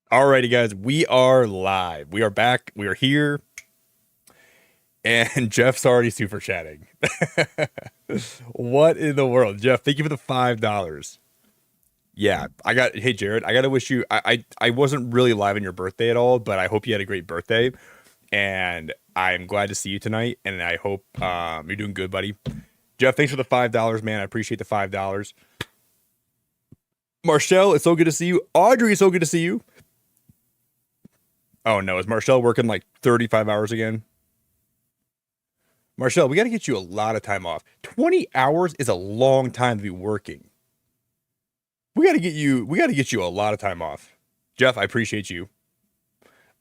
Alrighty, guys, we are live. We are back. We are here, and Jeff's already super chatting. What in the world, Jeff? Thank you for the $5. Yeah, I got. Hey, Jared, I gotta wish you. I wasn't really live on your birthday at all, but I hope you had a great birthday, and I'm glad to see you tonight. And I hope you're doing good, buddy. Jeff, thanks for the $5, man. I appreciate the $5. Marshall, it's so good to see you. Audrey, it's so good to see you. Oh no, is Marshall working like 35 hours again? Marshall, we got to get you a lot of time off. 20 hours is a long time to be working. We got to get you a lot of time off. Jeff, I appreciate you.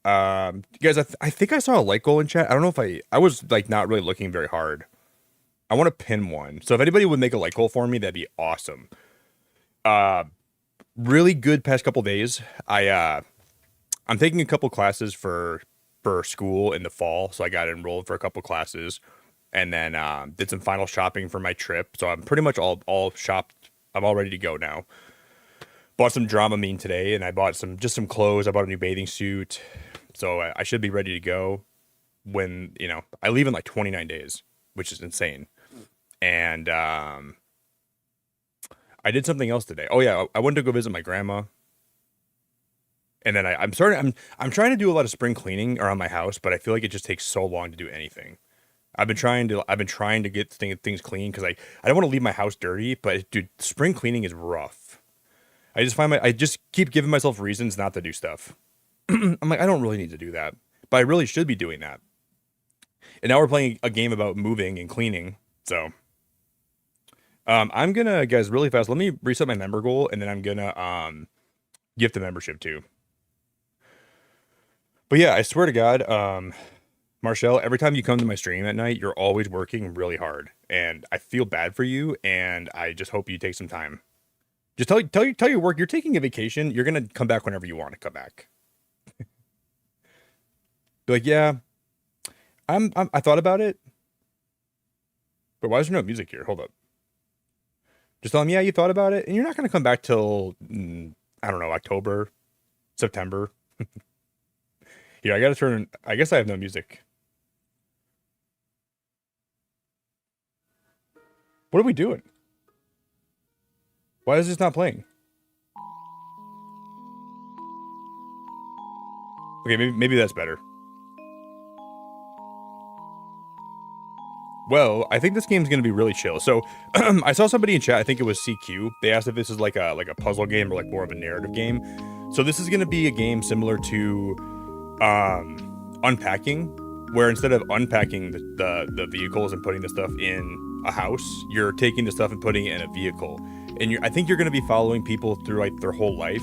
Guys, I think I saw a like goal in chat. I don't know if I was like not really looking very hard. I want to pin one. So if anybody would make a like goal for me, that'd be awesome. Really good past couple days. I'm taking a couple classes for school in the fall, so I got enrolled for a couple classes, and then did some final shopping for my trip. So I'm pretty much all shopped. I'm all ready to go now. Bought some Dramamine today, and I bought some clothes. I bought a new bathing suit, so I should be ready to go when I leave in like 29 days, which is insane. And I did something else today. Oh yeah, I went to go visit my grandma. And then I'm trying to do a lot of spring cleaning around my house, but I feel like it just takes so long to do anything. I've been trying to get things clean because I don't want to leave my house dirty, but dude, spring cleaning is rough. I just keep giving myself reasons not to do stuff. I'm like, I don't really need to do that, but I really should be doing that. And now we're playing a game about moving and cleaning. So I'm gonna, guys, really fast, let me reset my member goal, and then I'm gonna gift the membership too. But yeah, I swear to God, Marshall, every time you come to my stream at night, you're always working really hard, and I feel bad for you, and I just hope you take some time. Just tell your work you're taking a vacation. You're gonna come back whenever you want to come back. Be like, yeah, I thought about it, but why is there no music here? Hold up. Just tell them, yeah, you thought about it, and you're not gonna come back till I don't know, October, September. Here, I gotta turn. I guess I have no music. What are we doing? Why is this not playing? Okay, maybe that's better. Well, I think this game's gonna be really chill. So, I saw somebody in chat. I think it was CQ. They asked if this is like a puzzle game or like more of a narrative game. So this is gonna be a game similar to unpacking, where instead of unpacking the vehicles and putting the stuff in a house, you're taking the stuff and putting it in a vehicle. And I think you're going to be following people through like their whole life.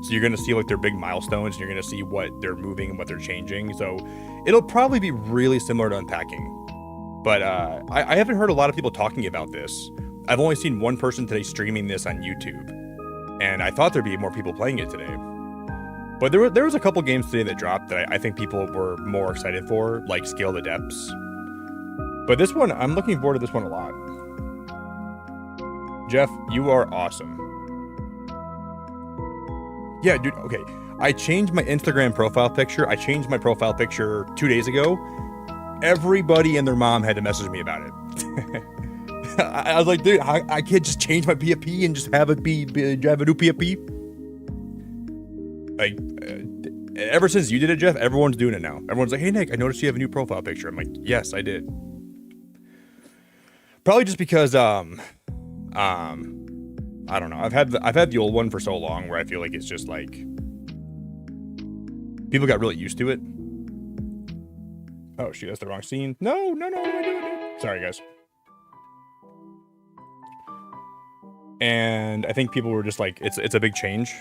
So you're going to see like their big milestones, and you're going to see what they're moving and what they're changing. So it'll probably be really similar to unpacking. But I haven't heard a lot of people talking about this. I've only seen one person today streaming this on YouTube, and I thought there'd be more people playing it today. But there was a couple games today that dropped that I think people were more excited for, like Scale the Depths. But this one, I'm looking forward to this one a lot. Jeff, you are awesome. Yeah, dude, okay. I changed my Instagram profile picture. I changed my profile picture 2 days ago. Everybody and their mom had to message me about it. I was like, dude, I can't just change my PFP and just have it have a new PFP. Like, ever since you did it, Jeff, everyone's doing it now. Everyone's like, hey, Nick, I noticed you have a new profile picture. I'm like, yes, I did. Probably just because, I don't know. I've had the old one for so long where I feel like it's just like people got really used to it. Oh, shoot, that's the wrong scene. No, what am I doing? Sorry, guys. And I think people were just like, it's a big change.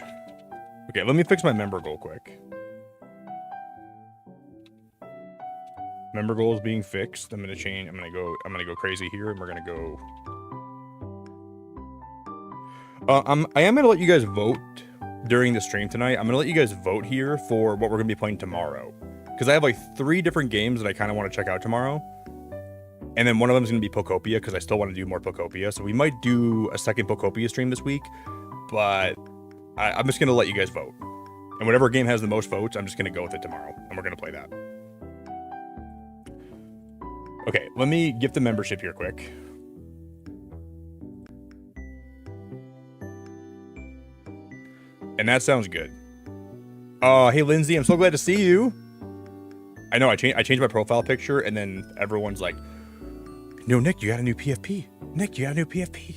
Okay, let me fix my member goal quick. Member goal is being fixed. I'm gonna change. I'm gonna go crazy here, and we're gonna go. I am gonna let you guys vote during the stream tonight. I'm gonna let you guys vote here for what we're gonna be playing tomorrow, because I have like 3 different games that I kind of want to check out tomorrow, and then one of them is gonna be Pokopia because I still want to do more Pokopia. So we might do a second Pokopia stream this week, but I'm just gonna let you guys vote. And whatever game has the most votes, I'm just going to go with it tomorrow. And we're going to play that. Okay, let me gift the membership here quick. And that sounds good. Oh, hey, Lindsay, I'm so glad to see you. I know, I changed my profile picture, and then everyone's like, no, Nick, you got a new PFP. Nick, you got a new PFP.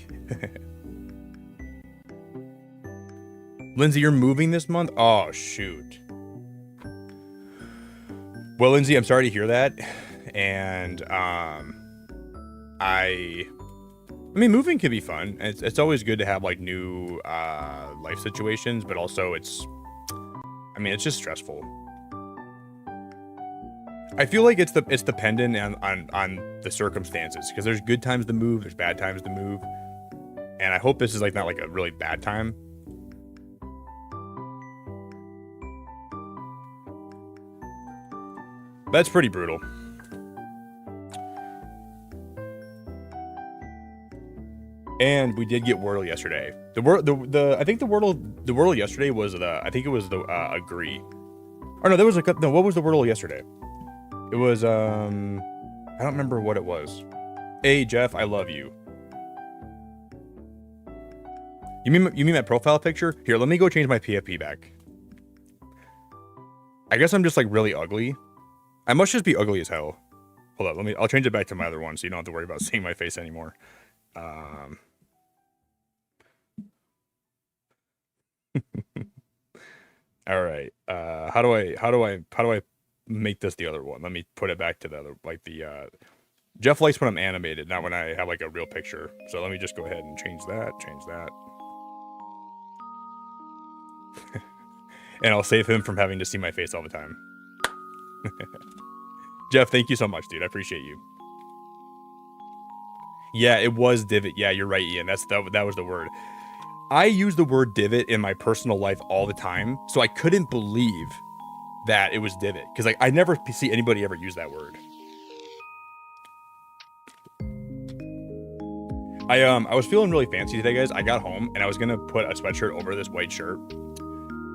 Lindsay, you're moving this month? Oh, shoot. Well, Lindsay, I'm sorry to hear that. And I mean, moving can be fun. It's always good to have like new life situations, but also it's just stressful. I feel like it's dependent on the circumstances, because there's good times to move, there's bad times to move, and I hope this is like not like a really bad time. That's pretty brutal. And we did get Wordle yesterday. I think the Wordle yesterday was the agree. Or no, there was what was the Wordle yesterday? It was I don't remember what it was. Hey Jeff, I love you. You mean my profile picture? Here, let me go change my PFP back. I guess I'm just like really ugly. I must just be ugly as hell. Hold up, I'll change it back to my other one so you don't have to worry about seeing my face anymore. All right. How do I make this the other one? Let me put it back to the other, like the Jeff likes when I'm animated, not when I have like a real picture. So let me just go ahead and change that. And I'll save him from having to see my face all the time. Jeff, thank you so much, dude. I appreciate you. Yeah, it was divot. Yeah, you're right, Ian. That was the word. I use the word divot in my personal life all the time, so I couldn't believe that it was divot, because like I never see anybody ever use that word. I was feeling really fancy today, guys. I got home and I was gonna put a sweatshirt over this white shirt,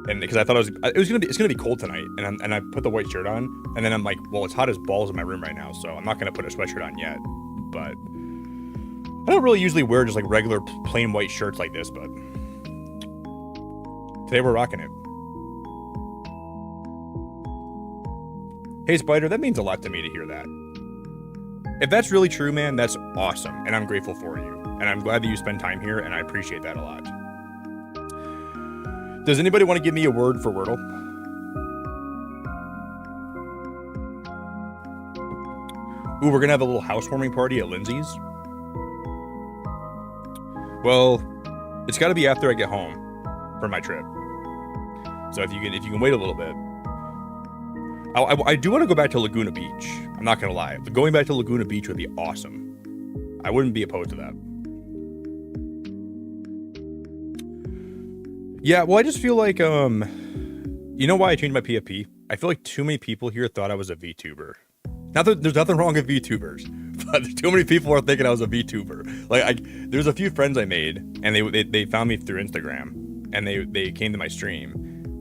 and because I thought it's gonna be cold tonight, and I put the white shirt on, and then I'm like, well, it's hot as balls in my room right now, so I'm not gonna put a sweatshirt on yet. But I don't really usually wear just like regular plain white shirts like this, but today we're rocking it. Hey Spider, that means a lot to me to hear that. If that's really true, man, that's awesome, and I'm grateful for you, and I'm glad that you spend time here, and I appreciate that a lot. Does anybody want to give me a word for Wordle? Ooh, we're gonna have a little housewarming party at Lindsay's. Well, it's got to be after I get home from my trip. So if you can wait a little bit. I do want to go back to Laguna Beach. I'm not gonna lie. Going back to Laguna Beach would be awesome. I wouldn't be opposed to that. Yeah, well, I just feel like you know why I changed my PFP? I feel like too many people here thought I was a VTuber. Not that there's nothing wrong with VTubers, but too many people are thinking I was a VTuber. Like, there's a few friends I made, and they found me through Instagram, and they came to my stream,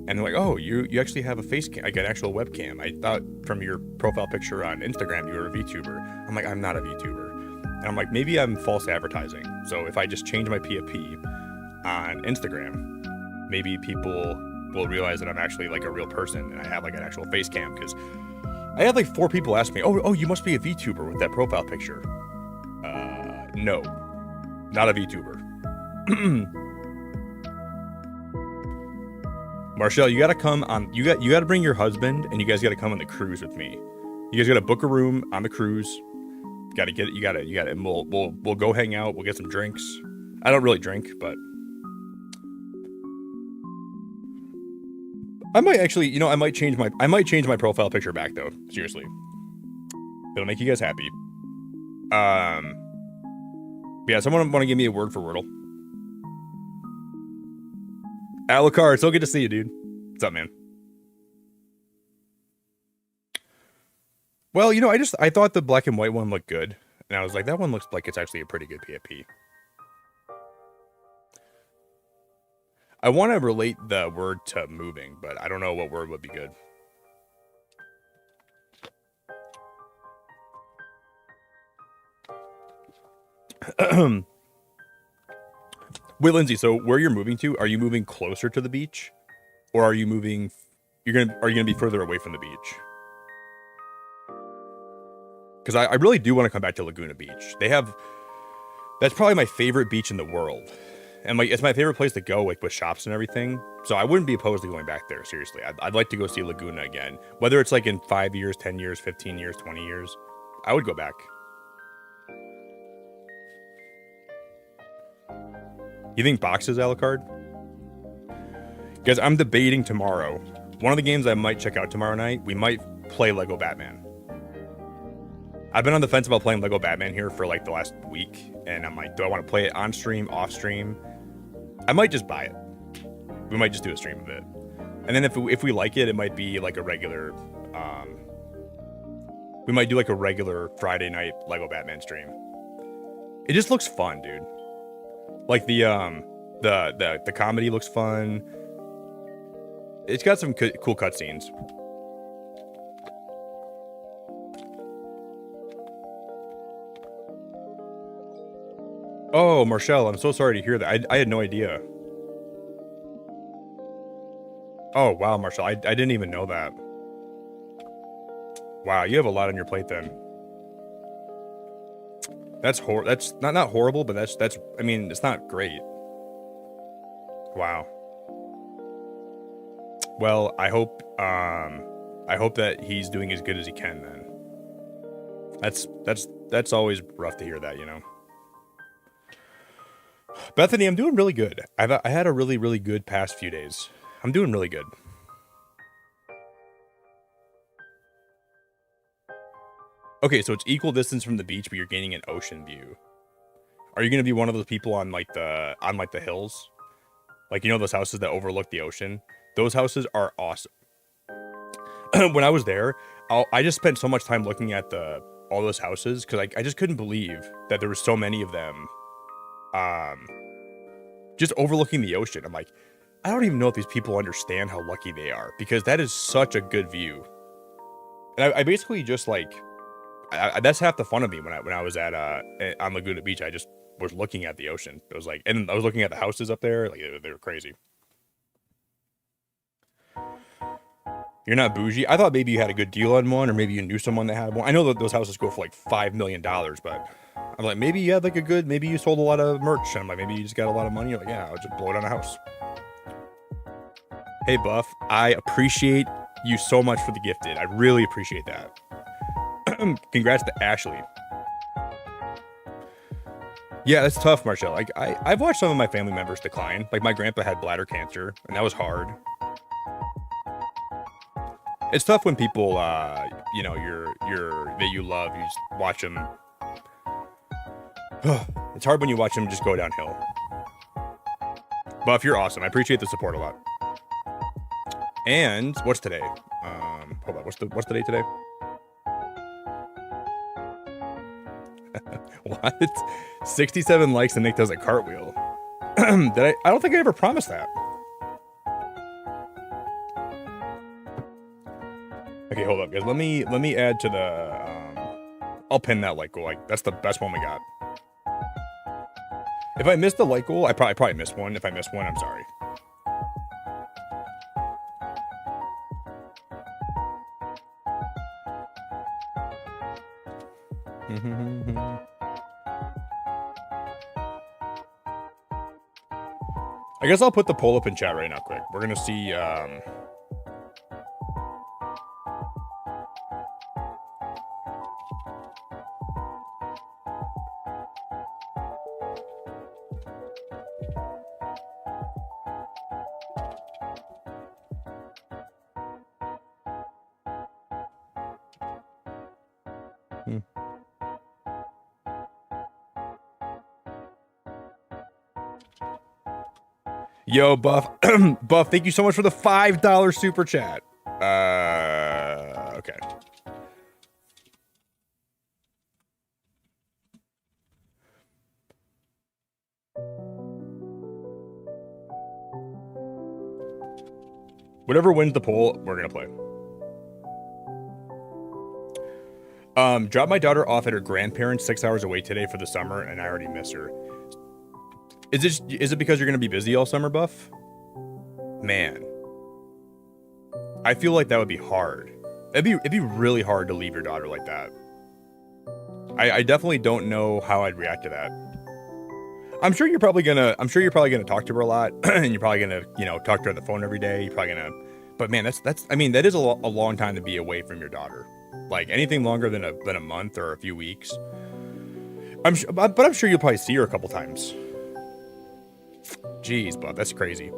and they're like, oh, you actually have a face cam, like an actual webcam. I thought from your profile picture on Instagram you were a VTuber. I'm like, I'm not a VTuber. And I'm like, maybe I'm false advertising. So if I just change my PFP on Instagram, maybe people will realize that I'm actually like a real person and I have like an actual face cam, because I had like 4 people ask me, oh, you must be a VTuber with that profile picture. No, not a VTuber. Marshall, you gotta come on. You gotta bring your husband, and you guys gotta come on the cruise with me. You guys gotta book a room on the cruise. You gotta, and we'll go hang out. We'll get some drinks. I don't really drink, but I might actually, I might change my profile picture back though. Seriously, it'll make you guys happy. Yeah, someone want to give me a word for Wordle? Alucard, so good to see you, dude. What's up, man? Well, I thought the black and white one looked good, and I was like, that one looks like it's actually a pretty good PFP. I want to relate the word to moving, but I don't know what word would be good. Wait, Lindsay, so where you're moving to, are you moving closer to the beach? Or are you moving are you gonna be further away from the beach? Because I really do want to come back to Laguna Beach. That's probably my favorite beach in the world. And it's my favorite place to go, like with shops and everything. So I wouldn't be opposed to going back there, seriously. I'd like to go see Laguna again. Whether it's like in 5 years, 10 years, 15 years, 20 years, I would go back. You think boxes, Alucard? Guys, I'm debating tomorrow. One of the games I might check out tomorrow night, we might play Lego Batman. I've been on the fence about playing Lego Batman here for like the last week, and I'm like, do I want to play it on stream, off stream? I might just buy it. We might just do a stream of it. And then if we like it, it might be like a regular, we might do like a regular Friday night Lego Batman stream. It just looks fun, dude. Like the comedy looks fun. It's got some cool cutscenes. Oh, Marshall, I'm so sorry to hear that. I had no idea. Oh, wow, Marshall, I didn't even know that. Wow, you have a lot on your plate then. That's not horrible, but that's I mean, it's not great. Wow. Well, I hope that he's doing as good as he can then. That's always rough to hear that, you know. Bethany, I'm doing really good. I had a really, really good past few days. I'm doing really good. Okay, so it's equal distance from the beach, but you're gaining an ocean view. Are you gonna be one of those people on like the hills? Like, you know those houses that overlook the ocean? Those houses are awesome. When I was there, I just spent so much time looking at all those houses because I just couldn't believe that there were so many of them. Just overlooking the ocean. I'm like, I don't even know if these people understand how lucky they are because that is such a good view. And I basically just like, that's half the fun of me when I was at on Laguna Beach. I just was looking at the ocean. It was like, and I was looking at the houses up there. Like they were crazy. You're not bougie. I thought maybe you had a good deal on one, or maybe you knew someone that had one. I know that those houses go for like $5 million, but I'm like, maybe you had like maybe you sold a lot of merch. And I'm like, maybe you just got a lot of money. You're like, yeah, I'll just blow it on a house. Hey, Buff, I appreciate you so much for the gifted. I really appreciate that. Congrats to Ashley. Yeah, that's tough, Marshall. Like I've watched some of my family members decline. Like my grandpa had bladder cancer, and that was hard. It's tough when people, you know, that you love, you just watch them. It's hard when you watch them just go downhill. Buff, you're awesome. I appreciate the support a lot. And what's today? Hold on. What's the date today? What? 67 likes and Nick does a cartwheel. I don't think I ever promised that. Okay, hold up, guys. Let me add to the. I'll pin that like goal. Like that's the best one we got. If I missed the like goal, I probably missed one. If I missed one, I'm sorry. I guess I'll put the poll up in chat right now, quick. We're gonna see. Yo, Buff. Buff, thank you so much for the $5 super chat. Okay. Whatever wins the poll, we're gonna play. Dropped my daughter off at her grandparents 6 hours away today for the summer, and I already miss her. Is it because you're gonna be busy all summer, Buff? Man, I feel like that would be hard. It'd be really hard to leave your daughter like that. I definitely don't know how I'd react to that. I'm sure you're probably gonna talk to her a lot, and you're probably gonna, talk to her on the phone every day. You're probably gonna, but man, that is a long time to be away from your daughter. Like anything longer than a month or a few weeks. I'm sure you'll probably see her a couple times. Jeez, Buff, that's crazy.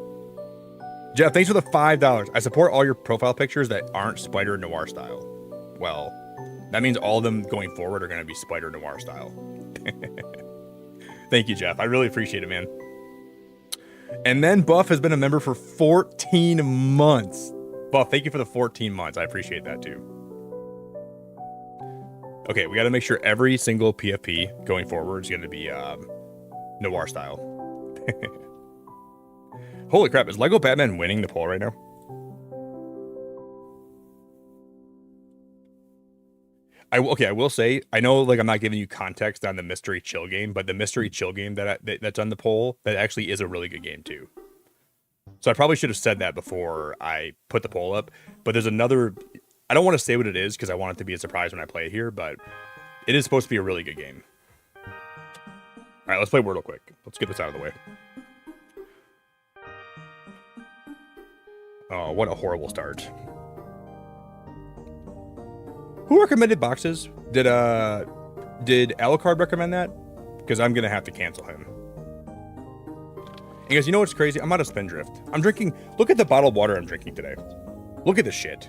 Jeff, thanks for the $5. I support all your profile pictures that aren't Spider Noir style. Well, that means all of them going forward are going to be Spider Noir style. Thank you, Jeff. I really appreciate it, man. And then Buff has been a member for 14 months. Buff, thank you for the 14 months. I appreciate that too. Okay, we got to make sure every single PFP going forward is going to be Noir style. Holy crap, is Lego Batman winning the poll right now? I will say, I know like I'm not giving you context on the Mystery Chill game, but the Mystery Chill game that's on the poll, that actually is a really good game too. So I probably should have said that before I put the poll up, but there's another, I don't want to say what it is because I want it to be a surprise when I play it here, but it is supposed to be a really good game. All right, let's play Wordle quick. Let's get this out of the way. Oh, what a horrible start. Who recommended boxes? Did Alucard recommend that? Because I'm gonna have to cancel him. And guys, you know what's crazy? I'm out of Spindrift. I'm drinking. Look at the bottled water I'm drinking today. Look at this shit.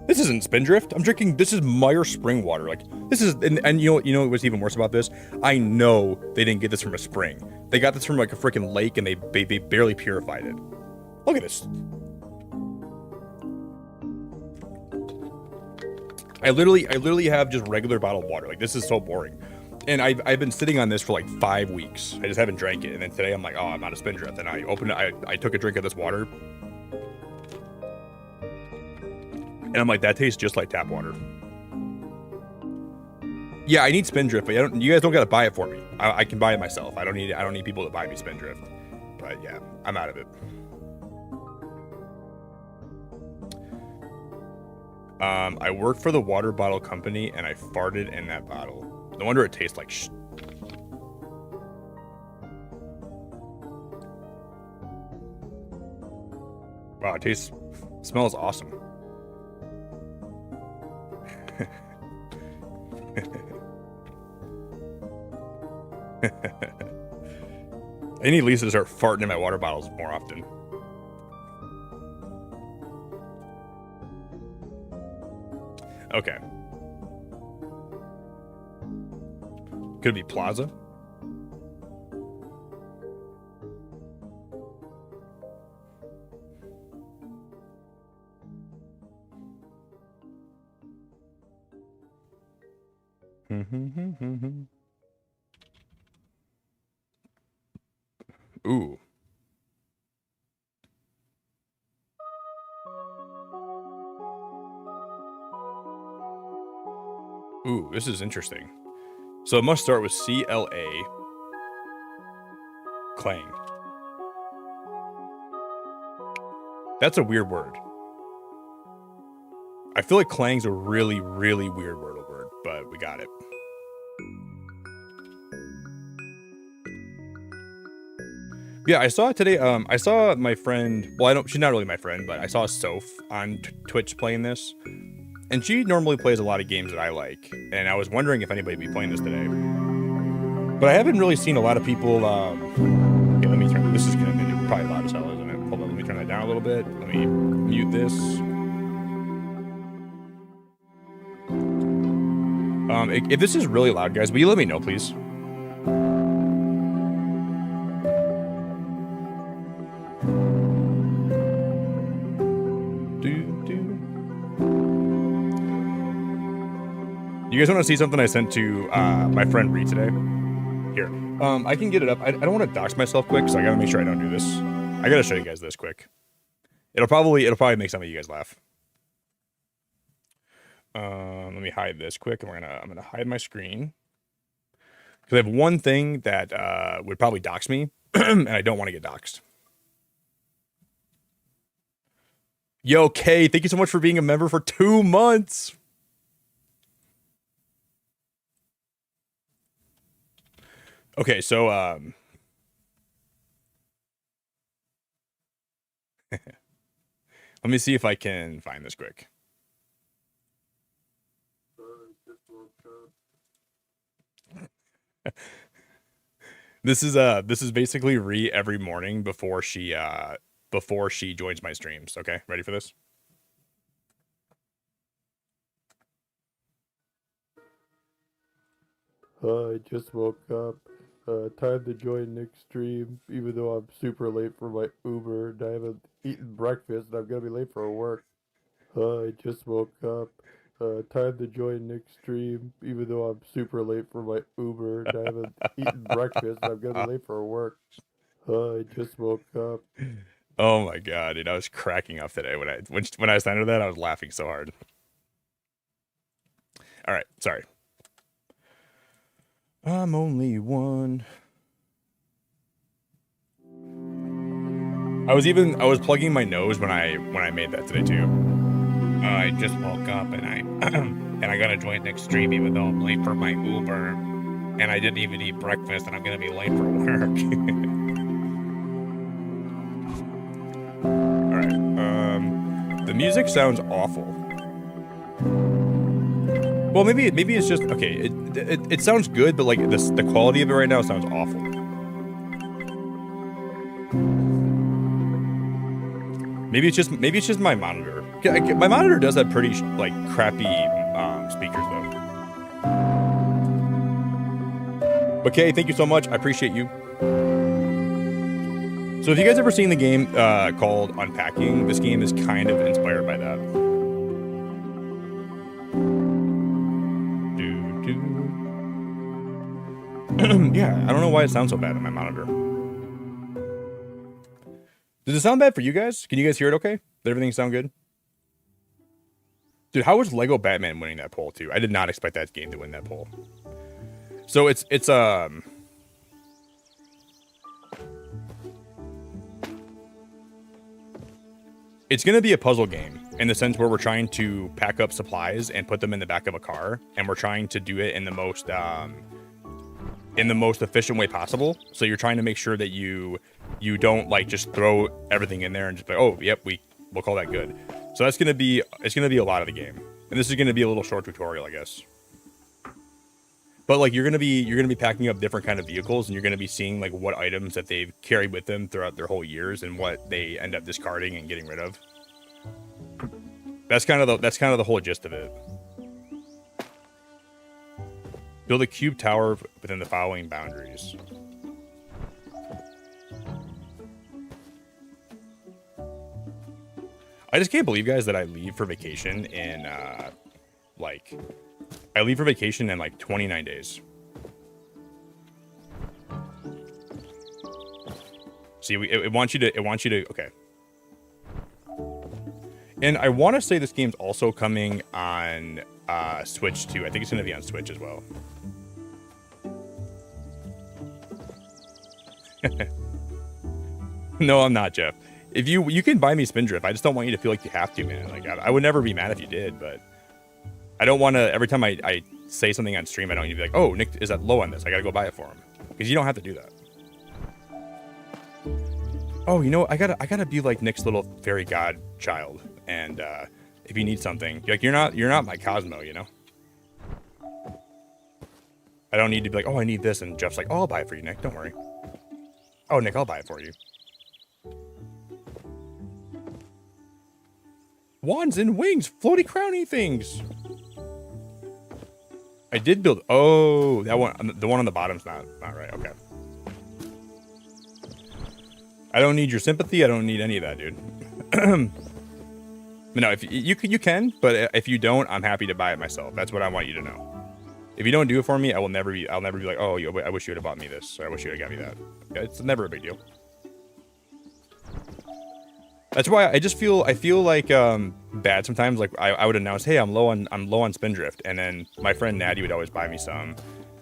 This isn't Spindrift. I'm drinking. This is Meyer spring water. Like this is, and you know what's even worse about this? I know they didn't get this from a spring. They got this from like a freaking lake, and they barely purified it. Look at this. I literally have just regular bottled water. Like this is so boring. And I've been sitting on this for like 5 weeks. I just haven't drank it. And then today I'm like, oh, I'm out of Spindrift. And I opened it, I took a drink of this water. And I'm like, that tastes just like tap water. Yeah, I need Spindrift, but you guys don't gotta buy it for me. I can buy it myself. I don't need people to buy me Spindrift. But yeah, I'm out of it. I work for the water bottle company and I farted in that bottle. No wonder it tastes like Wow, it smells awesome. I need Lisa to start farting in my water bottles more often. Okay. Could it be Plaza? Ooh. Ooh, this is interesting. So it must start with CLA. Clang. That's a weird word. I feel like clang's a really, really weird word, but we got it. Yeah, I saw it today. I saw my friend. Well, she's not really my friend, but I saw Soph on Twitch playing this. And she normally plays a lot of games that I like, and I was wondering if anybody would be playing this today. But I haven't really seen a lot of people, okay, let me turn, this is gonna be probably loud as hell, isn't it? Hold on, let me turn that down a little bit. Let me mute this. If this is really loud, guys, will you let me know, please? You guys want to see something I sent to my friend Reed today? Here. I can get it up. I don't want to dox myself quick, so I gotta make sure I don't do this. I gotta show you guys this quick. It'll probably make some of you guys laugh. Let me hide this quick, and I'm gonna hide my screen because I have one thing that would probably dox me, and I don't want to get doxxed. Yo, Kay, thank you so much for being a member for 2 months. Okay, so let me see if I can find this quick. This is basically Ree every morning before she joins my streams. Okay, ready for this? I just woke up. Time to join Nick's stream, even though I'm super late for my Uber and I haven't eaten breakfast and I'm gonna be late for work. I just woke up. Time to join Nick's stream, even though I'm super late for my Uber and I haven't eaten breakfast and I'm gonna be late for work. I just woke up. Oh my god, dude, I was cracking up today when I was under that. I was laughing so hard. All right, sorry. I'm only one. I was plugging my nose when I made that today too. I just woke up and I gotta join next stream even though I'm late for my Uber, and I didn't even eat breakfast and I'm gonna be late for work. All right. The music sounds awful. Well, maybe it's just okay. It sounds good, but like the quality of it right now sounds awful. Maybe it's just my monitor. My monitor does have pretty like crappy speakers though. But Kay, thank you so much. I appreciate you. So, have you guys ever seen the game called Unpacking? This game is kind of inspired by that. Yeah, I don't know why it sounds so bad on my monitor. Does it sound bad for you guys? Can you guys hear it okay? Does everything sound good? Dude, how was Lego Batman winning that poll too? I did not expect that game to win that poll. So it's gonna be a puzzle game in the sense where we're trying to pack up supplies and put them in the back of a car, and we're trying to do it in the most efficient way possible. So you're trying to make sure that you don't like just throw everything in there and just be like, oh, yep, we'll call that good. So it's gonna be a lot of the game, and this is gonna be a little short tutorial, I guess. But like you're gonna be packing up different kind of vehicles, and you're gonna be seeing like what items that they've carried with them throughout their whole years, and what they end up discarding and getting rid of. That's kind of the whole gist of it. Build a cube tower within the following boundaries. I just can't believe, guys, that I leave for vacation in like 29 days. See, it wants you to okay. And I want to say this game's also coming on Switch too. I think it's going to be on Switch as well. No, I'm not, Jeff. If you can buy me Spindrift, I just don't want you to feel like you have to, man. Like I would never be mad if you did, but I don't want to. Every time I say something on stream, I don't need to be like, oh, Nick is that low on this. I gotta go buy it for him, because you don't have to do that. Oh, you know, I gotta be like Nick's little fairy godchild, and if you need something, like you're not my Cosmo, you know. I don't need to be like, oh, I need this, and Jeff's like, oh, I'll buy it for you, Nick. Don't worry. Oh, Nick, I'll buy it for you. Wands and wings, floaty crowny things. I did build. Oh, that one. The one on the bottom's not right. Okay. I don't need your sympathy. I don't need any of that, dude. But no, if you can, but if you don't, I'm happy to buy it myself. That's what I want you to know. If you don't do it for me, I'll never be like, oh, I wish you would have bought me this, or I wish you would have got me that. Yeah, it's never a big deal. That's why I feel like bad sometimes. Like I would announce, hey, I'm low on Spindrift, and then my friend Natty would always buy me some.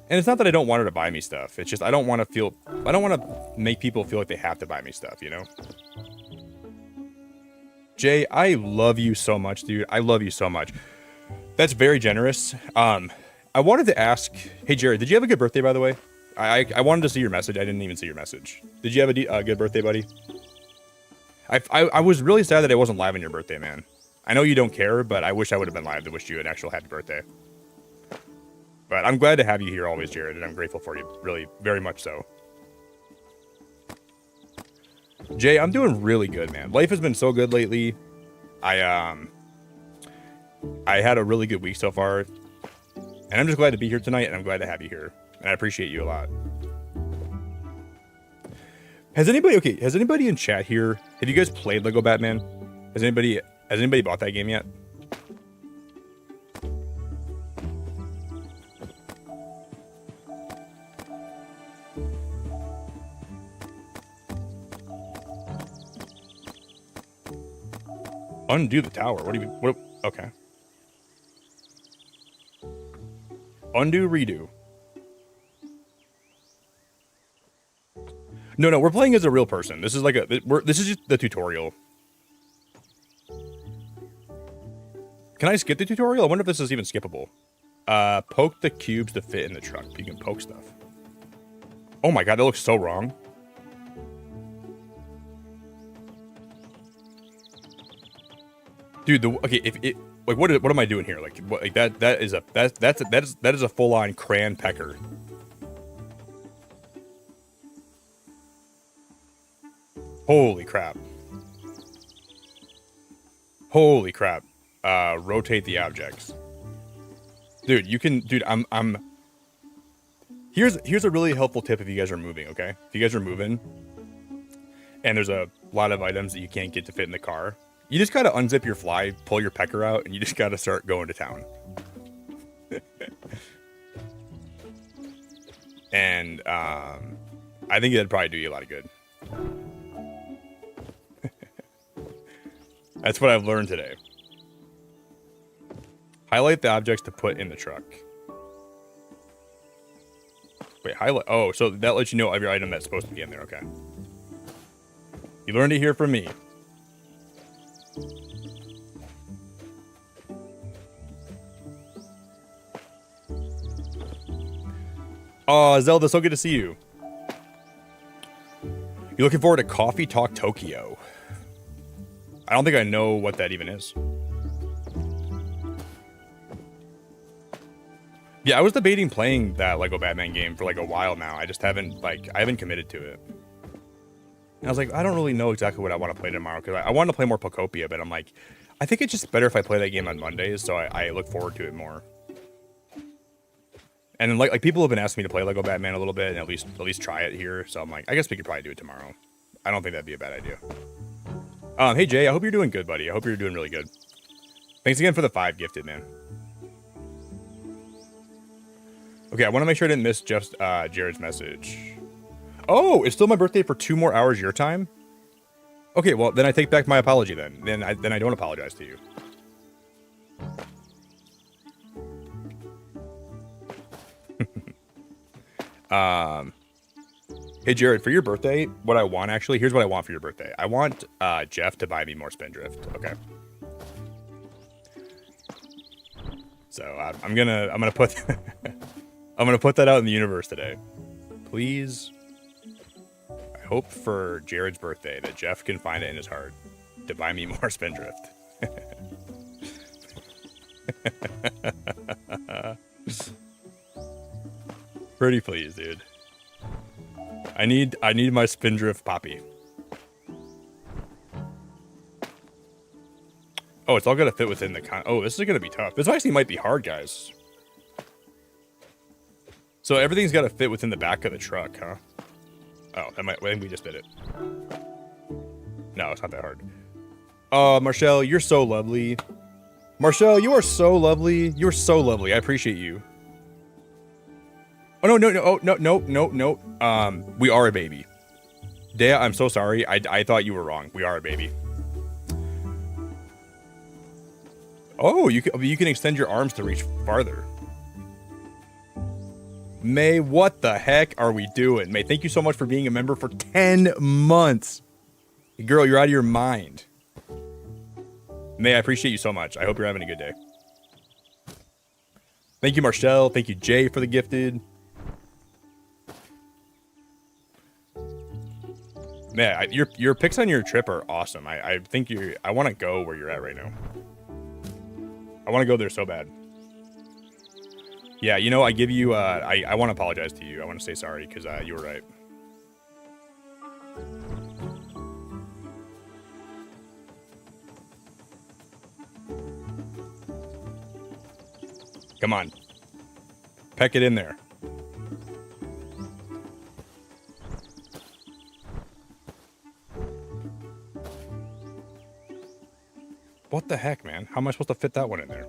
And it's not that I don't want her to buy me stuff. It's just I don't want to make people feel like they have to buy me stuff, you know? Jay, I love you so much, dude. I love you so much. That's very generous. I wanted to ask, hey Jared, did you have a good birthday, by the way? I wanted to see your message. I didn't even see your message. Did you have a good birthday, buddy? I was really sad that I wasn't live on your birthday, man. I know you don't care, but I wish I would have been live to wish you an actual happy birthday. But I'm glad to have you here always, Jared, and I'm grateful for you, really, very much so. Jay, I'm doing really good, man. Life has been so good lately. I had a really good week so far, and I'm just glad to be here tonight, and I'm glad to have you here, and I appreciate you a lot. Has anybody in chat here, have you guys played Lego Batman? Has anybody bought that game yet? Undo the tower. What do you mean? What? Okay. Undo, redo. No, we're playing as a real person. This is like this is just the tutorial. Can I skip the tutorial? I wonder if this is even skippable. Poke the cubes to fit in the truck. You can poke stuff. Oh my god, that looks so wrong. Dude, okay, if it like what am I doing here? Like what, like that is a full-on crayon pecker. Holy crap. Holy crap. Rotate the objects. Dude, you can I'm Here's a really helpful tip if you guys are moving, okay? If you guys are moving and there's a lot of items that you can't get to fit in the car, you just gotta unzip your fly, pull your pecker out, and you just gotta start going to town. And I think that'd probably do you a lot of good. That's what I've learned today. Highlight the objects to put in the truck. Wait, highlight. Oh, so that lets you know every item that's supposed to be in there. Okay. You learned it here from me. Oh, Zelda, so good to see you. You looking forward to Coffee Talk Tokyo? I don't think I know what that even is. Yeah, I was debating playing that Lego Batman game for like a while now. I just haven't I haven't committed to it. And I was like, I don't really know exactly what I want to play tomorrow because I want to play more Pokopia, but I'm like, I think it's just better if I play that game on Mondays, so I look forward to it more. And then, like people have been asking me to play Lego Batman a little bit and at least try it here. So I'm like, I guess we could probably do it tomorrow. I don't think that'd be a bad idea. Hey Jay, I hope you're doing good, buddy. I hope you're doing really good. Thanks again for the 5 gifted, man. Okay, I want to make sure I didn't miss just Jared's message. Oh, it's still my birthday for 2 more hours your time? Okay, well then I take back my apology then. Then I don't apologize to you. Hey Jared, for your birthday, what I want actually, here's what I want for your birthday. I want Jeff to buy me more Spindrift. Okay. So I'm gonna put I'm gonna put that out in the universe today. Please. I hope for Jared's birthday that Jeff can find it in his heart to buy me more Spindrift. Pretty please, dude. I need my Spindrift Poppy. Oh, it's all gonna fit within the oh, this is gonna be tough. This actually might be hard, guys. So everything's gotta fit within the back of the truck, huh? Oh, I think we just did it. No, it's not that hard. Marshall, you're so lovely. Marshall, you are so lovely. You're so lovely. I appreciate you. Oh, no. Oh, no. We are a baby. Dea, I'm so sorry. I thought you were wrong. We are a baby. Oh, you can extend your arms to reach farther. May, what the heck are we doing? May, thank you so much for being a member for 10 months. Girl, you're out of your mind. May, I appreciate you so much. I hope you're having a good day. Thank you, Marshall. Thank you, Jay, for the gifted. Man, your picks on your trip are awesome. I think I want to go where you're at right now. I want to go there so bad. Yeah, you know, I give you, I want to apologize to you. I want to say sorry because you were right. Come on. Peck it in there. What the heck, man? How am I supposed to fit that one in there?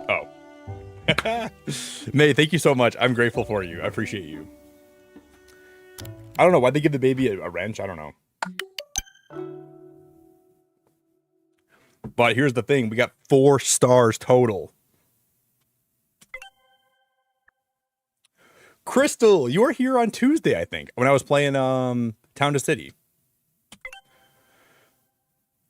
Oh. May, thank you so much. I'm grateful for you. I appreciate you. I don't know why they give the baby a wrench. I don't know. But here's the thing. We got 4 stars total. Crystal, you were here on Tuesday, I think, when I was playing Town to City.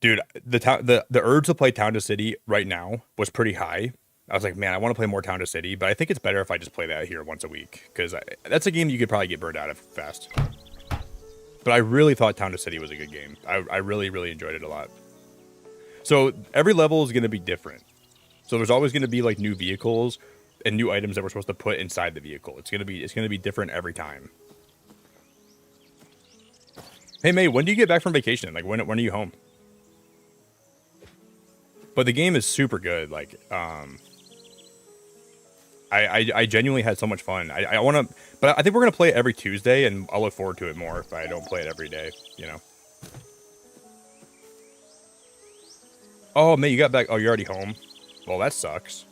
Dude, the urge to play Town to City right now was pretty high. I was like, man, I want to play more Town to City, but I think it's better if I just play that here once a week, because that's a game you could probably get burned out of fast. But I really thought Town to City was a good game. I really, really enjoyed it a lot. So every level is going to be different. So there's always going to be like new vehicles and new items that we're supposed to put inside the vehicle. It's going to be different every time. Hey May, when do you get back from vacation? Like when are you home? But the game is super good. Like I genuinely had so much fun. I want to, but I think we're going to play it every Tuesday, and I'll look forward to it more if I don't play it every day, you know. Oh, May, you got back. Oh, you're already home. Well, that sucks.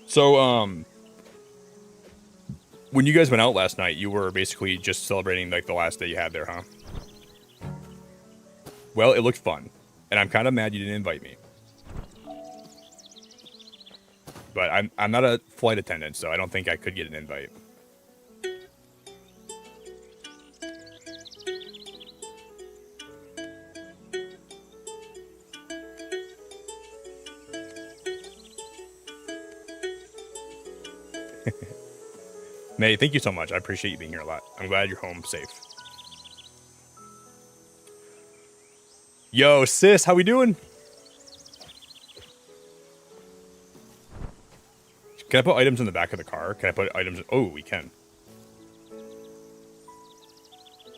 So, when you guys went out last night, you were basically just celebrating like the last day you had there, huh? Well, it looked fun, and I'm kind of mad you didn't invite me. But I'm not a flight attendant, so I don't think I could get an invite. May, thank you so much. I appreciate you being here a lot. I'm glad you're home safe. Yo, sis, how we doing? Can I put items in the back of the car? Can I put items? Oh, we can.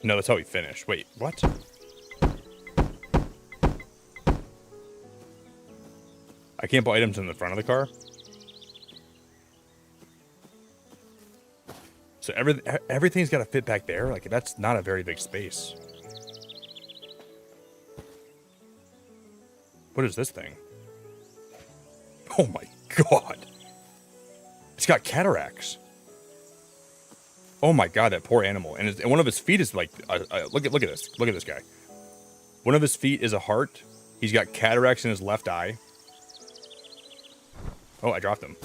No, that's how we finish. Wait, what? I can't put items in the front of the car? So everything's got to fit back there? Like, that's not a very big space. What is this thing? Oh my god. It's got cataracts. Oh my god, that poor animal. And one of his feet is like, look at this. Look at this guy. One of his feet is a heart. He's got cataracts in his left eye. Oh, I dropped him.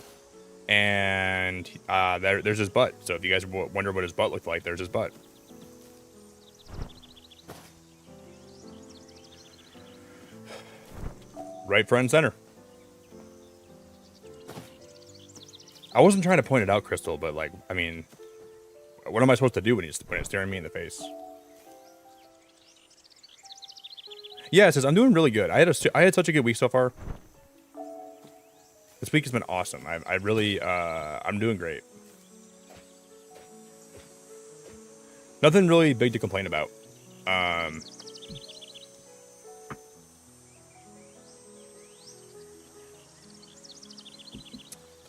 And there's his butt. So if you guys wonder what his butt looked like, there's his butt. Right front and center. I wasn't trying to point it out, Crystal, but like, I mean, what am I supposed to do when it's staring me in the face? Yeah, it says I'm doing really good. I had such a good week so far. This week has been awesome. I really, I'm doing great. Nothing really big to complain about.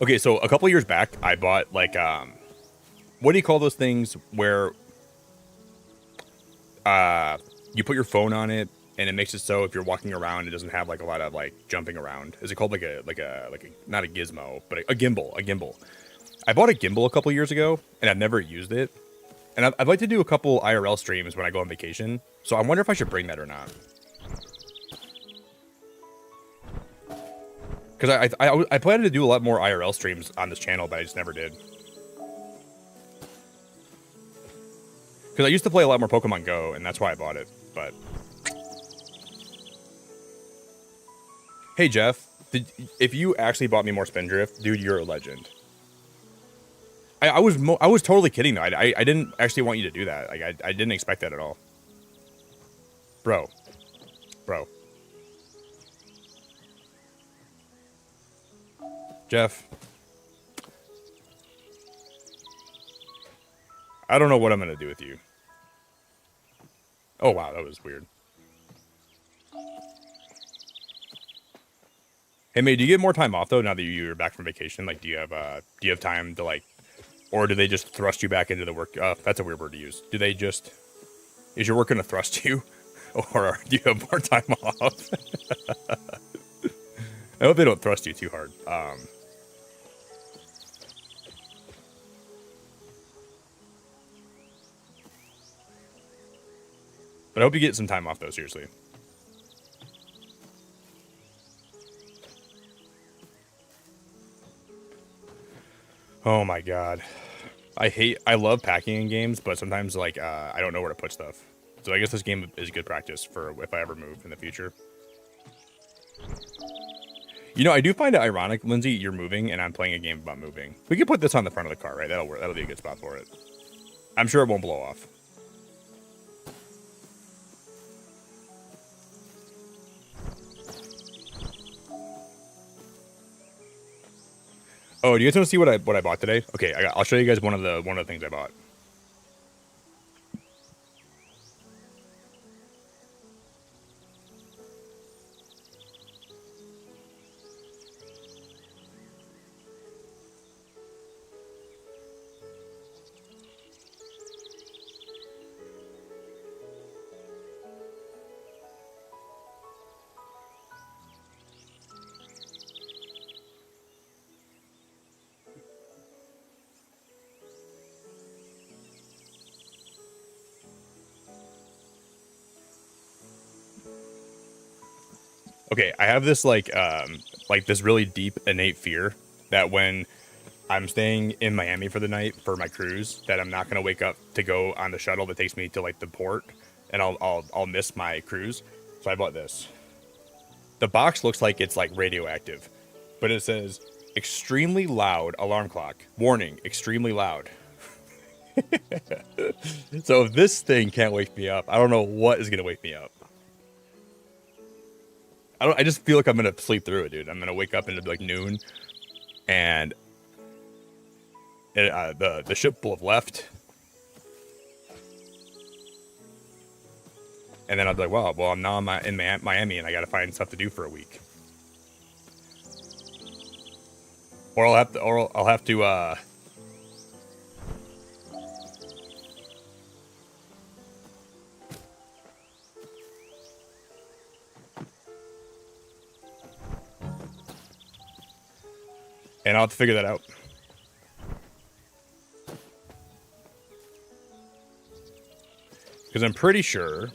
Okay, so a couple years back, I bought like, what do you call those things where you put your phone on it and it makes it so if you're walking around, it doesn't have like a lot of like jumping around. Is it called like a not a gizmo, but a gimbal, a gimbal. I bought a gimbal a couple years ago and I've never used it. And I'd like to do a couple IRL streams when I go on vacation. So I wonder if I should bring that or not. Because I planned to do a lot more IRL streams on this channel, but I just never did. Because I used to play a lot more Pokemon Go, and that's why I bought it. But hey, Jeff, if you actually bought me more Spindrift, dude, you're a legend. I was totally kidding though. I didn't actually want you to do that. Like I didn't expect that at all, bro. Jeff, I don't know what I'm gonna do with you. Oh wow, that was weird. Hey, mate, do you get more time off though now that you're back from vacation? Like, do you have time to like, or do they just thrust you back into the work? That's a weird word to use. Is your work gonna thrust you, or do you have more time off? I hope they don't thrust you too hard. But I hope you get some time off though, seriously. Oh my god. I love packing in games, but sometimes like I don't know where to put stuff. So I guess this game is good practice for if I ever move in the future. You know, I do find it ironic, Lindsay, you're moving and I'm playing a game about moving. We could put this on the front of the car, right? That'll work. That'll be a good spot for it. I'm sure it won't blow off. Oh, do you guys want to see what I bought today? Okay, I'll show you guys one of the things I bought. Okay, I have this like this really deep innate fear that when I'm staying in Miami for the night for my cruise, that I'm not gonna wake up to go on the shuttle that takes me to like the port, and I'll miss my cruise. So I bought this. The box looks like it's like radioactive, but it says extremely loud alarm clock. Warning, extremely loud. So if this thing can't wake me up, I don't know what is gonna wake me up. I just feel like I'm gonna sleep through it, dude. I'm gonna wake up into like noon, and the ship will have left, and then I'll be like, wow, well, I'm now in Miami, and I gotta find stuff to do for a week, or I'll have to. And I'll have to figure that out. Because I'm pretty sure.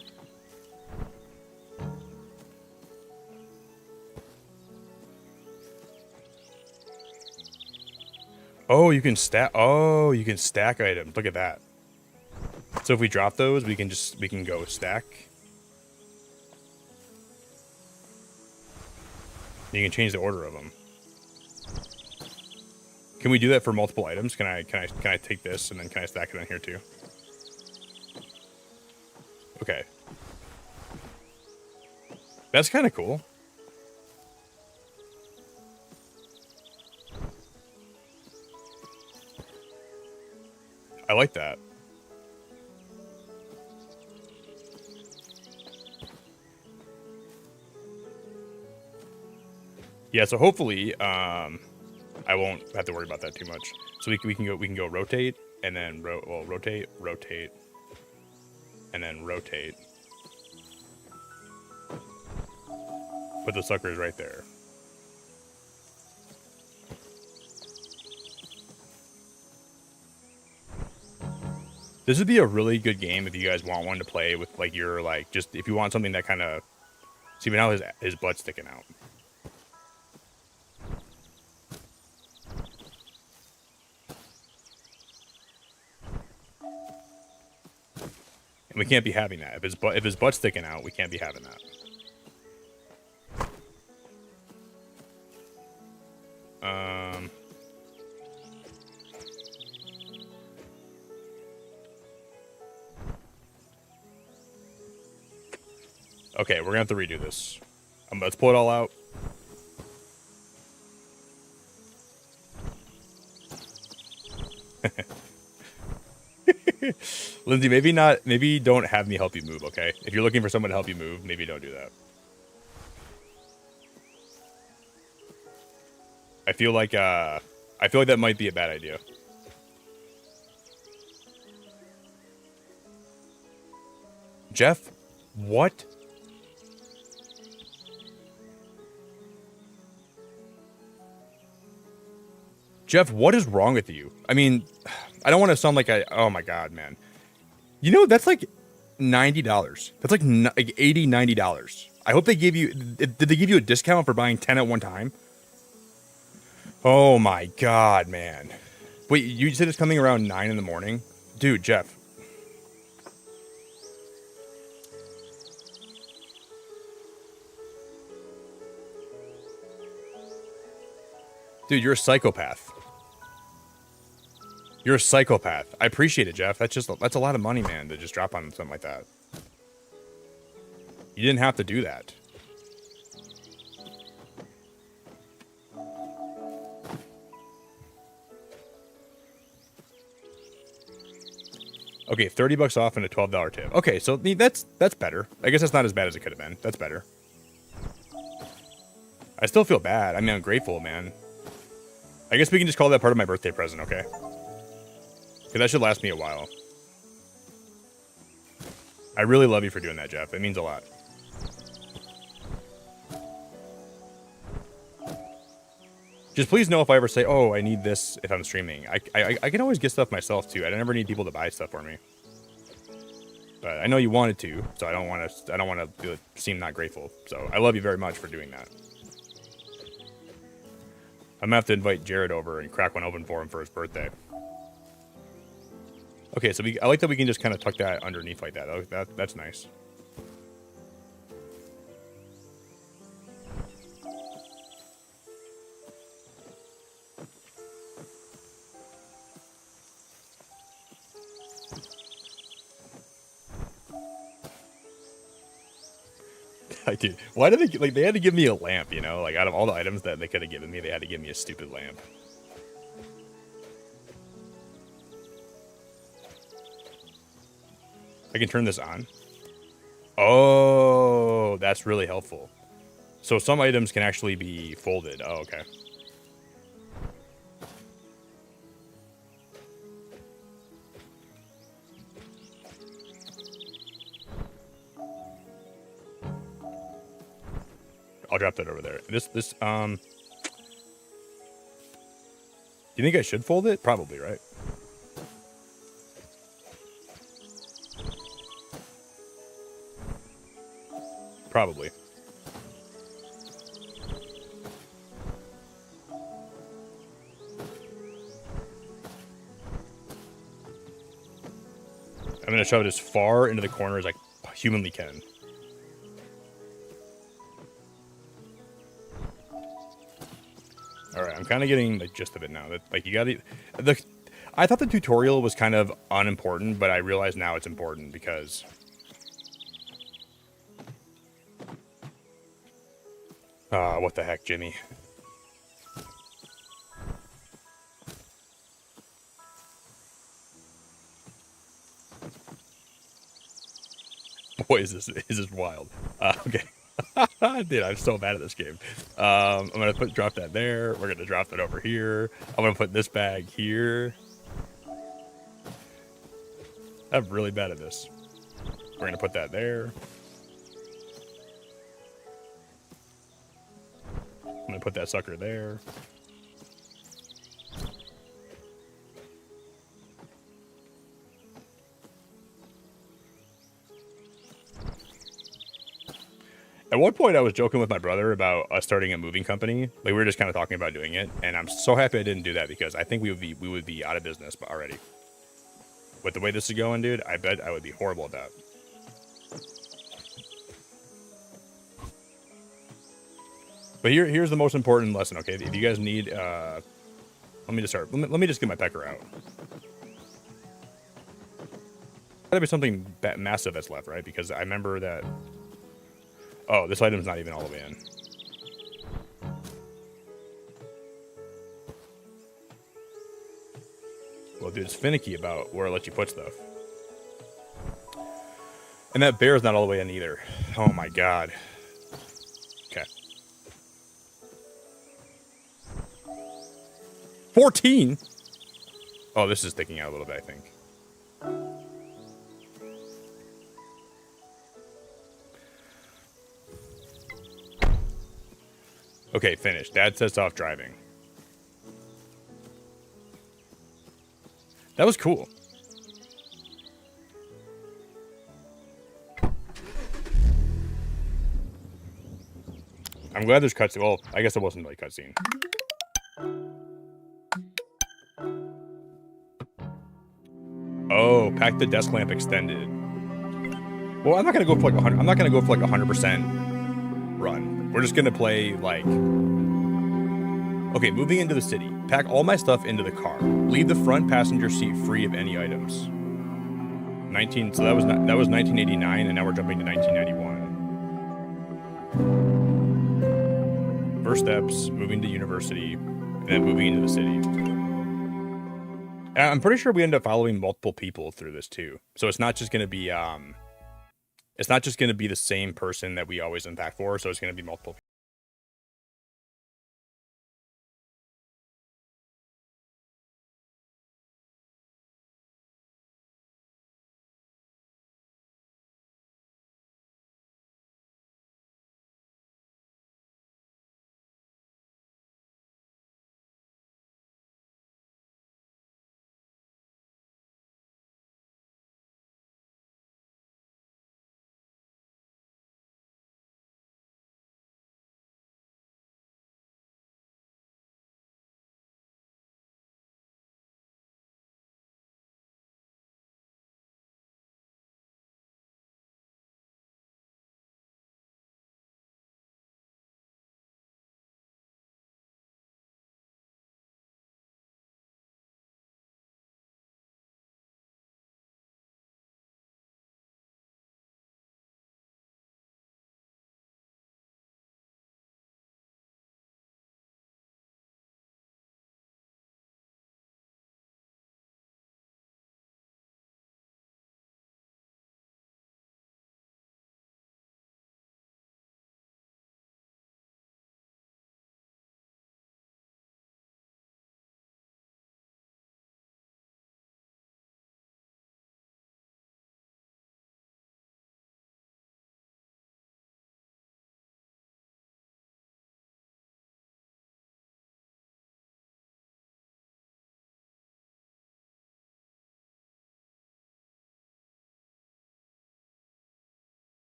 Oh, you can stack. Oh, you can stack items. Look at that. So if we drop those, we can go stack. You can change the order of them. Can we do that for multiple items? Can I take this and then can I stack it on here too? Okay. That's kind of cool. I like that. Yeah, so hopefully I won't have to worry about that too much. So we can go rotate and then rotate, and then rotate. Put the suckers right there. This would be a really good game if you guys want one to play with, like, your, like, just if you want something that kind of. See, but now his butt's sticking out. And we can't be having that. If his butt's sticking out, we can't be having that. Okay, we're gonna have to redo this. Let's pull it all out. Lindsay, maybe not. Maybe don't have me help you move. Okay, if you're looking for someone to help you move, maybe don't do that. I feel like that might be a bad idea. Jeff, what? Jeff, what is wrong with you? I mean, I don't want to sound like oh my God, man. You know, that's like $90. That's like $80, $90. I hope they gave you, did they give you a discount for buying 10 at one time? Oh my God, man. Wait, you said it's coming around 9 in the morning? Dude, Jeff. Dude, you're a psychopath. You're a psychopath. I appreciate it, Jeff. That's a lot of money, man, to just drop on something like that. You didn't have to do that. Okay, $30 off and a $12 tip. Okay, so that's better. I guess that's not as bad as it could have been. That's better. I still feel bad. I mean, I'm grateful, man. I guess we can just call that part of my birthday present, okay? Because that should last me a while. I really love you for doing that, Jeff. It means a lot. Just please know if I ever say, oh, I need this if I'm streaming. I can always get stuff myself, too. I never need people to buy stuff for me. But I know you wanted to, so I don't want to seem not grateful. So I love you very much for doing that. I'm going to have to invite Jared over and crack one open for him for his birthday. Okay, so I like that we can just kind of tuck that underneath like that. That's nice. Dude, why did they had to give me a lamp, you know? Like, out of all the items that they could have given me, they had to give me a stupid lamp. I can turn this on. Oh, that's really helpful. So some items can actually be folded. Oh, okay. I'll drop that over there. Do you think I should fold it? Probably, right? Probably. I'm going to shove it as far into the corner as I humanly can. All right, I'm kind of getting the gist of it now. That, like, you got to... I thought the tutorial was kind of unimportant, but I realize now it's important because... what the heck, Jimmy? Boy, is this wild. Okay. Dude, I'm so bad at this game. I'm gonna drop that there. We're gonna drop it over here. I'm gonna put this bag here. I'm really bad at this. We're gonna put that there. I'm gonna put that sucker there. At one point, I was joking with my brother about us starting a moving company. Like we were just kind of talking about doing it, and I'm so happy I didn't do that because I think we would be out of business already. With the way this is going, dude, I bet I would be horrible at that. But here's the most important lesson, okay? If you guys need, let me just start. Let me just get my pecker out. Gotta be something massive that's left, right? Because I remember that. Oh, this item's not even all the way in. Well, dude, it's finicky about where it lets you put stuff. And that bear's not all the way in either. Oh my god. Okay. 14? Oh, this is sticking out a little bit, I think. Okay, finished. Dad sets off driving. That was cool. I'm glad there's cutscene. Well, I guess it wasn't really cutscene. Oh, pack the desk lamp extended. Well, I'm not gonna go for like 100. I'm not gonna go for like 100% run. We're just gonna play like. Okay, moving into the city. Pack all my stuff into the car. Leave the front passenger seat free of any items. 19. So that was 1989, and now we're jumping to 1991. First steps: moving to university, and then moving into the city. I'm pretty sure we end up following multiple people through this too. So it's not just gonna be it's not just gonna be the same person that we always impact for. So it's gonna be multiple.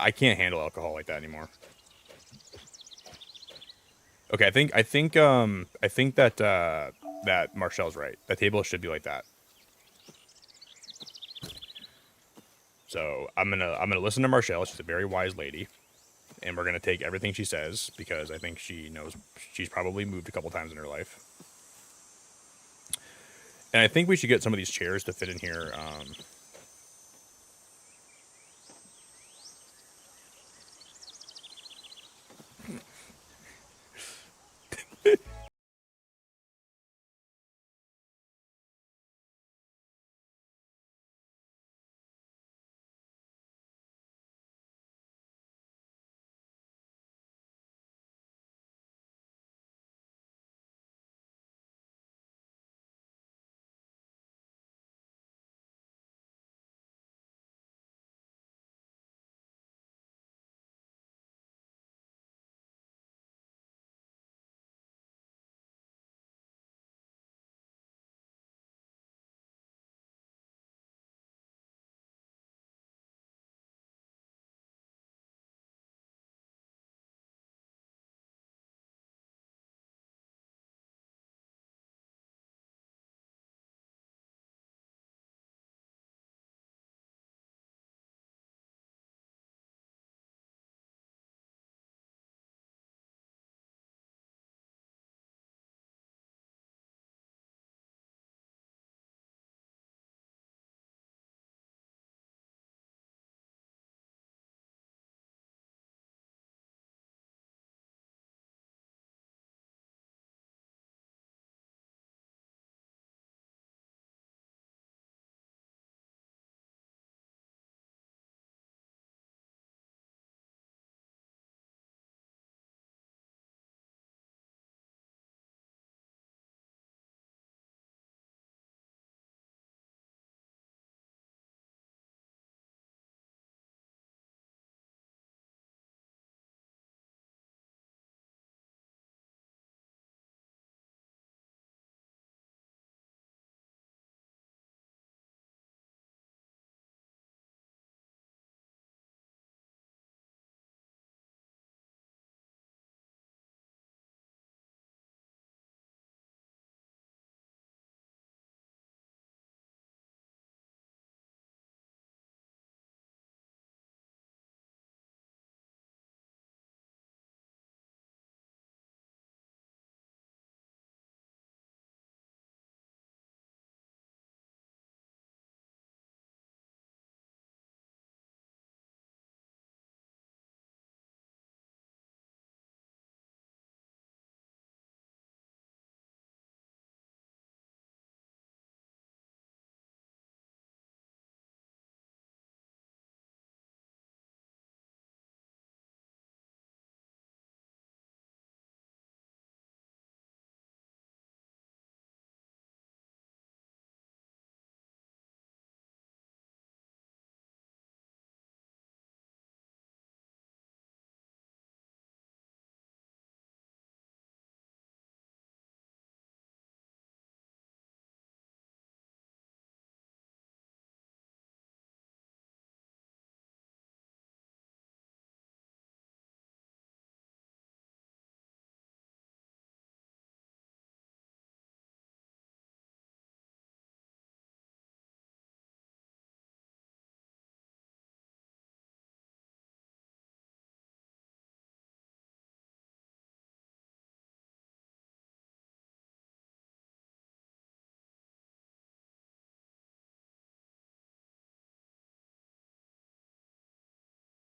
I can't handle alcohol like that anymore. Okay, I think that that Marcel's right. The table should be like that. So I'm gonna listen to Marcel. She's a very wise lady, and we're gonna take everything she says because I think she knows she's probably moved a couple times in her life. And I think we should get some of these chairs to fit in here.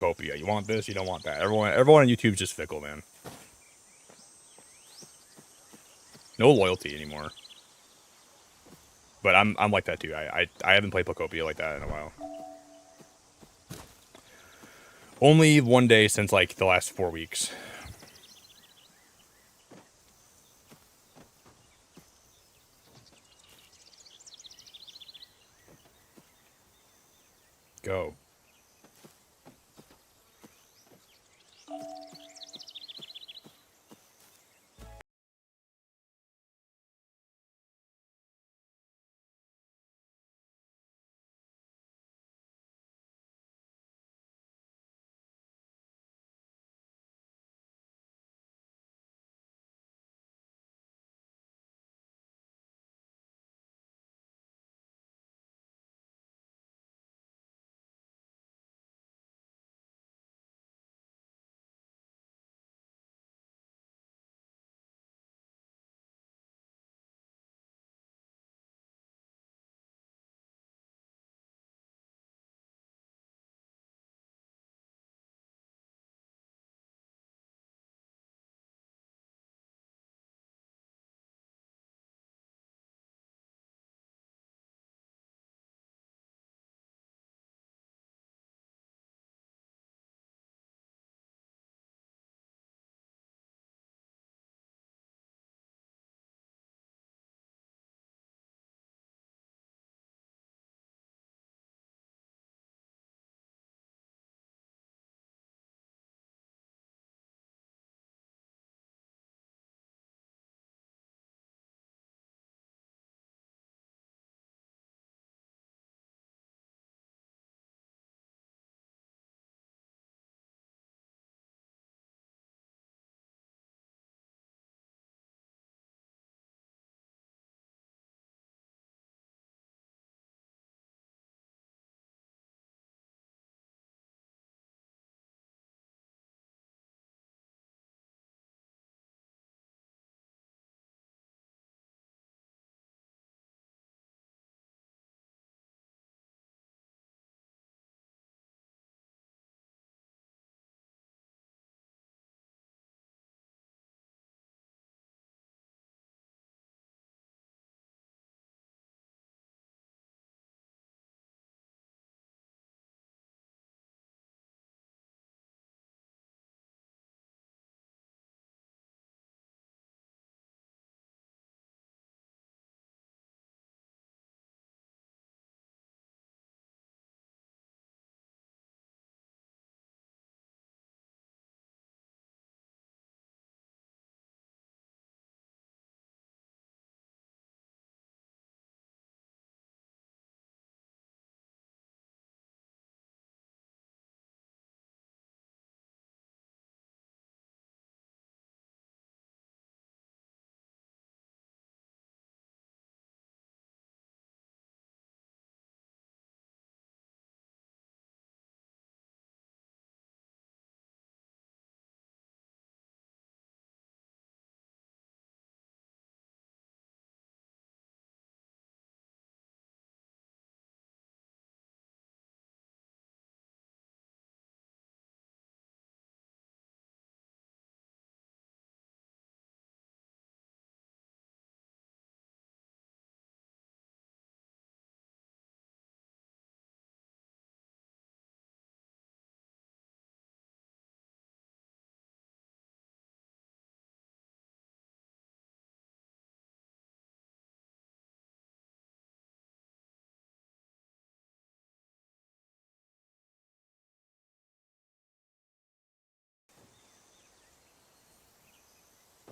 Copia. You want this? You don't want that. Everyone on YouTube's just fickle, man. No loyalty anymore. But I'm like that too. I haven't played Pocopia like that in a while. Only one day since like the last 4 weeks. Go.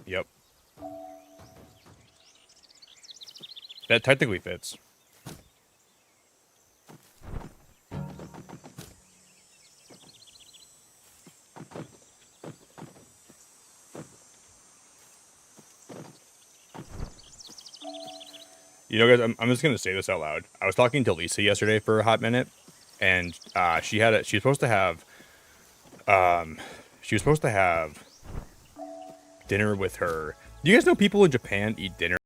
Yep. That technically fits. You know, guys, I'm just gonna say this out loud. I was talking to Lisa yesterday for a hot minute, and she was supposed to have she was supposed to have dinner with her. Do you guys know people in Japan eat dinner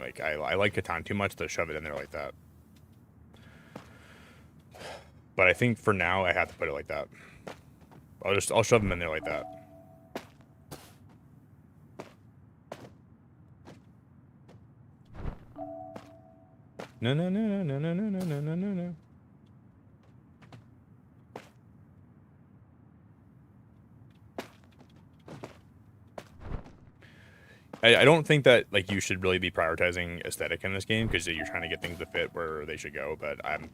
Like I like Catan too much to shove it in there like that. But I think for now I have to put it like that. I'll shove them in there like that. No no no no no no no no no no no. I don't think that like you should really be prioritizing aesthetic in this game because you're trying to get things to fit where they should go. But I'm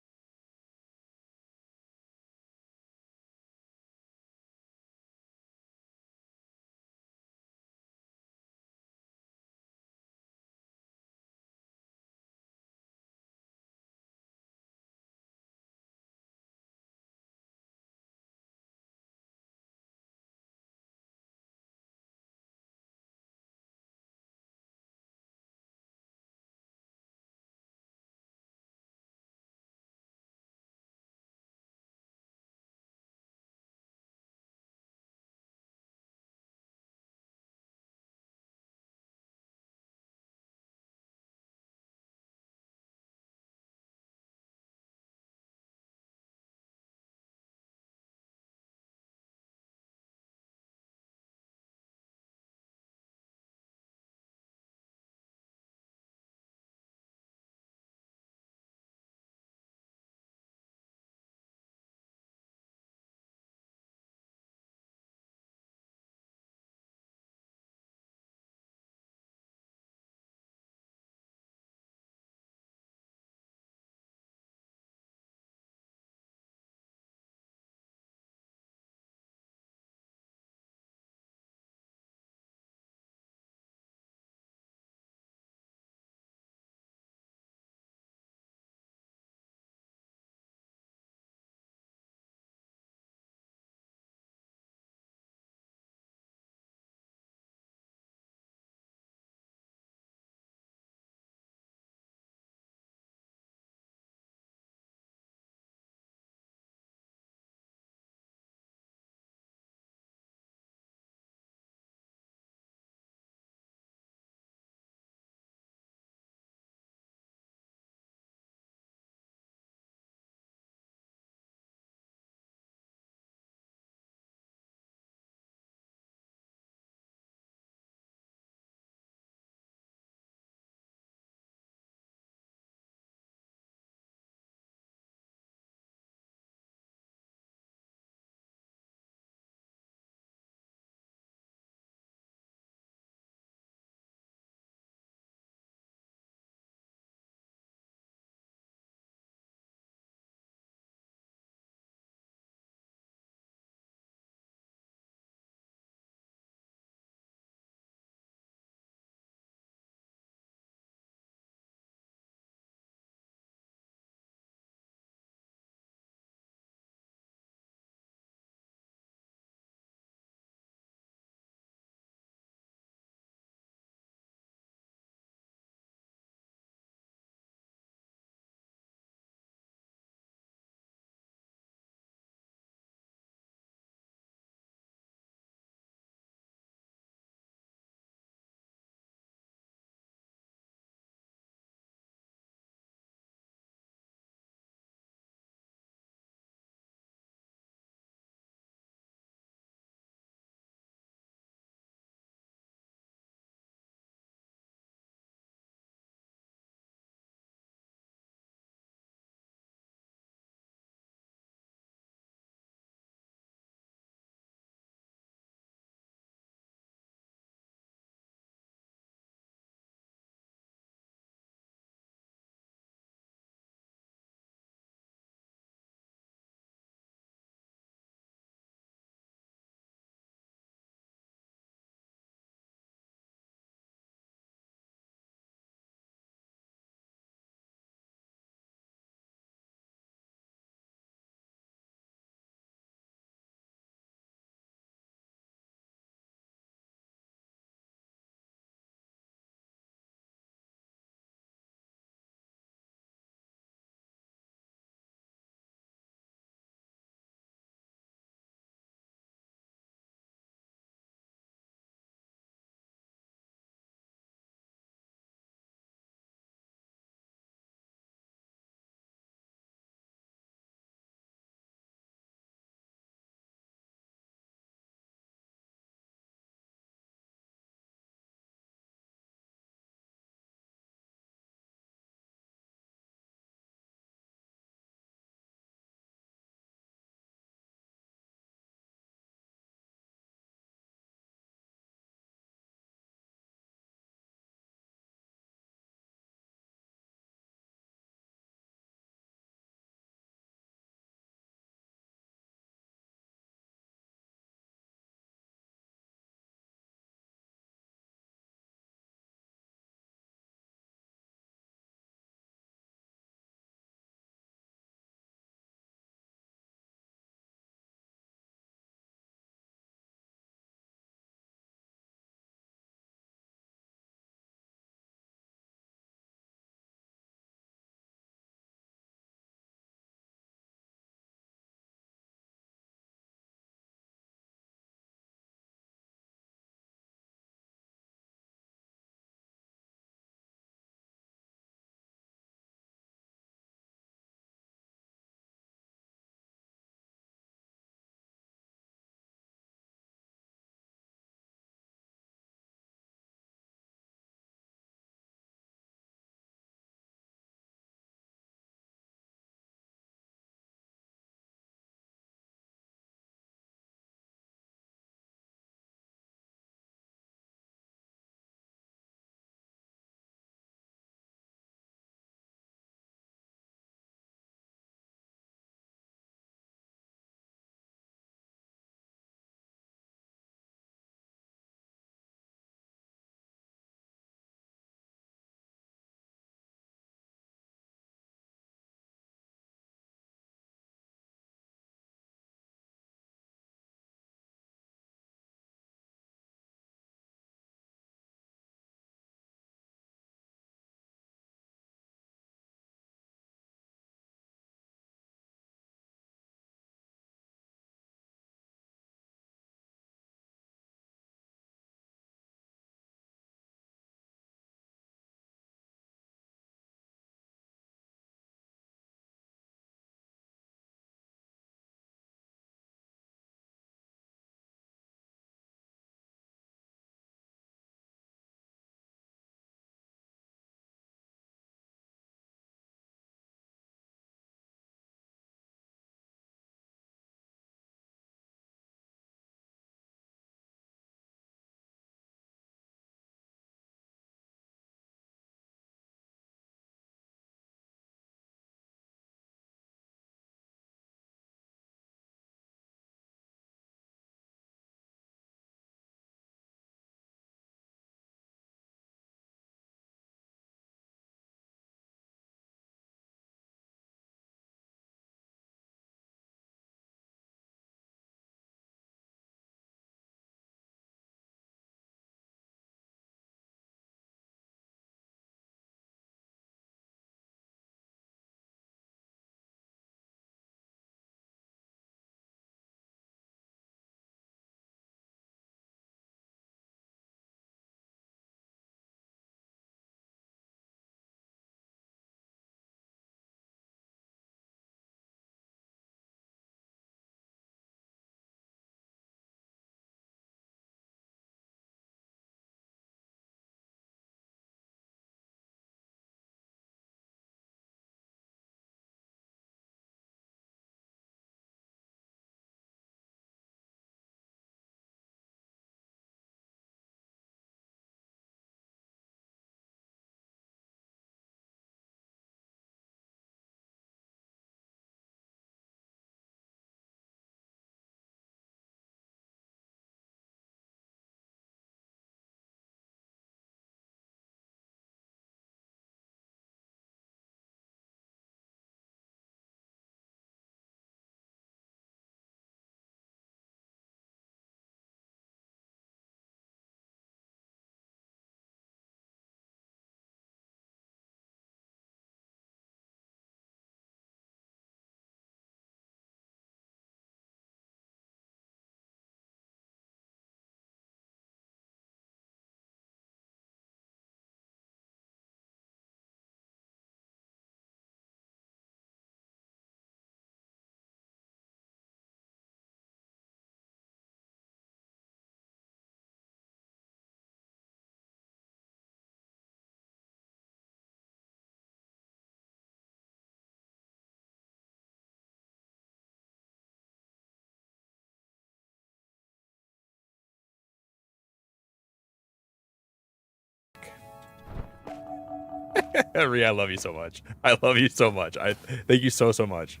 Rhea, I love you so much. I love you so much. I thank you so much.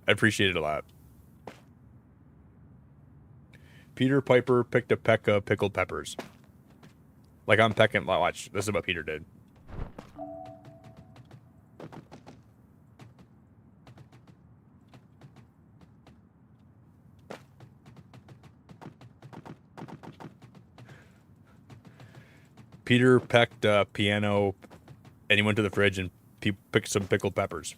I appreciate it a lot. Peter Piper picked a peck of pickled peppers. Like I'm pecking. Watch. This is what Peter did. Peter pecked a piano, and he went to the fridge and picked some pickled peppers.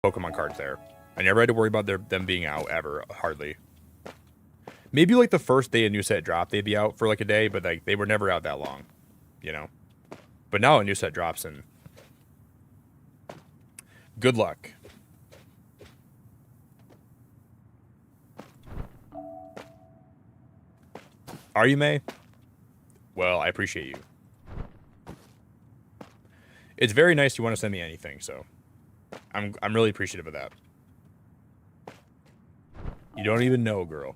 Pokemon cards there. I never had to worry about them being out ever, hardly. Maybe like the first day a new set dropped, they'd be out for like a day, but like they were never out that long, you know. But now a new set drops and good luck. Are you, May? Well, I appreciate you. It's very nice you want to send me anything, so I'm really appreciative of that. You don't even know, girl.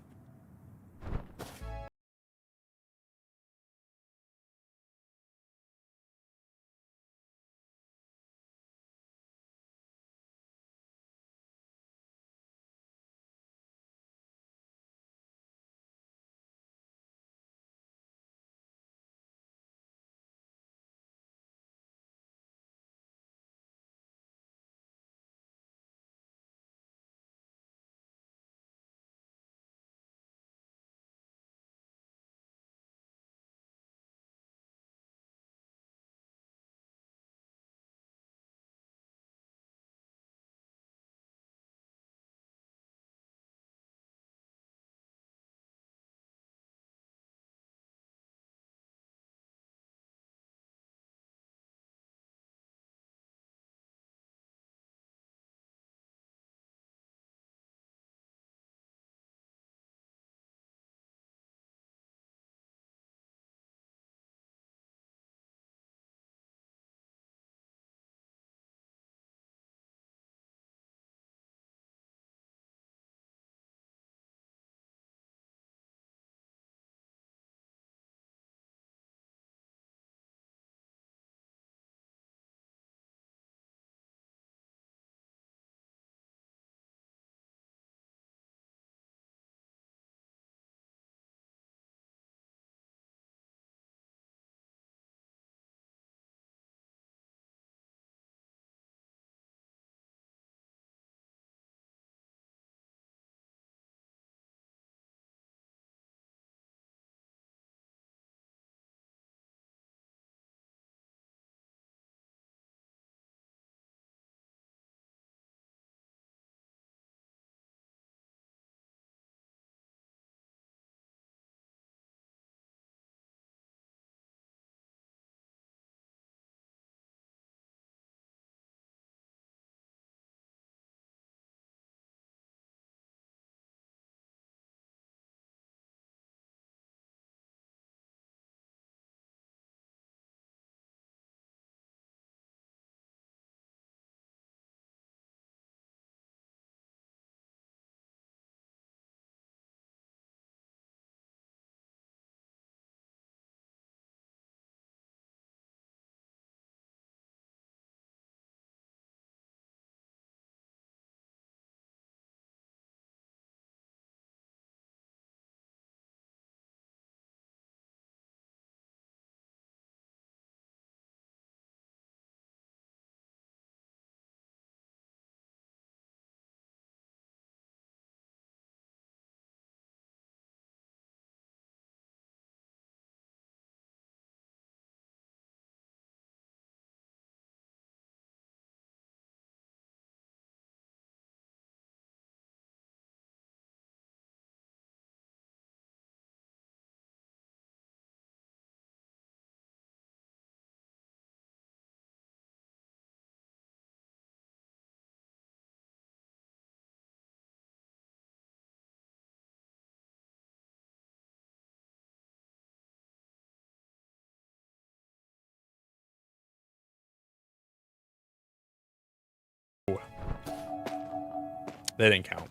They didn't count.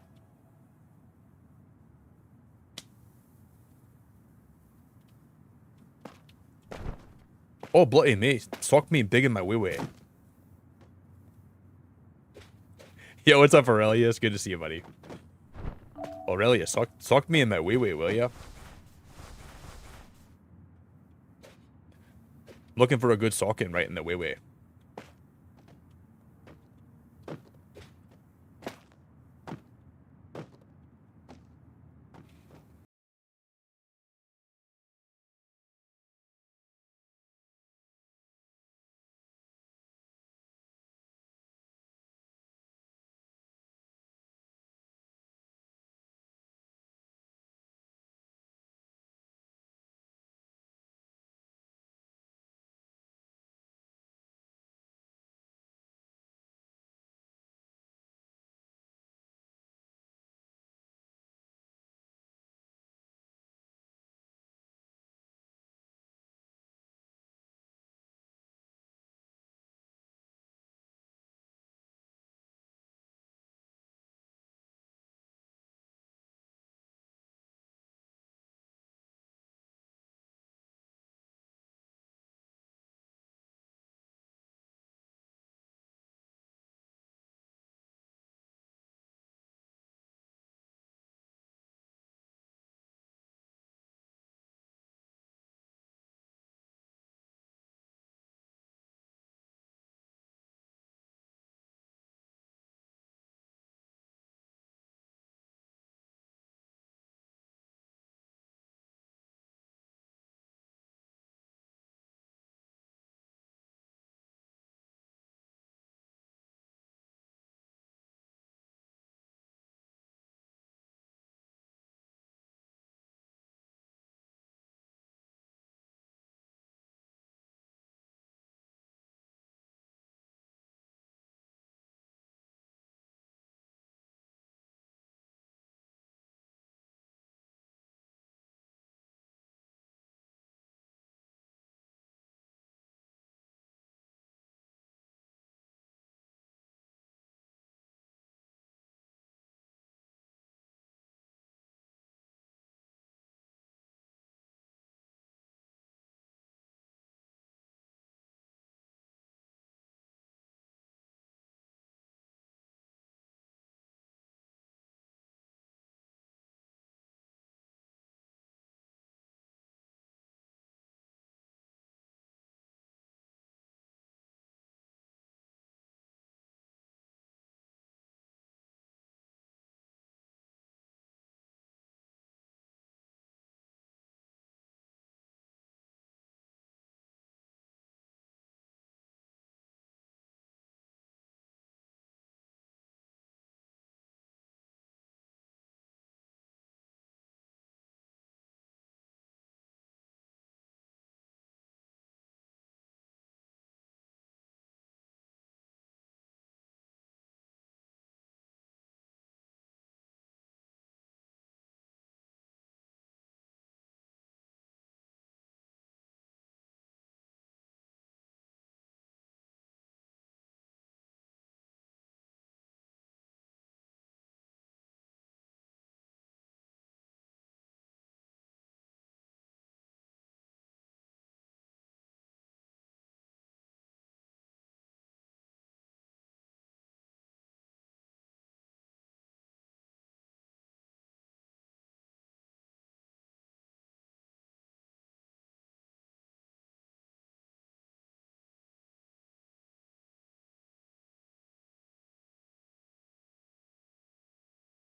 Oh, bloody me. Sock me big in my wee wee. Yo, what's up, Aurelius? Good to see you, buddy. Aurelius, sock me in my wee wee, will ya? Looking for a good socking right in the wee wee.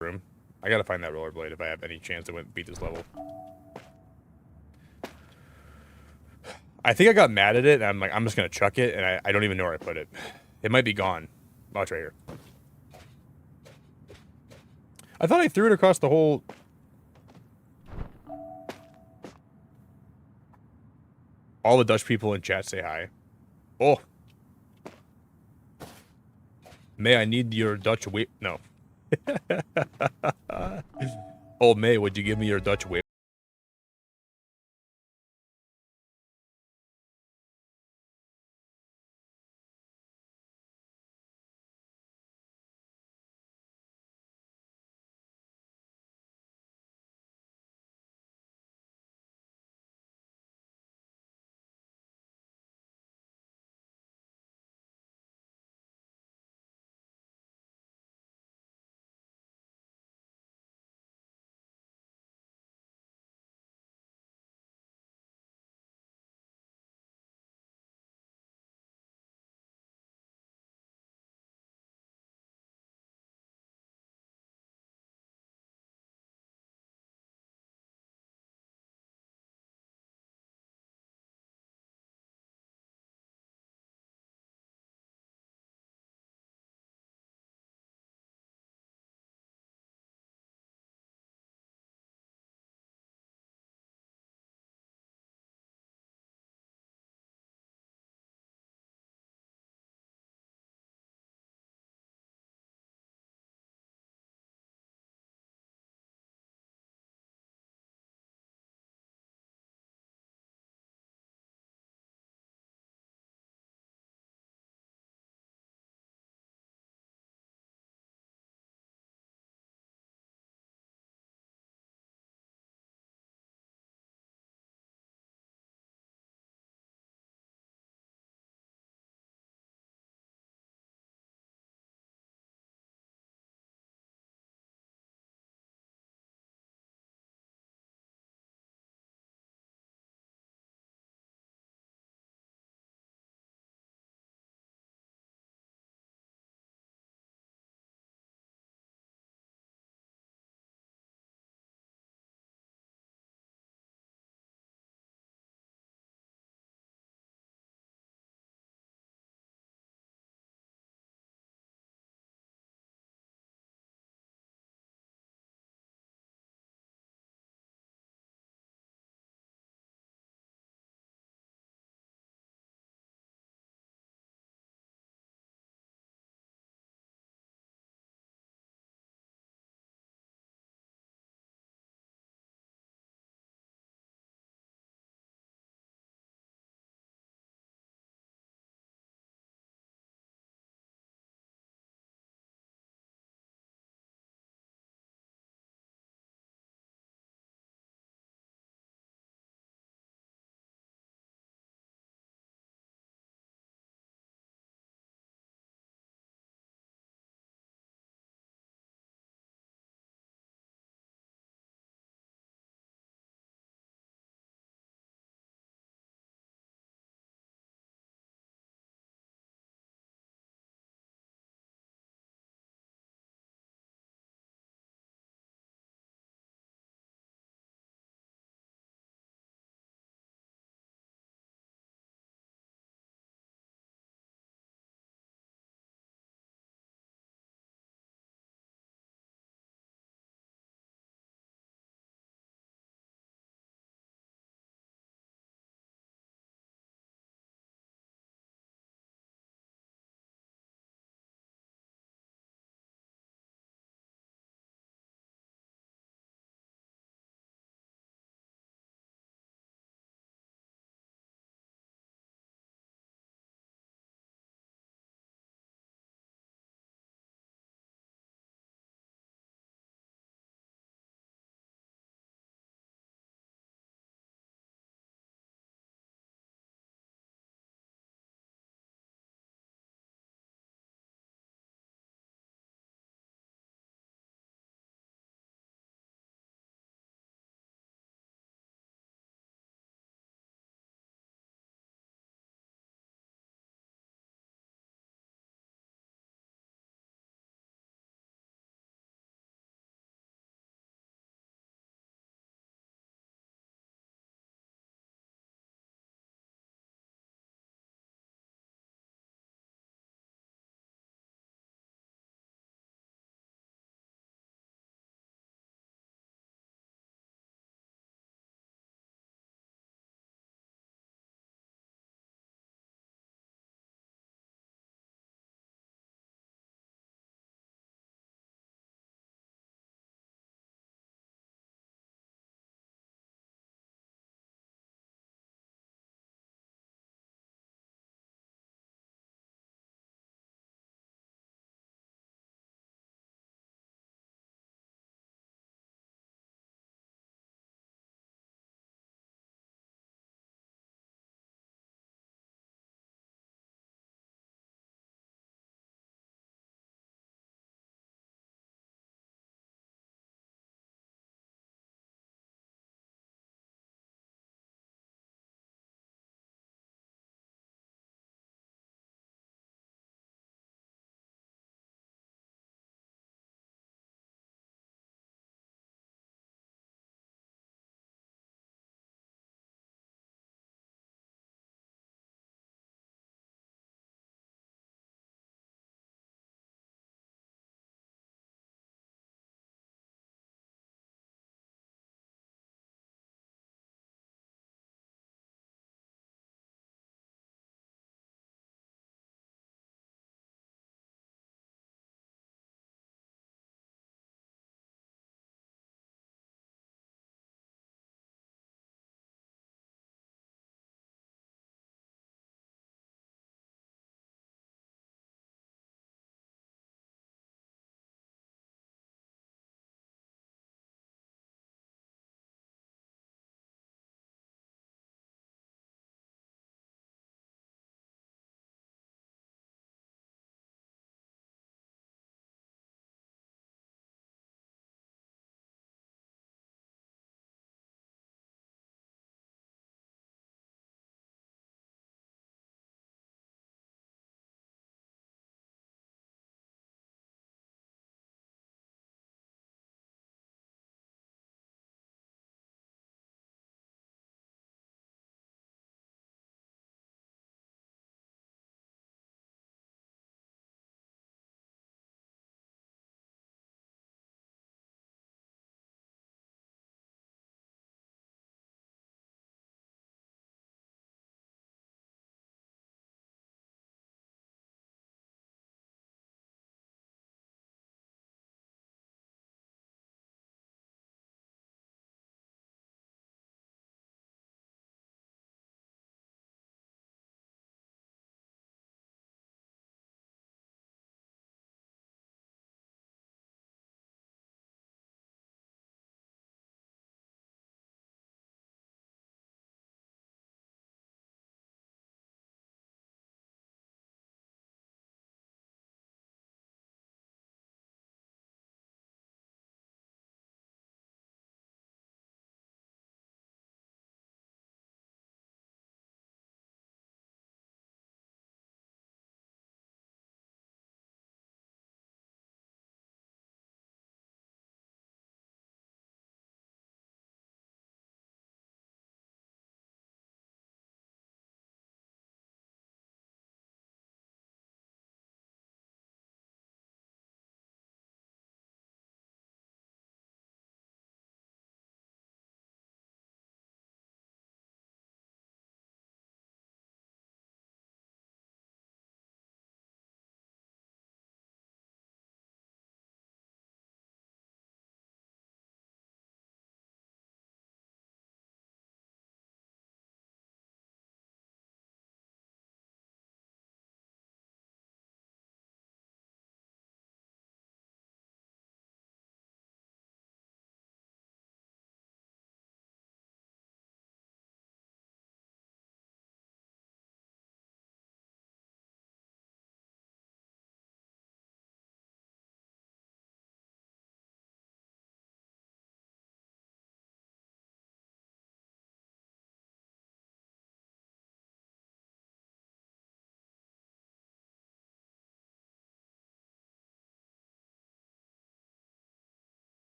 Room. I gotta find that rollerblade if I have any chance to beat this level. I think I got mad at it, and I'm like, I'm just gonna chuck it, and I don't even know where I put it. It might be gone. Oh, it's right here. I thought I threw it across the whole... All the Dutch people in chat say hi. Oh. May I need your Dutch wait? No. Oh, May, would you give me your Dutch wait?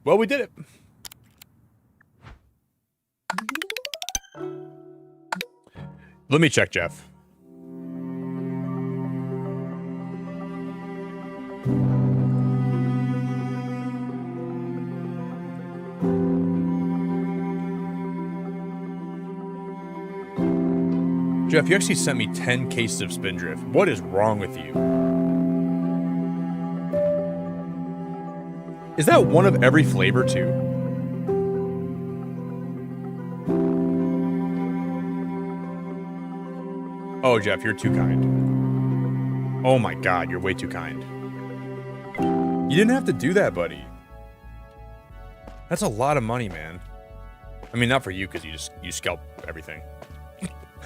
Well, we did it. Let me check, Jeff. Jeff, you actually sent me 10 cases of Spindrift. What is wrong with you? Is that one of every flavor, too? Oh, Jeff, you're too kind. Oh my god, you're way too kind. You didn't have to do that, buddy. That's a lot of money, man. I mean, not for you, because you scalp everything.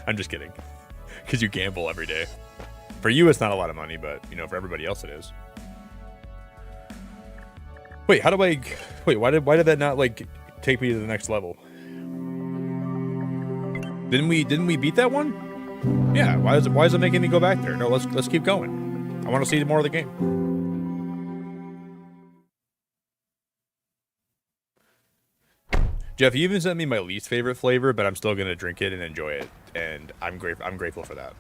I'm just kidding. Because you gamble every day. For you, it's not a lot of money, but, you know, for everybody else, it is. Wait, how do I... Wait, why did that not, like, take me to the next level? Didn't we beat that one? Yeah, why is it making me go back there? No, let's keep going. I want to see more of the game. Jeff, you even sent me my least favorite flavor, but I'm still gonna drink it and enjoy it, and I'm grateful for that.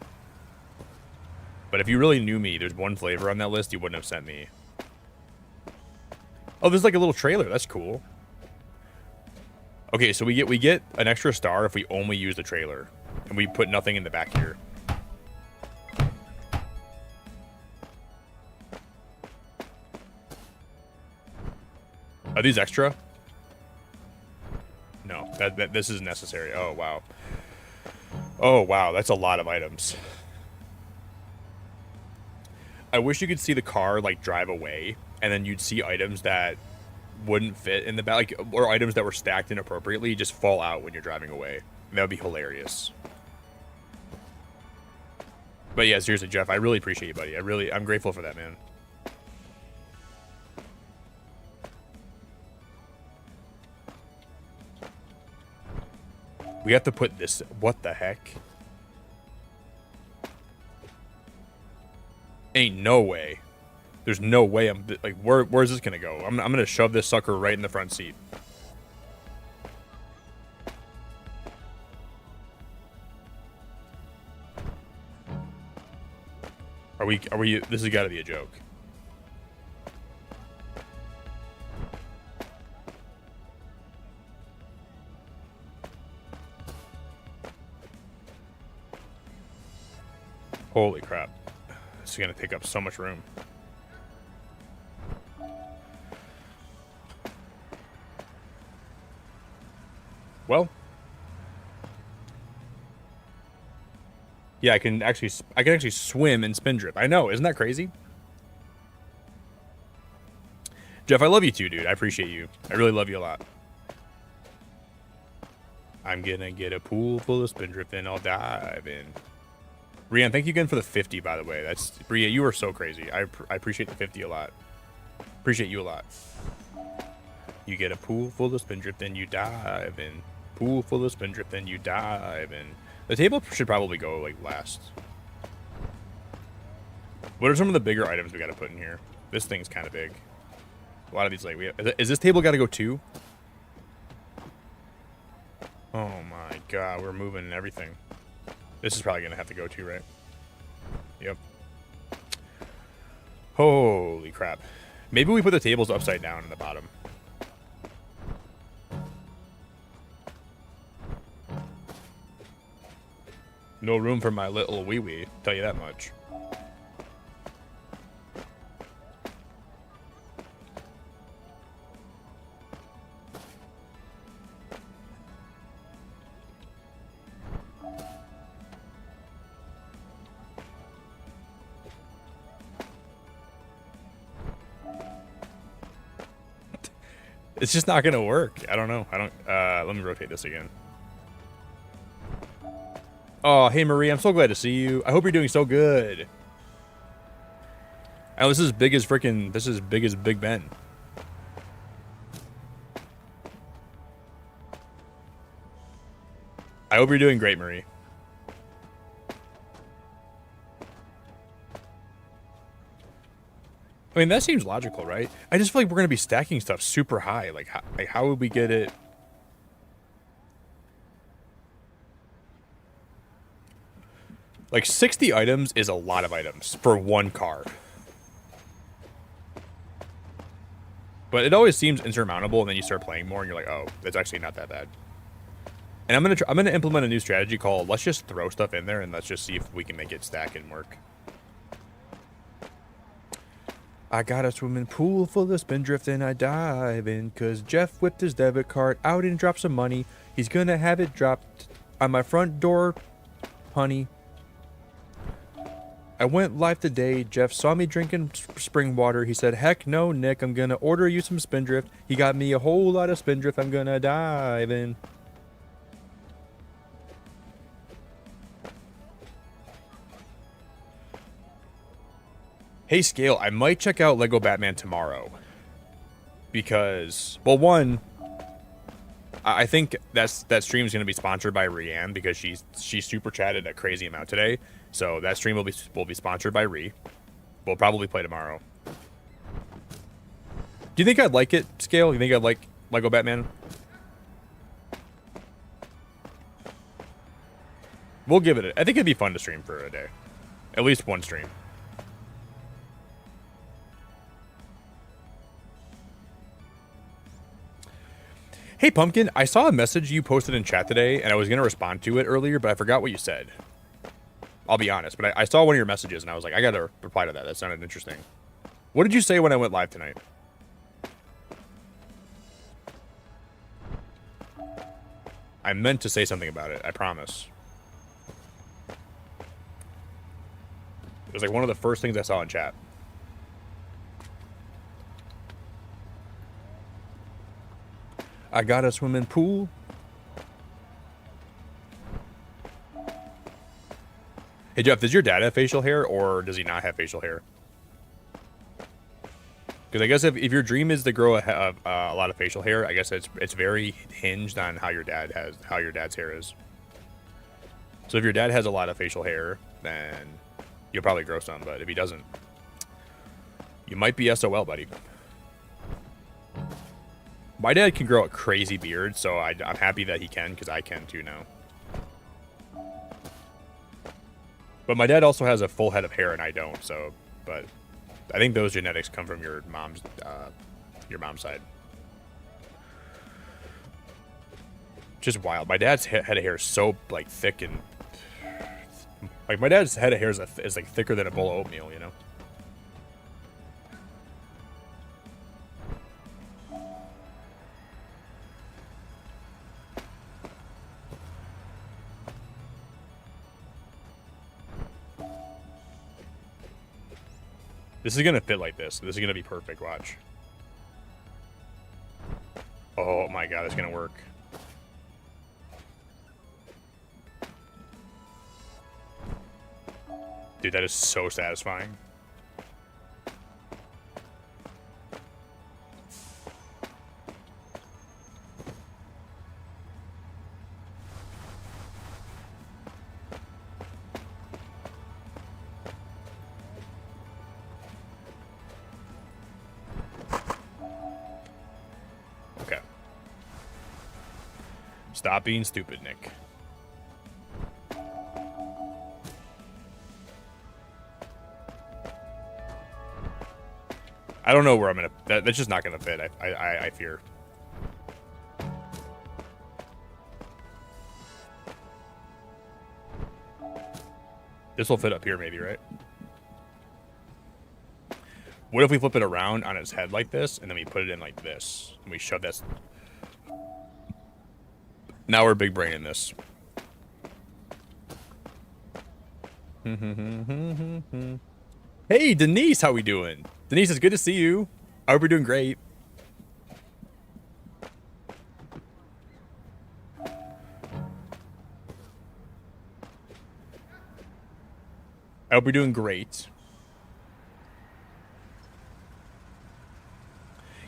But if you really knew me, there's one flavor on that list you wouldn't have sent me. Oh, there's like a little trailer. That's cool. Okay, so we get an extra star if we only use the trailer, and we put nothing in the back here. Are these extra? No, this is necessary. Oh, wow. Oh, wow, that's a lot of items. I wish you could see the car, like, drive away, and then you'd see items that wouldn't fit in the back, like, or items that were stacked inappropriately just fall out when you're driving away. That would be hilarious. But yeah, seriously, Jeff, I really appreciate you, buddy. I'm grateful for that, man. We have to put this... What the heck? Ain't no way. There's no way I'm... Like, where's this gonna go? I'm gonna shove this sucker right in the front seat. Are we... This has gotta be a joke. Holy crap. This is going to take up so much room. Well. Yeah, I can actually swim in Spindrift. I know, isn't that crazy? Jeff, I love you too, dude. I appreciate you. I really love you a lot. I'm gonna get a pool full of Spindrift and I'll dive in. Rian, thank you again for the 50, by the way. That's Bria, you are so crazy. I appreciate the 50 a lot. Appreciate you a lot. You get a pool full of Spindrift and you dive in. Pool full of Spindrift and you dive in. The table should probably go, like, last. What are some of the bigger items we gotta put in here? This thing's kind of big. A lot of these, like, is this table gotta go 2? Oh my god, we're moving everything. This is probably going to have to go to, right? Yep. Holy crap. Maybe we put the tables upside down in the bottom. No room for my little wee-wee, tell you that much. It's just not gonna work. I don't know. Let me rotate this again. Oh, hey Marie, I'm so glad to see you. I hope you're doing so good. Oh, this is big as freaking. This is big as Big Ben. I hope you're doing great, Marie. I mean, that seems logical, right? I just feel like we're gonna be stacking stuff super high. Like how would we get it? Like 60 items is a lot of items for one car. But it always seems insurmountable, and then you start playing more, and you're like, oh, it's actually not that bad. And I'm gonna implement a new strategy called let's just throw stuff in there and let's just see if we can make it stack and work. I got a swimming pool full of spindrift and I dive in, cause Jeff whipped his debit card out and dropped some money. He's gonna have it dropped on my front door, honey. I went live today. Jeff saw me drinking spring water. He said, heck no, Nick, I'm gonna order you some spindrift. He got me a whole lot of spindrift. I'm gonna dive in. Hey, Scale, I might check out Lego Batman tomorrow. Because, well, one, I think that stream is going to be sponsored by Rianne because she super chatted a crazy amount today. So that stream will be sponsored by Ree. We'll probably play tomorrow. Do you think I'd like it, Scale? You think I'd like Lego Batman? We'll give it I think it'd be fun to stream for a day. At least one stream. Hey, Pumpkin, I saw a message you posted in chat today, and I was going to respond to it earlier, but I forgot what you said. I'll be honest, but I saw one of your messages, and I was like, I got to reply to that. That sounded interesting. What did you say when I went live tonight? I meant to say something about it, I promise. It was like one of the first things I saw in chat. I got a swimming pool. Hey, Jeff, does your dad have facial hair, or does he not have facial hair? Because I guess if your dream is to grow a lot of facial hair, I guess it's very hinged on how your dad's hair is. So if your dad has a lot of facial hair, then you'll probably grow some. But if he doesn't, you might be SOL, buddy. My dad can grow a crazy beard, so I'm happy that he can, because I can too now. But my dad also has a full head of hair, and I don't. So, but I think those genetics come from your mom's side. Just wild. My dad's head of hair is so like thick and like my dad's head of hair is like thicker than a bowl of oatmeal, you know. This is gonna fit like this. This is gonna be perfect. Watch. Oh my god, it's gonna work. Dude, that is so satisfying. Okay. Stop being stupid, Nick. I don't know where I'm gonna. That's just not gonna fit. I fear. This will fit up here, maybe, right? What if we flip it around on its head like this, and then we put it in like this, and we shove this? Now we're big braining this. Hey, Denise, how we doing? Denise, it's good to see you. I hope you're doing great. I hope you're doing great.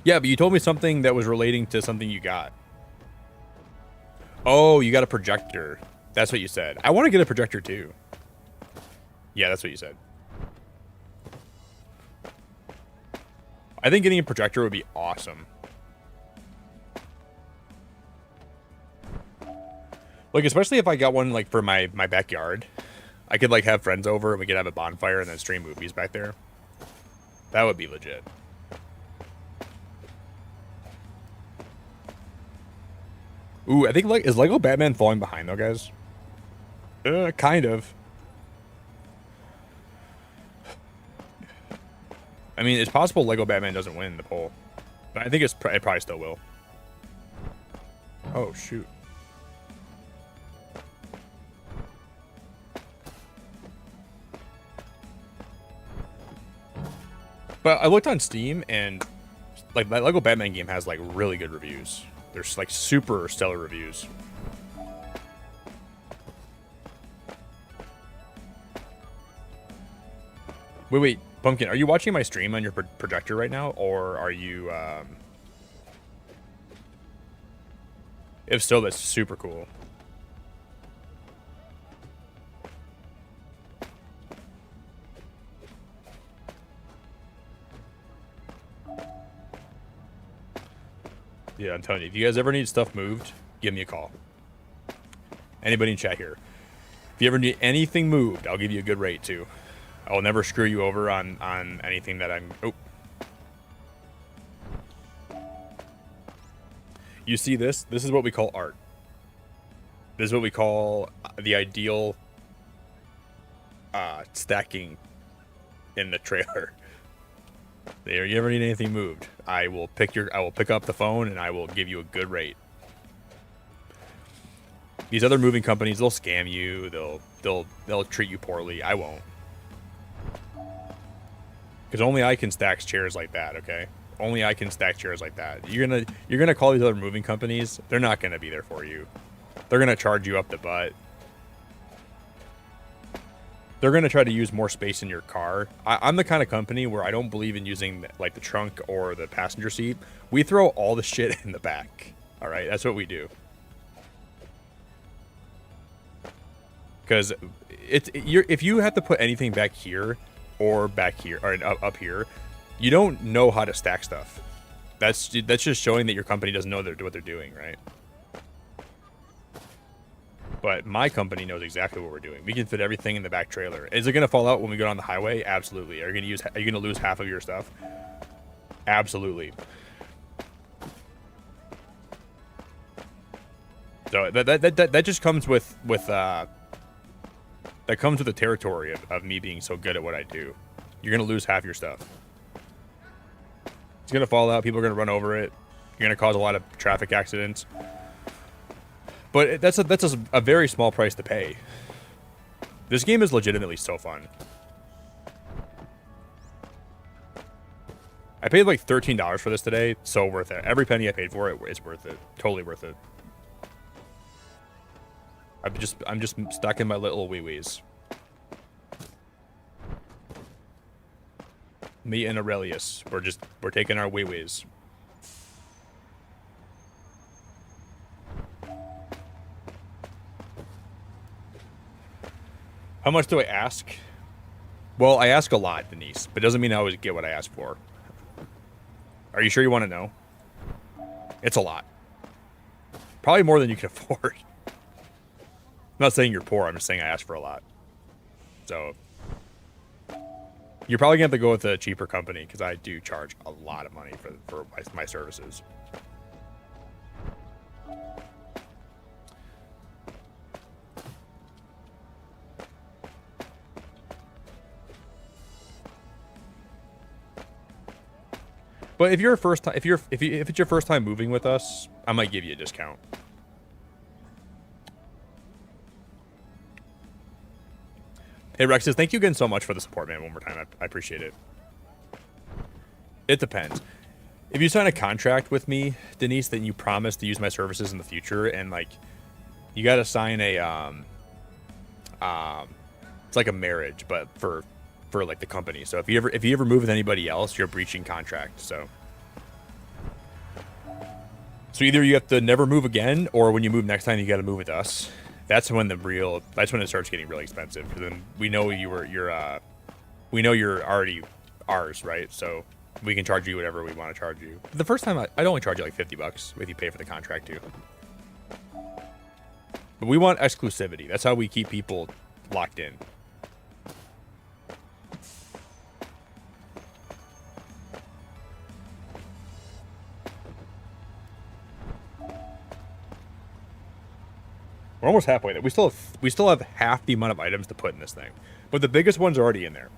Yeah, but you told me something that was relating to something you got. Oh, you got a projector. That's what you said. I want to get a projector too. Yeah, that's what you said. I think getting a projector would be awesome. Like, especially if I got one, like, for my backyard. I could, like, have friends over and we could have a bonfire and then stream movies back there. That would be legit. Ooh, I think, like, is Lego Batman falling behind, though, guys? Kind of. I mean, it's possible Lego Batman doesn't win the poll. But I think it probably still will. Oh, shoot. But I looked on Steam, and like that Lego Batman game has like really good reviews. There's like super stellar reviews. Wait, Pumpkin, are you watching my stream on your projector right now, or are you? If so, that's super cool. Yeah, I'm telling you, if you guys ever need stuff moved, give me a call. Anybody in chat here. If you ever need anything moved, I'll give you a good rate too. I will never screw you over on anything that I'm... Oh. You see this? This is what we call art. This is what we call the ideal stacking in the trailer. There, you ever need anything moved, I will pick up the phone and I will give you a good rate. These other moving companies, they'll scam you, they'll treat you poorly. I won't. Because only I can stack chairs like that, okay? Only I can stack chairs like that. You're gonna call these other moving companies, they're not gonna be there for you. They're gonna charge you up the butt. They're going to try to use more space in your car. I'm the kind of company where I don't believe in using like the trunk or the passenger seat. We throw all the shit in the back. All right, that's what we do. Because if you have to put anything back here or up here, you don't know how to stack stuff. That's just showing that your company doesn't know what they're doing, right? But my company knows exactly what we're doing. We can fit everything in the back trailer. Is it going to fall out when we go on the highway? Absolutely. Are you going to lose half of your stuff? Absolutely. So that just comes with that comes with the territory of me being so good at what I do. You're going to lose half your stuff. It's going to fall out. People are going to run over it. You're going to cause a lot of traffic accidents. But that's a very small price to pay. This game is legitimately so fun. I paid like $13 for this today. So worth it. Every penny I paid for it is worth it. Totally worth it. I'm just stuck in my little wee-wees. Me and Aurelius. We're taking our wee-wees. How much do I ask? Well, I ask a lot, Denise, but it doesn't mean I always get what I ask for. Are you sure you want to know? It's a lot. Probably more than you can afford. I'm not saying you're poor, I'm just saying I ask for a lot. So, you're probably going to have to go with a cheaper company, because I do charge a lot of money for my services. But if it's your first time moving with us, I might give you a discount. Hey Rexes, thank you again so much for the support, man. One more time, I appreciate it. It depends. If you sign a contract with me, Denise, then you promise to use my services in the future, and like, you got to sign a it's like a marriage, but for like the company. So if you ever move with anybody else, you're breaching contract. So either you have to never move again, or when you move next time, you got to move with us. That's when it starts getting really expensive. Because then we know you're already ours, right? So we can charge you whatever we want to charge you. The first time I'd only charge you like $50 if you pay for the contract too. But we want exclusivity. That's how we keep people locked in. We're almost halfway there. We still have half the amount of items to put in this thing, but the biggest ones are already in there.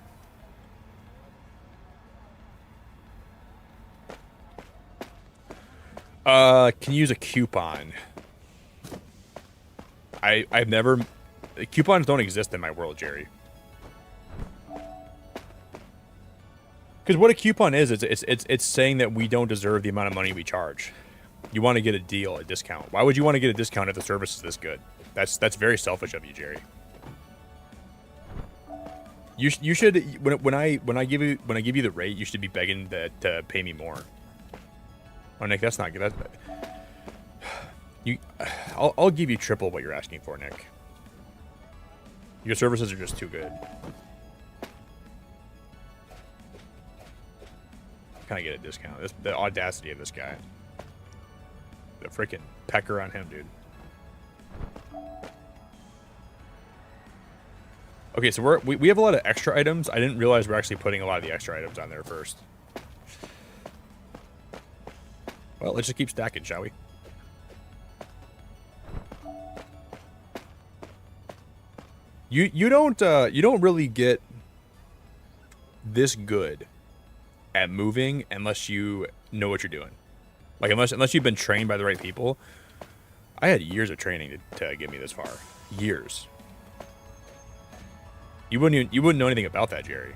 Can use a coupon. I've never. Coupons don't exist in my world, Jerry. Because what a coupon is it's saying that we don't deserve the amount of money we charge. You want to get a deal, a discount. Why would you want to get a discount if the service is this good? That's very selfish of you, Jerry. You should when I give you the rate, you should be begging to pay me more. Oh, Nick, that's not good. I'll give you triple what you're asking for, Nick. Your services are just too good. Can I get a discount? The audacity of this guy. The freaking pecker on him, dude. Okay, so we have a lot of extra items. I didn't realize we're actually putting a lot of the extra items on there first. Well, let's just keep stacking, shall we? You don't really get this good at moving unless you know what you're doing. Like unless you've been trained by the right people. I had years of training to get me this far. Years. You wouldn't know anything about that, Jerry.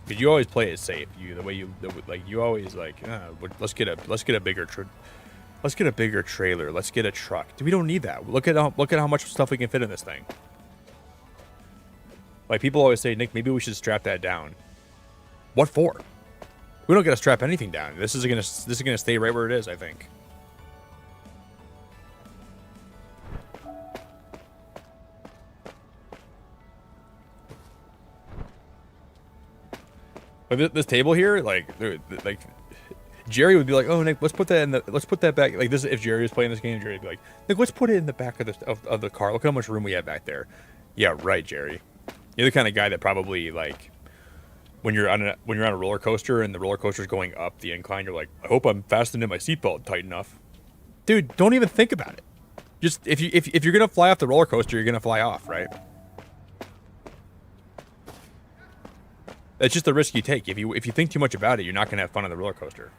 Because you always play it safe. You always let's get a bigger trailer. Let's get a truck. We don't need that. Look at how much stuff we can fit in this thing. Like people always say, Nick, maybe we should strap that down. What for? We don't gotta strap anything down. This is gonna stay right where it is, I think. But this table here, like Jerry would be like, "Oh, Nick, let's put that back." Like this, if Jerry was playing this game, Jerry would be like, "Nick, let's put it in the back of the car. Look how much room we have back there." Yeah, right, Jerry. You're the kind of guy that probably like when you're on a roller coaster and the roller coaster's going up the incline, you're like, "I hope I'm fastening my seatbelt tight enough." Dude, don't even think about it. Just if you're gonna fly off the roller coaster, you're gonna fly off, right? That's just the risk you take. If you think too much about it, you're not gonna have fun on the roller coaster.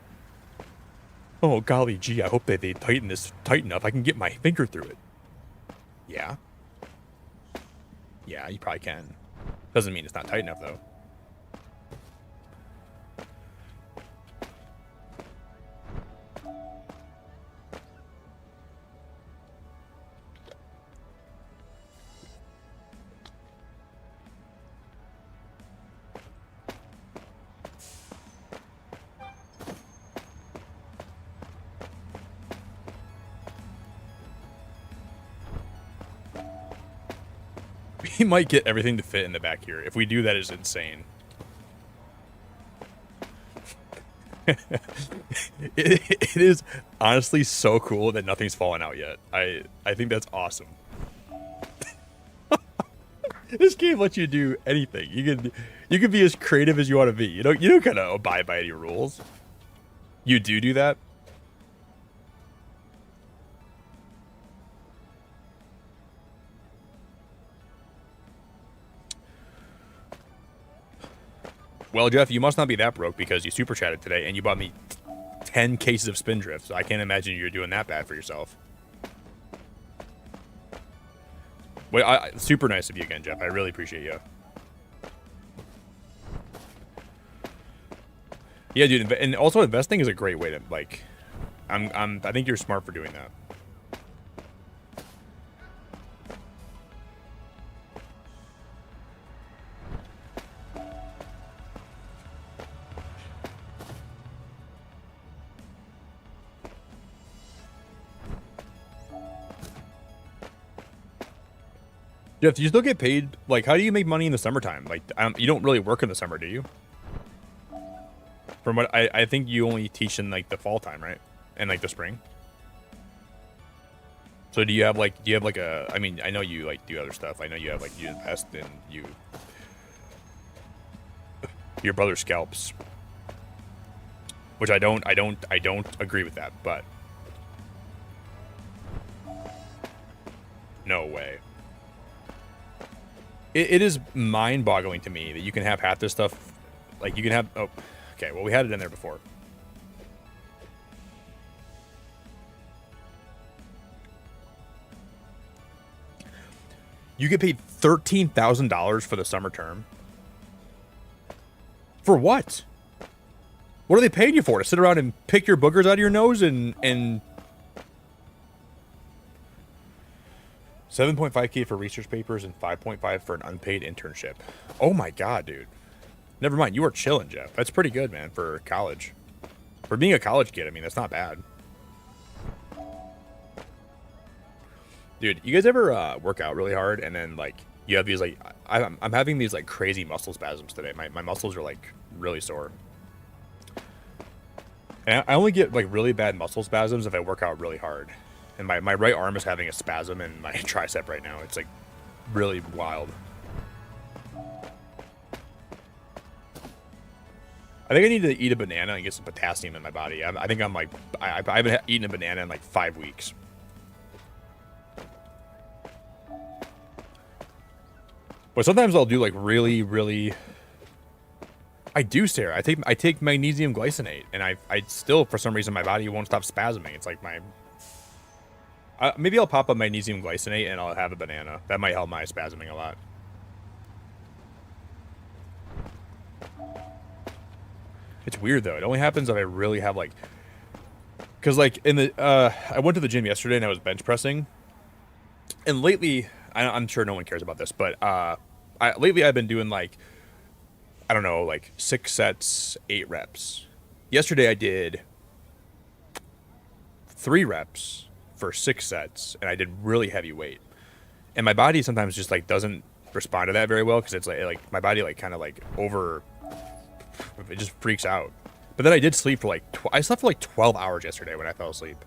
Oh golly gee, I hope that they tighten this tight enough I can get my finger through it. Yeah. Yeah, you probably can. Doesn't mean it's not tight enough though. We might get everything to fit in the back here. If we do, that is insane. It is honestly so cool that nothing's fallen out yet. I think that's awesome. This game lets you do anything. You can be as creative as you want to be. You don't kind of abide by any rules. You do that. Well, Jeff, you must not be that broke because you super chatted today and you bought me 10 cases of Spindrift. So I can't imagine you're doing that bad for yourself. Wait, super nice of you again, Jeff. I really appreciate you. Yeah, dude, and also investing is a great way to like. I think you're smart for doing that. Jeff, do you still get paid? Like, how do you make money in the summertime? Like, you don't really work in the summer, do you? From what I think you only teach in like the fall time, right? And like the spring. So do you have like a? I mean, I know you like do other stuff. I know you have like you invest and your brother scalps, which I don't agree with that. But no way. It is mind-boggling to me that you can have half this stuff. Like you can have. Oh, okay. Well, we had it in there before. You get paid $13,000 for the summer term. For what? What are they paying you for? To sit around and pick your boogers out of your nose and 7.5K for research papers and 5.5 for an unpaid internship. Oh my god, dude. Never mind. You are chilling, Jeff. That's pretty good, man, for college. For being a college kid, I mean, that's not bad. Dude, you guys ever work out really hard and then like you have these like I'm having these like crazy muscle spasms today. My muscles are like really sore. And I only get like really bad muscle spasms if I work out really hard. And my right arm is having a spasm in my tricep right now. It's like really wild. I think I need to eat a banana and get some potassium in my body. I think I'm like I haven't eaten a banana in like 5 weeks. But sometimes I'll do like really. I do, Sarah. I take magnesium glycinate, and I still for some reason my body won't stop spasming. It's like my maybe I'll pop up magnesium glycinate and I'll have a banana. That might help my spasming a lot. It's weird though. It only happens if I really have like, cause like in the I went to the gym yesterday and I was bench pressing, and lately I'm sure no one cares about this, but lately I've been doing like, I don't know, like 6 sets, 8 reps. Yesterday I did 3 reps for 6 sets, and I did really heavy weight. And my body sometimes just like doesn't respond to that very well because it's like my body like kind of like it just freaks out. But then I did sleep for like I slept for like 12 hours yesterday when I fell asleep.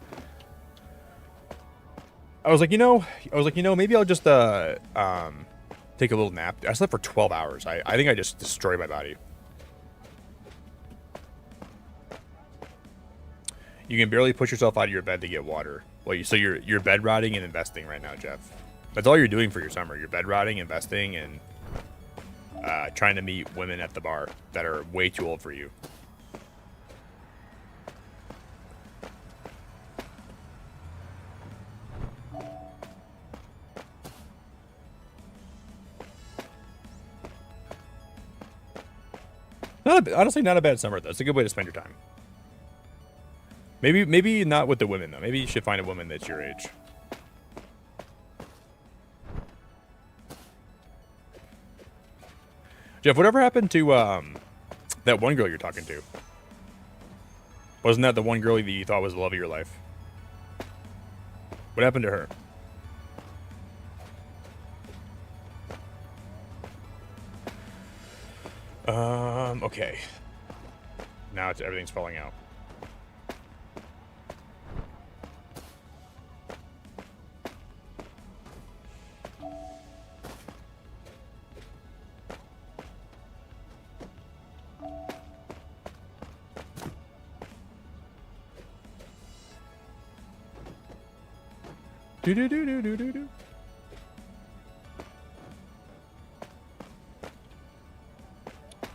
I was like, maybe I'll just take a little nap. I slept for 12 hours. I think I just destroyed my body. You can barely push yourself out of your bed to get water. Well, so you're bed rotting and investing right now, Jeff. That's all you're doing for your summer. You're bed rotting, investing, and trying to meet women at the bar that are way too old for you. Honestly, not a bad summer though. It's a good way to spend your time. Maybe not with the women though. Maybe you should find a woman that's your age. Jeff, whatever happened to that one girl you're talking to? Wasn't that the one girl that you thought was the love of your life? What happened to her? Okay. Now everything's falling out. Do.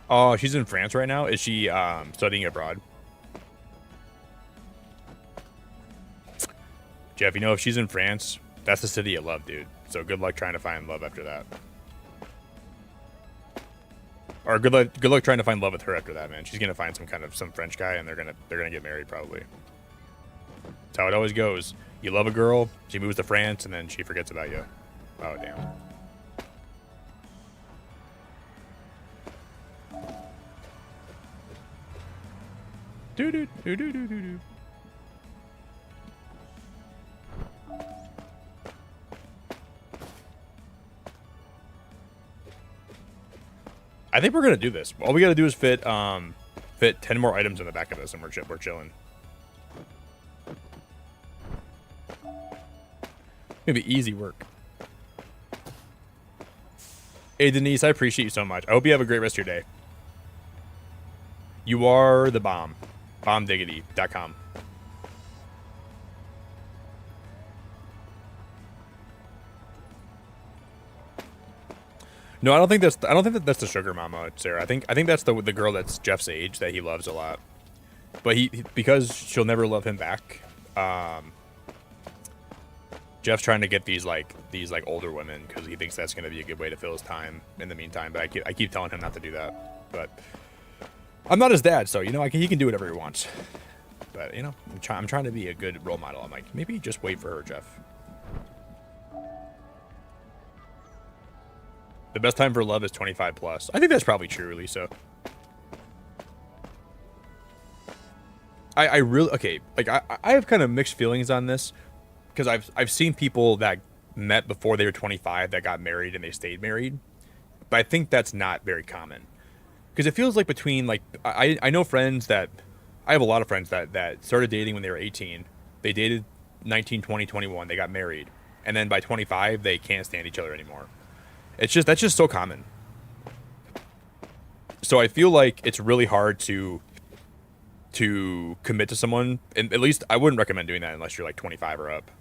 Oh, she's in France right now? Is she studying abroad? Jeff, you know, if she's in France, that's the city of love, dude. So good luck trying to find love after that. Or good luck trying to find love with her after that, man. She's gonna find some French guy, and they're gonna get married probably. That's how it always goes. You love a girl, she moves to France, and then she forgets about you. Oh damn. Do. I think we're gonna do this. All we gotta do is fit 10 more items in the back of this, and we're chilling. Maybe easy work. Hey Denise, I appreciate you so much. I hope you have a great rest of your day. You are the bomb. Bombdiggity.com. No, I don't think that's the sugar mama, Sarah. I think that's the girl that's Jeff's age that he loves a lot. But he because she'll never love him back. Jeff's trying to get these older women because he thinks that's going to be a good way to fill his time in the meantime. But I keep telling him not to do that. But I'm not his dad, so he can do whatever he wants. But I'm trying to be a good role model. I'm like, maybe just wait for her, Jeff. The best time for love is 25 plus. I think that's probably true, Lisa. I really I have kind of mixed feelings on this. Because I've seen people that met before they were 25 that got married and they stayed married, but I think that's not very common. Because it feels like between I know friends that I have a lot of friends that started dating when they were 18. They dated 19, 20, 21. They got married, and then by 25 they can't stand each other anymore. That's just so common. So I feel like it's really hard to commit to someone, and at least I wouldn't recommend doing that unless you're like 25 or up.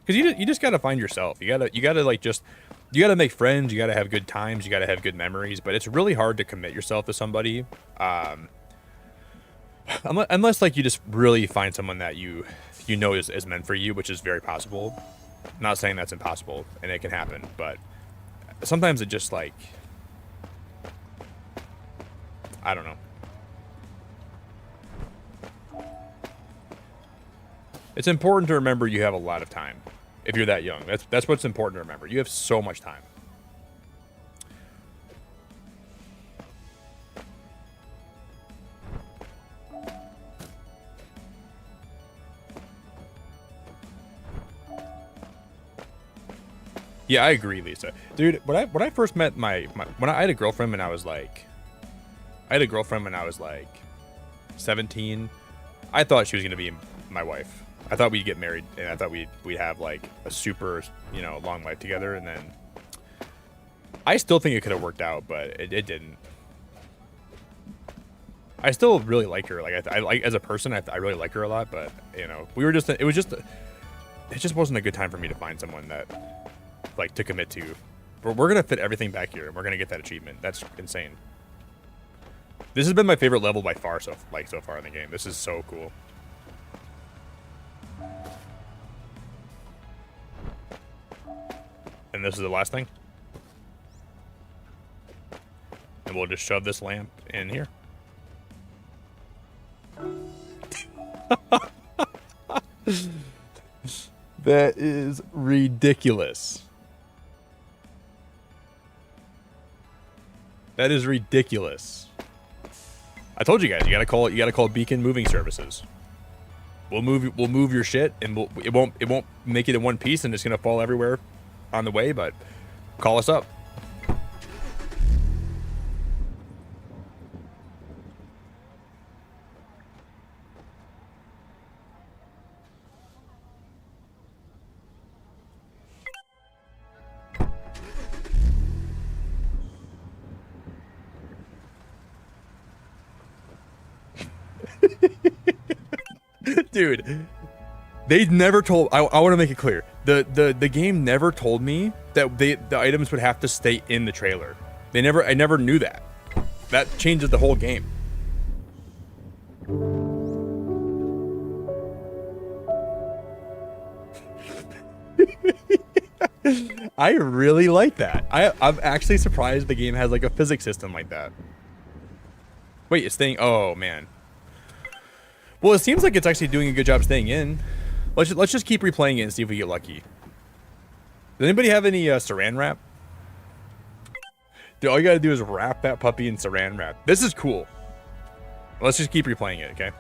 Because you just gotta find yourself. You gotta make friends. You gotta have good times. You gotta have good memories. But it's really hard to commit yourself to somebody, unless you just really find someone that you know is meant for you, which is very possible. I'm not saying that's impossible, and it can happen. But sometimes it just I don't know. It's important to remember you have a lot of time. If you're that young, that's what's important to remember. You have so much time. Yeah, I agree, Lisa. Dude, when I first met when I had a girlfriend when I was like 17, I thought she was gonna be my wife. I thought we'd get married, and I thought we'd have a super, long life together. And then I still think it could have worked out, but it didn't. I still really like her. I like as a person. I really like her a lot. But it just wasn't a good time for me to find someone that to commit to. But we're gonna fit everything back here, and we're gonna get that achievement. That's insane. This has been my favorite level by far so far in the game. This is so cool. And this is the last thing. And we'll just shove this lamp in here. That is ridiculous. That is ridiculous. I told you guys, you gotta call Beacon Moving Services. We'll move your shit, and it won't make it in one piece, and it's gonna fall everywhere on the way, but call us up. Dude, they never told. I want to make it clear. The game never told me that the items would have to stay in the trailer. I never knew that. That changes the whole game. I really like that. I'm actually surprised the game has a physics system like that. Wait, it's staying. Oh man. Well, it seems like it's actually doing a good job staying in. Let's just keep replaying it and see if we get lucky. Does anybody have any saran wrap? Dude, all you gotta do is wrap that puppy in saran wrap. This is cool. Let's just keep replaying it, okay?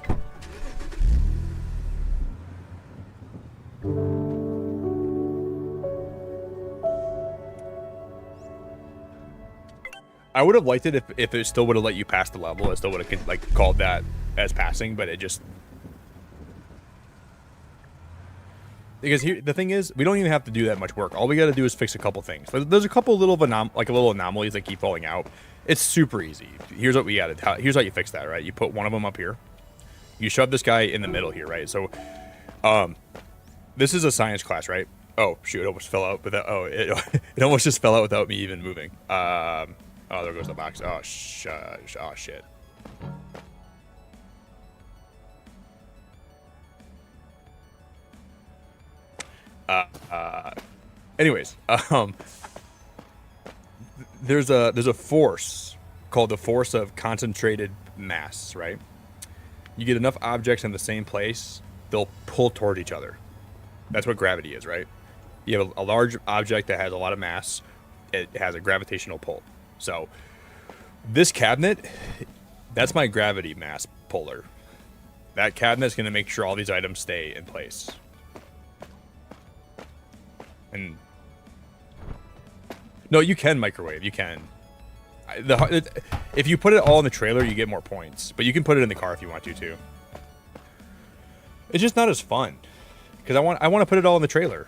I would have liked it if it still would have let you pass the level. It still would have like called that as passing, but it just because here the thing is we don't even have to do that much work. All we got to do is fix a couple things. There's a couple little little anomalies that keep falling out. It's super easy. Here's what we got. Here's how you fix that. Right, you put one of them up here. You shove this guy in the middle here. Right, so this is a science class, right? Oh shoot! It almost fell out without. Oh, it almost just fell out without me even moving. Oh, there goes the box. Oh shit. Anyways, there's a force called the force of concentrated mass, right? You get enough objects in the same place, they'll pull toward each other. That's what gravity is, right? You have a large object that has a lot of mass. It has a gravitational pull. So this cabinet, that's my gravity mass puller. That cabinet's going to make sure all these items stay in place. And no, you can microwave. You can. If you put it all in the trailer, you get more points. But you can put it in the car if you want to too. It's just not as fun because I want to put it all in the trailer.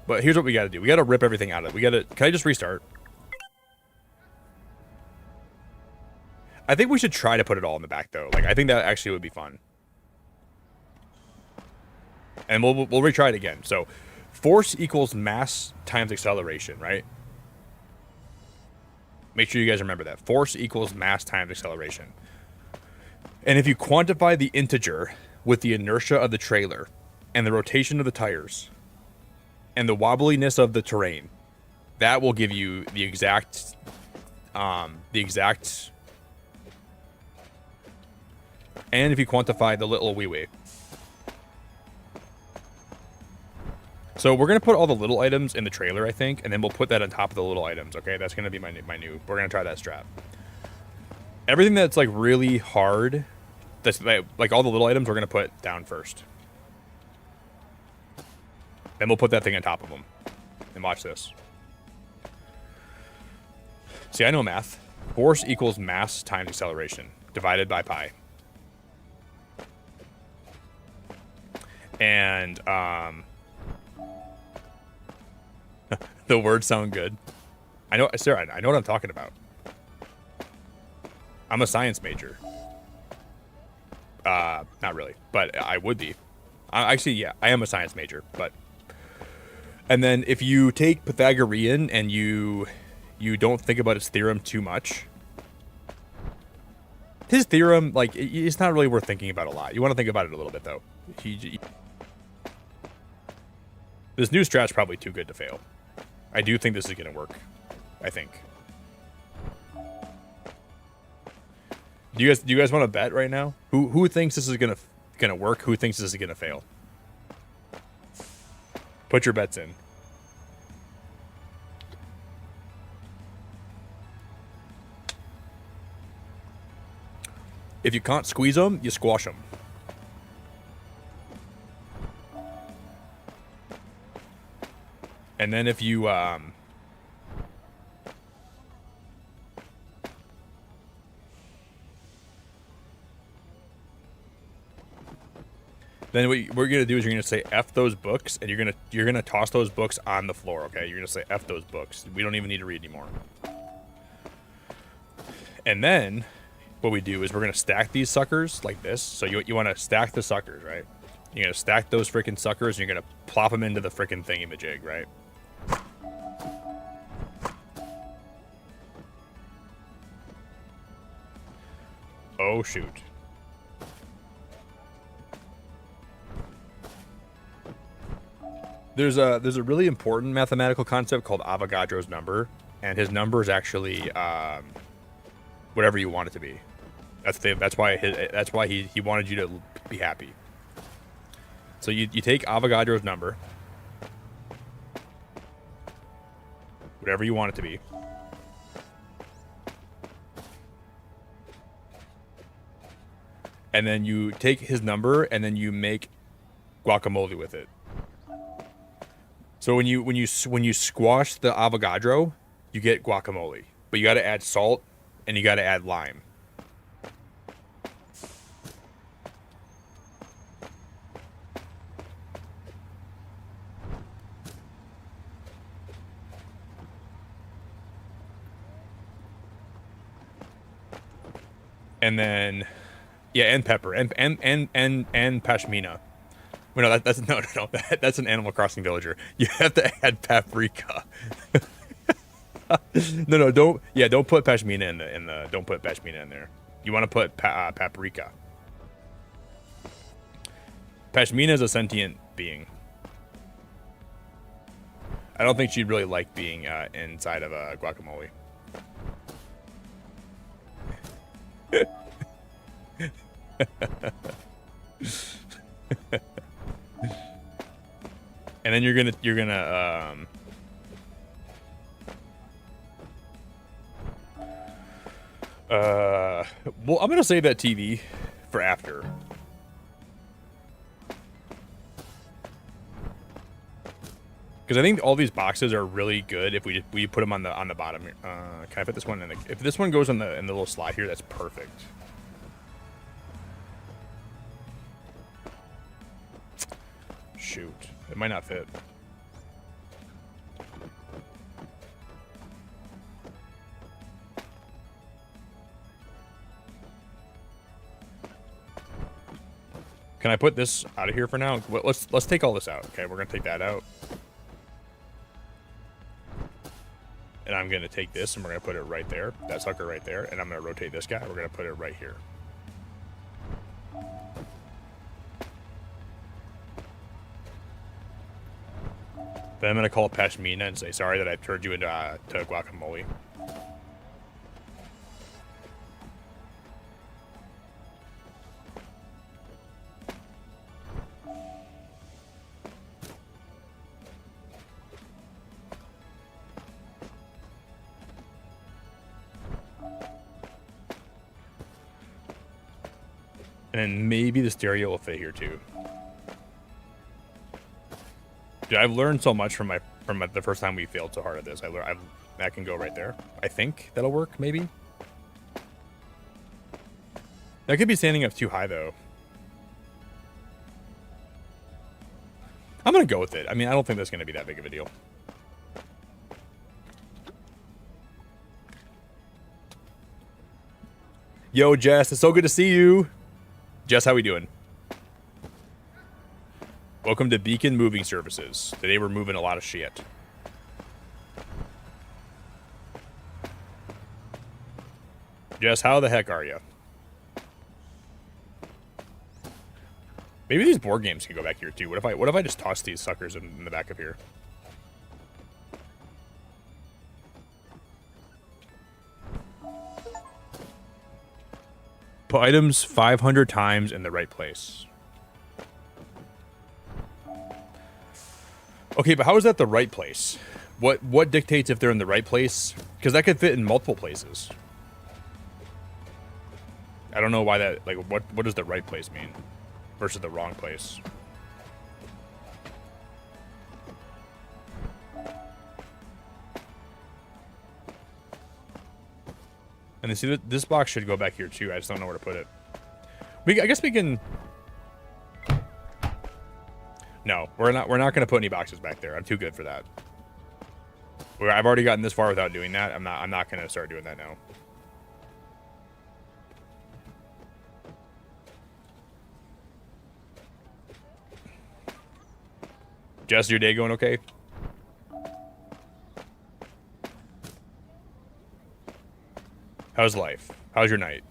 But here's what we got to do. We got to rip everything out of it. We got to. Can I just restart? I think we should try to put it all in the back though. Like I think that actually would be fun. And we'll retry it again. So, force equals mass times acceleration, right? Make sure you guys remember that. Force equals mass times acceleration. And if you quantify the integer with the inertia of the trailer and the rotation of the tires and the wobbliness of the terrain, that will give you the exact and if you quantify the little wee wee. So we're going to put all the little items in the trailer, I think, and then we'll put that on top of the little items, okay? That's going to be my new. We're going to try that strat. Everything that's, like, really hard, that's like all the little items, we're going to put down first. Then we'll put that thing on top of them. And watch this. See, I know math. Force equals mass times acceleration divided by pi. And, the words sound good. I know, Sarah, I know what I'm talking about. I'm a science major. Not really, but I would be. Actually, yeah, I am a science major, but... And then if you take Pythagorean and you don't think about his theorem too much, his theorem, like, it's not really worth thinking about a lot. You want to think about it a little bit, though. This new strat's probably too good to fail. I do think this is going to work. I think. Do you guys want to bet right now? Who thinks this is gonna work? Who thinks this is gonna fail? Put your bets in. If you can't squeeze them, you squash them. And then if you then what we're gonna do is you're gonna say F those books, and you're gonna toss those books on the floor. Okay, you're gonna say F those books. We don't even need to read anymore. And then what we do is we're gonna stack these suckers like this. So you want to stack the suckers, right? You're gonna stack those freaking suckers, and you're gonna plop them into the freaking thingamajig, right? Oh shoot. There's a really important mathematical concept called Avogadro's number, and his number is actually whatever you want it to be. That's why he wanted you to be happy. So you take Avogadro's number, whatever you want it to be. And then you take his number and then you make guacamole with it. So when you squash the Avogadro, you get guacamole. But you got to add salt and you got to add lime. And then, yeah, and pepper and pashmina. Well, no, that's no. That's an Animal Crossing villager. You have to add paprika. No, don't. Yeah, don't put pashmina in the. Don't put pashmina in there. You want to put paprika. Pashmina is a sentient being. I don't think she'd really like being inside of a guacamole. And then you're gonna well, I'm gonna save that TV for after. Because I think all these boxes are really good if we put them on the bottom. Can I put this one in the? If this one goes in the little slot here, that's perfect. Shoot, it might not fit. Can I put this out of here for now? Let's take all this out. Okay, we're gonna take that out. And I'm going to take this and we're going to put it right there. That sucker right there. And I'm going to rotate this guy. We're going to put it right here. Then I'm going to call Pashmina and say, sorry that I turned you into to guacamole. And then maybe the stereo will fit here too. Dude, I've learned so much from the first time we failed so hard at this. That can go right there. I think that'll work, maybe. That could be standing up too high though. I'm gonna go with it. I mean, I don't think that's gonna be that big of a deal. Yo, Jess, it's so good to see you. Jess, how we doing? Welcome to Beacon Moving Services. Today we're moving a lot of shit. Jess, how the heck are you? Maybe these board games can go back here too. What if I just toss these suckers in the back of here? Put items 500 times in the right place. Okay, but how is that the right place? What dictates if they're in the right place? Because that could fit in multiple places. I don't know why that, like, what does the right place mean versus the wrong place? And then see, this box should go back here too. I just don't know where to put it. I guess we can. No, we're not going to put any boxes back there. I'm too good for that. I've already gotten this far without doing that. I'm not going to start doing that now. Jess, your day going okay? How's life? How's your night?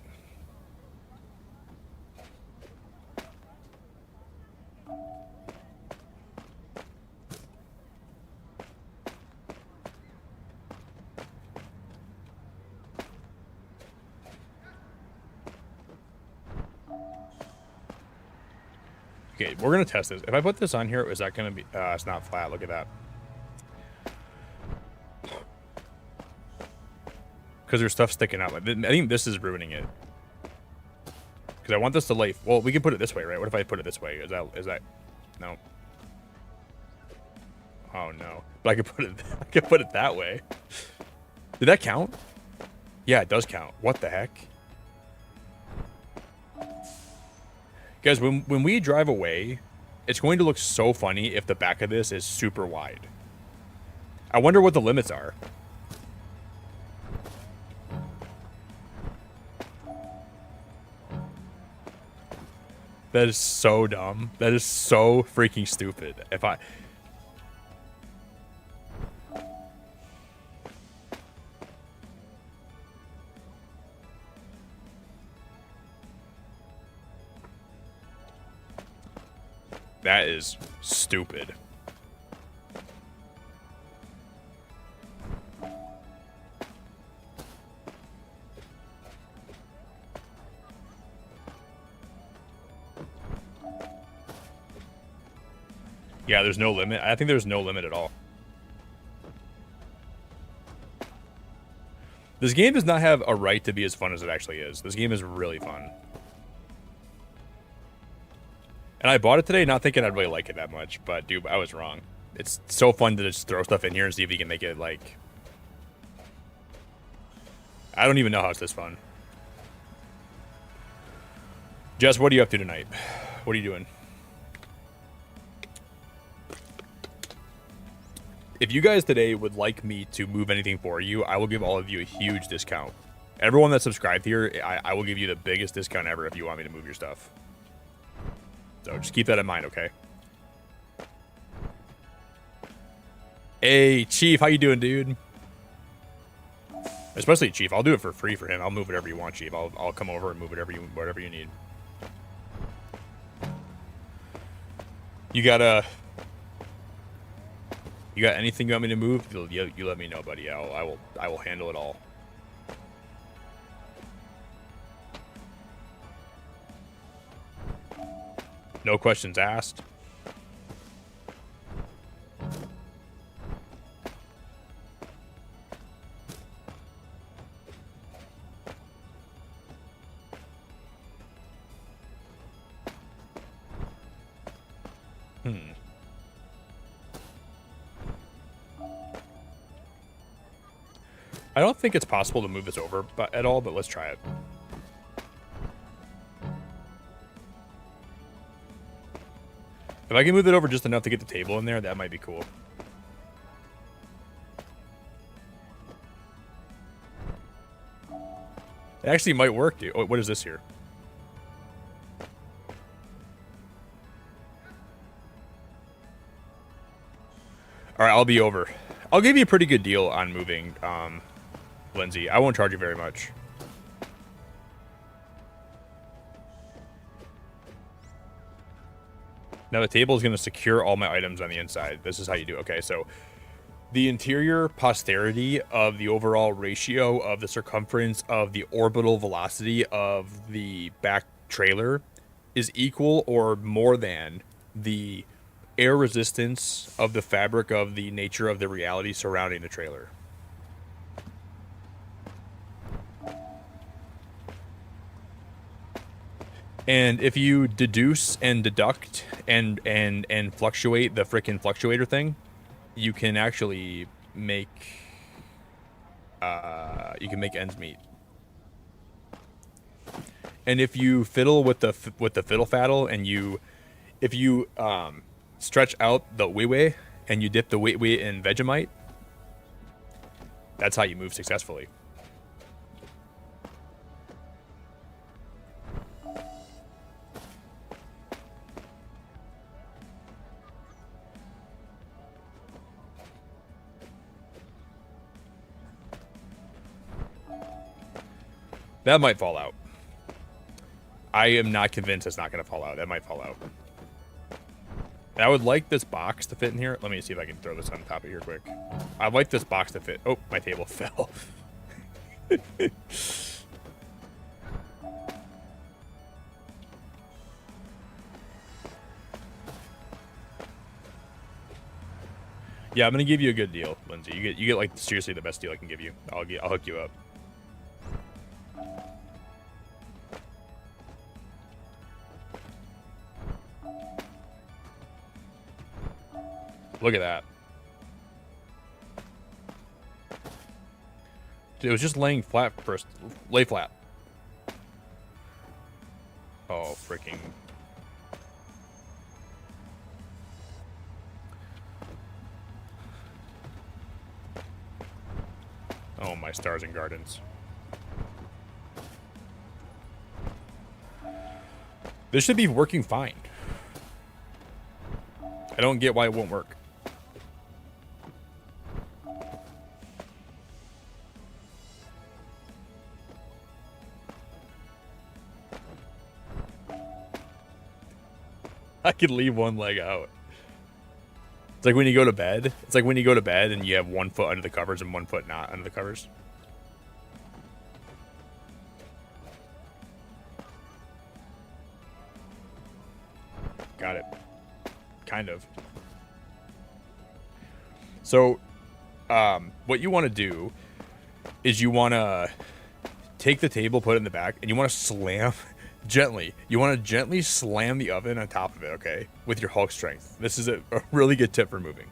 Okay, we're gonna test this. If I put this on here, is that gonna be? It's not flat. Look at that. Because there's stuff sticking out. I think this is ruining it. Because I want this to lay. Well, we can put it this way, right? What if I put it this way? Is that? No. Oh no. But I could put it. I could put it that way. Did that count? Yeah, it does count. What the heck? Guys, when we drive away, it's going to look so funny if the back of this is super wide. I wonder what the limits are. That is so dumb. That is so freaking stupid. If I... That is stupid. Yeah, there's no limit. I think there's no limit at all. This game does not have a right to be as fun as it actually is. This game is really fun. And I bought it today not thinking I'd really like it that much, but dude, I was wrong. It's so fun to just throw stuff in here and see if you can make it like... I don't even know how it's this fun. Jess, what are you up to tonight? What are you doing? If you guys today would like me to move anything for you, I will give all of you a huge discount. Everyone that's subscribed here, I will give you the biggest discount ever if you want me to move your stuff. So just keep that in mind, okay? Hey, Chief, how you doing, dude? Especially Chief, I'll do it for free for him. I'll move whatever you want, Chief. I'll come over and move whatever you need. You got anything you want me to move? You let me know, buddy. I will handle it all. No questions asked. I don't think it's possible to move this over at all, but let's try it. If I can move it over just enough to get the table in there, that might be cool. It actually might work, dude. Oh, what is this here? All right, I'll be over. I'll give you a pretty good deal on moving, Lindsay. I won't charge you very much. Now the table is going to secure all my items on the inside. This is how you do it. Okay, so the interior posterity of the overall ratio of the circumference of the orbital velocity of the back trailer is equal or more than the air resistance of the fabric of the nature of the reality surrounding the trailer. And if you deduce and deduct and fluctuate the frickin' fluctuator thing, you can actually make ends meet. And if you fiddle with the fiddle faddle and if you stretch out the wee and you dip the wee in Vegemite, that's how you move successfully. That might fall out. I am not convinced it's not going to fall out. That might fall out. I would like this box to fit in here. Let me see if I can throw this on top of here quick. I'd like this box to fit. Oh, my table fell. Yeah, I'm going to give you a good deal, Lindsay. You get like seriously the best deal I can give you. I'll hook you up. Look at that. It was just laying flat first. Lay flat. Oh, freaking. Oh, my stars and gardens. This should be working fine. I don't get why it won't work. I could leave one leg out. It's like when you go to bed. It's like when you go to bed and you have 1 foot under the covers and 1 foot not under the covers. Got it. Kind of. So, what you want to do is you want to take the table, put it in the back, and you want to slam gently. You want to gently slam the oven on top of it, okay? With your Hulk strength. This is a really good tip for moving.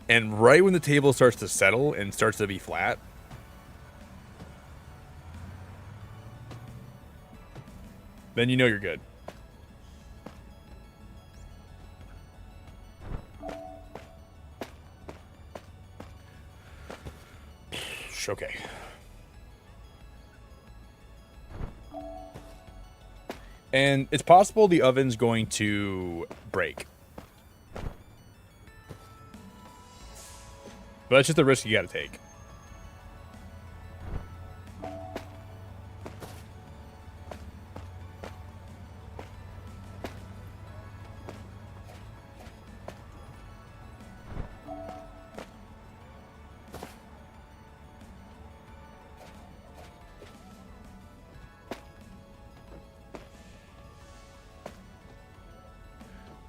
And right when the table starts to settle and starts to be flat, then you know you're good. Okay. And it's possible the oven's going to break. But that's just the risk you gotta take.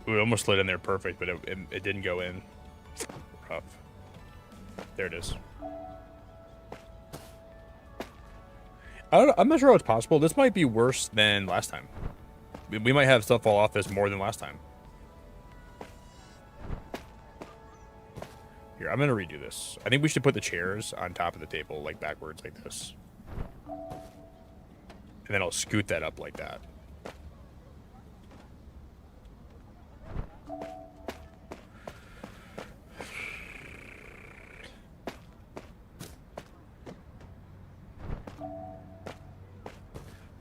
Ooh, it almost slid in there perfect, but it didn't go in. Rough. There it is. I'm not sure how it's possible. This might be worse than last time. We might have stuff fall off this more than last time. Here, I'm going to redo this. I think we should put the chairs on top of the table, like backwards like this. And then I'll scoot that up like that.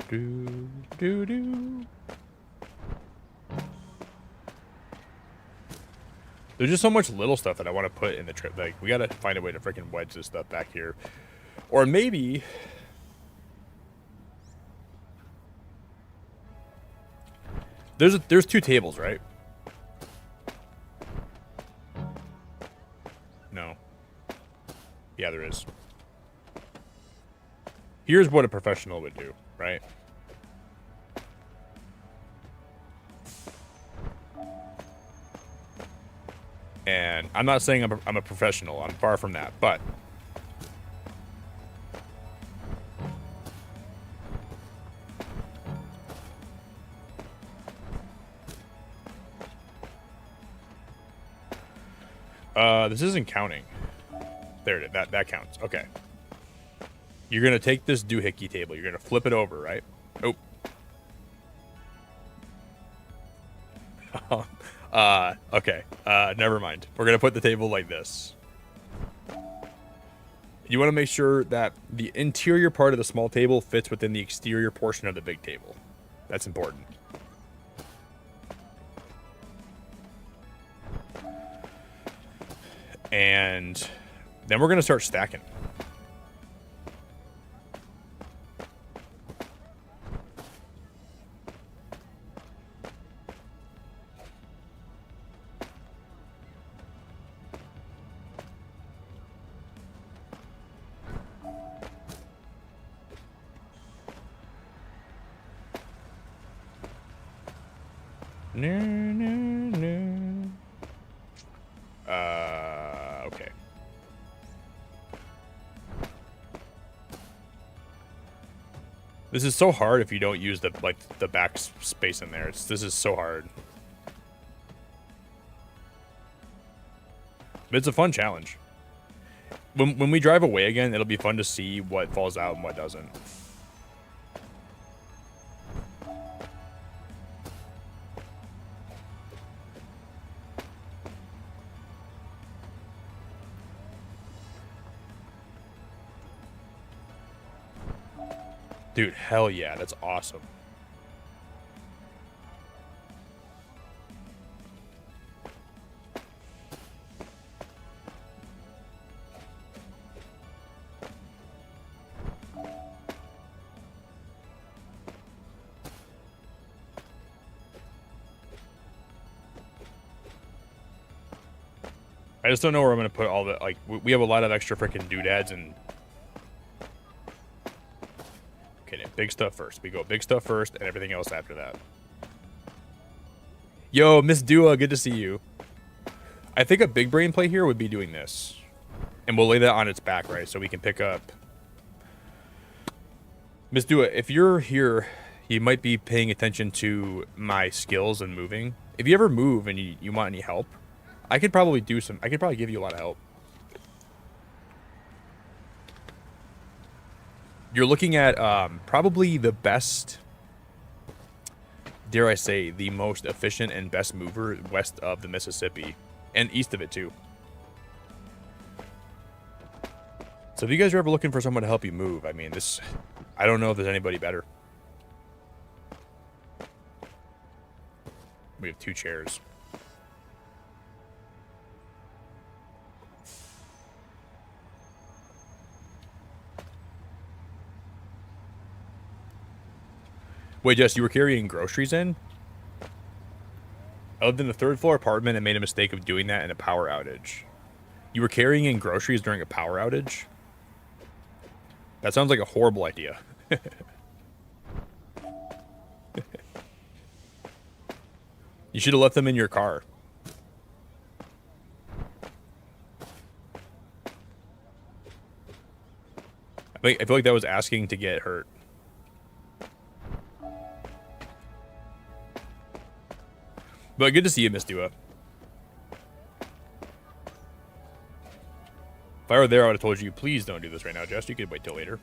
Do, do, do. There's just so much little stuff that I want to put in the trip. Like, we gotta find a way to freaking wedge this stuff back here. Or maybe... There's 2 tables, right? No. Yeah, there is. Here's what a professional would do, right? And I'm not saying I'm a professional. I'm far from that. But this isn't counting. There it is. That counts. Okay. You're gonna take this doohickey table. You're gonna flip it over, right? Oh. Okay. Never mind. We're gonna put the table like this. You want to make sure that the interior part of the small table fits within the exterior portion of the big table. That's important. And then we're gonna start stacking. No. Okay. This is so hard if you don't use the back space in there. This is so hard. But it's a fun challenge. When we drive away again, it'll be fun to see what falls out and what doesn't. Dude, hell yeah, that's awesome. I just don't know where I'm gonna put all the, like, we have a lot of extra freaking doodads and... Okay, big stuff first. We go big stuff first and everything else after that. Yo, Miss Dua, good to see you. I think a big brain play here would be doing this. And we'll lay that on its back, right? So we can pick up... Miss Dua, if you're here, you might be paying attention to my skills and moving. If you ever move and you want any help, I could probably give you a lot of help. You're looking at probably the best, dare I say, the most efficient and best mover west of the Mississippi and east of it too. So if you guys are ever looking for someone to help you move, I mean, I don't know if there's anybody better. We have 2 chairs. Wait, Jess, you were carrying groceries in? I lived in a 3rd floor apartment and made a mistake of doing that in a power outage. You were carrying in groceries during a power outage? That sounds like a horrible idea. You should have left them in your car. I feel like that was asking to get hurt. But good to see you, Miss Dua. If I were there, I would have told you, please don't do this right now, Jess. You could wait till later.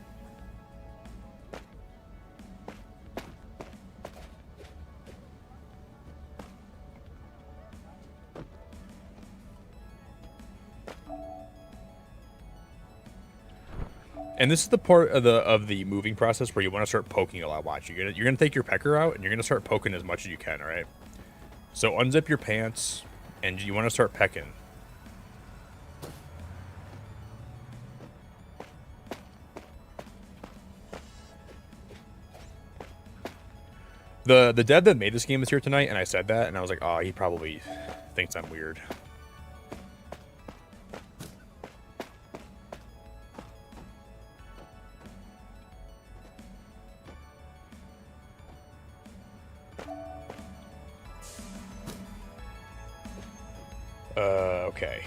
And this is the part of the moving process where you want to start poking a lot. Watch, you're gonna take your pecker out and you're gonna start poking as much as you can. All right. So unzip your pants, and you want to start pecking. The dev that made this game is here tonight, and I said that, and I was like, oh, he probably thinks I'm weird. Okay.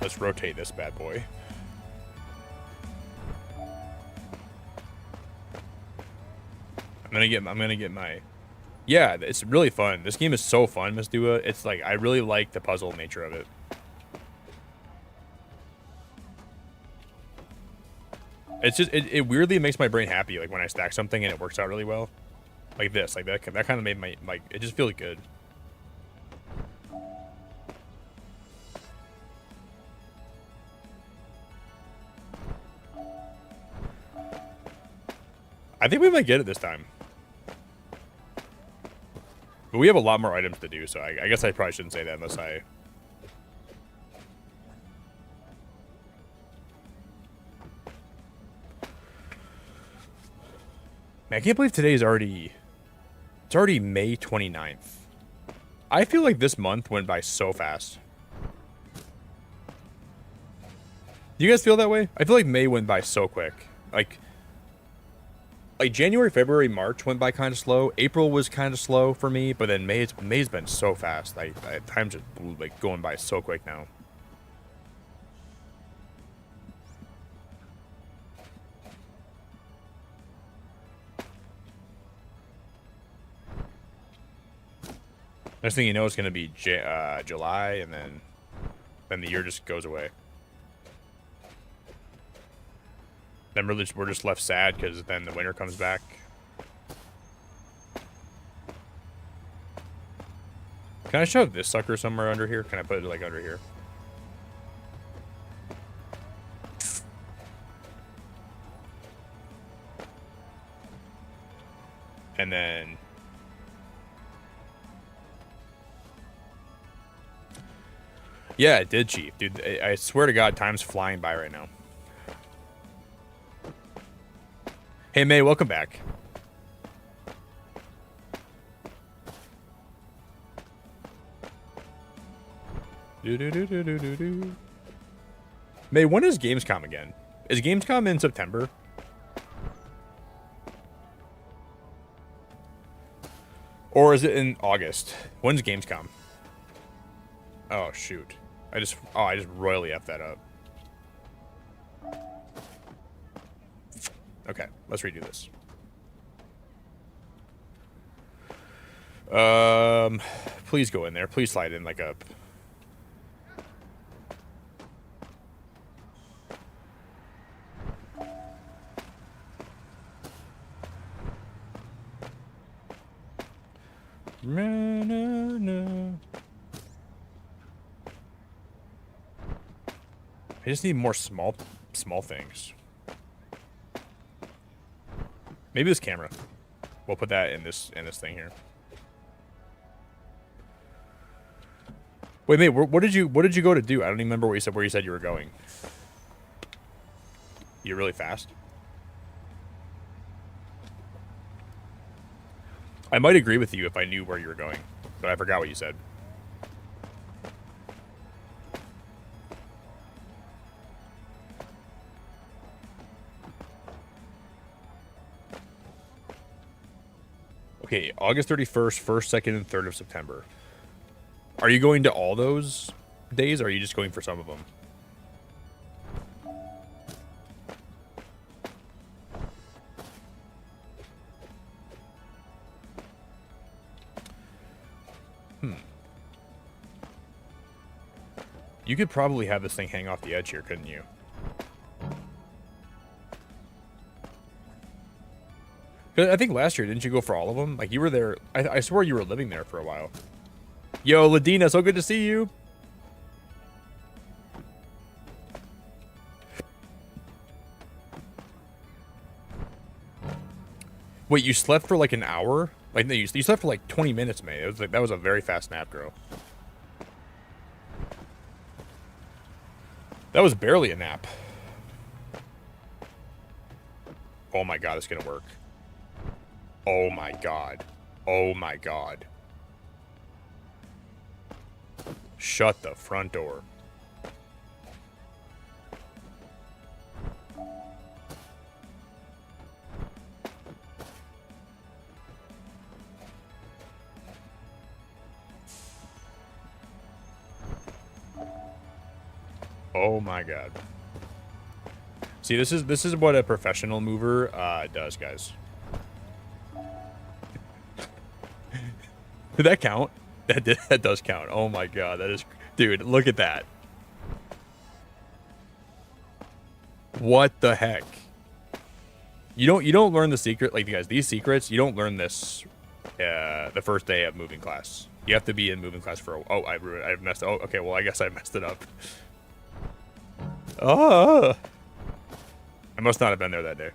Let's rotate this bad boy. I'm gonna get my... Yeah, it's really fun. This game is so fun, Miss Dua. It's like, I really like the puzzle nature of it. It's just, it weirdly makes my brain happy, like when I stack something and it works out really well. Like this, like that kind of made my, like, it just feels good. I think we might get it this time. But we have a lot more items to do, so I guess I probably shouldn't say that unless I... Man, I can't believe today is already... It's already May 29th. I feel like this month went by so fast. Do you guys feel that way? I feel like May went by so quick. Like January, February, March went by kind of slow. April was kind of slow for me, but then May's been so fast. Time's just like going by so quick now. Next thing you know, it's gonna be July, and then Then the year just goes away. Then we're just left sad because then the winter comes back. Can I shove this sucker somewhere under here? Can I put it like under here? And then yeah, it did, Chief. Dude, I swear to God, time's flying by right now. Hey, May, welcome back. Do. May, when is Gamescom again? Is Gamescom in September? Or is it in August? When's Gamescom? Oh, shoot. I just royally effed that up. Okay, let's redo this. Please go in there. Please slide in like a... I just need more small things. Maybe this camera. We'll put that in this thing here. Wait, mate, what did you go to do? I don't even remember where you said you were going. You're really fast. I might agree with you if I knew where you were going, but I forgot what you said. Okay, August 31st, 1st, 2nd, and 3rd of September. Are you going to all those days, or are you just going for some of them? You could probably have this thing hang off the edge here, couldn't you? I think last year, didn't you go for all of them? Like, you were there. I swear you were living there for a while. Yo, Ladina, so good to see you. Wait, you slept for like an hour? Like, no, you slept for like 20 minutes, mate. It was like, that was a very fast nap, girl. That was barely a nap. Oh my God, it's gonna work. Oh my God. Oh my God. Shut the front door. Oh my God. See, this is what a professional mover does, guys. Did that count? That does count. Oh my God, that is, dude, look at that. What the heck? You don't learn the secret, like, guys, these secrets, you don't learn this the first day of moving class. You have to be in moving class for a, oh, I've messed, oh, okay, well, I guess I messed it up. Oh, I must not have been there that day.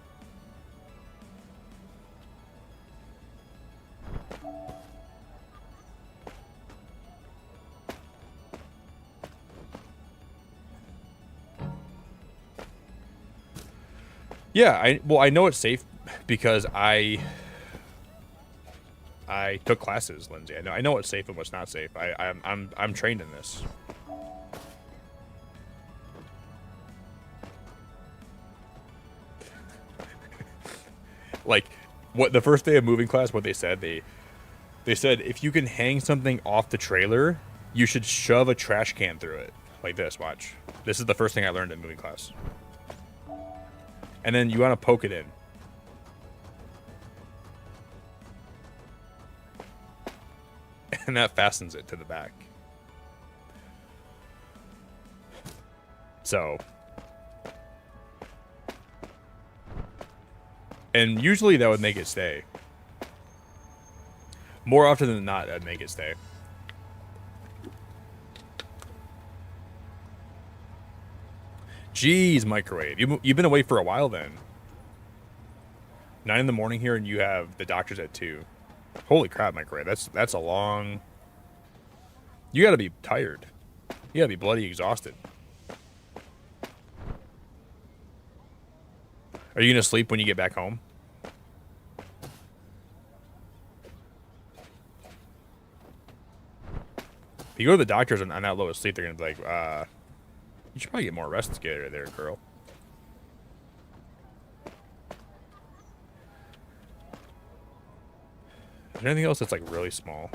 Yeah, I know it's safe because I took classes, Lindsay. I know what's safe and what's not safe. I'm trained in this. Like, what the first day of moving class, what they said, they said if you can hang something off the trailer, you should shove a trash can through it. Like this, watch. This is the first thing I learned in moving class. And then you want to poke it in. And that fastens it to the back. So, and usually that would make it stay. More often than not, that'd make it stay. Jeez, microwave. You've been away for a while then. 9 in the morning here, and you have the doctors at 2. Holy crap, microwave. That's a long... You gotta be tired. You gotta be bloody exhausted. Are you gonna sleep when you get back home? If you go to the doctors on that low of sleep, they're gonna be like, you should probably get more rest together there, girl. Is there anything else that's like really small?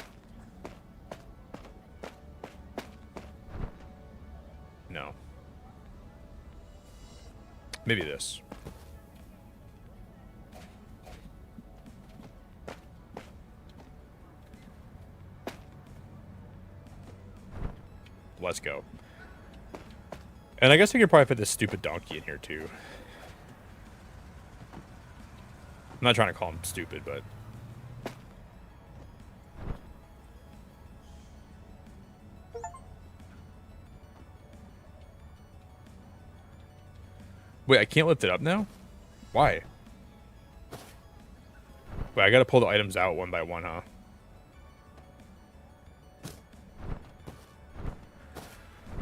No. Maybe this. Let's go. And I guess I could probably put this stupid donkey in here too. I'm not trying to call him stupid, but... Wait, I can't lift it up now? Why? Wait, I gotta pull the items out one by one, huh?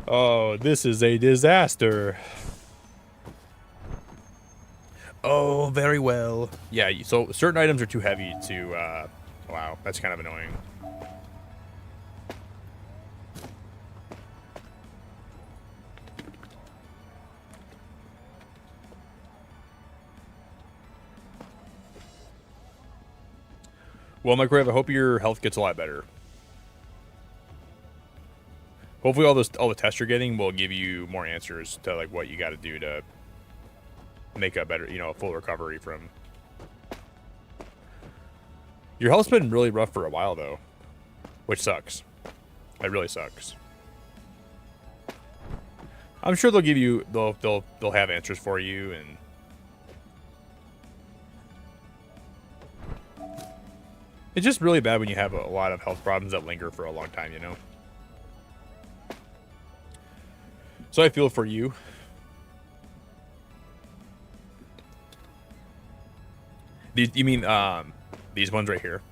Oh, this is a disaster. Oh, very well. Yeah, so certain items are too heavy to, wow, that's kind of annoying. Well, Microwave, I hope your health gets a lot better. Hopefully all the tests you're getting will give you more answers to like what you got to do to make a better, a full recovery from. Your health's been really rough for a while though, which sucks. It really sucks. I'm sure they'll give you they'll have answers for you, and it's just really bad when you have a lot of health problems that linger for a long time, So I feel for you. You mean these ones right here?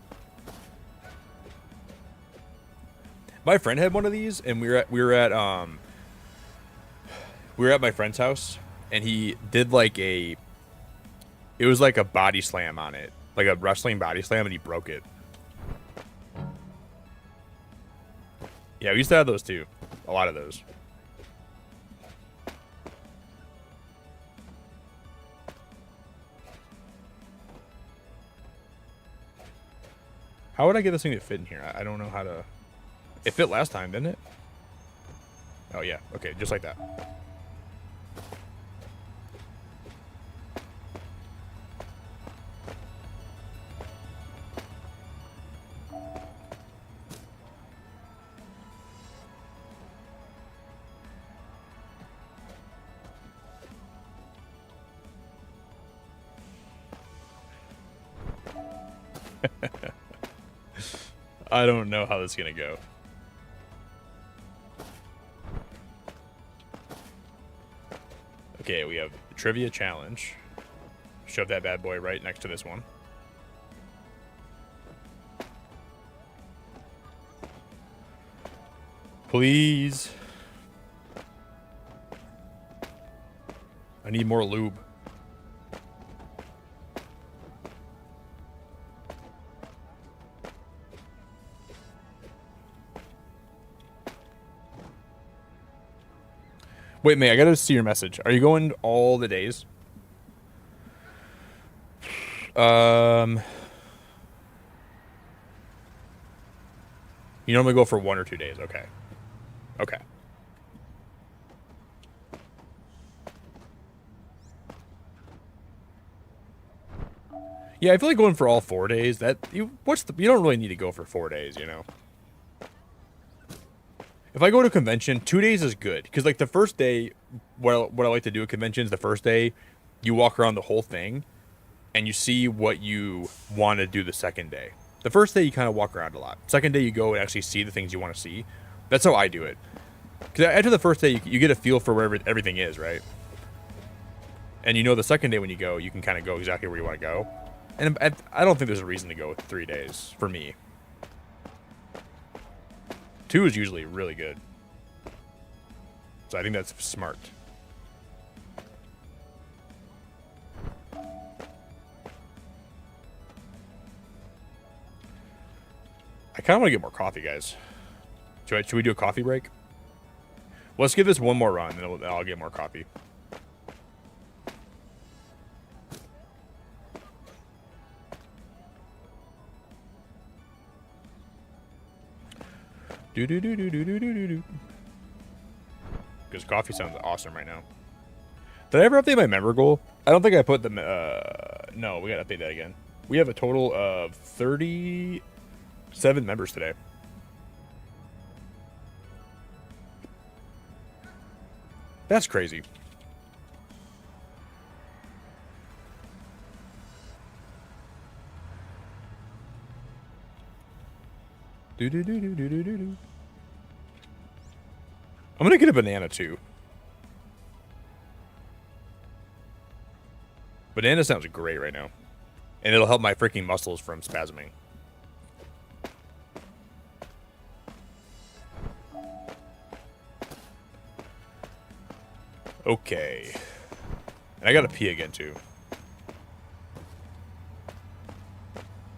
My friend had one of these, and we were at my friend's house, and he did it was like a body slam on it, like a wrestling body slam, and he broke it. Yeah, we used to have those too. A lot of those. How would I get this thing to fit in here? I don't know how to... It fit last time, didn't it? Oh, yeah. Okay, just like that. I don't know how this is going to go. Okay, we have the trivia challenge. Shove that bad boy right next to this one. Please. I need more lube. Wait, May, I gotta see your message. Are you going all the days? You normally go for 1 or 2 days. Okay. Okay. Yeah, I feel like going for all 4 days. You don't really need to go for 4 days, if I go to a convention, 2 days is good because like the first day, what I like to do at conventions, the first day, you walk around the whole thing, and you see what you want to do the second day. The first day you kind of walk around a lot. Second day you go and actually see the things you want to see. That's how I do it. Because after the first day, you get a feel for where everything is, right? And you know the second day when you go, you can kind of go exactly where you want to go. And I don't think there's a reason to go with 3 days for me. 2 is usually really good. So I think that's smart. I kind of want to get more coffee, guys. Should we do a coffee break? Let's give this one more run, and then I'll get more coffee. Do. Because coffee sounds awesome right now. Did I ever update my member goal? I don't think I put the... no, we gotta update that again. We have a total of 37 members today. That's crazy. Do. I'm gonna get a banana too. Banana sounds great right now. And it'll help my freaking muscles from spasming. Okay. And I gotta pee again too.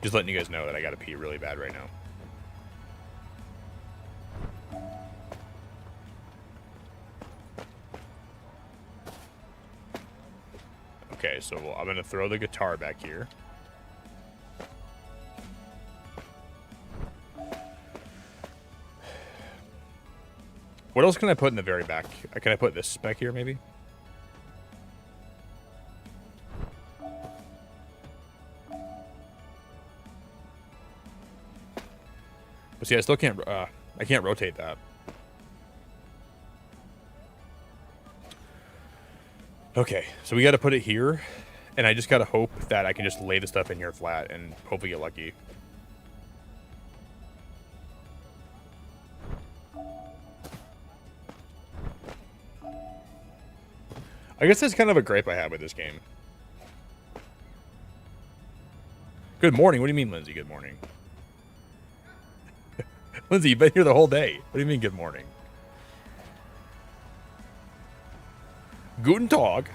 Just letting you guys know that I gotta pee really bad right now. Okay, so I'm going to throw the guitar back here. What else can I put in the very back? Can I put this back here, maybe? But see, I still can't, I can't rotate that. Okay, so we got to put it here, and I just got to hope that I can just lay the stuff in here flat and hopefully get lucky. I guess that's kind of a gripe I have with this game. Good morning. What do you mean, Lindsay? Good morning. Lindsay, you've been here the whole day. What do you mean, good morning? Guten Tag.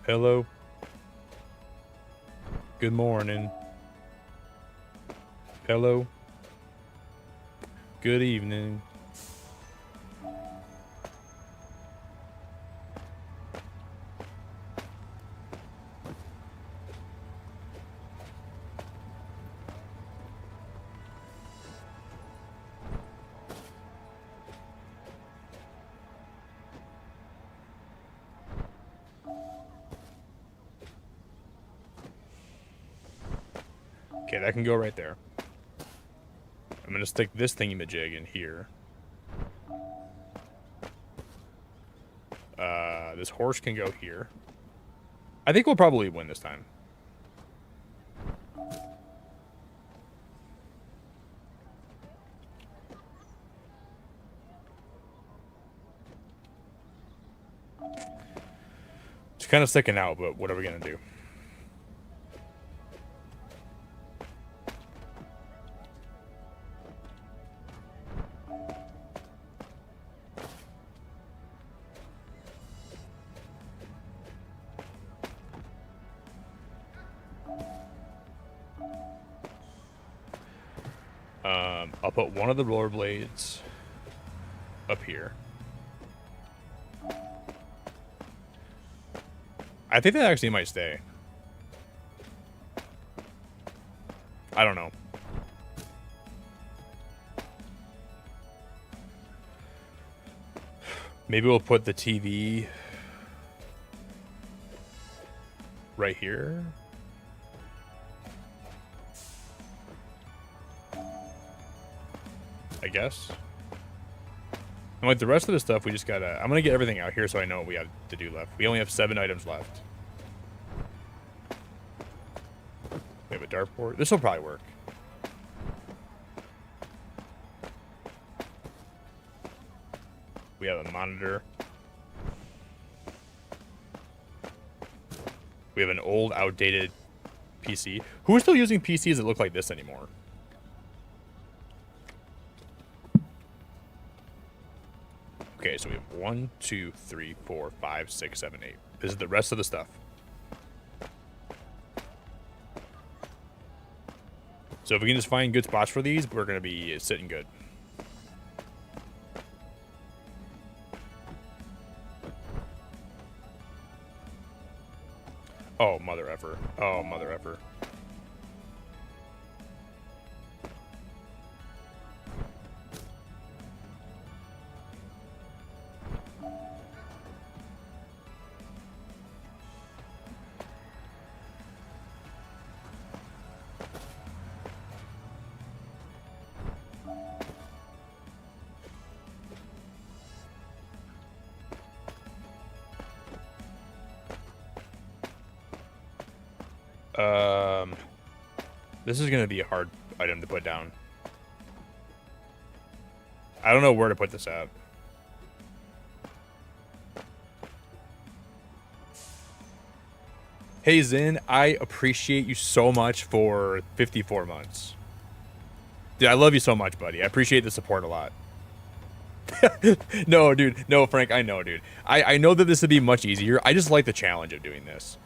Hello. Good morning. Hello. Good evening. Okay, that can go right there. I'm gonna stick this thingy-majig in here. This horse can go here. I think we'll probably win this time. It's kind of sticking out, but what are we gonna do? I'll put one of the rollerblades up here. I think that actually might stay. I don't know. Maybe we'll put the TV right here. I guess. And like the rest of the stuff, we just gotta... I'm gonna get everything out here so I know what we have to do left. We only have 7 items left. We have a dartboard. This will probably work. We have a monitor. We have an old, outdated PC. Who's still using PCs that look like this anymore? Okay, so we have 1, 2, 3, 4, 5, 6, 7, 8. This is the rest of the stuff. So if we can just find good spots for these, we're going to be sitting good. Oh, mother effer. Oh, mother effer. This is going to be a hard item to put down. I don't know where to put this at. Hey, Zin, I appreciate you so much for 54 months. Dude, I love you so much, buddy. I appreciate the support a lot. No, dude. No, Frank, I know, dude. I know that this would be much easier. I just like the challenge of doing this.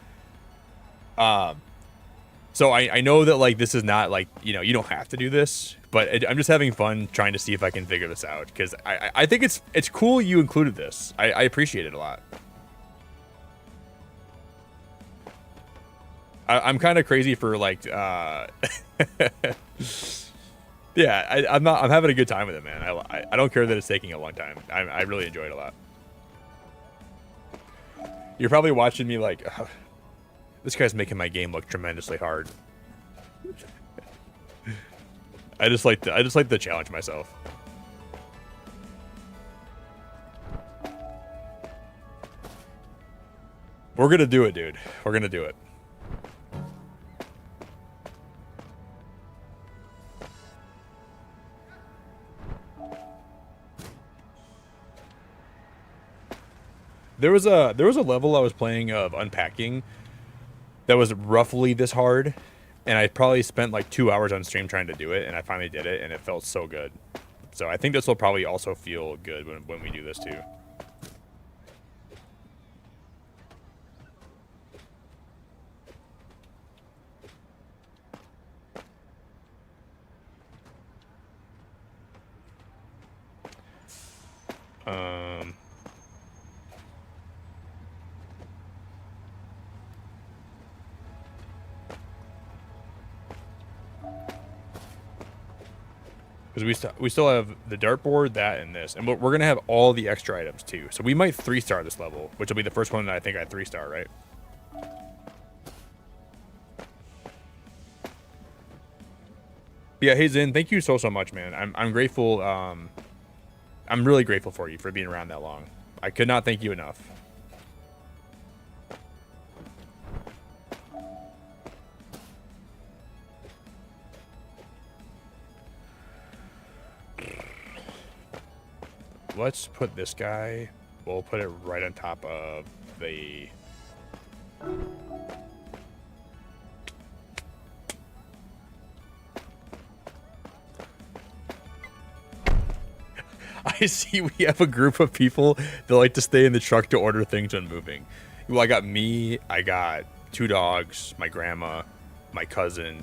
So I know that, like, this is not, like, you know, you don't have to do this, but I'm just having fun trying to see if I can figure this out, because I think it's cool you included this. I appreciate it a lot. I'm kind of crazy for, like, yeah, I'm having a good time with it, man. I don't care that it's taking a long time. I really enjoy it a lot. You're probably watching me like, this guy's making my game look tremendously hard. I just like to challenge myself. We're gonna do it, dude. We're gonna do it. There was a level I was playing of unpacking that was roughly this hard, and I probably spent like 2 hours on stream trying to do it, and I finally did it, and it felt so good. So I think this will probably also feel good when we do this too. Because we still have the dartboard, that, and this, and we're gonna have all the extra items too. So we might 3-star this level, which will be the first one that I think I 3-star, right? Yeah, hey Zin, thank you so much, man. I'm grateful. I'm really grateful for you for being around that long. I could not thank you enough. Let's put this guy, we'll put it right on top of the... I see we have a group of people that like to stay in the truck to order things when moving. Well, I got me, I got 2 dogs, my grandma, my cousin,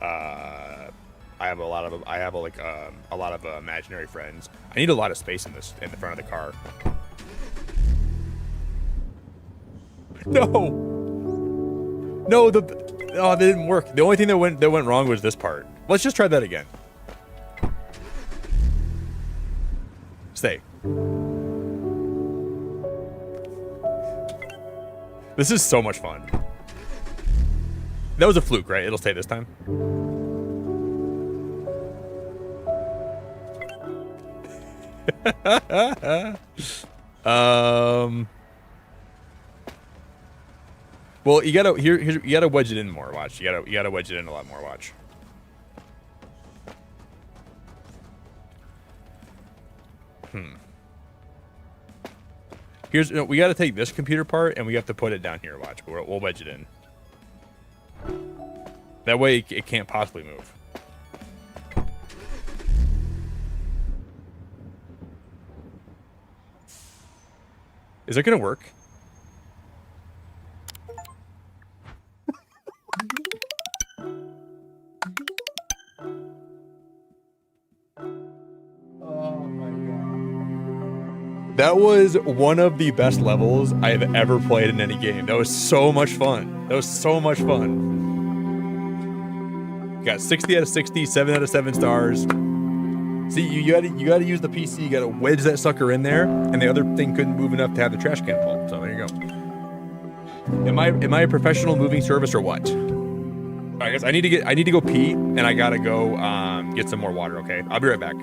I have a lot of imaginary friends. I need a lot of space in the front of the car. No, that didn't work. The only thing that went wrong was this part. Let's just try that again. Stay. This is so much fun. That was a fluke, right? It'll stay this time. Well, you gotta you gotta wedge it in more. Watch. You gotta wedge it in a lot more. Watch. Here's we gotta take this computer part and we have to put it down here. Watch. We'll wedge it in. That way it can't possibly move. Is it gonna work? That was one of the best levels I have ever played in any game. That was so much fun. That was so much fun. Got 60 out of 60, 7 out of 7 stars. See, you gotta use the PC. You gotta wedge that sucker in there, and the other thing couldn't move enough to have the trash can pull. So there you go. Am I a professional moving service or what? I guess I need to go pee, and I gotta go get some more water. Okay, I'll be right back.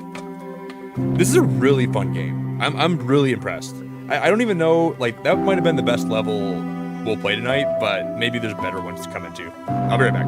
This is a really fun game. I'm really impressed. I don't even know, like, that might have been the best level we'll play tonight, but maybe there's better ones to come into. I'll be right back.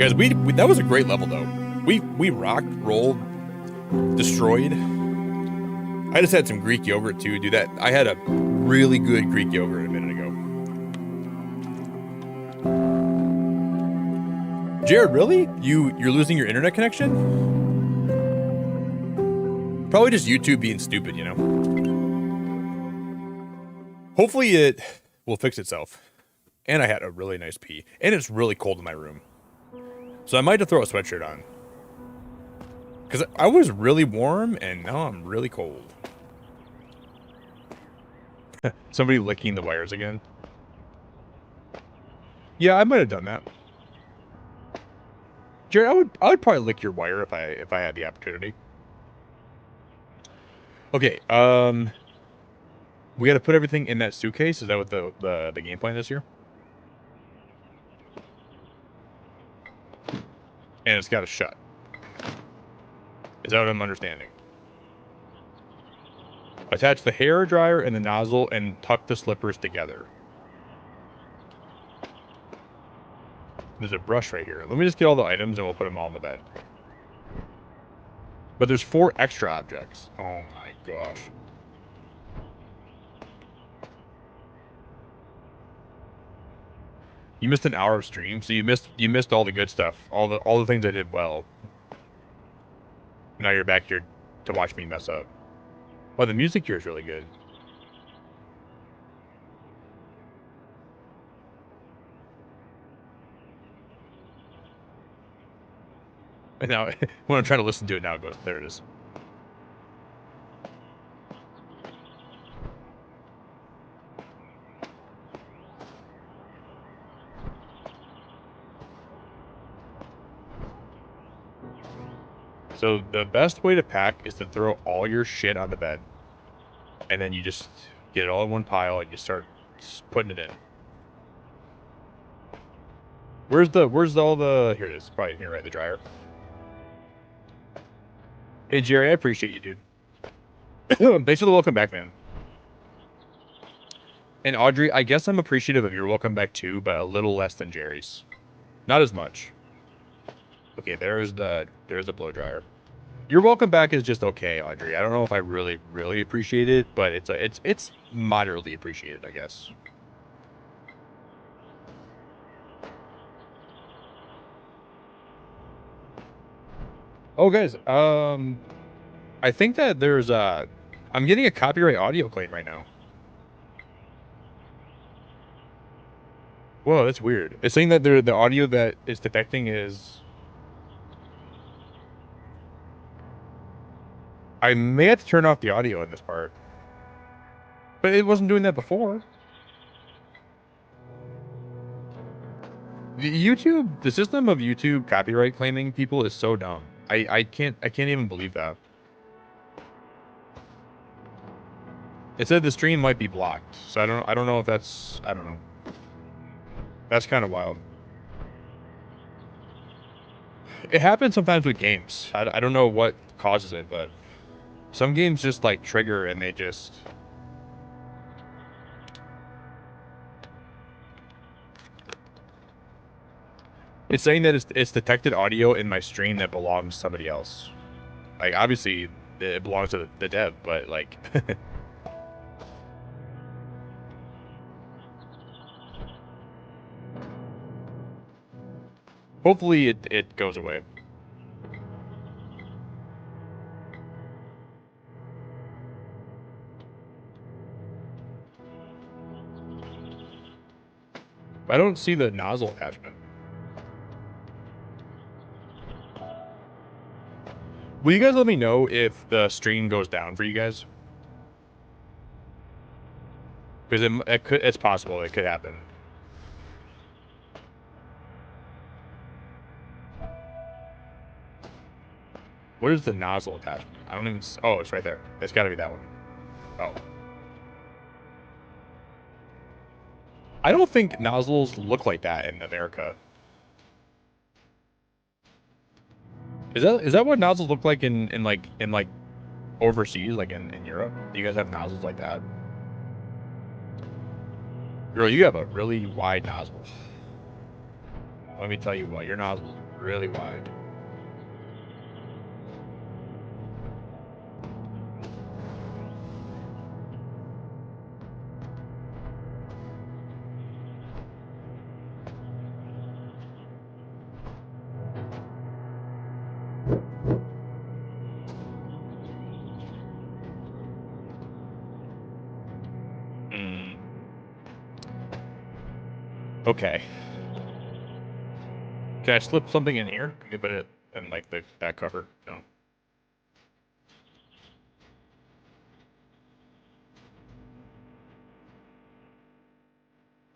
Guys, we that was a great level though. We rocked, rolled, destroyed. I just had some Greek yogurt too, dude. That I had a really good Greek yogurt a minute ago. Jared, really? You're losing your internet connection? Probably just YouTube being stupid, you know. Hopefully it will fix itself. And I had a really nice pee, and it's really cold in my room, so I might have to throw a sweatshirt on. Because I was really warm, and now I'm really cold. Somebody licking the wires again. Yeah, I might have done that. Jared, I would probably lick your wire if I had the opportunity. Okay, we got to put everything in that suitcase. Is that what the game plan is here? And it's got to shut. Is that what I'm understanding? Attach the hair dryer and the nozzle and tuck the slippers together. There's a brush right here. Let me just get all the items and we'll put them all in the bed. But there's 4 extra objects. Oh my gosh. You missed an hour of stream, so you missed all the good stuff. All the things I did well. Now you're back here to watch me mess up. Well, the music here is really good. And now, when I'm trying to listen to it now, it goes, there it is. So the best way to pack is to throw all your shit on the bed. And then you just get it all in one pile and you start putting it in. Where's all the, here it is, probably here, right, the dryer. Hey Jerry, I appreciate you, dude. Thanks for the welcome back, man. And Audrey, I guess I'm appreciative of your welcome back too, but a little less than Jerry's. Not as much. Okay, there's the blow dryer. Your welcome back is just okay, Audrey. I don't know if I really appreciate it, but it's moderately appreciated, I guess. Oh, guys, I think that there's I'm getting a copyright audio claim right now. Whoa, that's weird. It's saying that the audio that it's detecting is. I may have to turn off the audio in this part. But it wasn't doing that before. The system of YouTube copyright claiming people is so dumb. I can't even believe that. It said the stream might be blocked, so I don't know if that's, I don't know. That's kind of wild. It happens sometimes with games. I don't know what causes it, but some games just like trigger and they just. It's saying that it's detected audio in my stream that belongs to somebody else. Like, obviously, it belongs to the dev, but, like... Hopefully, it goes away. I don't see the nozzle attachment. Will you guys let me know if the stream goes down for you guys? Because it's possible it could happen. What is the nozzle attachment? I don't even... Oh, it's right there. It's got to be that one. Oh. I don't think nozzles look like that in America. Is that what nozzles look like in overseas, like in Europe? Do you guys have nozzles like that? Girl, you have a really wide nozzle. Let me tell you what, your nozzle really wide. Okay. Can I slip something in here? Can you put it in like the back cover? No.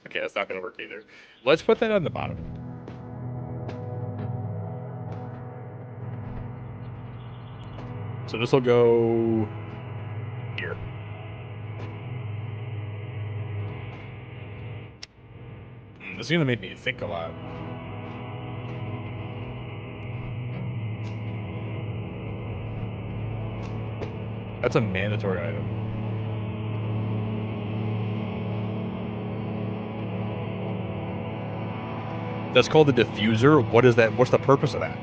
Okay, that's not gonna work either. Let's put that on the bottom. So this will go here. This is gonna make me think a lot. That's a mandatory item. That's called the diffuser. What is that? What's the purpose of that?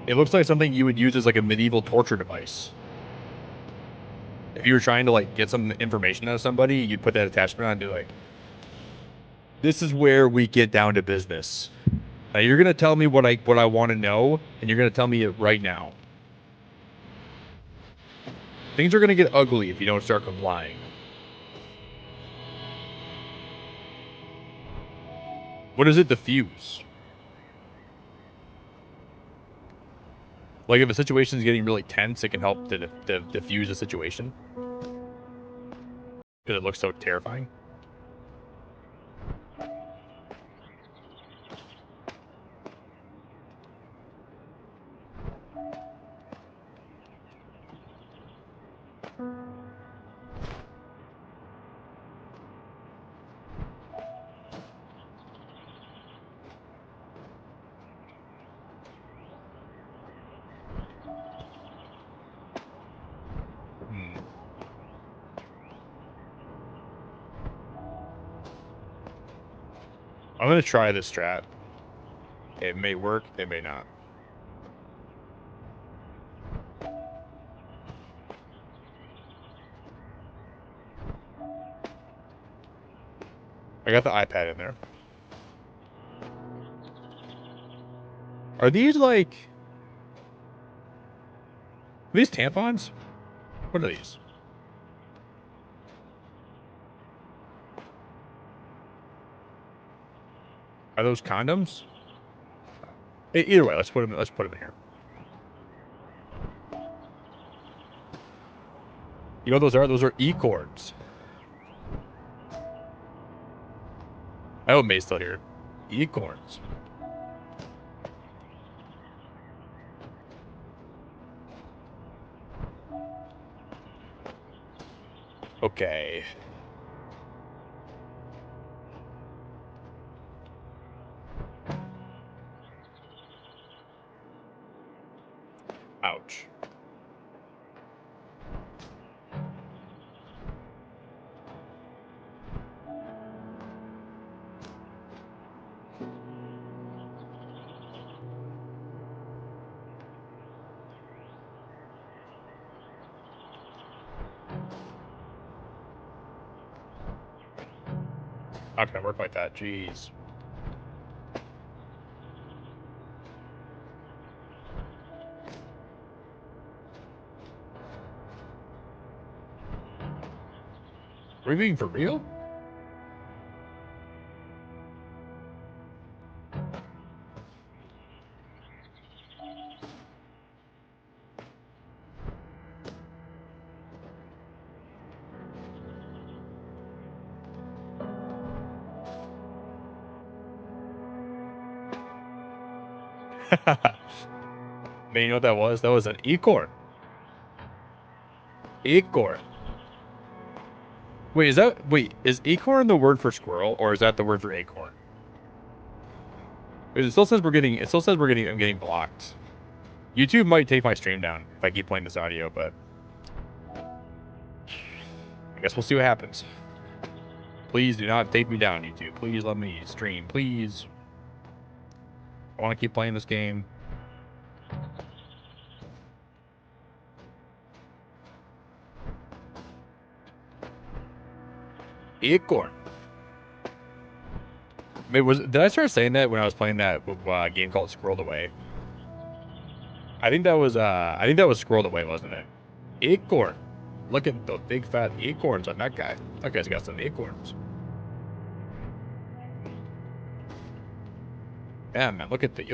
It looks like something you would use as like a medieval torture device. If you were trying to like get some information out of somebody, you'd put that attachment on and be like, this is where we get down to business. Now you're gonna tell me what I want to know, and you're gonna tell me it right now. Things are gonna get ugly if you don't start complying. What does it diffuse? Like if a situation is getting really tense, it can help to diffuse the situation. Because it looks so terrifying. I'm gonna try this strat. It may work, it may not. I got the iPad in there. Are these like... Are these tampons? What are these? Are those condoms? Either way, let's put them in here. You know what those are? Those are E-cords. I hope May's still here. E-cords. Okay. Ouch. Not gonna work like that. Jeez. Are we being for real? Man, you know what that was? That was an acorn. Acorn. Wait, is acorn the word for squirrel, or is that the word for acorn? It still says I'm getting blocked. YouTube might take my stream down if I keep playing this audio, but I guess we'll see what happens. Please do not take me down, YouTube. Please let me stream, please. I want to keep playing this game. Acorn. Wait, did I start saying that when I was playing that game called Squirreled Away? I think that was Squirreled Away, wasn't it? Acorn. Look at the big fat acorns on that guy. That guy's got some acorns. Yeah, man, look at the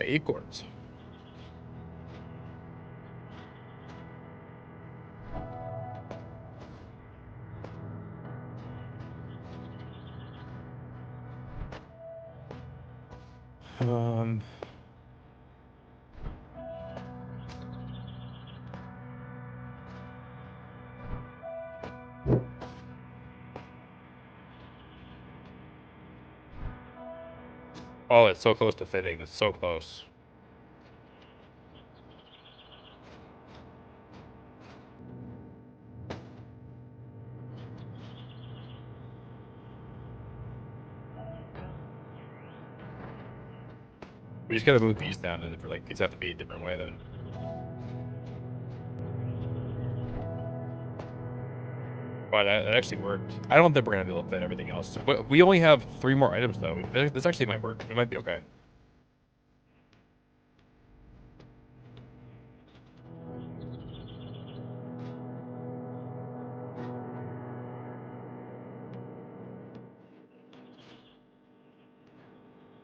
acorns. Oh, it's so close to fitting. It's so close. We just gotta move these down, and like these have to be a different way then. But that actually worked. I don't think we're gonna be able to fit everything else. But we only have 3 more items though. This actually might work. It might be okay.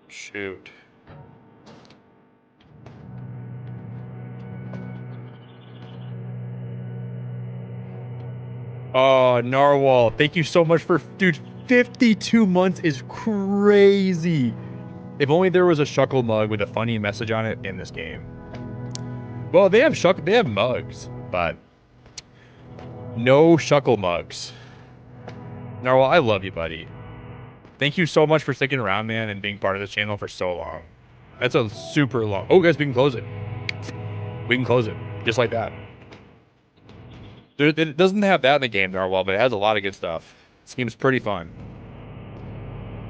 Shoot. Oh, Narwhal, thank you so much for, dude, 52 months is crazy. If only there was a Shuckle mug with a funny message on it in this game. Well, they have mugs, but no Shuckle mugs. Narwhal, I love you, buddy. Thank you so much for sticking around, man, and being part of this channel for so long. That's a super long... Oh, guys, we can close it. We can close it, just like that. It doesn't have that in the game, Narwhal, but it has a lot of good stuff. This game's pretty fun.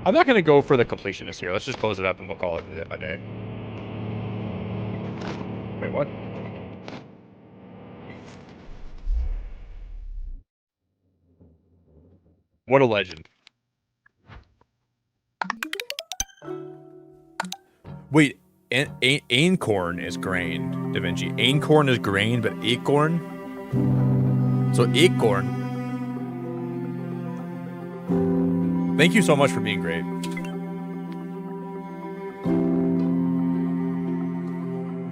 I'm not going to go for the completionist here. Let's just close it up and we'll call it a day. Wait, what? What a legend. Wait, acorn is grain, Da Vinci. Acorn is grain, but acorn? So acorn. Thank you so much for being great.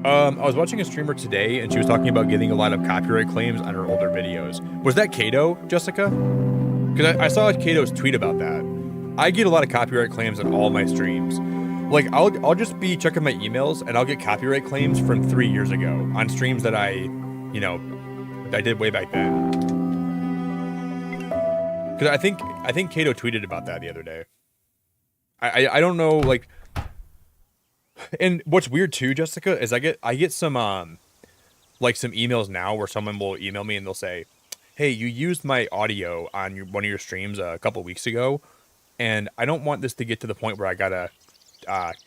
I was watching a streamer today, and she was talking about getting a lot of copyright claims on her older videos. Was that Kato, Jessica? Because I saw Kato's tweet about that. I get a lot of copyright claims on all my streams. Like, I'll just be checking my emails, and I'll get copyright claims from 3 years ago on streams that I did way back then. Because I think Kato tweeted about that the other day. I don't know, like... And what's weird too, Jessica, is I get some like some emails now where someone will email me and they'll say, "Hey, you used my audio on one of your streams a couple weeks ago, and I don't want this to get to the point where I gotta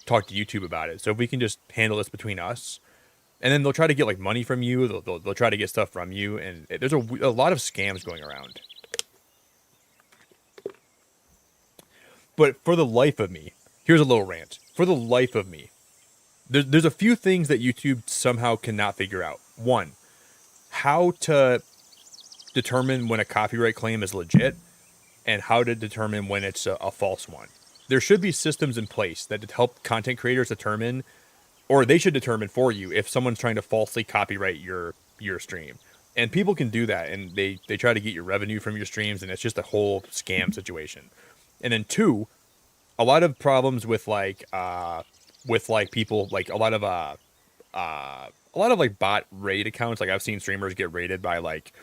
talk to YouTube about it. So if we can just handle this between us." And then they'll try to get like money from you. They'll try to get stuff from you, and there's a lot of scams going around. But for the life of me, here's a little rant. For the life of me, there's a few things that YouTube somehow cannot figure out. One, how to determine when a copyright claim is legit and how to determine when it's a false one. There should be systems in place that help content creators determine, or they should determine for you, if someone's trying to falsely copyright your stream. And people can do that, and they try to get your revenue from your streams, and it's just a whole scam situation. And then two, a lot of problems with like people, like a lot of like bot raid accounts. Like I've seen streamers get raided by like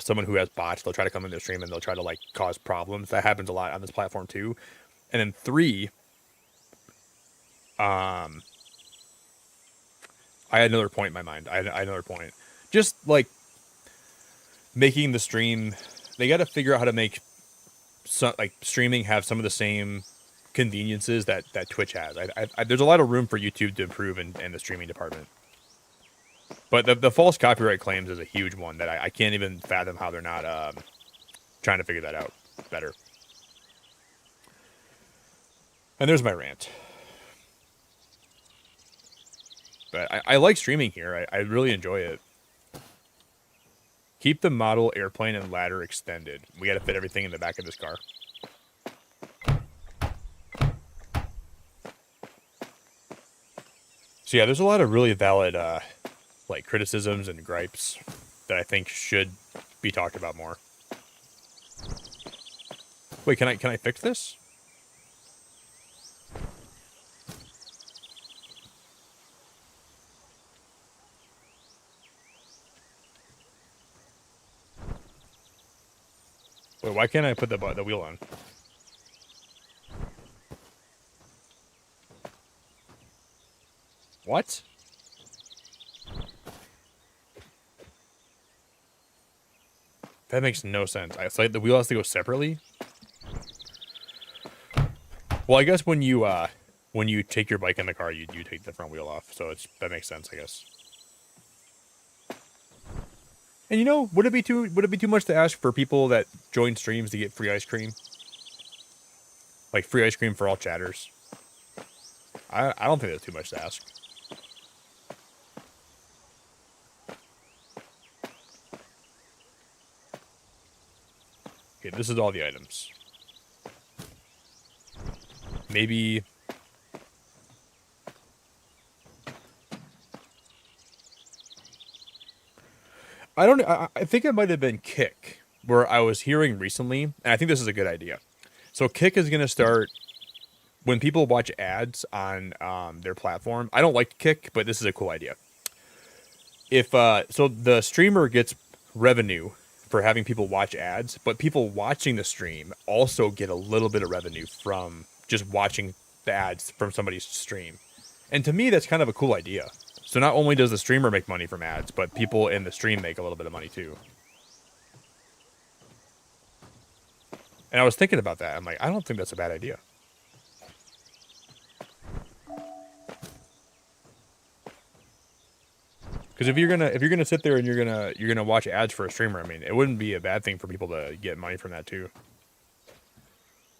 someone who has bots. They'll try to come in their stream and they'll try to like cause problems. That happens a lot on this platform too. And then three, I had another point in my mind. I had another point. Just like making the stream, they got to figure out how to make like streaming have some of the same conveniences that Twitch has. There's a lot of room for YouTube to improve in the streaming department. But the false copyright claims is a huge one that I can't even fathom how they're not trying to figure that out better. And there's my rant. But I like streaming here. I really enjoy it. Keep the model, airplane, and ladder extended. We got to fit everything in the back of this car. So yeah, there's a lot of really valid like criticisms and gripes that I think should be talked about more. Wait, can I fix this? Wait, why can't I put the wheel on? What? That makes no sense. It's like the wheel has to go separately. Well, I guess when you take your bike in the car, you take the front wheel off. So that makes sense, I guess. And you know, would it be too much to ask for people that join streams to get free ice cream? Like free ice cream for all chatters? I don't think that's too much to ask. Okay, this is all the items. Maybe... I think it might have been Kick, where I was hearing recently, and I think this is a good idea. So Kick is going to start, when people watch ads on their platform, I don't like Kick, but this is a cool idea. If so the streamer gets revenue for having people watch ads, but people watching the stream also get a little bit of revenue from just watching the ads from somebody's stream. And to me, that's kind of a cool idea. So not only does the streamer make money from ads, but people in the stream make a little bit of money too. And I was thinking about that. I'm like, I don't think that's a bad idea. Because if you're gonna sit there and you're gonna watch ads for a streamer, I mean, it wouldn't be a bad thing for people to get money from that too.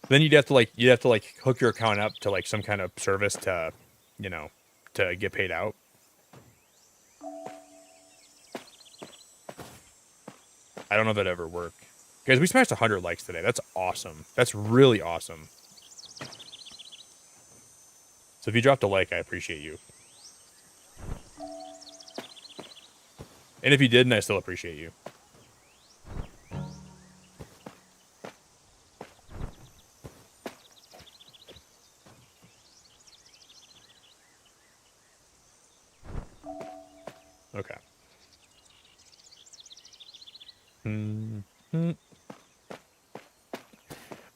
Then you'd have to hook your account up to like some kind of service to, you know, to get paid out. I don't know if that ever worked. Guys, we smashed 100 likes today. That's awesome. That's really awesome. So if you dropped a like, I appreciate you. And if you didn't, I still appreciate you. Okay.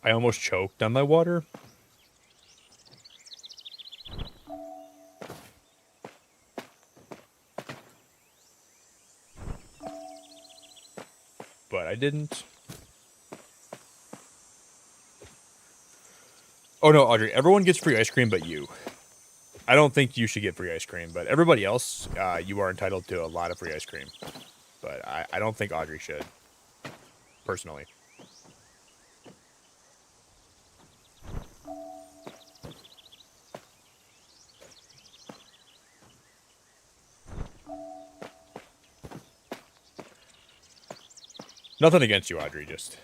I almost choked on my water. But I didn't. Oh no, Audrey, everyone gets free ice cream but you. I don't think you should get free ice cream, but everybody else, you are entitled to a lot of free ice cream. But I don't think Audrey should, personally. Nothing against you, Audrey, just...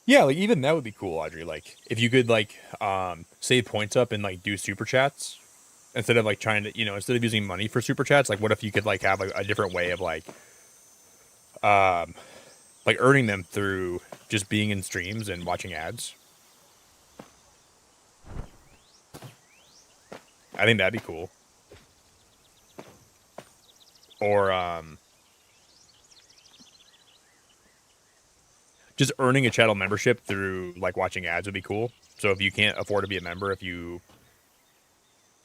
Yeah, like, even that would be cool, Audrey. Like, if you could, like, save points up and, like, do super chats, instead of, like, trying to, you know, instead of using money for super chats, like, what if you could, like, have a different way of, like, earning them through just being in streams and watching ads? I think that'd be cool. Or, just earning a channel membership through, like, watching ads would be cool. So if you can't afford to be a member, if you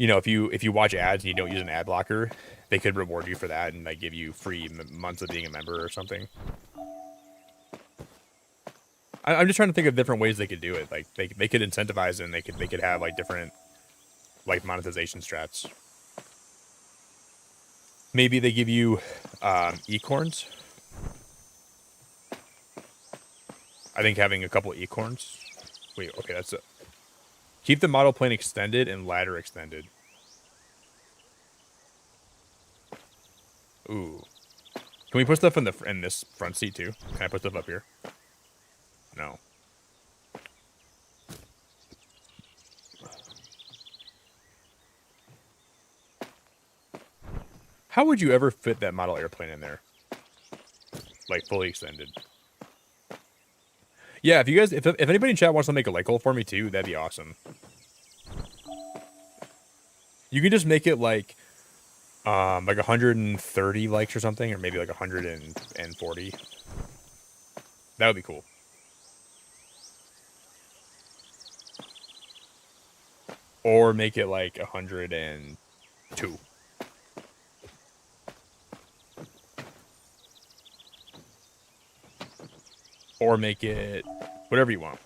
you know, if you watch ads and you don't use an ad blocker, they could reward you for that and like give you free months of being a member or something. I'm just trying to think of different ways they could do it. Like they could incentivize and they could have like different like monetization strats. Maybe they give you ecorns. I think having a couple ecorns. Wait, okay, that's it. Keep the model plane extended and ladder extended. Ooh. Can we put stuff in this front seat too? Can I put stuff up here? No. How would you ever fit that model airplane in there? Like fully extended. Yeah, if you guys, if anybody in chat wants to make a like hole for me too, that'd be awesome. You can just make it like 130 likes or something, or maybe like 140. That would be cool. Or make it like 102. Or make it whatever you want.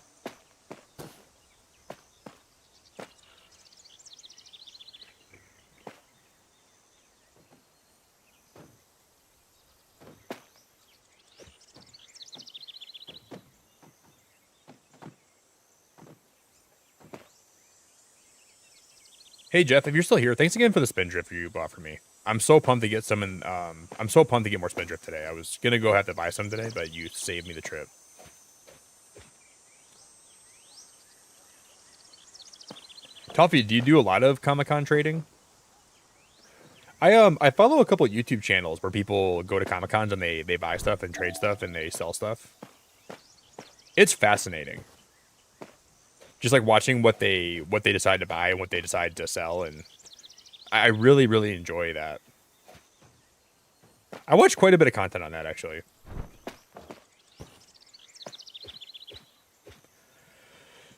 Hey Jeff, if you're still here, thanks again for the spin drift you bought for me. I'm so pumped to get some in, I'm so pumped to get more spin drift today. I was gonna go have to buy some today, but you saved me the trip. Toffee, do you do a lot of Comic-Con trading? I follow a couple of YouTube channels where people go to Comic-Cons and they buy stuff and trade stuff and they sell stuff. It's fascinating. Just like watching what they decide to buy and what they decide to sell, and I really, really enjoy that. I watch quite a bit of content on that actually.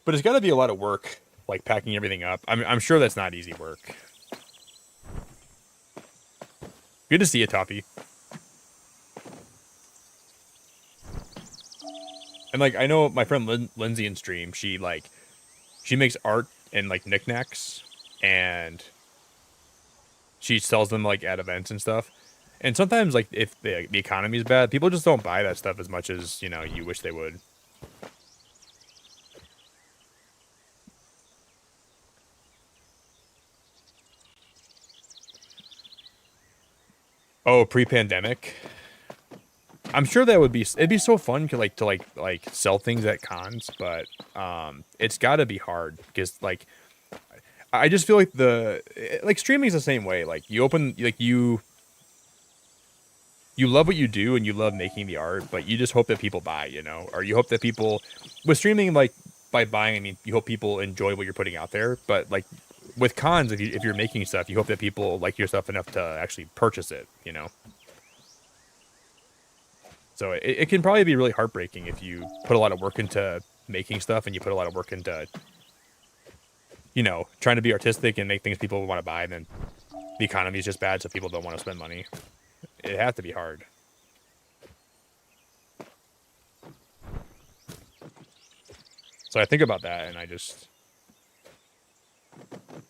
But it's got to be a lot of work, like packing everything up. I'm sure that's not easy work. Good to see you, Toppy. And like, I know my friend Lindsay in stream, she makes art and like knickknacks, and she sells them like at events and stuff. And sometimes like if the economy is bad, people just don't buy that stuff as much as, you know, you wish they would. Oh, pre-pandemic. I'm sure that it'd be so fun to sell things at cons, but it's got to be hard because like I just feel like streaming is the same way. Like you love what you do and you love making the art, but you just hope that people buy, you know, or you hope that people with streaming, like by buying, I mean, you hope people enjoy what you're putting out there, but like with cons, if you're making stuff, you hope that people like your stuff enough to actually purchase it, you know? So it can probably be really heartbreaking if you put a lot of work into making stuff and you put a lot of work into, you know, trying to be artistic and make things people want to buy, and then the economy is just bad, so people don't want to spend money. It has to be hard. So I think about that, and I just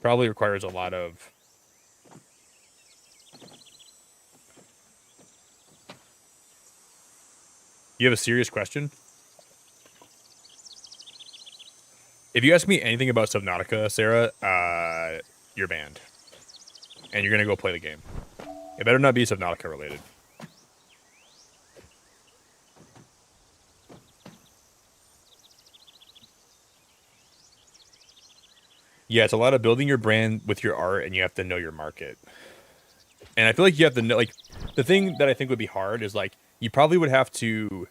probably requires a lot of You have a serious question? If you ask me anything about Subnautica, Sarah, you're banned. And you're going to go play the game. It better not be Subnautica related. Yeah, it's a lot of building your brand with your art, and you have to know your market. And I feel like you have to know, like, the thing that I think would be hard is, like, you probably would have to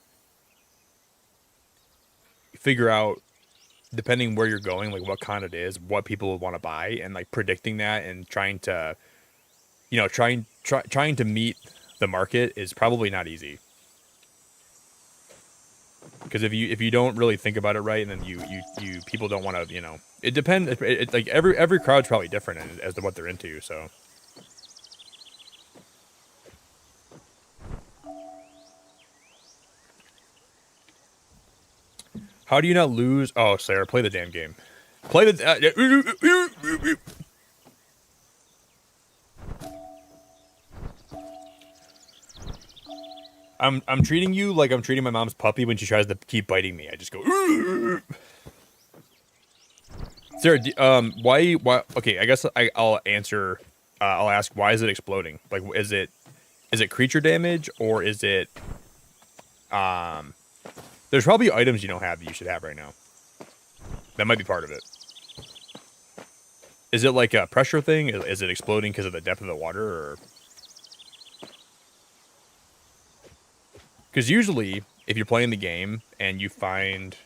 figure out, depending where you're going, like, what con it is, what people would want to buy, and, like, predicting that and trying to, you know, trying to meet the market is probably not easy. Because if you don't really think about it right, and then you people don't want to, you know, it depends. It like every crowd's probably different as to what they're into. So. How do you not lose? Oh, Sarah, play the damn game. Play the. I'm treating you like I'm treating my mom's puppy when she tries to keep biting me. I just go. Sarah, why? Okay, I guess I'll answer. I'll ask, why is it exploding? Like, is it creature damage, or is it There's probably items you don't have that you should have right now. That might be part of it. Is it like a pressure thing? Is it exploding because of the depth of the water, or? Because usually, if you're playing the game and you find,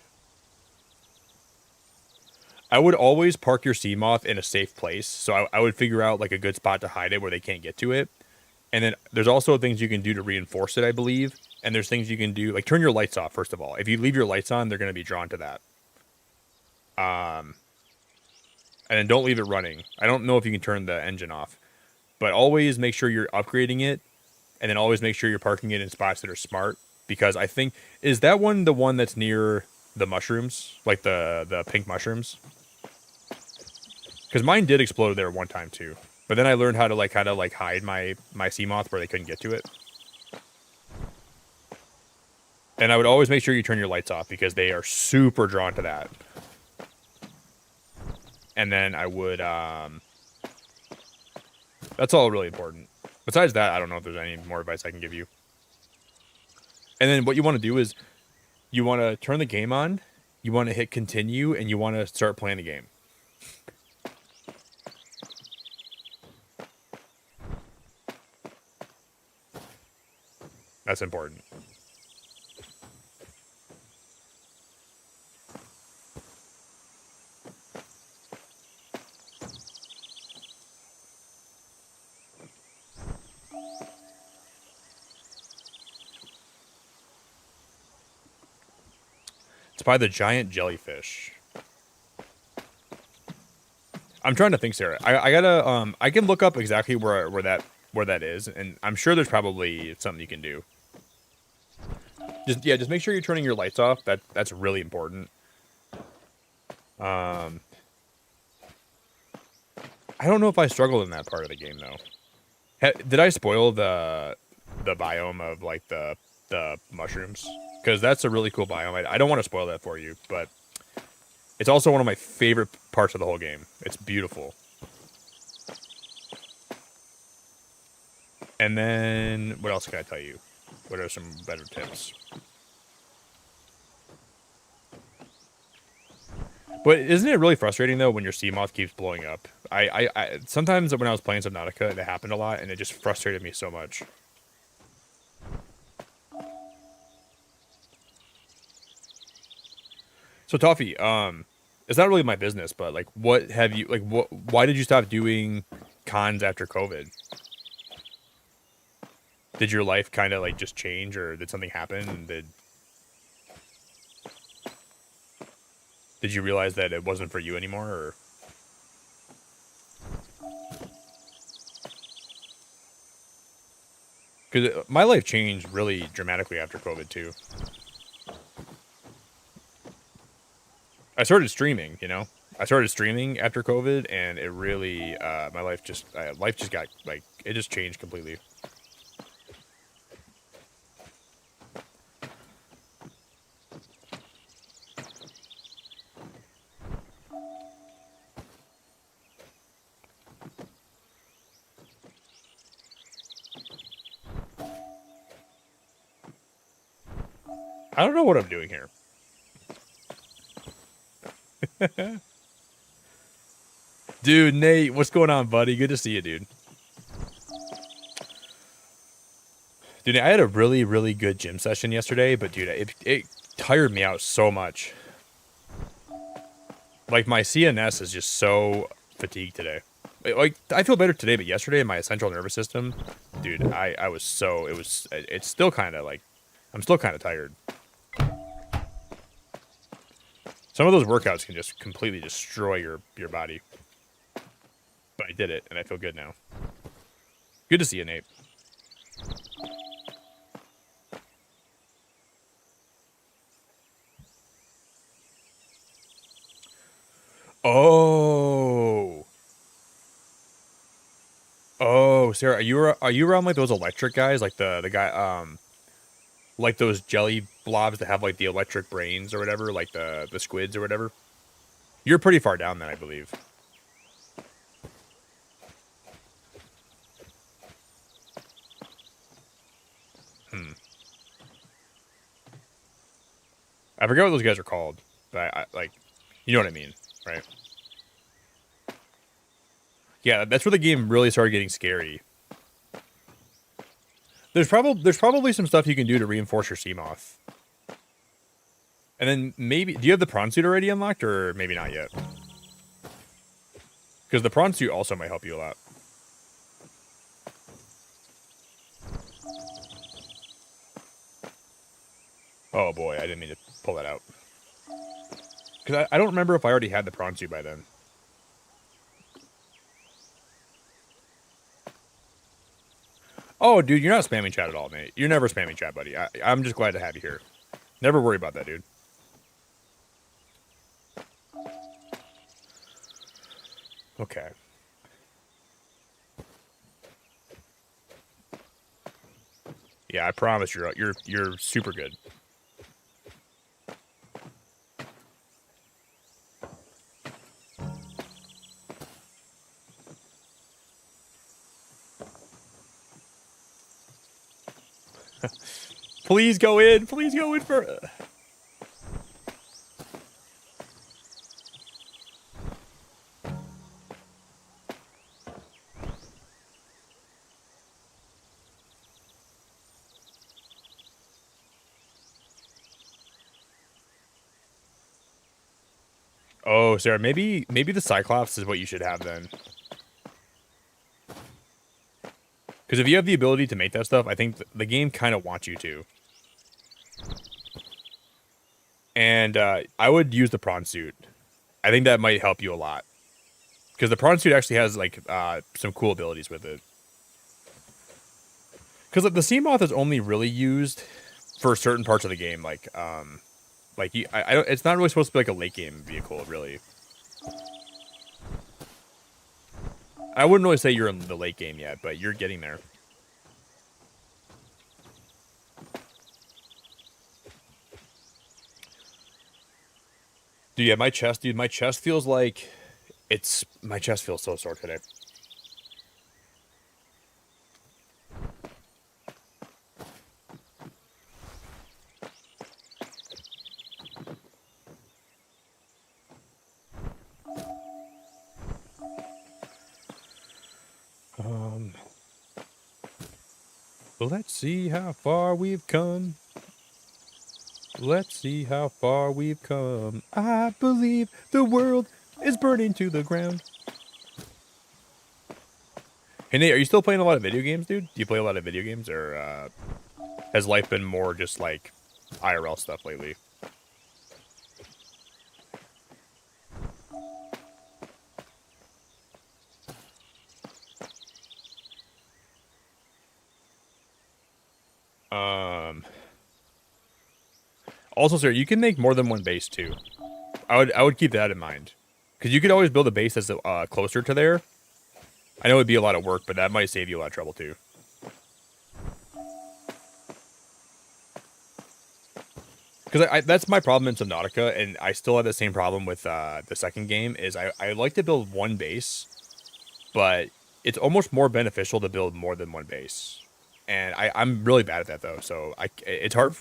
I would always park your sea moth in a safe place. So I would figure out like a good spot to hide it where they can't get to it. And then there's also things you can do to reinforce it, I believe. And there's things you can do, like turn your lights off, first of all. If you leave your lights on, they're going to be drawn to that. And then don't leave it running. I don't know if you can turn the engine off. But always make sure you're upgrading it. And then always make sure you're parking it in spots that are smart. Because I think, is that one the one that's near the mushrooms? Like the pink mushrooms? Because mine did explode there one time too. But then I learned how to like kind of like hide my sea moth where they couldn't get to it. And I would always make sure you turn your lights off because they are super drawn to that. And then I would, that's all really important. Besides that, I don't know if there's any more advice I can give you. And then what you want to do is you want to turn the game on, you want to hit continue, and you want to start playing the game. That's important. It's by the giant jellyfish. I'm trying to think, Sarah. I gotta I can look up exactly where that is, and I'm sure there's probably something you can do. Just make sure you're turning your lights off. That's really important. I don't know if I struggled in that part of the game though. Did I spoil the biome of like the mushrooms? Because that's a really cool biome. I don't want to spoil that for you, but it's also one of my favorite parts of the whole game. It's beautiful. And then, what else can I tell you? What are some better tips? But isn't it really frustrating though when your sea moth keeps blowing up? I sometimes when I was playing Subnautica, it happened a lot, and it just frustrated me so much. So Toffee, it's not really my business, but like, what have you like? Why did you stop doing cons after COVID? Did your life kind of like just change, or did something happen? And did you realize that it wasn't for you anymore, or? Because my life changed really dramatically after COVID too. I started streaming, you know. I started streaming after COVID, and it really, my life just got like, it just changed completely. I don't know what I'm doing here. Dude, Nate, what's going on, buddy? Good to see you, dude. Dude, I had a really, really good gym session yesterday, but dude, it tired me out so much. Like, my CNS is just so fatigued today. Like, I feel better today, but yesterday, my central nervous system, dude, it's still kind of like, I'm still kind of tired. Some of those workouts can just completely destroy your body. But I did it, and I feel good now. Good to see you, Nate. Oh. Oh, Sarah, are you around like those electric guys, like the guy like those jelly blobs that have like the electric brains or whatever, like the squids or whatever? You're pretty far down then, I believe. I forget what those guys are called, but I like, you know what I mean, right? Yeah, that's where the game really started getting scary. There's probably some stuff you can do to reinforce your Seamoth. And then maybe, do you have the prawn suit already unlocked, or maybe not yet? Because the prawn suit also might help you a lot. Oh boy, I didn't mean to pull that out. Because I don't remember if I already had the prawn suit by then. Oh, dude, you're not spamming chat at all, mate. You're never spamming chat, buddy. I'm just glad to have you here. Never worry about that, dude. Okay. Yeah, I promise you're super good. Please go in. Please go in for. Oh, Sarah, maybe the Cyclops is what you should have then. Because if you have the ability to make that stuff, I think the game kind of wants you to. And I would use the prawn suit. I think that might help you a lot. Because the prawn suit actually has like some cool abilities with it. Because like, the Seamoth is only really used for certain parts of the game, like it's not really supposed to be like a late game vehicle, really. I wouldn't really say you're in the late game yet, but you're getting there. Dude, yeah, my chest feels like my chest feels so sore today. Let's see how far we've come. Let's see how far we've come. I believe the world is burning to the ground. Hey, Nate, are you still playing a lot of video games, dude? Do you play a lot of video games, or has life been more just like IRL stuff lately? Also, sir, you can make more than one base too. I would keep that in mind, because you could always build a base that's closer to there. I know it'd be a lot of work, but that might save you a lot of trouble too. Because that's my problem in Subnautica, and I still have the same problem with the second game. Is I like to build one base, but it's almost more beneficial to build more than one base, and I'm really bad at that though. So it's hard.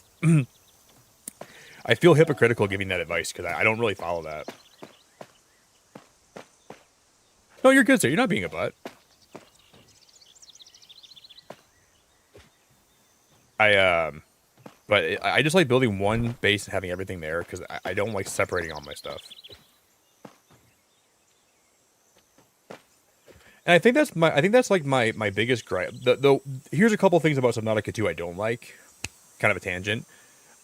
I feel hypocritical giving that advice because I don't really follow that. No, you're good, sir. You're not being a butt. But I just like building one base and having everything there because I don't like separating all my stuff. And I think that's like my biggest gripe. Here's a couple things about Subnautica 2 I don't like. Kind of a tangent.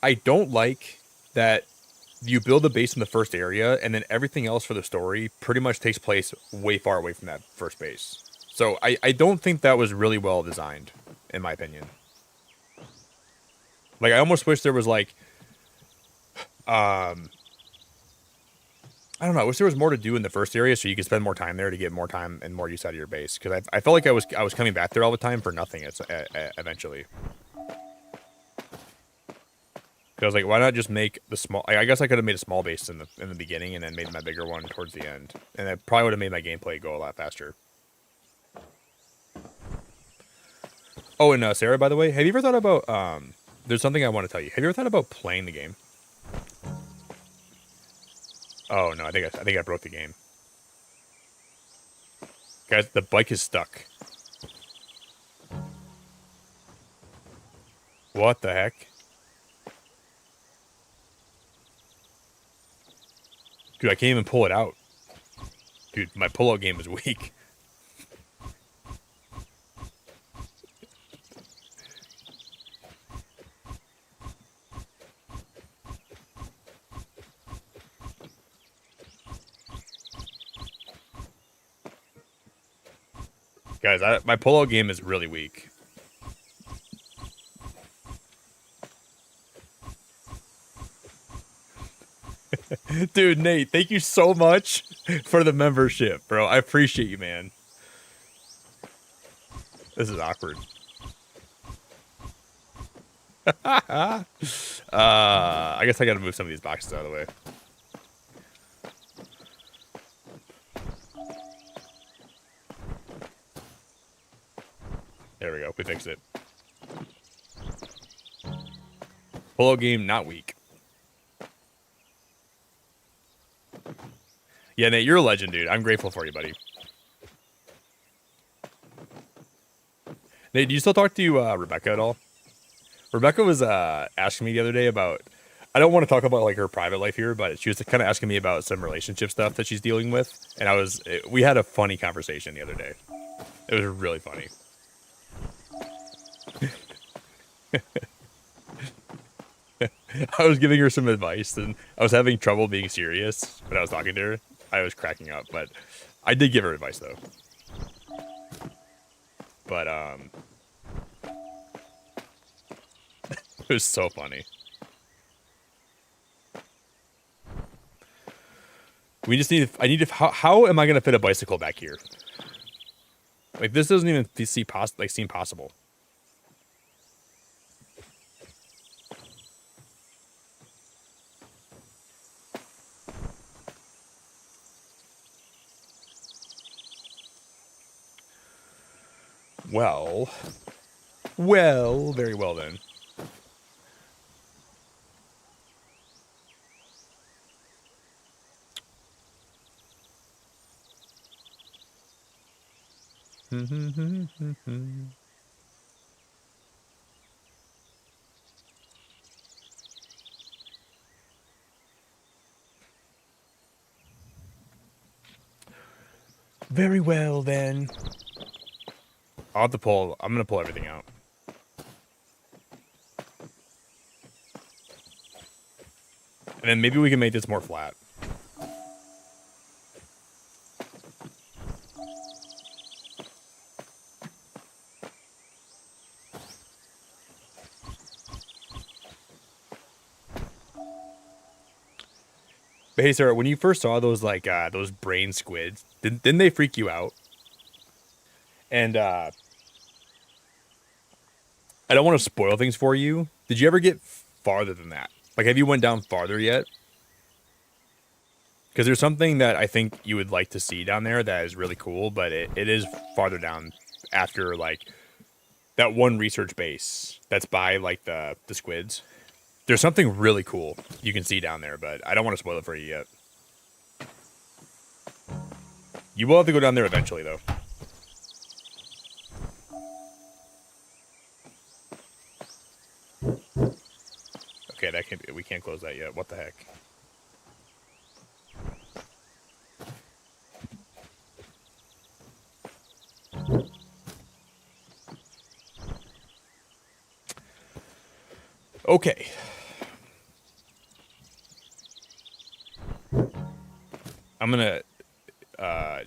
I don't like that you build the base in the first area, and then everything else for the story pretty much takes place way far away from that first base. So I don't think that was really well designed, in my opinion. Like, I almost wish there was, like, I don't know. I wish there was more to do in the first area so you could spend more time there to get more time and more use out of your base. Because I felt like I was coming back there all the time for nothing eventually. Because I was like, why not just make the small... I guess I could have made a small base in the beginning and then made my bigger one towards the end. And that probably would have made my gameplay go a lot faster. Oh, and Sarah, by the way, have you ever thought about... there's something I want to tell you. Have you ever thought about playing the game? Oh no, I think I broke the game. Guys, the bike is stuck. What the heck? Dude, I can't even pull it out. Dude, my pull-out game is weak. Guys, my pull-out game is really weak. Dude, Nate, thank you so much for the membership, bro. I appreciate you, man. This is awkward. I guess I gotta move some of these boxes out of the way. There we go. We fixed it. Polo game, not weak. Yeah, Nate, you're a legend, dude. I'm grateful for you, buddy. Nate, do you still talk to Rebecca at all? Rebecca was asking me the other day about... I don't want to talk about like her private life here, but she was kind of asking me about some relationship stuff that she's dealing with. And we had a funny conversation the other day. It was really funny. I was giving her some advice, and I was having trouble being serious when I was talking to her. I was cracking up, but I did give her advice, though. But, it was so funny. We just need... How am I going to fit a bicycle back here? Like, this doesn't even seem possible. Well, very well then. Very well then. I'm gonna pull everything out. And then maybe we can make this more flat. But hey, Sarah, when you first saw those those brain squids, didn't they freak you out? And I don't want to spoil things for you. Did you ever get farther than that? Like, have you went down farther yet? Because there's something that I think you would like to see down there that is really cool, but it is farther down after, like, that one research base that's by, like, the squids. There's something really cool you can see down there, but I don't want to spoil it for you yet. You will have to go down there eventually, though. Okay, we can't close that yet. What the heck? Okay. I'm gonna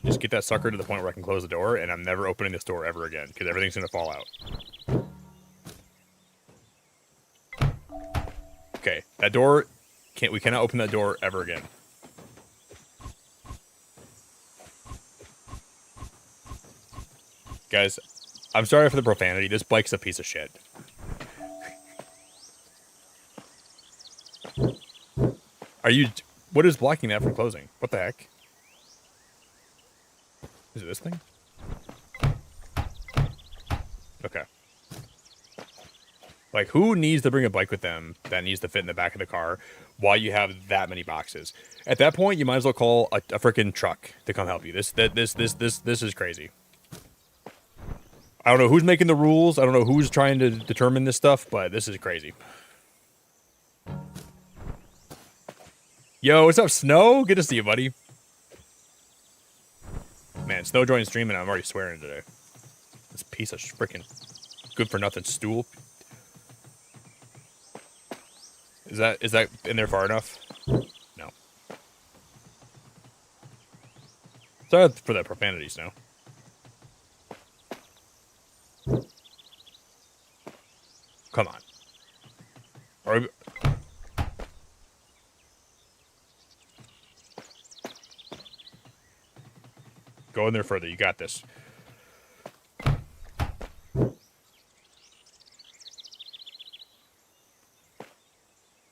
just get that sucker to the point where I can close the door, and I'm never opening this door ever again because everything's gonna fall out. Okay, that door we cannot open that door ever again. Guys, I'm sorry for the profanity. This bike's a piece of shit. What is blocking that from closing? What the heck? Is it this thing? Okay. Like, who needs to bring a bike with them that needs to fit in the back of the car while you have that many boxes? At that point, you might as well call a freaking truck to come help you. This is crazy. I don't know who's making the rules. I don't know who's trying to determine this stuff, but this is crazy. Yo, what's up, Snow? Good to see you, buddy. Man, Snow joined stream and I'm already swearing today. This piece of freaking good for nothing stool. Is that in there far enough? No. Sorry for that profanity, Snow. Come on. Are we... Go in there further. You got this.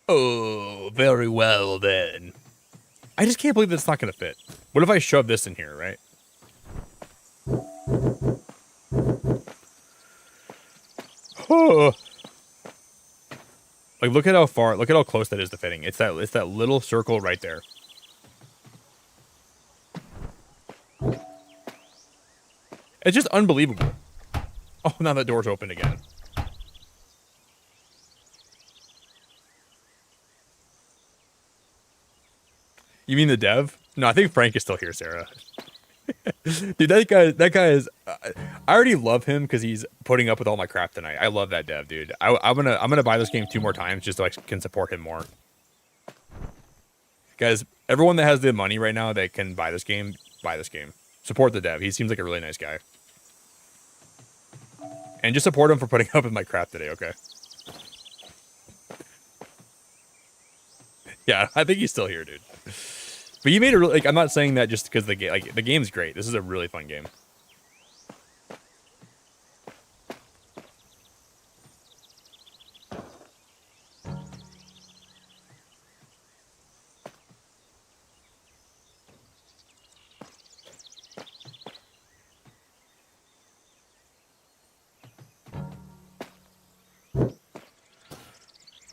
Oh, very well then. I just can't believe that's not going to fit. What if I shove this in here, right? Oh. Like, look at how close that is to fitting. It's that little circle right there. It's just unbelievable. Oh, now that door's open again. You mean the dev? No, I think Frank is still here, Sarah. Dude, that guy is. I already love him because he's putting up with all my crap tonight. I love that dev, dude. I'm gonna buy this game 2 more times just so I can support him more. Guys, everyone that has the money right now that can buy this game, buy this game. Support the dev. He seems like a really nice guy. And just support him for putting up with my crap today, okay? Yeah, I think he's still here, dude. But you made it like, I'm not saying that just because the game's great. This is a really fun game.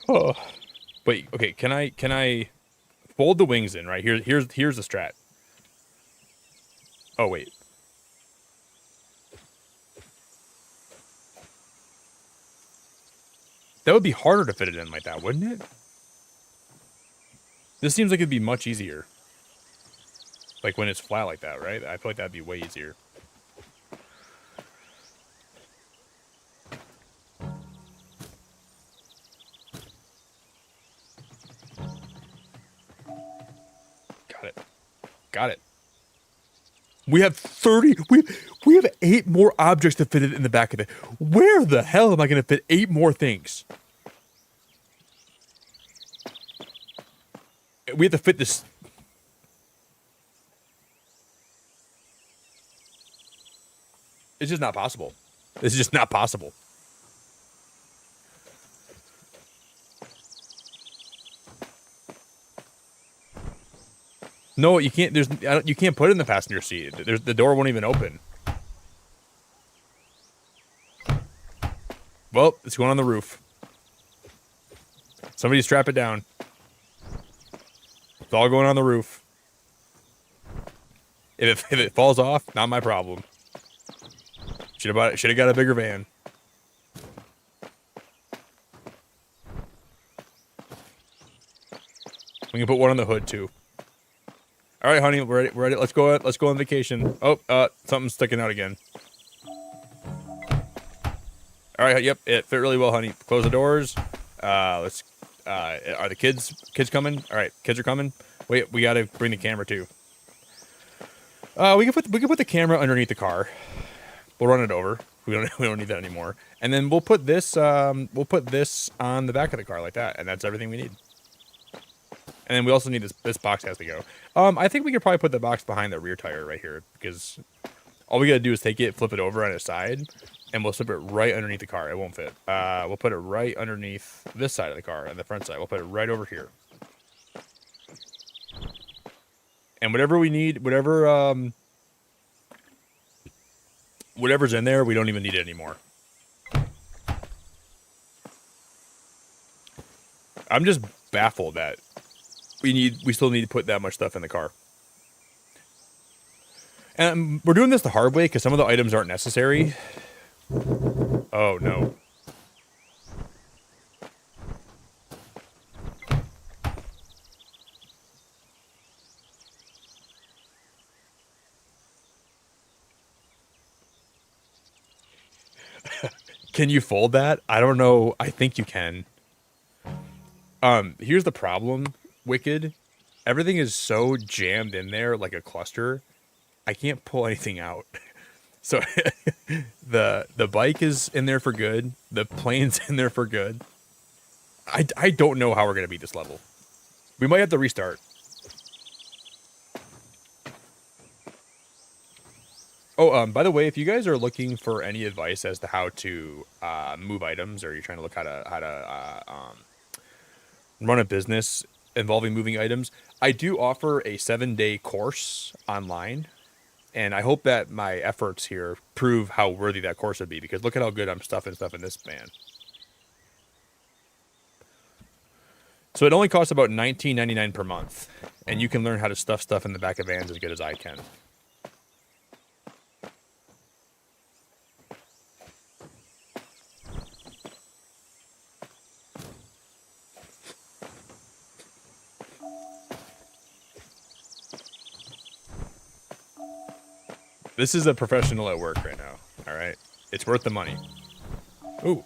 Oh. Wait, okay, can I fold the wings in, right? Here's the strat. Oh wait. That would be harder to fit it in like that, wouldn't it? This seems like it'd be much easier. Like when it's flat like that, right? I feel like that'd be way easier. Got it. We have 30. We have 8 more objects to fit it in the back of it. Where the hell am I going to fit 8 more things? We have to fit this. It's just not possible. This is just not possible. No, you can't. You can't put it in the passenger seat. The door won't even open. Well, it's going on the roof. Somebody strap it down. It's all going on the roof. If it falls off, not my problem. Should have got a bigger van. We can put one on the hood too. All right, honey, we're ready. Let's go on vacation. Oh, something's sticking out again. All right, yep, it fit really well, honey. Close the doors. Are the kids coming? All right, kids are coming. Wait, we gotta bring the camera too. We can put the camera underneath the car. We'll run it over. We don't need that anymore. And then we'll put this on the back of the car like that, and that's everything we need. And then we also need this box has to go. I think we could probably put the box behind the rear tire right here, because all we gotta do is take it, flip it over on its side, and we'll slip it right underneath the car. It won't fit. We'll put it right underneath this side of the car, and the front side. We'll put it right over here. And whatever we need, whatever's in there, we don't even need it anymore. I'm just baffled that we still need to put that much stuff in the car. And we're doing this the hard way because some of the items aren't necessary. Oh no. Can you fold that? I don't know. I think you can. Here's the problem, Wicked. Everything is so jammed in there like a cluster. I can't pull anything out. So the bike is in there for good. The plane's in there for good. I don't know how we're gonna beat this level. We might have to restart. Oh, by the way, if you guys are looking for any advice as to how to move items, or you're trying to look how to run a business involving moving items, I do offer a 7-day course online, and I hope that my efforts here prove how worthy that course would be, because look at how good I'm stuffing stuff in this van. So it only costs about $19.99 per month, and you can learn how to stuff stuff in the back of vans as good as I can. This is a professional at work right now, all right? It's worth the money. Ooh.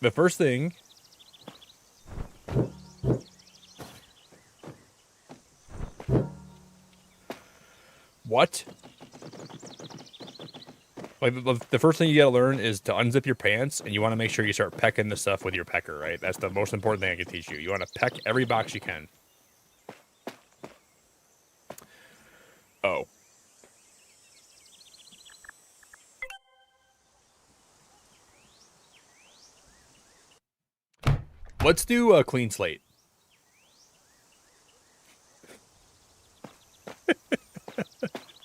The first thing... What? Like, the first thing you gotta learn is to unzip your pants, and you want to make sure you start pecking the stuff with your pecker, right? That's the most important thing I can teach you. You want to peck every box you can. Oh. Let's do a clean slate.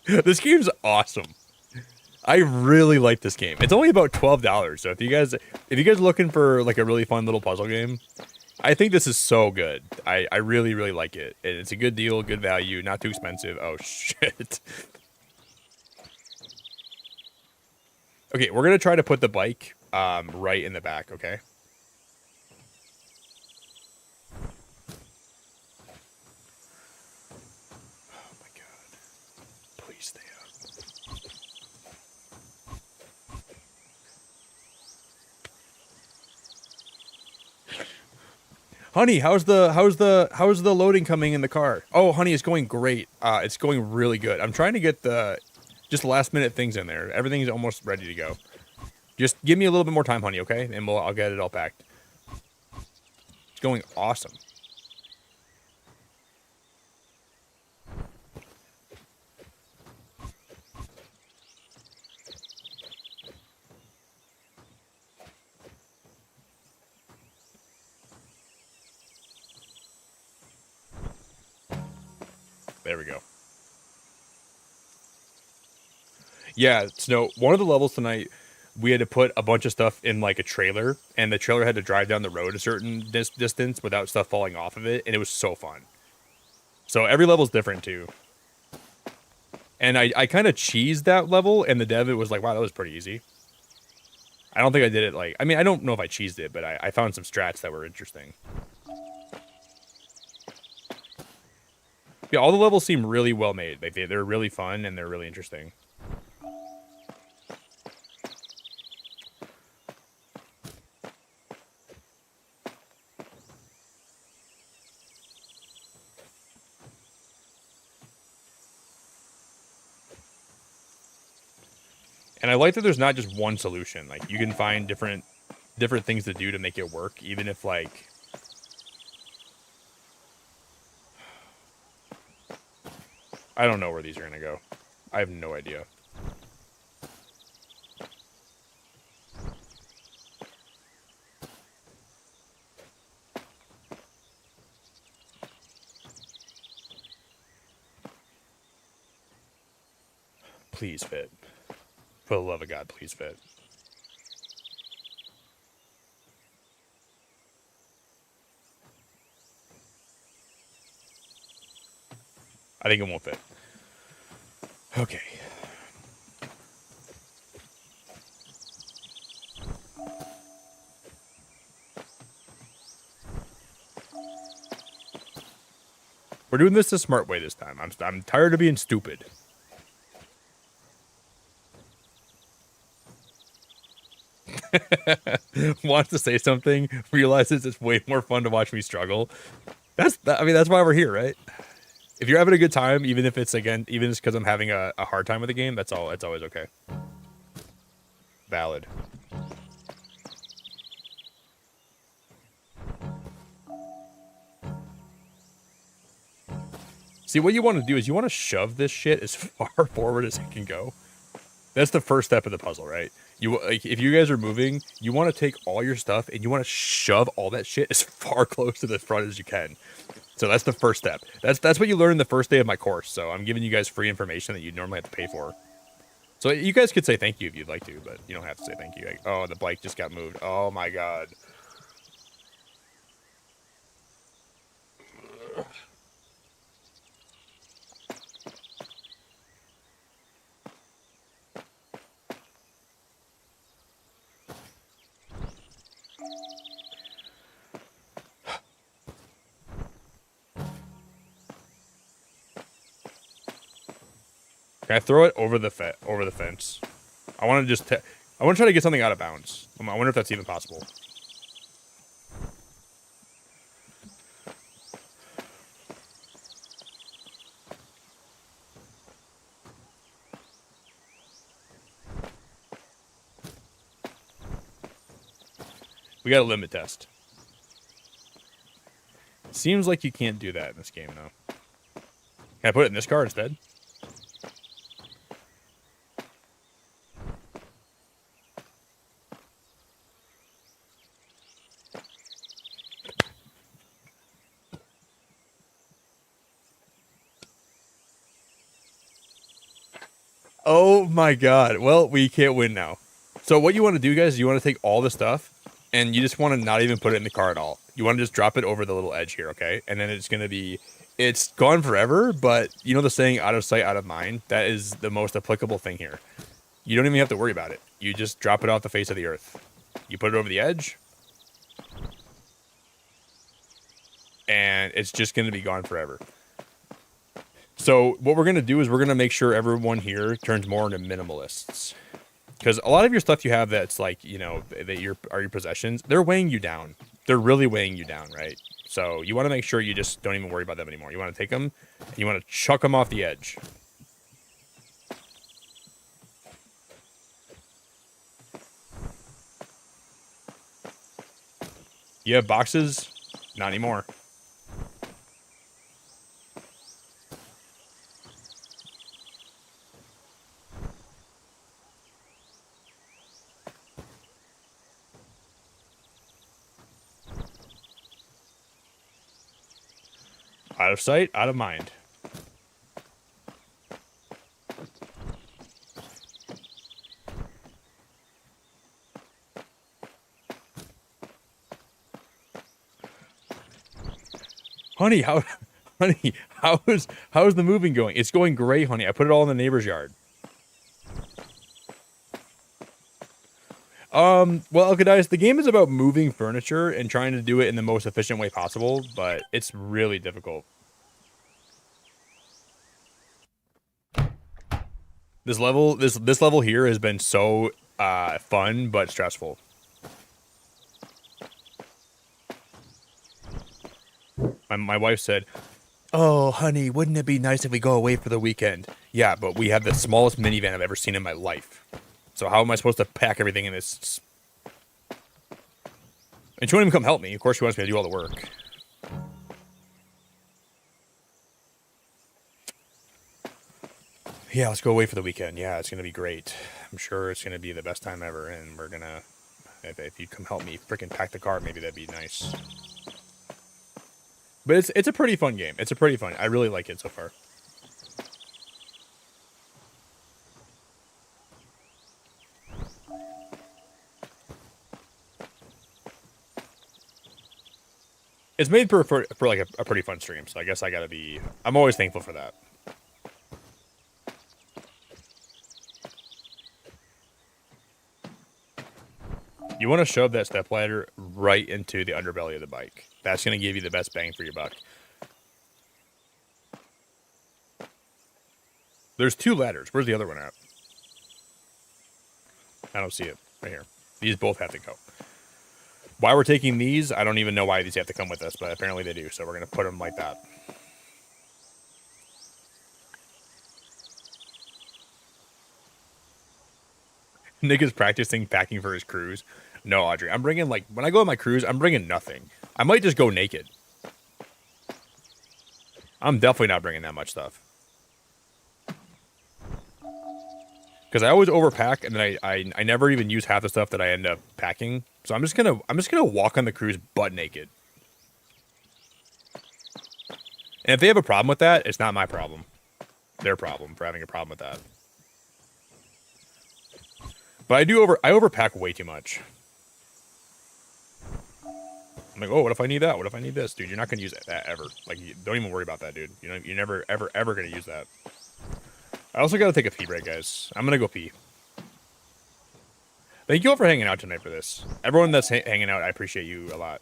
This game's awesome. I really like this game. It's only about $12, so if you guys are looking for like a really fun little puzzle game, I think this is so good. I really, really like it. It's a good deal, good value, not too expensive. Oh, shit. Okay, we're going to try to put the bike right in the back, okay? Oh, my God. Please stay up. Honey, how's the loading coming in the car? Oh, honey, it's going great. It's going really good. I'm trying to get just last minute things in there. Everything's almost ready to go. Just give me a little bit more time, honey, okay? And I'll get it all packed. It's going awesome. There we go. Yeah, Snow, one of the levels tonight, we had to put a bunch of stuff in like a trailer, and the trailer had to drive down the road a certain distance without stuff falling off of it, and it was so fun. So every level's different too. And I kind of cheesed that level, and the dev, it was like, wow, that was pretty easy. I don't think I did it like, I mean, I don't know if I cheesed it, but I found some strats that were interesting. Yeah, all the levels seem really well made. Like they're really fun, and they're really interesting. And I like that there's not just one solution. Like, you can find different things to do to make it work, even if, like... I don't know where these are going to go. I have no idea. Please fit. For the love of God, please fit. I think it won't fit. Okay. We're doing this the smart way this time. I'm tired of being stupid. Wants to say something, realizes it's way more fun to watch me struggle. I mean, that's why we're here, right? If you're having a good time, even if it's because I'm having a hard time with the game, it's always okay. Valid. See, what you want to do is you want to shove this shit as far forward as it can go. That's the first step of the puzzle, right? If you guys are moving, you want to take all your stuff and you want to shove all that shit as far close to the front as you can. So that's the first step. That's what you learn the first day of my course. So I'm giving you guys free information that you normally have to pay for. So you guys could say thank you if you'd like to, but you don't have to say thank you. Like, oh, the bike just got moved. Oh my God. Can I throw it over the fence? I want to I want to try to get something out of bounds. I wonder if that's even possible. We got a limit test. Seems like you can't do that in this game, though. Can I put it in this car instead? Oh my God. Well, we can't win now. So what you want to do, guys, is you want to take all the stuff and you just want to not even put it in the car at all. You want to just drop it over the little edge here, okay? And then it's gone forever, but you know the saying, out of sight, out of mind? That is the most applicable thing here. You don't even have to worry about it. You just drop it off the face of the earth. You put it over the edge, and it's just going to be gone forever. So what we're going to do is we're going to make sure everyone here turns more into minimalists. Because a lot of your stuff you have that's like, you know, that are your possessions, they're weighing you down. They're really weighing you down, right? So you want to make sure you just don't even worry about them anymore. You want to take them and you want to chuck them off the edge. You have boxes? Not anymore. Out of sight, out of mind. Honey, how's the moving going? It's going great, honey. I put it all in the neighbor's yard. Well, okay, guys, the game is about moving furniture and trying to do it in the most efficient way possible, but it's really difficult. This level here has been so fun but stressful. My wife said, "Oh, honey, wouldn't it be nice if we go away for the weekend?" Yeah, but we have the smallest minivan I've ever seen in my life. So how am I supposed to pack everything in this? And she won't even come help me. Of course, she wants me to do all the work. Yeah, let's go away for the weekend. Yeah, it's gonna be great. I'm sure it's gonna be the best time ever, and we're gonna. If you come help me freaking pack the car, maybe that'd be nice. But it's a pretty fun game. It's a pretty fun. I really like it so far. It's made for like a pretty fun stream, so I guess I gotta be. I'm always thankful for that. You want to shove that step ladder right into the underbelly of the bike. That's going to give you the best bang for your buck. There's 2 ladders. Where's the other one at? I don't see it. Right here. These both have to go. Why we're taking these, I don't even know why these have to come with us, but apparently they do, so we're going to put them like that. Nick is practicing packing for his cruise. No, Audrey. I'm bringing, like, when I go on my cruise, I'm bringing nothing. I might just go naked. I'm definitely not bringing that much stuff. Because I always overpack, and then I never even use half the stuff that I end up packing. So I'm just gonna walk on the cruise butt naked. And if they have a problem with that, it's not my problem. Their problem for having a problem with that. But I overpack way too much. I'm like, oh, what if I need that? What if I need this? Dude, you're not gonna use that ever. Like, don't even worry about that, dude. You know, you're never, ever gonna use that. I also gotta take a pee break, guys. I'm gonna go pee. Thank you all for hanging out tonight for this. Everyone that's hanging out, I appreciate you a lot.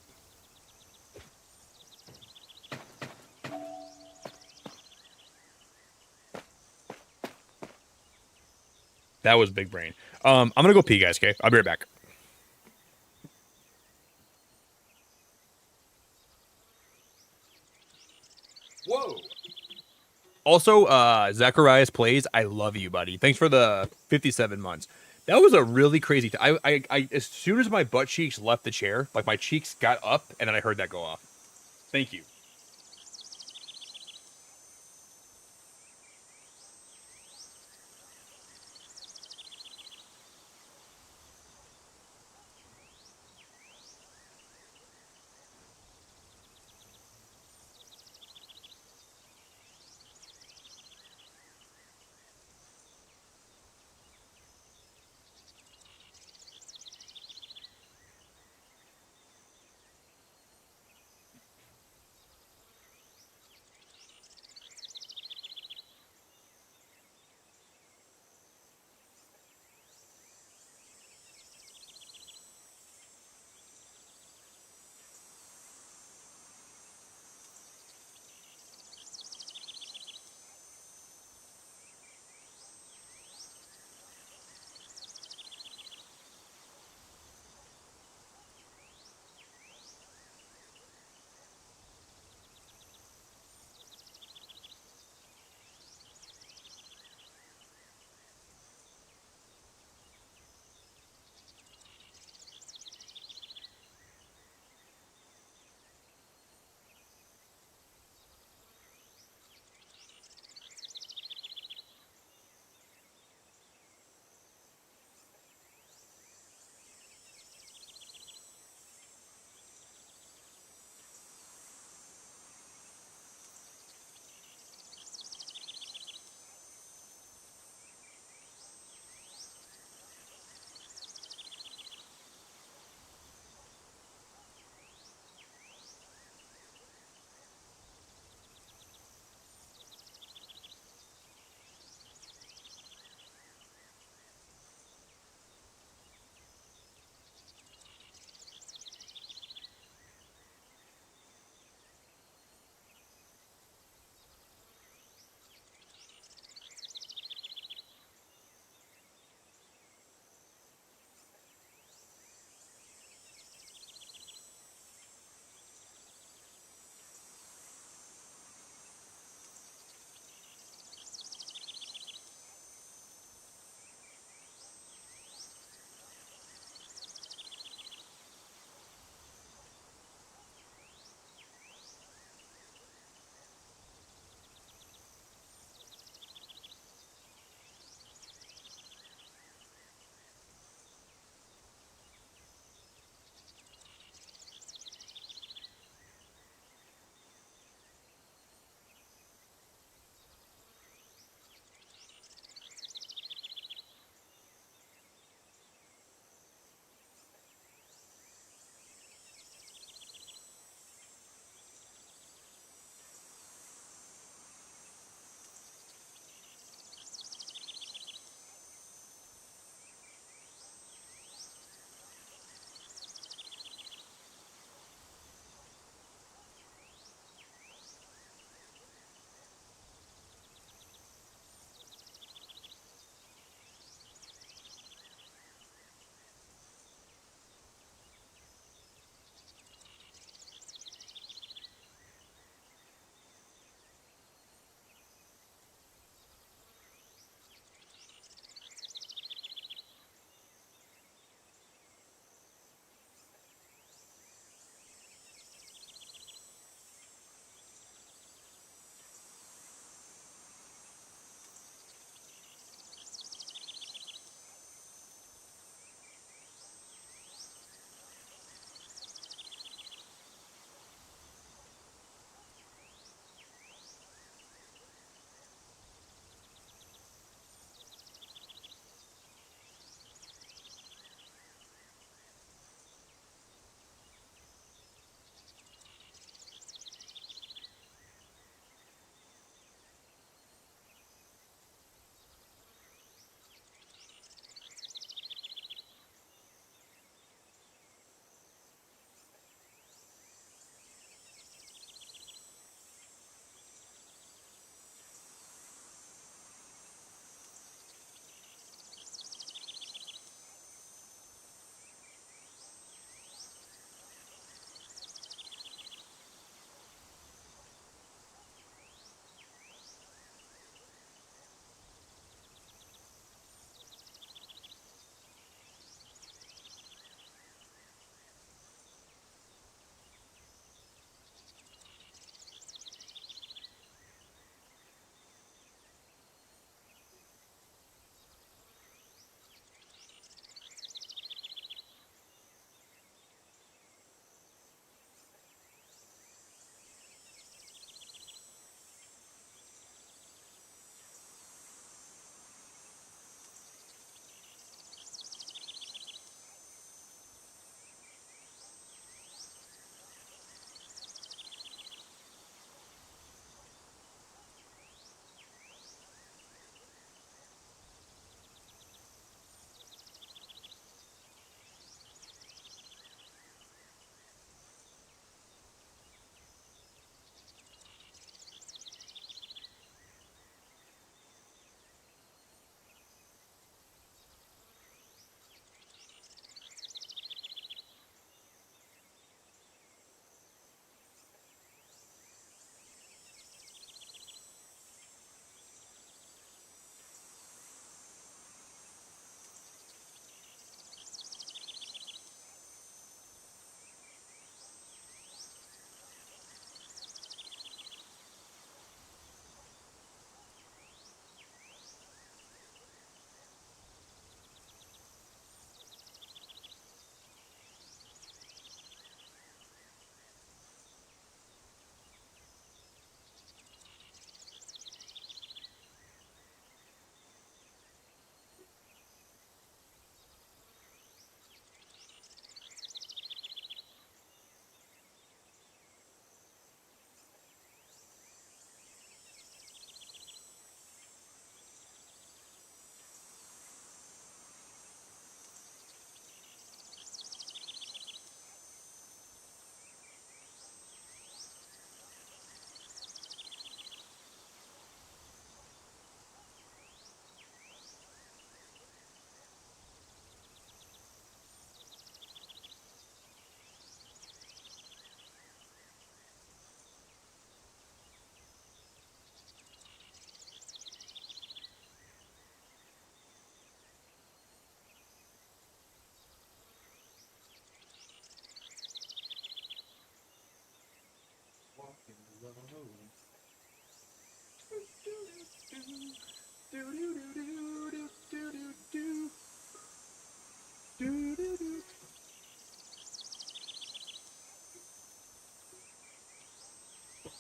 That was big brain. I'm gonna go pee, guys, okay? I'll be right back. Whoa. Also, Zacharias Plays, I love you, buddy. Thanks for the 57 months. That was a really crazy. I as soon as my butt cheeks left the chair, like my cheeks got up, and then I heard that go off. Thank you.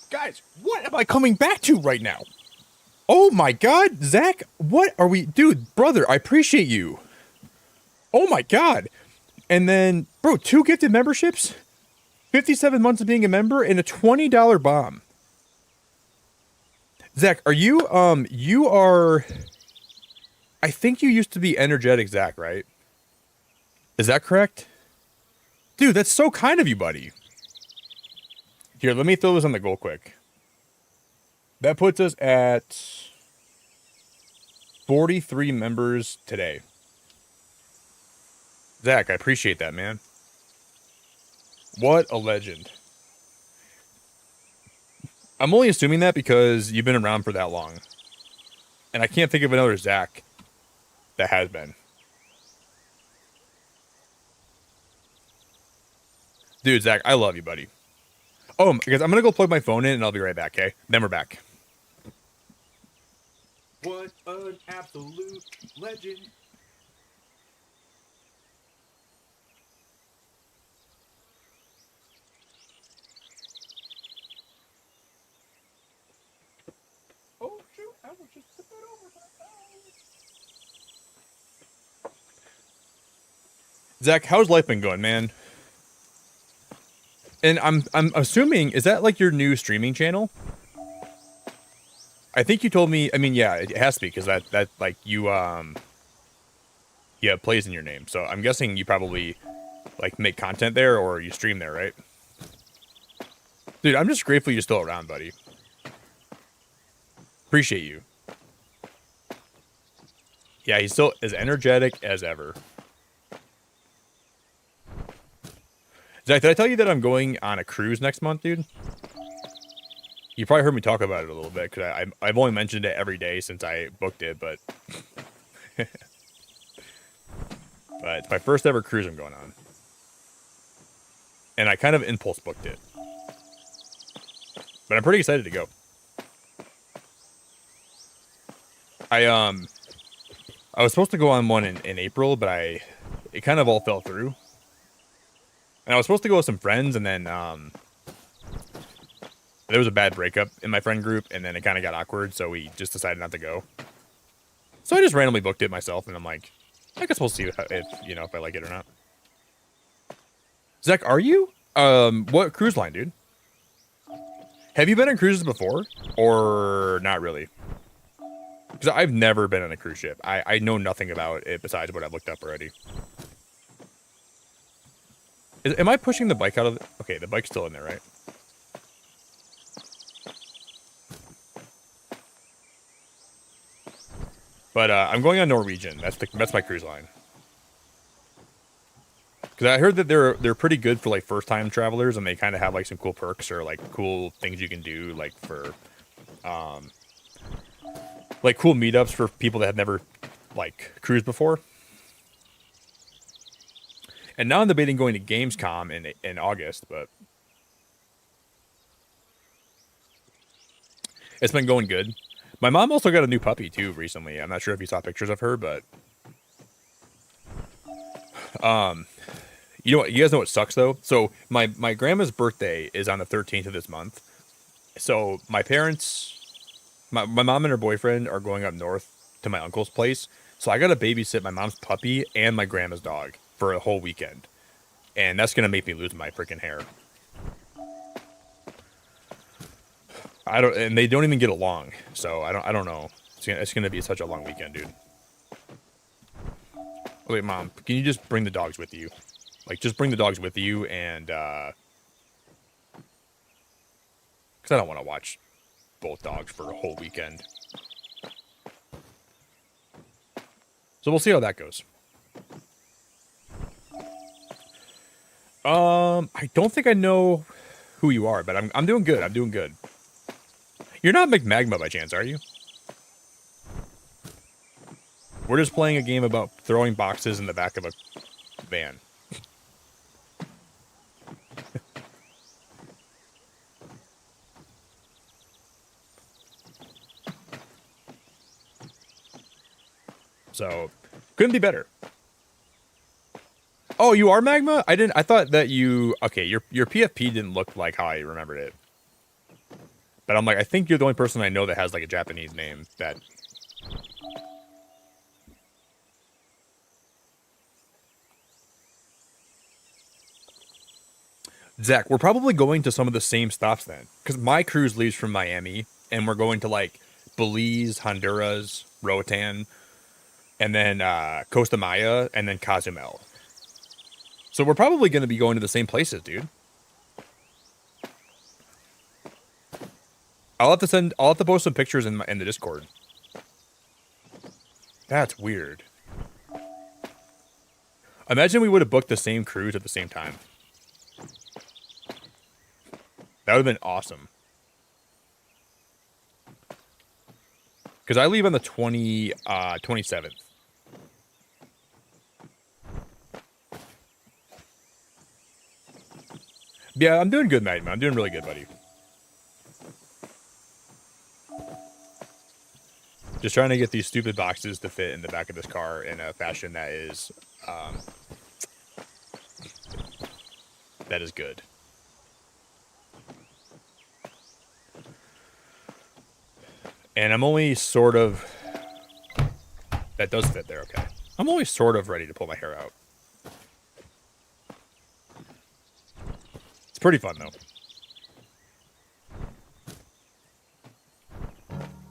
Guys, what am I coming back to right now? Oh my god, Zach, what are we... Dude, brother, I appreciate you. Oh my god. And then, bro, 2 gifted memberships, 57 months of being a member, and a $20 bomb. Zach, are you, you are... I think you used to be energetic Zach, right? Is that correct? Dude, that's so kind of you, buddy. Here, let me throw this on the goal quick. That puts us at 43 members today. Zach, I appreciate that, man. What a legend. I'm only assuming that because you've been around for that long. And I can't think of another Zach that has been. Dude, Zach, I love you, buddy. Oh, because I'm going to go plug my phone in and I'll be right back, okay? Then we're back. What an absolute legend. Oh, shoot. I was just put that over my phone. Zach, how's life been going, man? And I'm assuming, is that like your new streaming channel? I think you told me, I mean, yeah, it has to be because that like you yeah, it plays in your name. So I'm guessing you probably like make content there or you stream there, right? Dude, I'm just grateful you're still around, buddy. Appreciate you. Yeah, he's still as energetic as ever. Zach, did I tell you that I'm going on a cruise next month, dude? You probably heard me talk about it a little bit because I've only mentioned it every day since I booked it, but but it's my first ever cruise I'm going on, and I kind of impulse booked it, but I'm pretty excited to go. I was supposed to go on one in April, but it kind of all fell through. And I was supposed to go with some friends, and then there was a bad breakup in my friend group, and then it kind of got awkward, so we just decided not to go. So I just randomly booked it myself, and I'm like, I guess we'll see if you know, if I like it or not. Zach, are you? What cruise line, dude? Have you been on cruises before, or not really? Because I've never been on a cruise ship. I know nothing about it besides what I've looked up already. Am I pushing the bike out of the... Okay, the bike's still in there, right? But I'm going on Norwegian. That's my cruise line. Because I heard that they're pretty good for like first time travelers, and they kind of have like some cool perks or like cool things you can do, like for like cool meetups for people that have never like cruised before. And now I'm debating going to Gamescom in August, but it's been going good. My mom also got a new puppy too recently. I'm not sure if you saw pictures of her, but you know what? You guys know what sucks though? So my grandma's birthday is on the 13th of this month. So my parents, my mom and her boyfriend are going up north to my uncle's place. So I got to babysit my mom's puppy and my grandma's dog for a whole weekend. And that's going to make me lose my freaking hair. And they don't even get along. So I don't know. It's going to be such a long weekend, dude. Wait, Mom, can you just bring the dogs with you? Like, just bring the dogs with you and, because I don't want to watch both dogs for a whole weekend. So we'll see how that goes. I don't think I know who you are, but I'm doing good. I'm doing good. You're not McMagma by chance, are you? We're just playing a game about throwing boxes in the back of a van. So couldn't be better. Oh, you are Magma? I thought that you. Okay, your PFP didn't look like how I remembered it. But I'm like, I think you're the only person I know that has like a Japanese name that. Zach, we're probably going to some of the same stops then, because my cruise leaves from Miami, and we're going to like Belize, Honduras, Roatan, and then Costa Maya, and then Cozumel. So we're probably going to be going to the same places, dude. I'll have to post some pictures in the Discord. That's weird. Imagine we would have booked the same cruise at the same time. That would have been awesome. Because I leave on the 27th. Yeah, I'm doing good, man. I'm doing really good, buddy. Just trying to get these stupid boxes to fit in the back of this car in a fashion that is good. And I'm only sort of... That does fit there, okay. I'm only sort of ready to pull my hair out. It's pretty fun, though.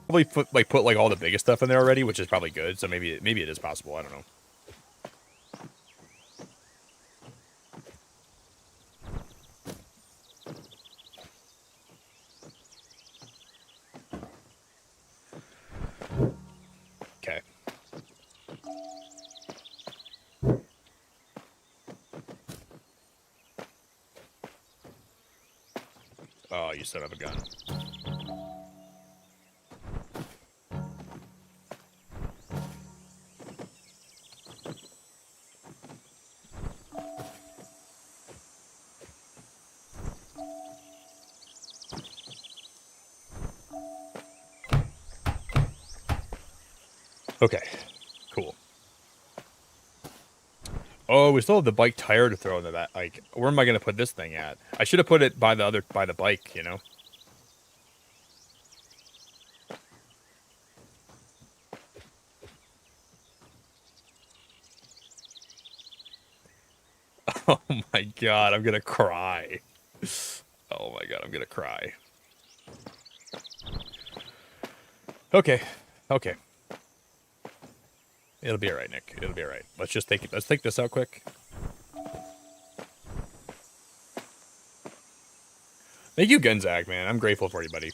Probably put like all the biggest stuff in there already, which is probably good. So maybe it is possible. I don't know. Okay. Oh, you son of a gun. Okay, cool. Oh, we still have the bike tire to throw in the back. Like, where am I going to put this thing at? I should have put it by the bike, you know? Oh my god, I'm going to cry. Oh my god, I'm going to cry. Okay, okay. It'll be alright, Nick. It'll be alright. Let's take this out quick. Thank you, Gunzag, man. I'm grateful for you, buddy.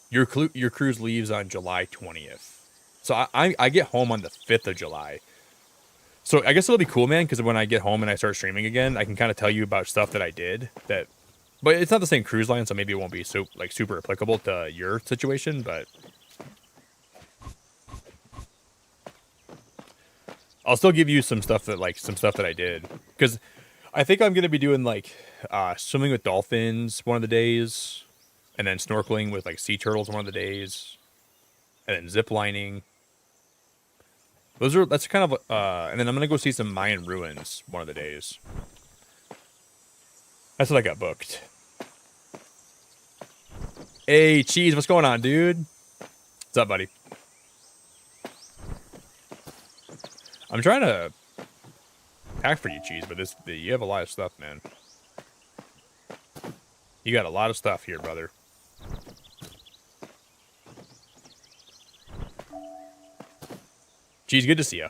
Your cruise leaves on July 20th. So I get home on the 5th of July. So I guess it'll be cool, man, because when I get home and I start streaming again, I can kind of tell you about stuff that I did but it's not the same cruise line, so maybe it won't be super applicable to your situation, but I'll still give you some stuff that I did, because I think I'm gonna be doing like swimming with dolphins one of the days, and then snorkeling with like sea turtles one of the days, and then zip lining. That's kind of and then I'm gonna go see some Mayan ruins one of the days. That's what I got booked. Hey, Cheese, what's going on, dude? What's up, buddy? I'm trying to pack for you, Cheese, but you have a lot of stuff, man. You got a lot of stuff here, brother. Cheese, good to see you.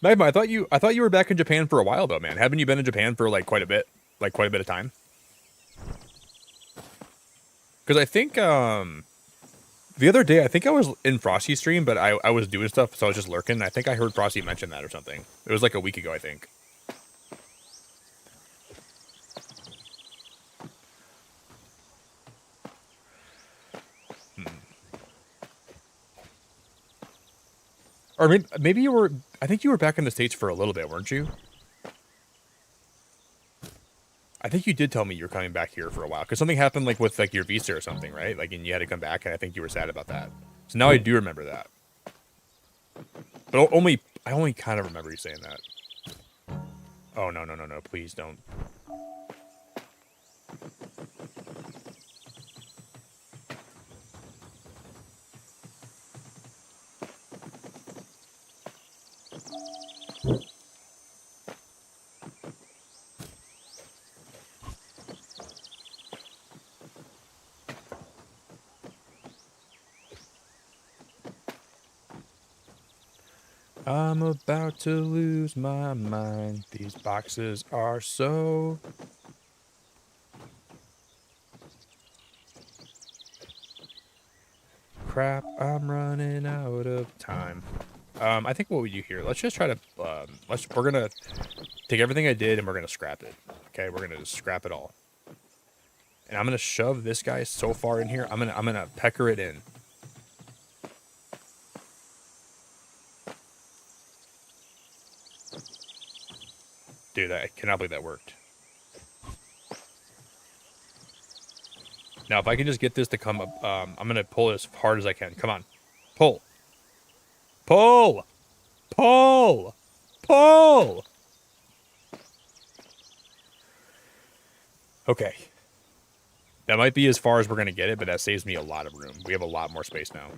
Magma, I thought you were back in Japan for a while though, man. Haven't you been in Japan for quite a bit of time? Because I think the other day I think I was in Frosty's stream, but I was doing stuff, so I was just lurking. I think I heard Frosty mention that or something. It was like a week ago, I think. Or maybe you were. I think you were back in the States for a little bit, weren't you? I think you did tell me you were coming back here for a while because something happened like with like your visa or something, right? Like, and you had to come back, and I think you were sad about that. So now I do remember that, but I only kind of remember you saying that. Oh no, please don't. I'm about to lose my mind. These boxes are so... crap, I'm running out of time. I think what we do here, let's just try to, we're gonna take everything I did and we're gonna scrap it. Okay, we're gonna just scrap it all. And I'm gonna shove this guy so far in here, I'm gonna pecker it in. Dude, I cannot believe that worked. Now, if I can just get this to come up, I'm going to pull it as hard as I can. Come on. Pull. Pull! Pull! Pull! Okay. That might be as far as we're going to get it, but that saves me a lot of room. We have a lot more space now.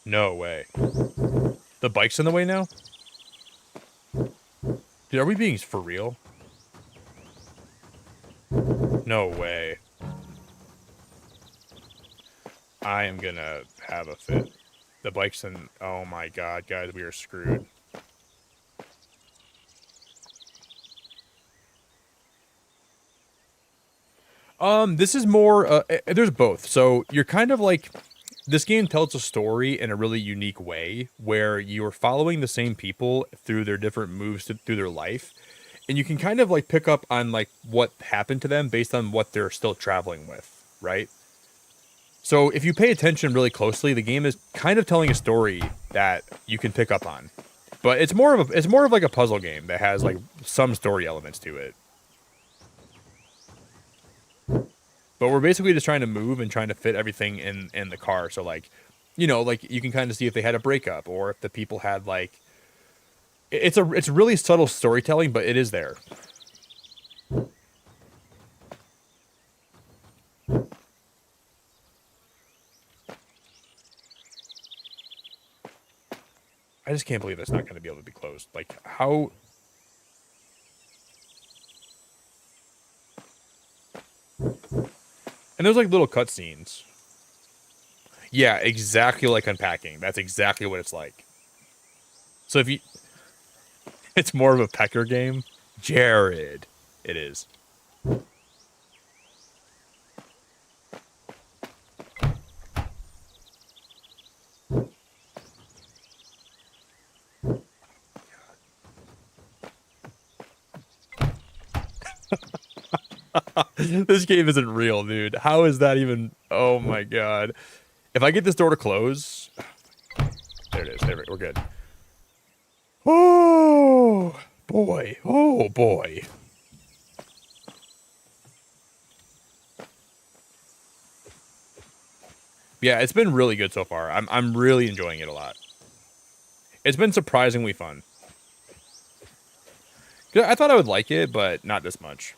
No way. The bike's in the way now? Dude, are we being for real? No way. I am gonna have a fit. The bike's in... Oh my god, guys, we are screwed. This is more, there's both. So you're kind of like, this game tells a story in a really unique way where you're following the same people through their different moves through their life. And you can kind of like pick up on like what happened to them based on what they're still traveling with, right? So if you pay attention really closely, the game is kind of telling a story that you can pick up on. But it's more of like a puzzle game that has like some story elements to it. But we're basically just trying to move and trying to fit everything in the car. So, like, you know, like, you can kind of see if they had a breakup or if the people had, like... It's really subtle storytelling, but it is there. I just can't believe that's not going to be able to be closed. Like, how... And there's like little cutscenes. Yeah, exactly like unpacking. That's exactly what it's like. So if you... It's more of a pecker game. Jared. It is. This game isn't real, dude. How is that even... Oh my god. If I get this door to close... There it is. There, we're good. Oh boy. Oh boy. Yeah, it's been really good so far. I'm really enjoying it a lot. It's been surprisingly fun. I thought I would like it, but not this much.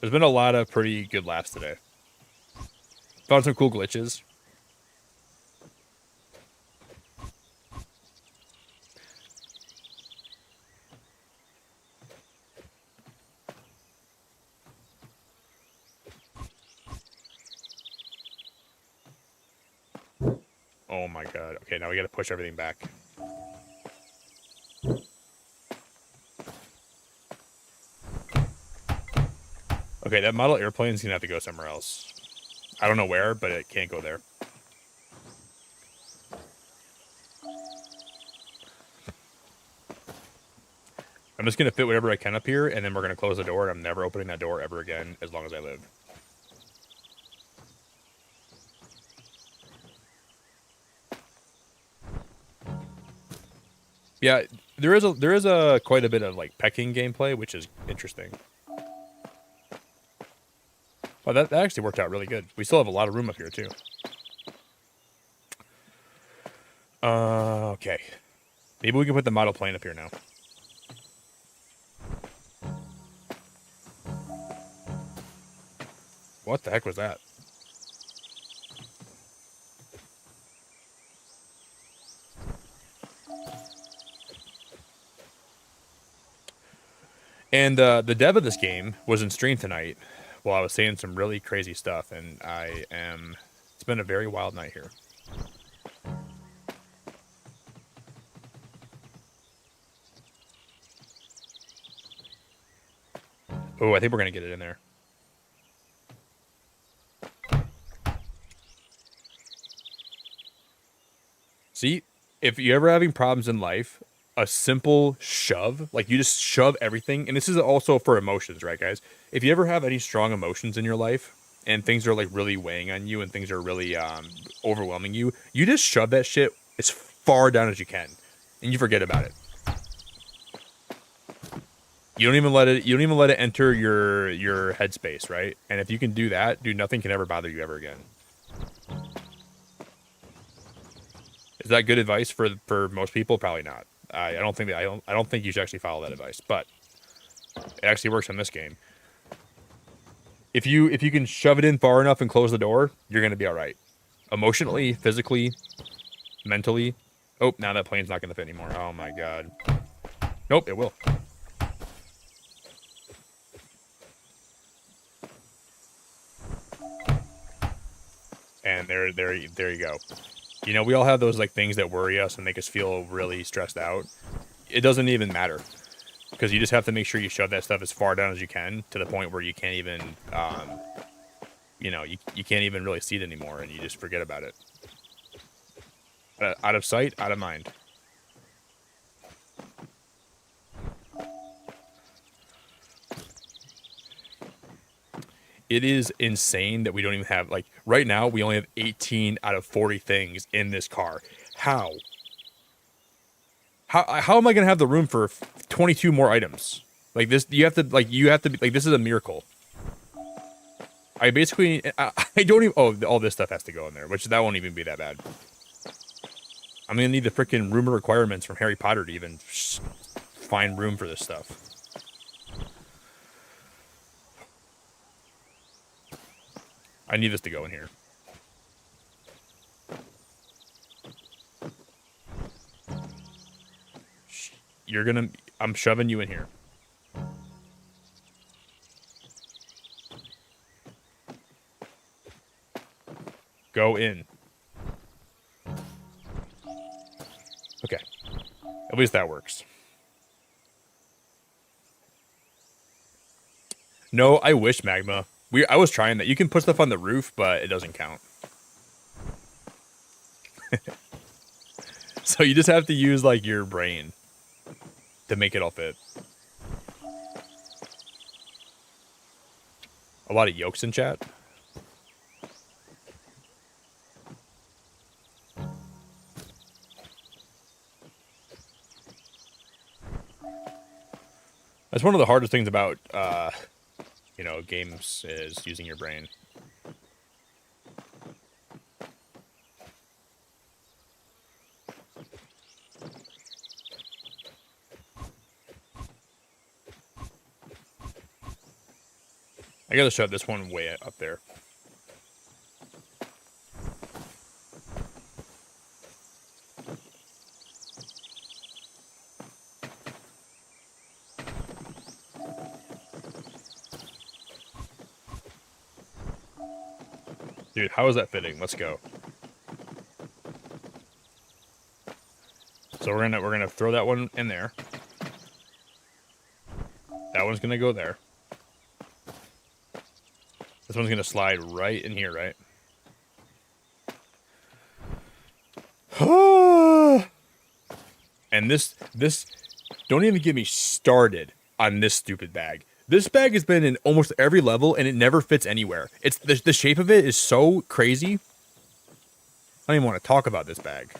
There's been a lot of pretty good laughs today. Found some cool glitches. Oh my god. Okay, now we gotta push everything back. Okay, that model airplane's gonna have to go somewhere else. I don't know where, but it can't go there. I'm just gonna fit whatever I can up here, and then we're gonna close the door, and I'm never opening that door ever again as long as I live. Yeah, there is a quite a bit of like pecking gameplay, which is interesting. Well, that actually worked out really good. We still have a lot of room up here too. Okay. Maybe we can put the model plane up here now. What the heck was that? And the dev of this game was in stream tonight while I was saying some really crazy stuff, and it's been a very wild night here. Oh, I think we're going to get it in there. See, if you're ever having problems in life, a simple shove, like you just shove everything, and this is also for emotions, right, guys? If you ever have any strong emotions in your life and things are like really weighing on you and things are really overwhelming you, you just shove that shit as far down as you can, and you forget about it. You don't even let it enter your headspace, right? And if you can do that, dude, nothing can ever bother you ever again. Is that good advice for most people? Probably not. I don't think you should actually follow that advice, but it actually works in this game. If you can shove it in far enough and close the door, you're gonna be all right. Emotionally, physically, mentally. Oh, now that plane's not gonna fit anymore. Oh my god. Nope, it will. And there you go. You know, we all have those like things that worry us and make us feel really stressed out. It doesn't even matter because you just have to make sure you shove that stuff as far down as you can to the point where you can't even, you know, you can't even really see it anymore, and you just forget about it. Out of sight, out of mind. It is insane that we don't even have, like, right now, we only have 18 out of 40 things in this car. How? How am I going to have the room for 22 more items? Like, this, you have to be, like, this is a miracle. I basically, I don't even, oh, all this stuff has to go in there, which that won't even be that bad. I'm going to need the freaking room requirements from Harry Potter to even find room for this stuff. I need this to go in here. I'm shoving you in here. Go in. Okay. At least that works. No, I wish, Magma. I was trying that. You can put stuff on the roof, but it doesn't count. So you just have to use, like, your brain to make it all fit. A lot of yolks in chat. That's one of the hardest things about, you know, games is using your brain. I gotta shove this one way up there. Dude, how is that fitting? Let's go. So we're gonna throw that one in there. That one's gonna go there. This one's gonna slide right in here, right? And this, don't even get me started on this stupid bag. This bag has been in almost every level, and it never fits anywhere. It's the shape of it is so crazy. I don't even want to talk about this bag.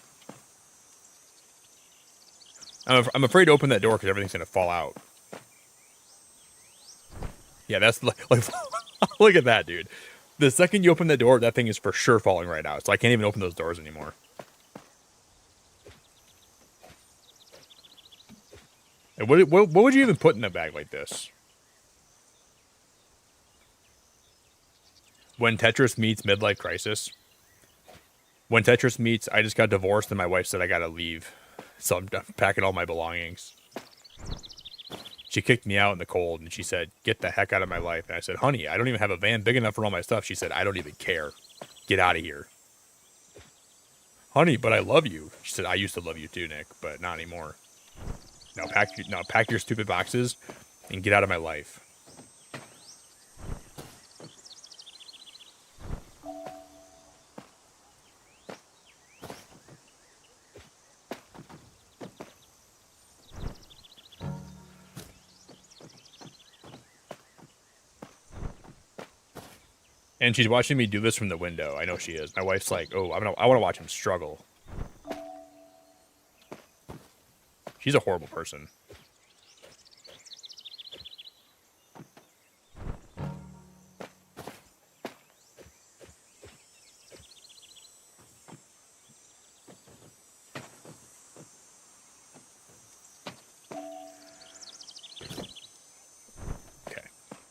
I'm afraid to open that door because everything's gonna fall out. Yeah, that's like look at that, dude. The second you open the door, that thing is for sure falling right out. So I can't even open those doors anymore. And what would you even put in a bag like this? When Tetris meets midlife crisis. When Tetris meets, I just got divorced and my wife said I gotta leave. So I'm packing all my belongings. She kicked me out in the cold and she said, get the heck out of my life. And I said, honey, I don't even have a van big enough for all my stuff. She said, I don't even care. Get out of here. Honey, but I love you. She said, I used to love you too, Nick, but not anymore. Now pack your stupid boxes and get out of my life. And she's watching me do this from the window. I know she is. My wife's like, oh, I want to watch him struggle. She's a horrible person.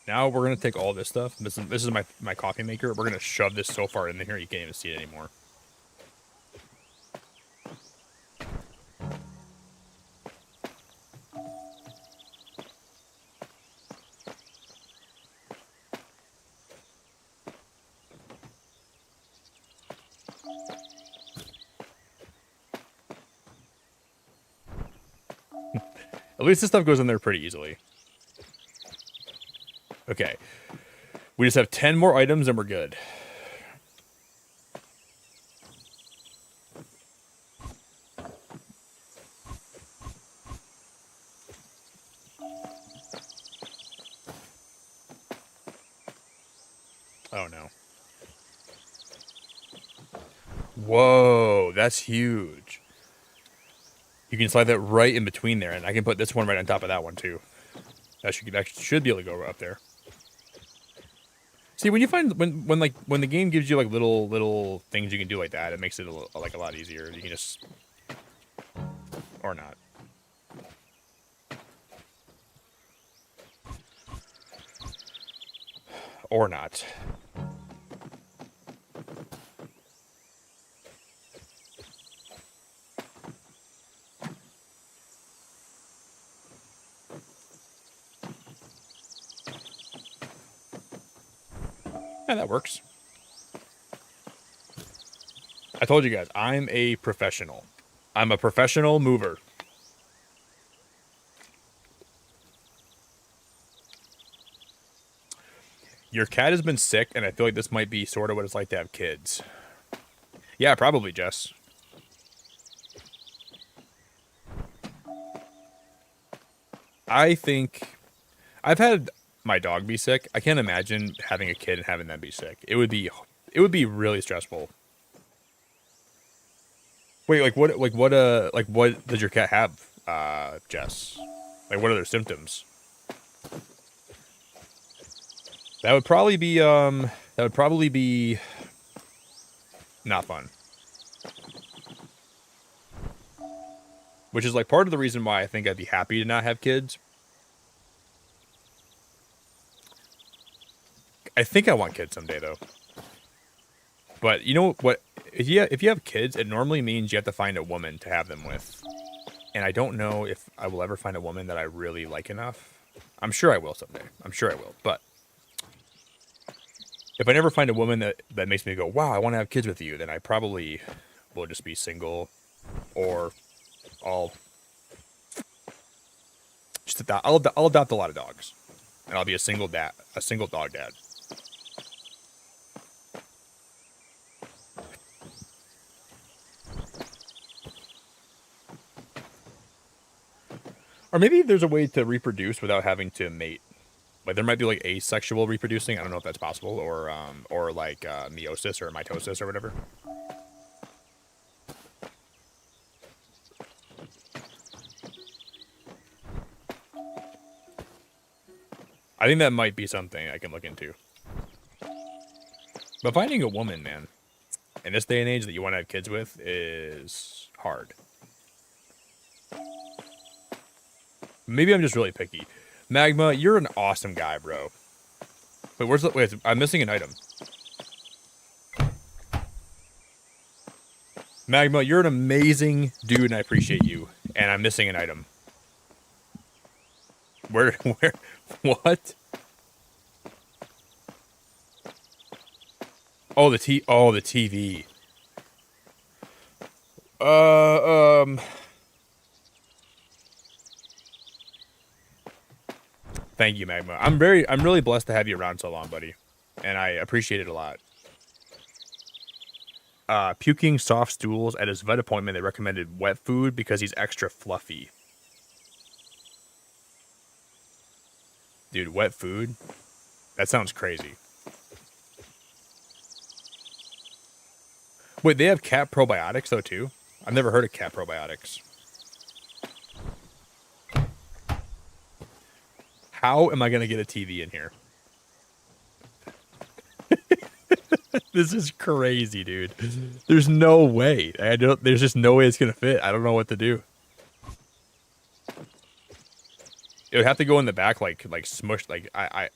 Now we're going to take all this stuff. This is my coffee maker. We're going to shove this so far in here you can't even see it anymore. At least this stuff goes in there pretty easily. Okay. We just have 10 more items and we're good. Oh no. Whoa, that's huge. You can slide that right in between there, and I can put this one right on top of that one too. That should be able to go up there. See, when you find when the game gives you like little things you can do like that, it makes it a lot easier. You can just or not. Or not. Yeah, that works. I told you guys, I'm a professional. I'm a professional mover. Your cat has been sick, and I feel like this might be sort of what it's like to have kids. Yeah, probably, Jess. I think I've had my dog be sick. I can't imagine having a kid and having them be sick. It would be really stressful. Wait, what does your cat have, Jess? Like, what are their symptoms? That would probably be not fun. Which is like part of the reason why I think I'd be happy to not have kids. I think I want kids someday though. But you know what? If you have kids, it normally means you have to find a woman to have them with. And I don't know if I will ever find a woman that I really like enough. I'm sure I will someday. I'm sure I will. But if I never find a woman that makes me go, wow, I want to have kids with you, then I probably will just be single, or I'll adopt a lot of dogs, and I'll be a single dog dad. Or maybe there's a way to reproduce without having to mate. Like there might be like asexual reproducing. I don't know if that's possible, or like meiosis or mitosis or whatever. I think that might be something I can look into. But finding a woman, man, in this day and age that you want to have kids with is hard. Maybe I'm just really picky. Magma, you're an awesome guy, bro. Wait, where's the... Wait, I'm missing an item. Magma, you're an amazing dude, and I appreciate you. And I'm missing an item. Where... What? Oh, the TV. Thank you, Magma. I'm really blessed to have you around so long, buddy. And I appreciate it a lot. Puking soft stools at his vet appointment. They recommended wet food because he's extra fluffy. Dude, wet food? That sounds crazy. Wait, they have cat probiotics though too? I've never heard of cat probiotics. How am I gonna get a TV in here? This is crazy, dude. There's no way. There's just no way it's gonna fit. I don't know what to do. It would have to go in the back, like smushed. Like I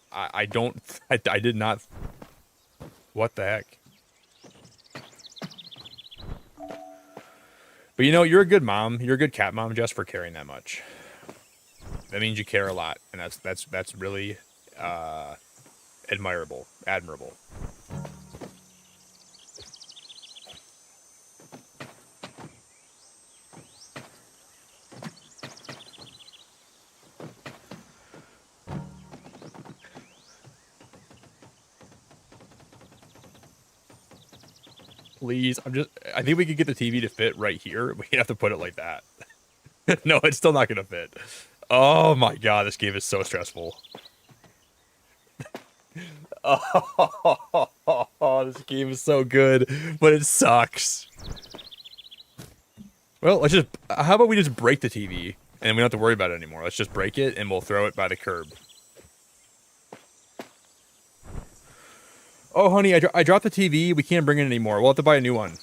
did not. What the heck? But you know, you're a good mom. You're a good cat mom just for caring that much. That means you care a lot, and that's really admirable. Please, I think we could get the TV to fit right here. We have to put it like that. No, it's still not gonna fit. Oh my god, this game is so stressful. Oh, this game is so good, but it sucks. Well, how about we just break the TV and we don't have to worry about it anymore. Let's just break it and we'll throw it by the curb. Oh, honey, I dropped the TV. We can't bring it anymore. We'll have to buy a new one.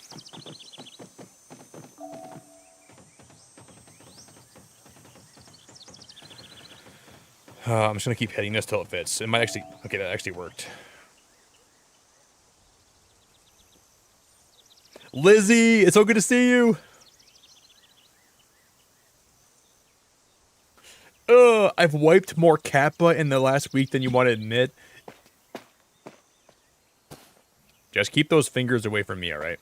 I'm just going to keep hitting this till it fits. It might actually... Okay, that actually worked. Lizzie, it's so good to see you. I've wiped more cat butt in the last week than you want to admit. Just keep those fingers away from me, all right?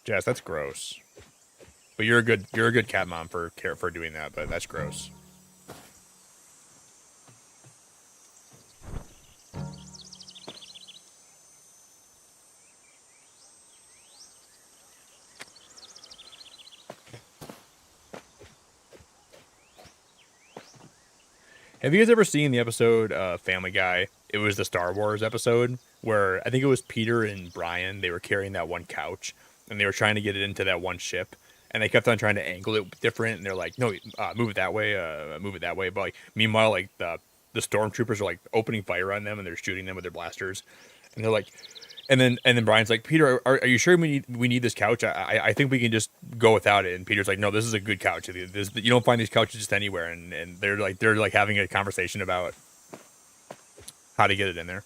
Jess, that's gross. But you're a good cat mom for doing that, but that's gross. Have you guys ever seen the episode Family Guy? It was the Star Wars episode where I think it was Peter and Brian. They were carrying that one couch and they were trying to get it into that one ship. And they kept on trying to angle it different. And they're like, no, move it that way, move it that way. But like, meanwhile, like the stormtroopers are like opening fire on them and they're shooting them with their blasters. And they're like, and then Brian's like, Peter, are you sure we need this couch? I think we can just go without it. And Peter's like, no, this is a good couch. You don't find these couches just anywhere. And they're like having a conversation about how to get it in there.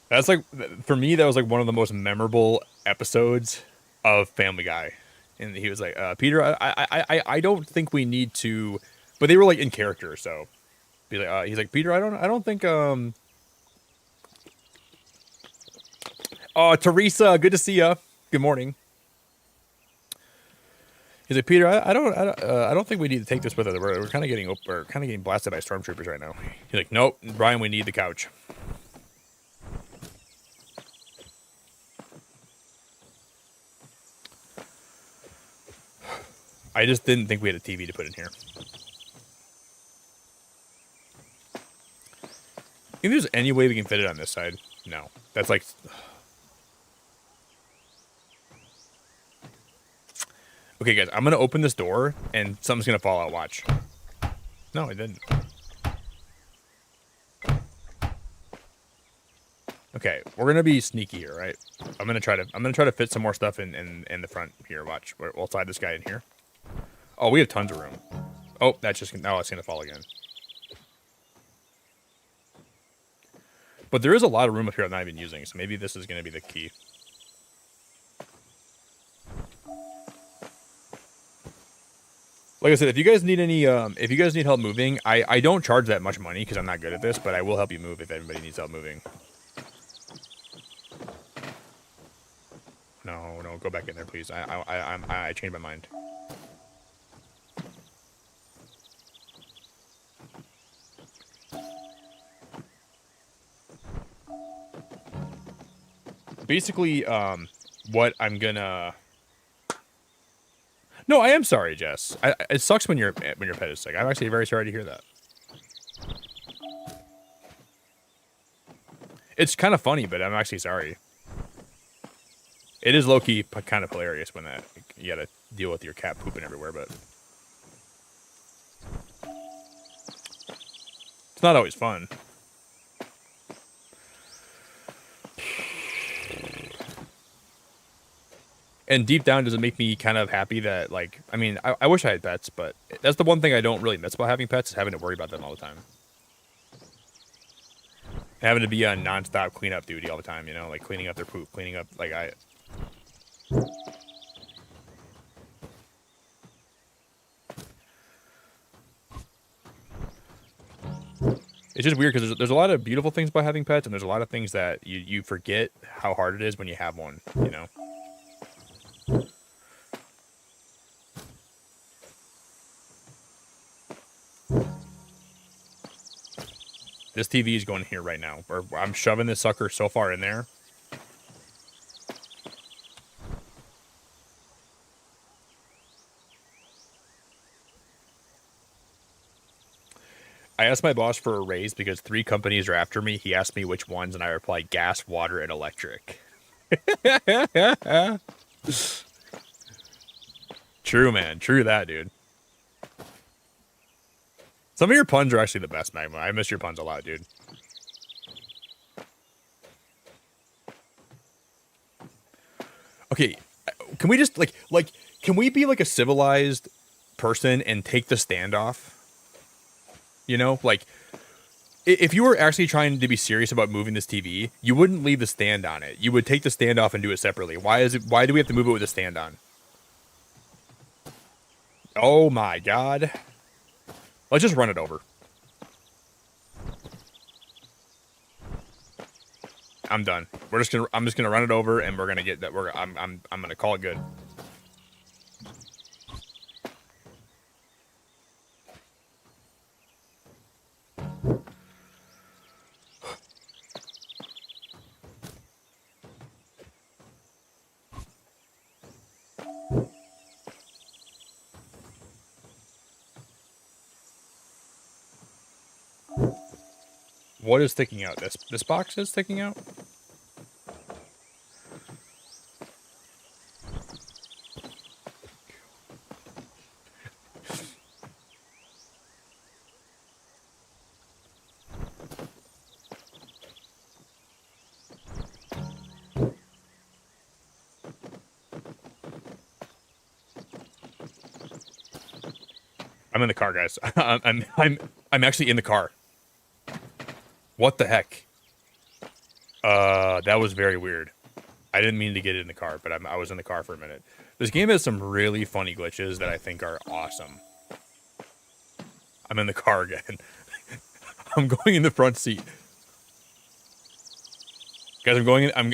That's like, for me, that was like one of the most memorable episodes of Family Guy. And he was like, Peter, I don't think we need to, but they were like in character. So he's like, Peter, I don't think, oh, Teresa, good to see ya. Good morning. He's like, Peter, I don't think we need to take this with us. We're kind of getting blasted by stormtroopers right now. He's like, nope, Brian, we need the couch. I just didn't think we had a TV to put in here. If there's any way we can fit it on this side, no. That's like. Okay, guys, I'm gonna open this door and something's gonna fall out. Watch. No, it didn't. Okay, we're gonna be sneaky here, right? I'm gonna try to fit some more stuff in the front here. Watch. We'll slide this guy in here. Oh, we have tons of room. Oh, that's just it's gonna fall again. But there is a lot of room up here I'm not even using, so maybe this is gonna be the key. Like I said, if you guys need help moving, I don't charge that much money because I'm not good at this, but I will help you move if anybody needs help moving. No, go back in there, please. I changed my mind. Basically, what I'm gonna. No, I am sorry, Jess. It sucks when your pet is sick. I'm actually very sorry to hear that. It's kind of funny, but I'm actually sorry. It is low-key kind of hilarious when you gotta deal with your cat pooping everywhere, but it's not always fun. And deep down, does it make me kind of happy that, like, I mean, I wish I had pets, but that's the one thing I don't really miss about having pets is having to worry about them all the time. Having to be on nonstop cleanup duty all the time, you know, like cleaning up their poop, cleaning up, like, It's just weird because there's a lot of beautiful things about having pets, and there's a lot of things that you forget how hard it is when you have one, you know? This TV is going here right now. I'm shoving this sucker so far in there. I asked my boss for a raise because 3 companies are after me. He asked me which ones, and I replied gas, water, and electric. True, man. True that, dude. Some of your puns are actually the best, Magma. I miss your puns a lot, dude. Okay, can we just, can we be like a civilized person and take the standoff? You know, like, if you were actually trying to be serious about moving this TV, you wouldn't leave the stand on it. You would take the stand off and do it separately. Why do we have to move it with a stand on? Oh my god. Let's just run it over. I'm done. I'm just gonna run it over, and we're gonna get that. I'm gonna call it good. What is sticking out? This box is sticking out? I'm in the car, guys. I'm actually in the car. What the heck? That was very weird. I didn't mean to get in the car, but I was in the car for a minute. This game has some really funny glitches that I think are awesome. I'm in the car again. I'm going in the front seat. Guys, I'm going in, we're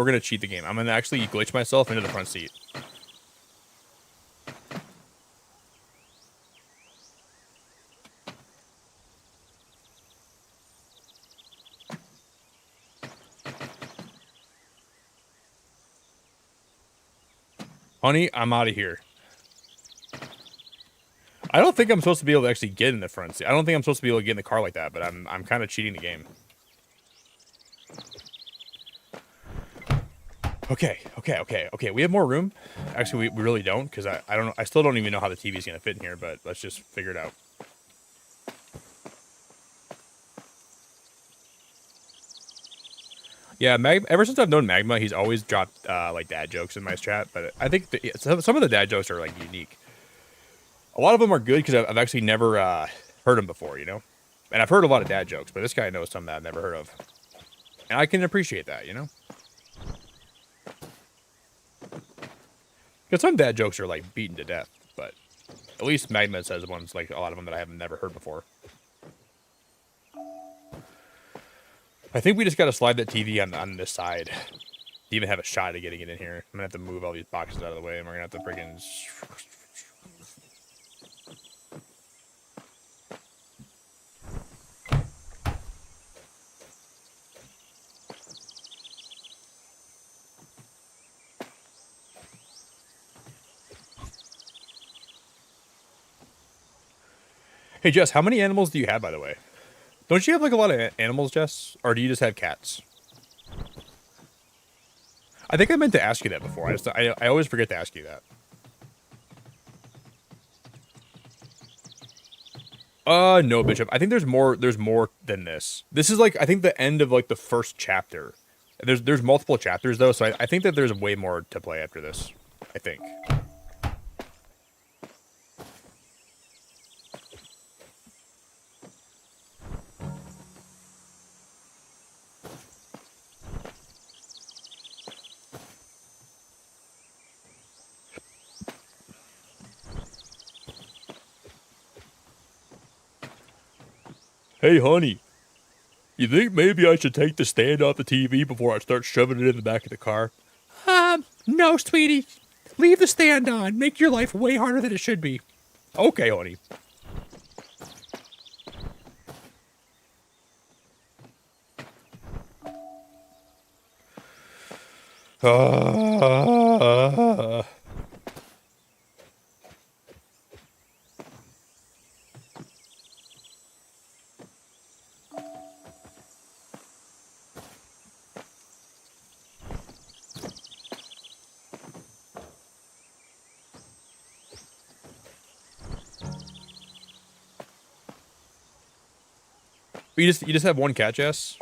gonna cheat the game. I'm gonna actually glitch myself into the front seat. Honey, I'm out of here. I don't think I'm supposed to be able to actually get in the front seat. I don't think I'm supposed to be able to get in the car like that, but I'm kind of cheating the game. Okay. We have more room. Actually, we really don't, because I don't know. I still don't even know how the TV's gonna fit in here, but let's just figure it out. Yeah, ever since I've known Magma, he's always dropped like dad jokes in my chat, but I think some of the dad jokes are like unique. A lot of them are good because I've actually never heard them before, you know? And I've heard a lot of dad jokes, but this guy knows some that I've never heard of. And I can appreciate that, you know? Because some dad jokes are like beaten to death, but at least Magma says ones like a lot of them that I have never heard before. I think we just got to slide that TV on this side to even have a shot at getting it in here. I'm going to have to move all these boxes out of the way, and we're going to have to freaking... Hey, Jess, how many animals do you have, by the way? Don't you have, like, a lot of animals, Jess? Or do you just have cats? I think I meant to ask you that before. I always forget to ask you that. No, Bishop. I think there's more than this. This is, like, I think the end of, like, the first chapter. There's multiple chapters, though, so I think that there's way more to play after this. I think. Hey, honey, you think maybe I should take the stand off the TV before I start shoving it in the back of the car? No, sweetie. Leave the stand on. Make your life way harder than it should be. Okay, honey. You just have one cat, Jess?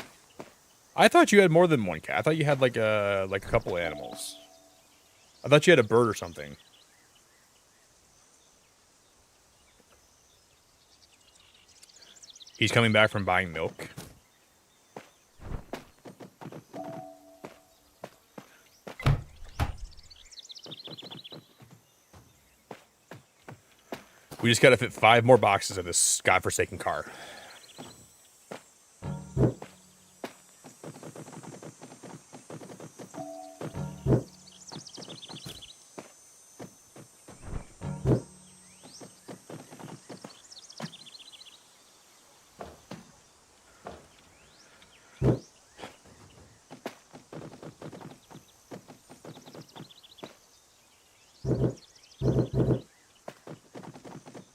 I thought you had more than one cat. I thought you had like a couple of animals. I thought you had a bird or something. He's coming back from buying milk. We just gotta fit 5 more boxes in this godforsaken car.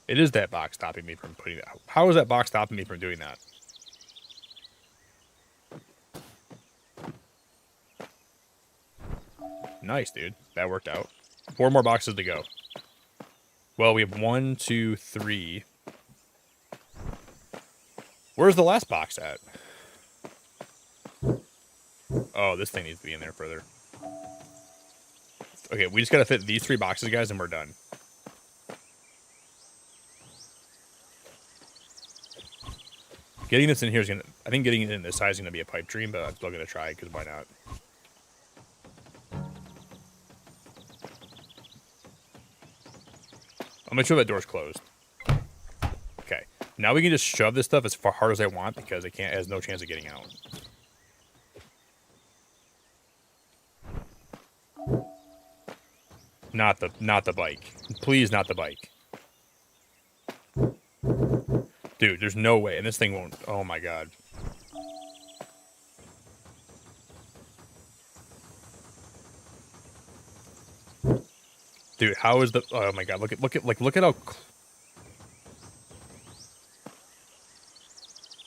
It is that box stopping me from putting it out. How is that box stopping me from doing that? Nice, dude. That worked out. 4 more boxes to go. Well, we have 1, 2, 3. Where's the last box at? Oh, this thing needs to be in there further. Okay, we just gotta fit these 3 boxes, guys, and we're done. Getting this in here is gonna... I think getting it in this size is gonna be a pipe dream, but I'm still gonna try, because why not? I'll make sure that door's closed. Okay. Now we can just shove this stuff as far hard as I want, because it has no chance of getting out. Not the bike. Please, not the bike. Dude, there's no way. And this thing won't... Oh, my God. Dude, how is the? Oh my god! Look at how.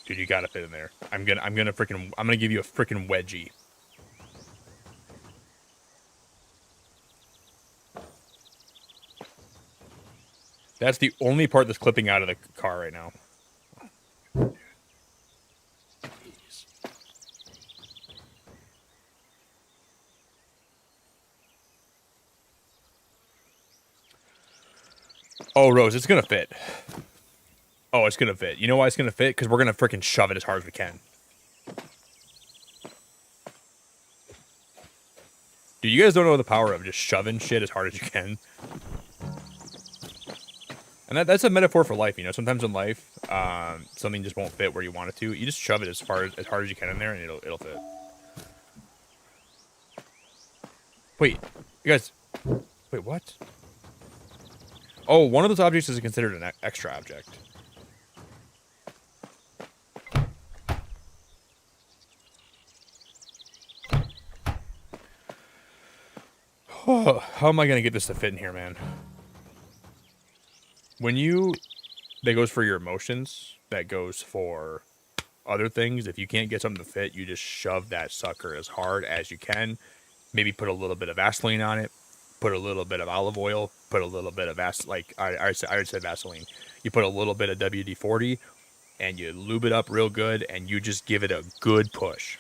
Dude, you gotta fit in there. I'm gonna give you a freaking wedgie. That's the only part that's clipping out of the car right now. Jeez. Oh, Rose, it's gonna fit. Oh, it's gonna fit. You know why it's gonna fit? Because we're gonna freaking shove it as hard as we can. Dude, you guys don't know the power of just shoving shit as hard as you can. And that's a metaphor for life, you know. Sometimes in life, something just won't fit where you want it to. You just shove it as hard as you can in there, and it'll fit. Wait, you guys. Wait, what? Oh, one of those objects is considered an extra object. Oh, how am I gonna get this to fit in here, man? That goes for your emotions. That goes for other things. If you can't get something to fit, you just shove that sucker as hard as you can. Maybe put a little bit of Vaseline on it. Put a little bit of olive oil. Put a little bit of I would say Vaseline. You put a little bit of WD-40, and you lube it up real good, and you just give it a good push.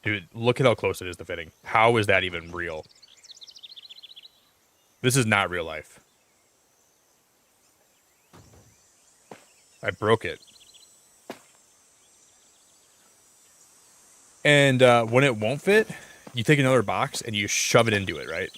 Dude, look at how close it is to fitting. How is that even real? This is not real life. I broke it. And when it won't fit, you take another box and you shove it into it, right?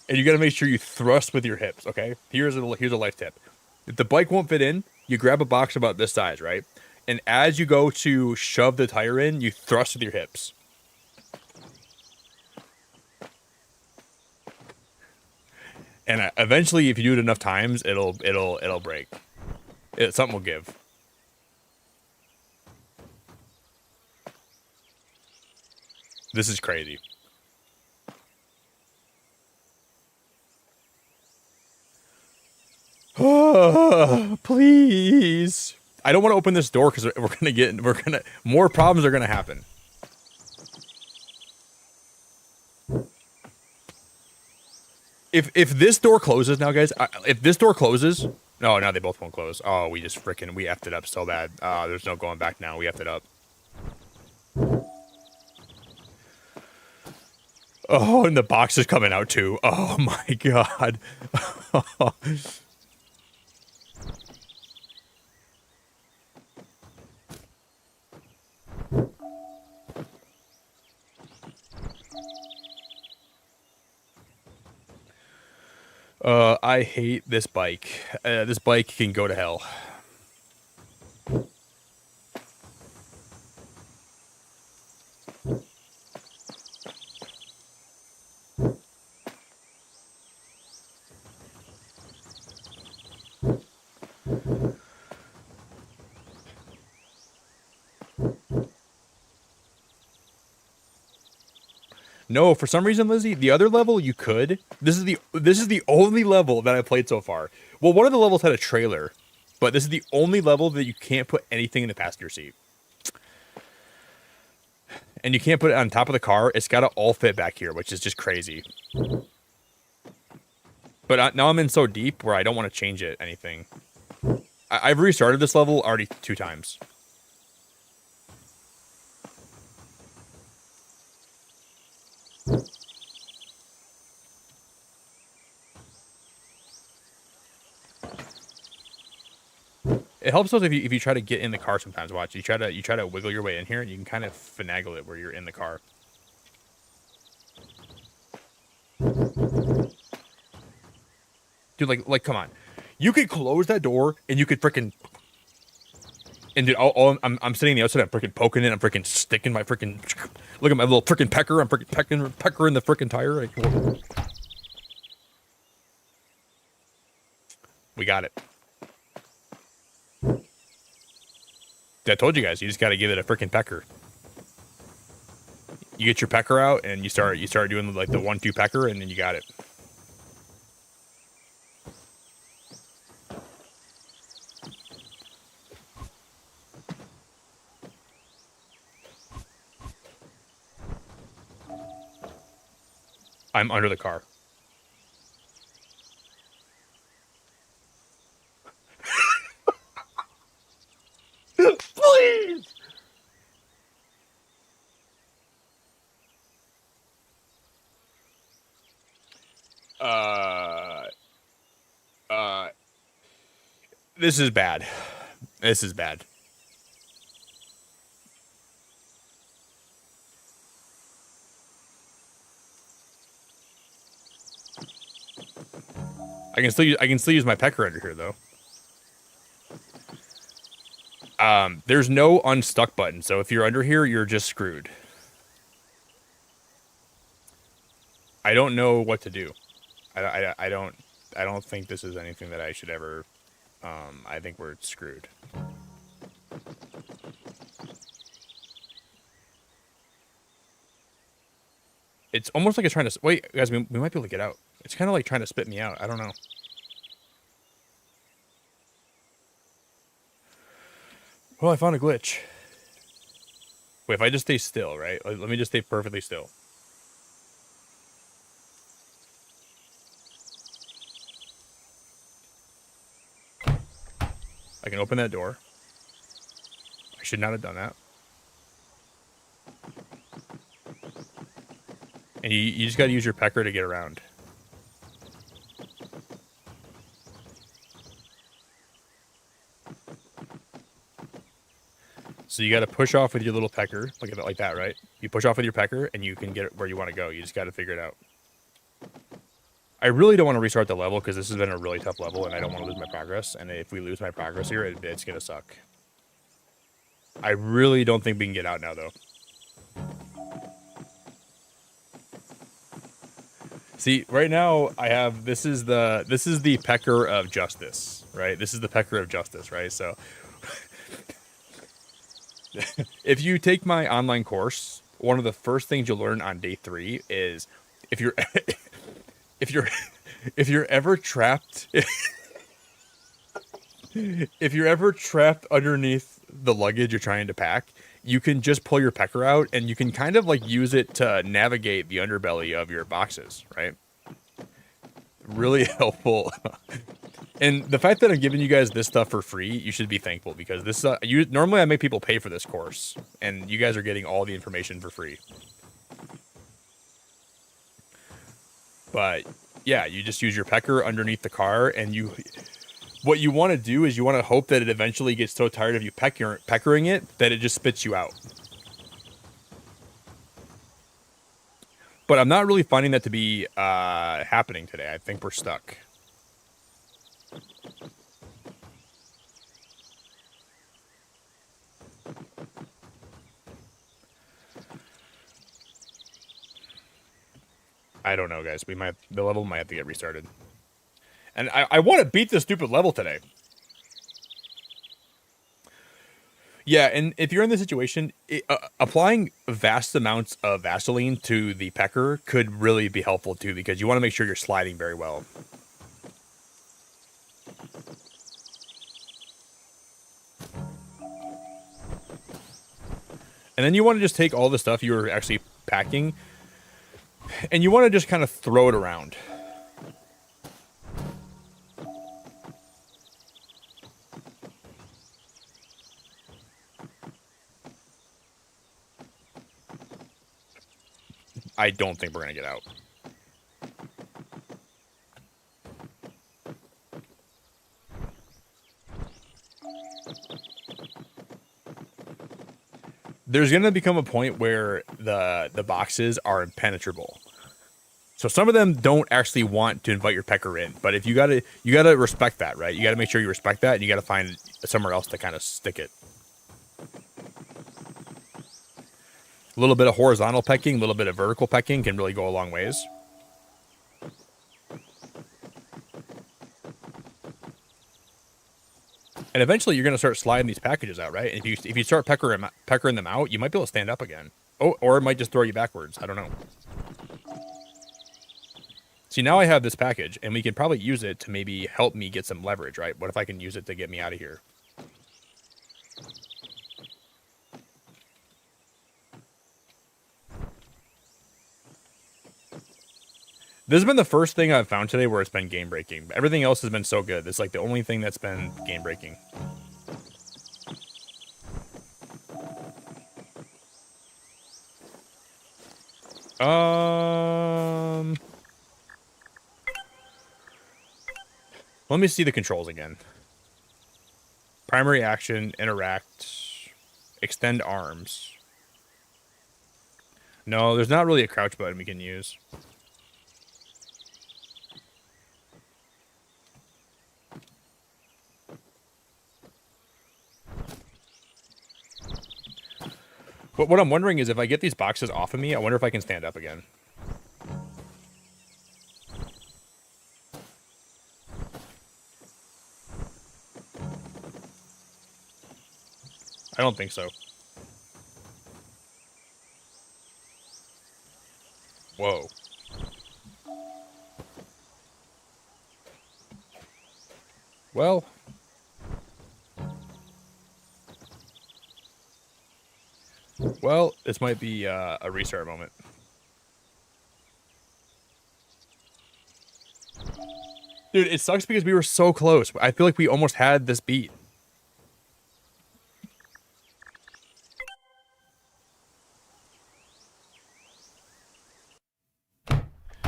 And you got to make sure you thrust with your hips, okay? Here's a life tip. If the bike won't fit in, you grab a box about this size, right? And as you go to shove the tire in, you thrust with your hips. And eventually, if you do it enough times, it'll break. Something will give. This is crazy. Oh, please. I don't want to open this door because more problems are gonna happen. If this door closes now, guys, if this door closes, no, now they both won't close. Oh, we effed it up so bad. There's no going back now. We effed it up. Oh, and the box is coming out too. Oh my god. I hate this bike. This bike can go to hell. No, for some reason, Lizzie, the other level you could. This is the only level that I played so far. Well, one of the levels had a trailer, but this is the only level that you can't put anything in the passenger seat. And you can't put it on top of the car. It's got to all fit back here, which is just crazy. But now I'm in so deep where I don't want to change anything. I've restarted this level already 2 times. It helps us if you try to get in the car sometimes. Watch, you try to wiggle your way in here, and you can kind of finagle it where you're in the car. Dude, like, come on. You could close that door, and you could freaking... And dude, I'm sitting on the outside. I'm freaking poking it. I'm freaking sticking my freaking. Look at my little freaking pecker. I'm freaking peckering the freaking tire. Like, we got it. I told you guys. You just got to give it a freaking pecker. You get your pecker out and you start doing like the 1-2 pecker, and then you got it. I'm under the car. Please. This is bad. This is bad. I can still use my pecker under here though. There's no unstuck button, so if you're under here, you're just screwed. I don't know what to do. I don't think this is anything that I should ever. I think we're screwed. It's almost like it's trying to wait, guys. We might be able to get out. It's kind of like trying to spit me out. I don't know. Well, I found a glitch. Wait, if I just stay still, right? Let me just stay perfectly still. I can open that door. I should not have done that. And you just got to use your pecker to get around. So you got to push off with your little pecker, like that, right? You push off with your pecker, and you can get it where you want to go. You just got to figure it out. I really don't want to restart the level because this has been a really tough level, and I don't want to lose my progress. And if we lose my progress here, it's going to suck. I really don't think we can get out now, though. See, right now I have this is the pecker of justice, right? This is the pecker of justice, right? So if you take my online course, one of the first things you'll learn on day 3 is if you're if you're ever trapped if you're ever trapped underneath the luggage you're trying to pack, you can just pull your pecker out and you can kind of like use it to navigate the underbelly of your boxes, right? Really helpful. And the fact that I'm giving you guys this stuff for free, you should be thankful because this normally I make people pay for this course, and you guys are getting all the information for free. But yeah, you just use your pecker underneath the car, and what you want to do is you want to hope that it eventually gets so tired of you peckering it that it just spits you out. But I'm not really finding that to be happening today. I think we're stuck. I don't know, guys. The level might have to get restarted. And I want to beat this stupid level today. Yeah, and if you're in this situation, applying vast amounts of Vaseline to the pecker could really be helpful too, because you want to make sure you're sliding very well. And then you want to just take all the stuff you were actually packing, and you want to just kind of throw it around. I don't think we're going to get out. There's going to become a point where the boxes are impenetrable. So some of them don't actually want to invite your pecker in, but if you gotta respect that, right? You gotta make sure you respect that, and you gotta find somewhere else to kind of stick it. A little bit of horizontal pecking, a little bit of vertical pecking can really go a long ways. And eventually you're going to start sliding these packages out, right? And if you start peckering them out, you might be able to stand up again. Oh, or it might just throw you backwards. I don't know. See, now I have this package, and we can probably use it to maybe help me get some leverage, right? What if I can use it to get me out of here? This has been the first thing I've found today where it's been game breaking. Everything else has been so good. It's like the only thing that's been game breaking. Let me see the controls again. Primary action, interact, extend arms. No, there's not really a crouch button we can use. But what I'm wondering is if I get these boxes off of me, I wonder if I can stand up again. I don't think so. Whoa. Well. Well, this might be a restart moment. Dude, it sucks because we were so close. I feel like we almost had this beat.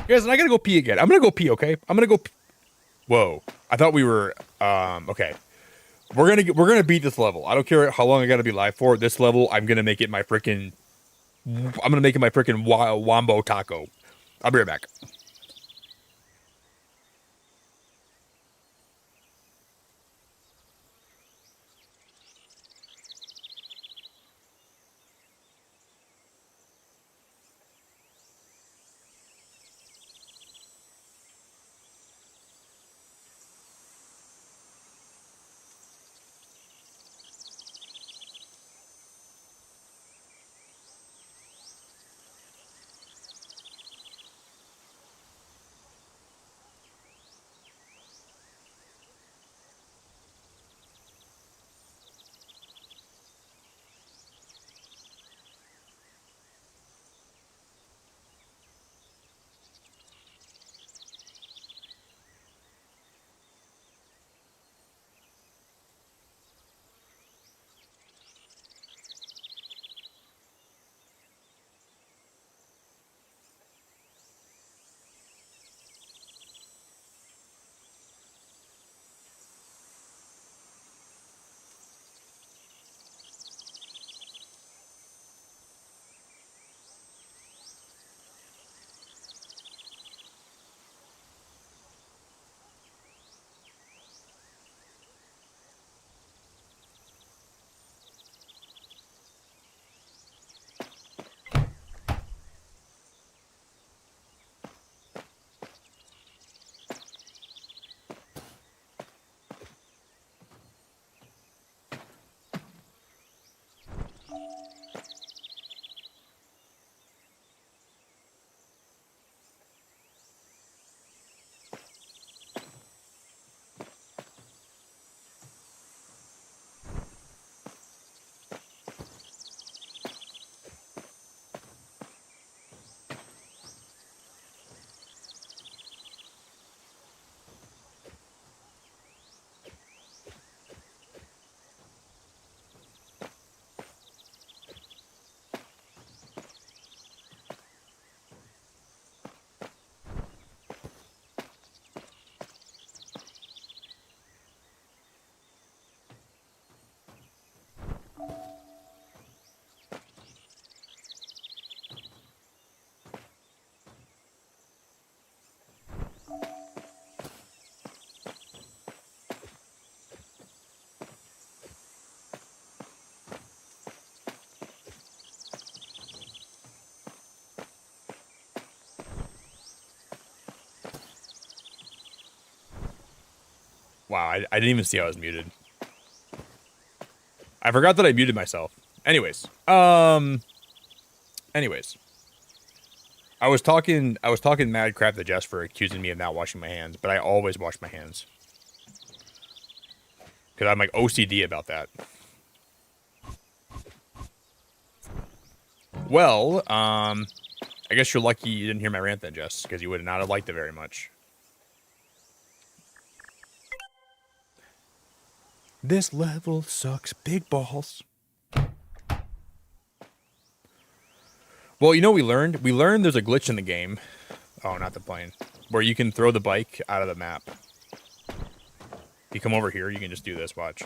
Guys, and I gotta go pee again. I'm gonna go pee, okay? I'm gonna go pee. Whoa. I thought we were, okay. We're gonna beat this level. I don't care how long I gotta be live for. This level, I'm gonna make it my freaking wombo taco. I'll be right back. Wow, I didn't even see I was muted. I forgot that I muted myself. Anyways. Anyways. I was talking mad crap to Jess for accusing me of not washing my hands, but I always wash my hands. Because I'm like OCD about that. Well, I guess you're lucky you didn't hear my rant then, Jess, because you would not have liked it very much. This level sucks big balls. Well, you know what we learned? We learned there's a glitch in the game. Oh, not the plane. Where you can throw the bike out of the map. If you come over here, you can just do this, watch.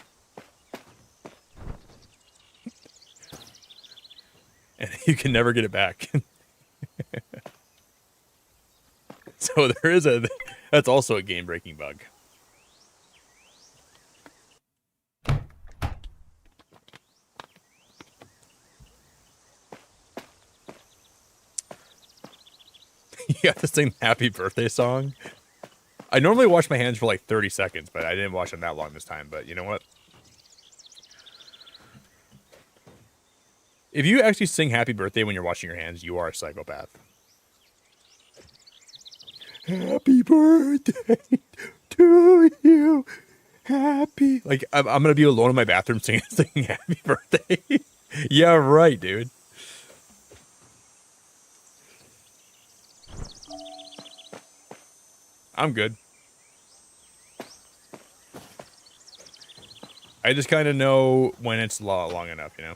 And you can never get it back. So there is that's also a game-breaking bug. You have to sing happy birthday song. I normally wash my hands for like 30 seconds, but I didn't wash them that long this time. But you know what? If you actually sing happy birthday when you're washing your hands, you are a psychopath. Happy birthday to you. Happy. Like, I'm going to be alone in my bathroom singing happy birthday. Yeah, right, dude. I'm good. I just kind of know when it's long enough, you know?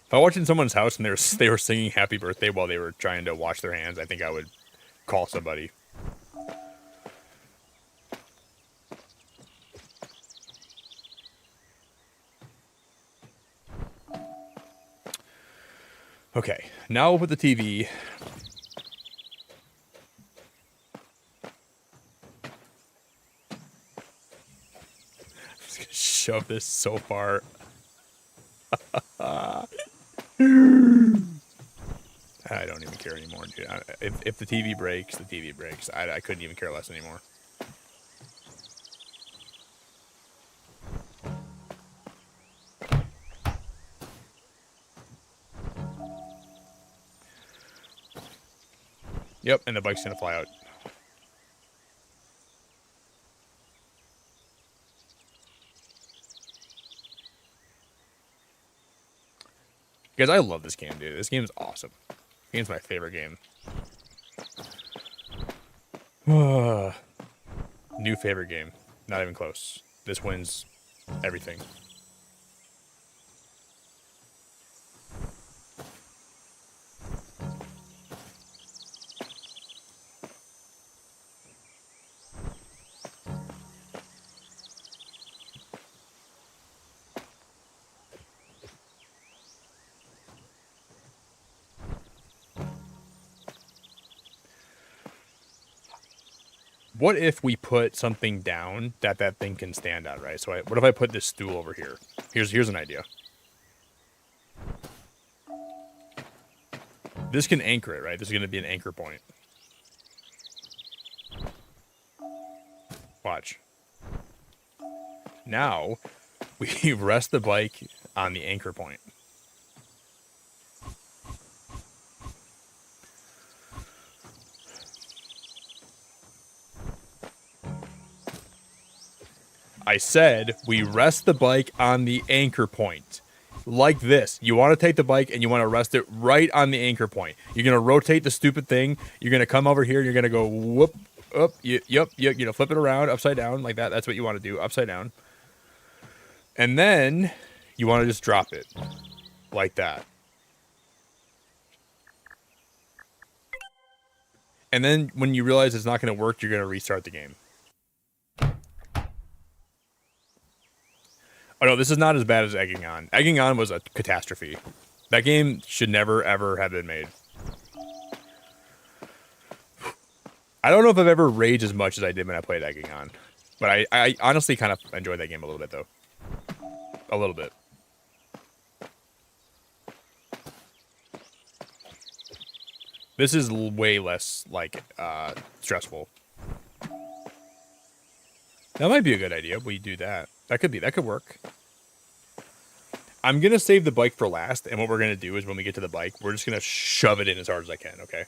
If I watched in someone's house and they were singing happy birthday while they were trying to wash their hands, I think I would call somebody. Okay, now we'll put the TV. I'm just gonna shove this so far. I don't even care anymore, dude. If the TV breaks, the TV breaks. I couldn't even care less anymore. Yep, and the bike's gonna fly out. Guys, I love this game, dude. This game is awesome. This game's my favorite game. New favorite game. Not even close. This wins everything. What if we put something down that thing can stand on, right? So what if I put this stool over here? Here's an idea. This can anchor it, right? This is going to be an anchor point. Watch. Now, we rest the bike on the anchor point. I said we rest the bike on the anchor point. Like this. You want to take the bike and you want to rest it right on the anchor point. You're going to rotate the stupid thing. You're going to come over here. You're going to go whoop, up, yep, you know, flip it around, upside down, like that. That's what you want to do, upside down. And then you want to just drop it like that. And then when you realize it's not going to work, you're going to restart the game. Oh no, this is not as bad as Egging On. Egging On was a catastrophe. That game should never, ever have been made. I don't know if I've ever raged as much as I did when I played Egging On. But I honestly kind of enjoyed that game a little bit, though. A little bit. This is way less, like, stressful. That might be a good idea. We do that. That could work. I'm gonna save the bike for last, and what we're gonna do is when we get to the bike, we're just gonna shove it in as hard as I can. Okay.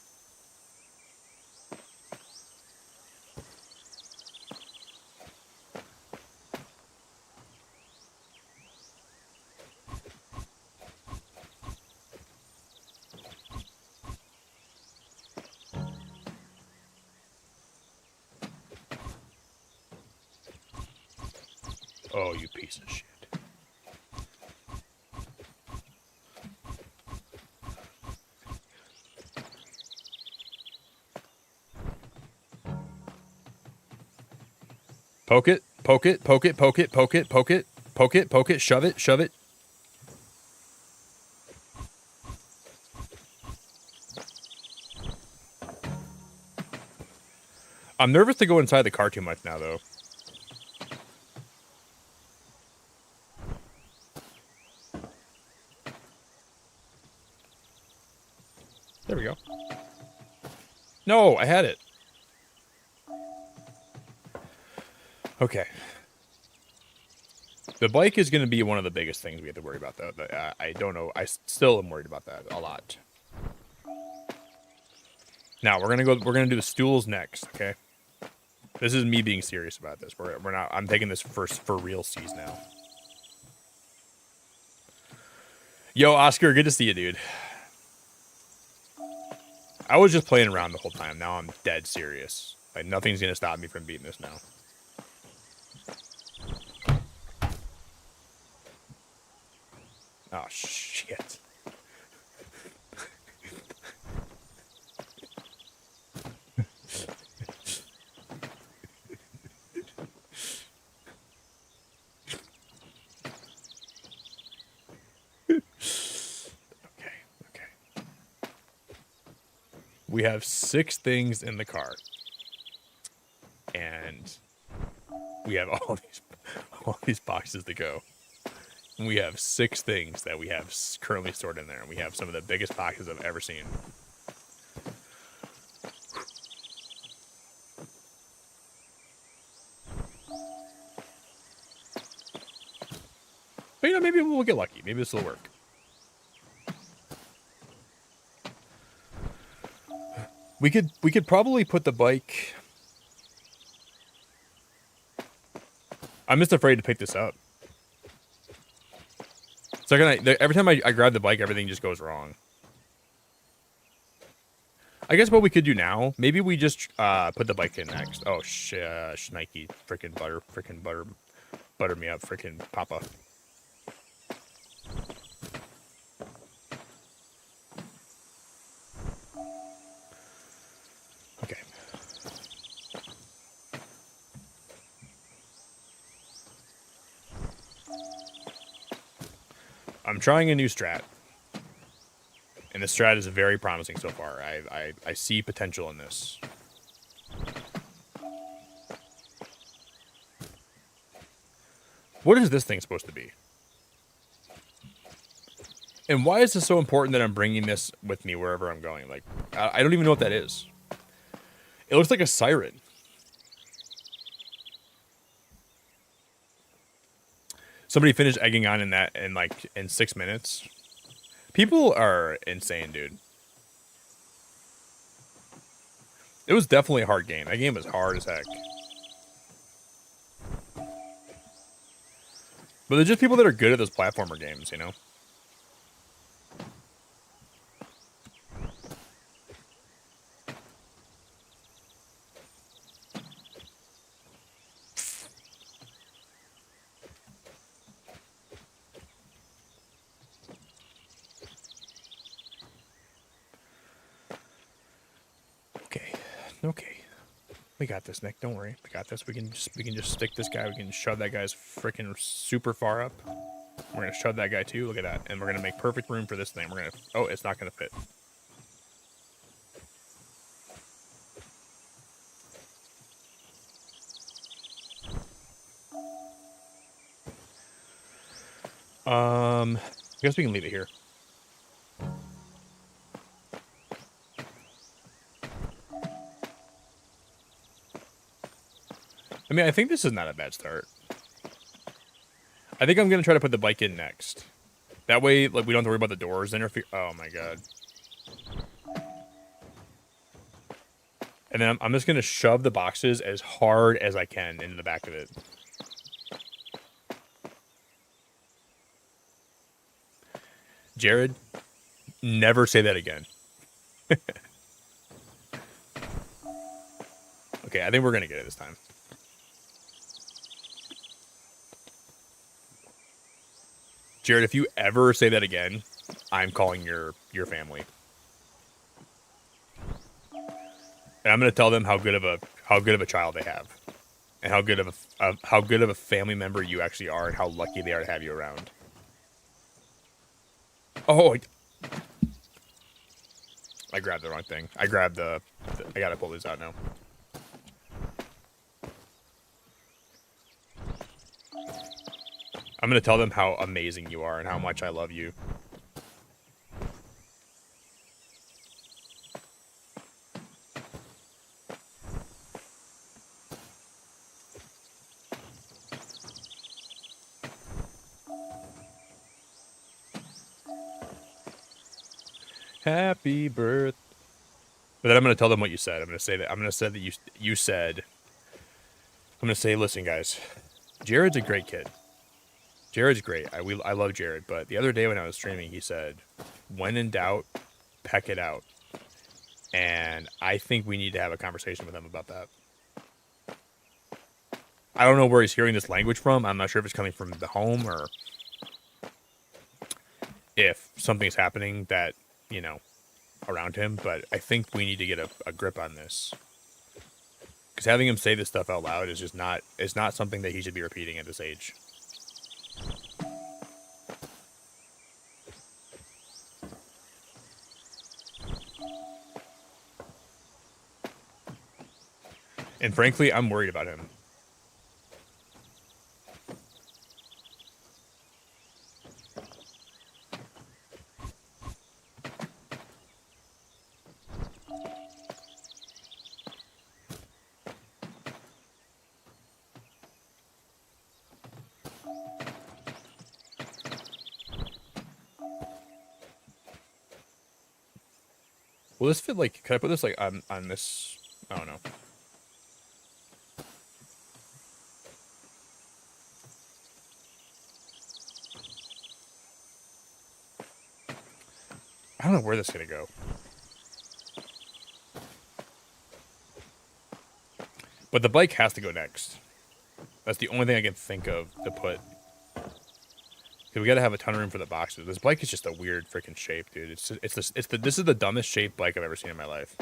Oh, you piece of shit. Poke it, poke it, poke it, poke it, poke it, poke it, poke it, poke it, shove it, shove it. I'm nervous to go inside the car too much now, though. There we go. No, I had it. Okay. The bike is going to be one of the biggest things we have to worry about, though. I don't know. I still am worried about that a lot. Now we're gonna do the stools next. Okay. This is me being serious about this. We're not. I'm taking this for real seas now. Yo, Oscar, good to see you, dude. I was just playing around the whole time. Now I'm dead serious. Like, nothing's gonna stop me from beating this now. Oh, shit. Okay. We have 6 things in the car. And we have all these boxes to go. And we have 6 things that we have currently stored in there. And we have some of the biggest boxes I've ever seen. But, you know, maybe we'll get lucky. Maybe this will work. We could probably put the bike... I'm just afraid to pick this up. So every time I grab the bike, everything just goes wrong. I guess what we could do now, maybe we just put the bike in next. Oh, shnikey, frickin' butter me up, frickin' papa. Okay. I'm trying a new strat. And the strat is very promising so far. I see potential in this. What is this thing supposed to be? And why is this so important that I'm bringing this with me wherever I'm going? Like, I don't even know what that is. It looks like a siren. Somebody finished egging on in 6 minutes. People are insane, dude. It was definitely a hard game. That game was hard as heck. But there's just people that are good at those platformer games, you know? Okay. We got this, Nick. Don't worry. We got this. We can just stick this guy. We can shove that guy's freaking super far up. We're gonna shove that guy too. Look at that. And we're gonna make perfect room for this thing. We're gonna... Oh, it's not gonna fit. I guess we can leave it here. I mean, I think this is not a bad start. I think I'm gonna try to put the bike in next. That way, like, we don't have to worry about the doors interfere. Oh my god. And then I'm just gonna shove the boxes as hard as I can into the back of it. Jared, never say that again. Okay, I think we're gonna get it this time. Jared, if you ever say that again, I'm calling your family. And I'm gonna tell them how good of a child they have, and how good of a family member you actually are, and how lucky they are to have you around. Oh, I grabbed the wrong thing. I grabbed the I gotta pull this out now. I'm gonna tell them how amazing you are and how much I love you. Happy birthday. But then I'm gonna tell them what you said. I'm gonna say that you said. I'm gonna say, listen, guys, Jared's a great kid. Jared's great. I love Jared. But the other day when I was streaming, he said, "When in doubt, peck it out." And I think we need to have a conversation with him about that. I don't know where he's hearing this language from. I'm not sure if it's coming from the home or if something's happening that, you know, around him. But I think we need to get a grip on this. Because having him say this stuff out loud is just not something that he should be repeating at this age. And frankly, I'm worried about him. Will this fit, like, could I put this, like, on this? I don't know. I don't know where this is going to go. But the bike has to go next. That's the only thing I can think of to put. Because we got to have a ton of room for the boxes. This bike is just a weird freaking shape, dude. This is the dumbest shaped bike I've ever seen in my life.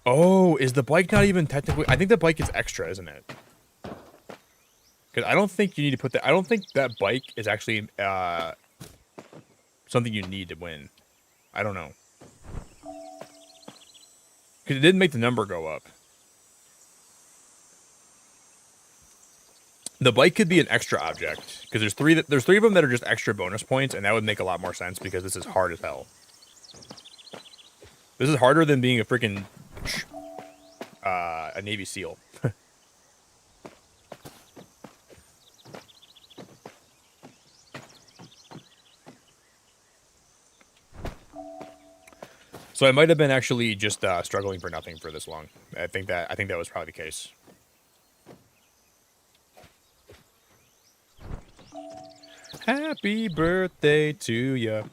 Oh, is the bike not even technically? I think the bike is extra, isn't it? Because I don't think you need to put that. I don't think that bike is actually something you need to win. I don't know. Because it didn't make the number go up. The bike could be an extra object. Because there's three of them that are just extra bonus points, and that would make a lot more sense because this is hard as hell. This is harder than being a freaking a Navy SEAL. So I might have been actually just struggling for nothing for this long. I think that was probably the case. Happy birthday to ya,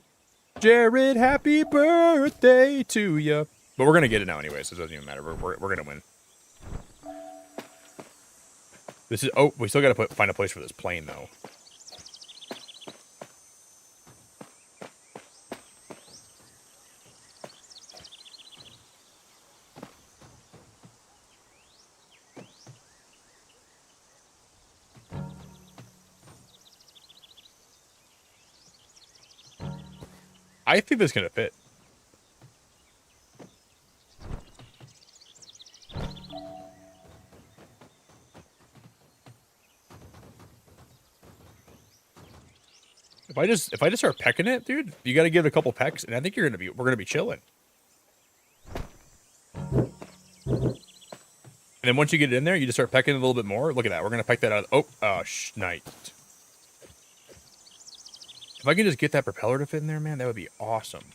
Jared. Happy birthday to ya. But we're gonna get it now anyway, so it doesn't even matter. We're gonna win. This is we still gotta find a place for this plane though. I think this is gonna fit. If I just start pecking it, dude, you got to give it a couple pecks, and I think we're gonna be chilling. And then once you get it in there, you just start pecking it a little bit more. Look at that. We're going to peck that out. Nice. If I can just get that propeller to fit in there, man, that would be awesome.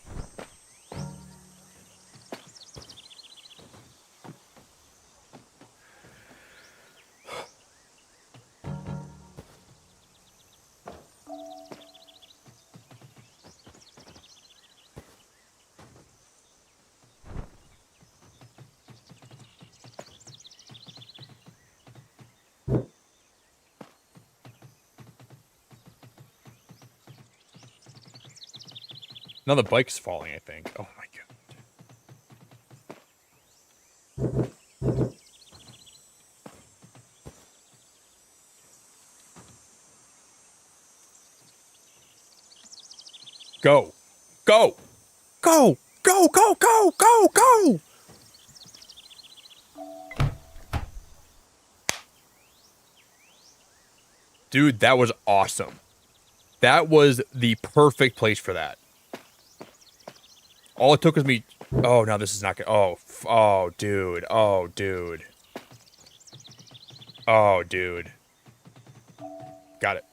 Now the bike's falling, I think. Oh my god. Go. Go. Go. Go, go, go, go, go. Dude, that was awesome. That was the perfect place for that. All it took was me. Oh, no, this is not good. Oh, dude. Oh, dude. Oh, dude. Got it.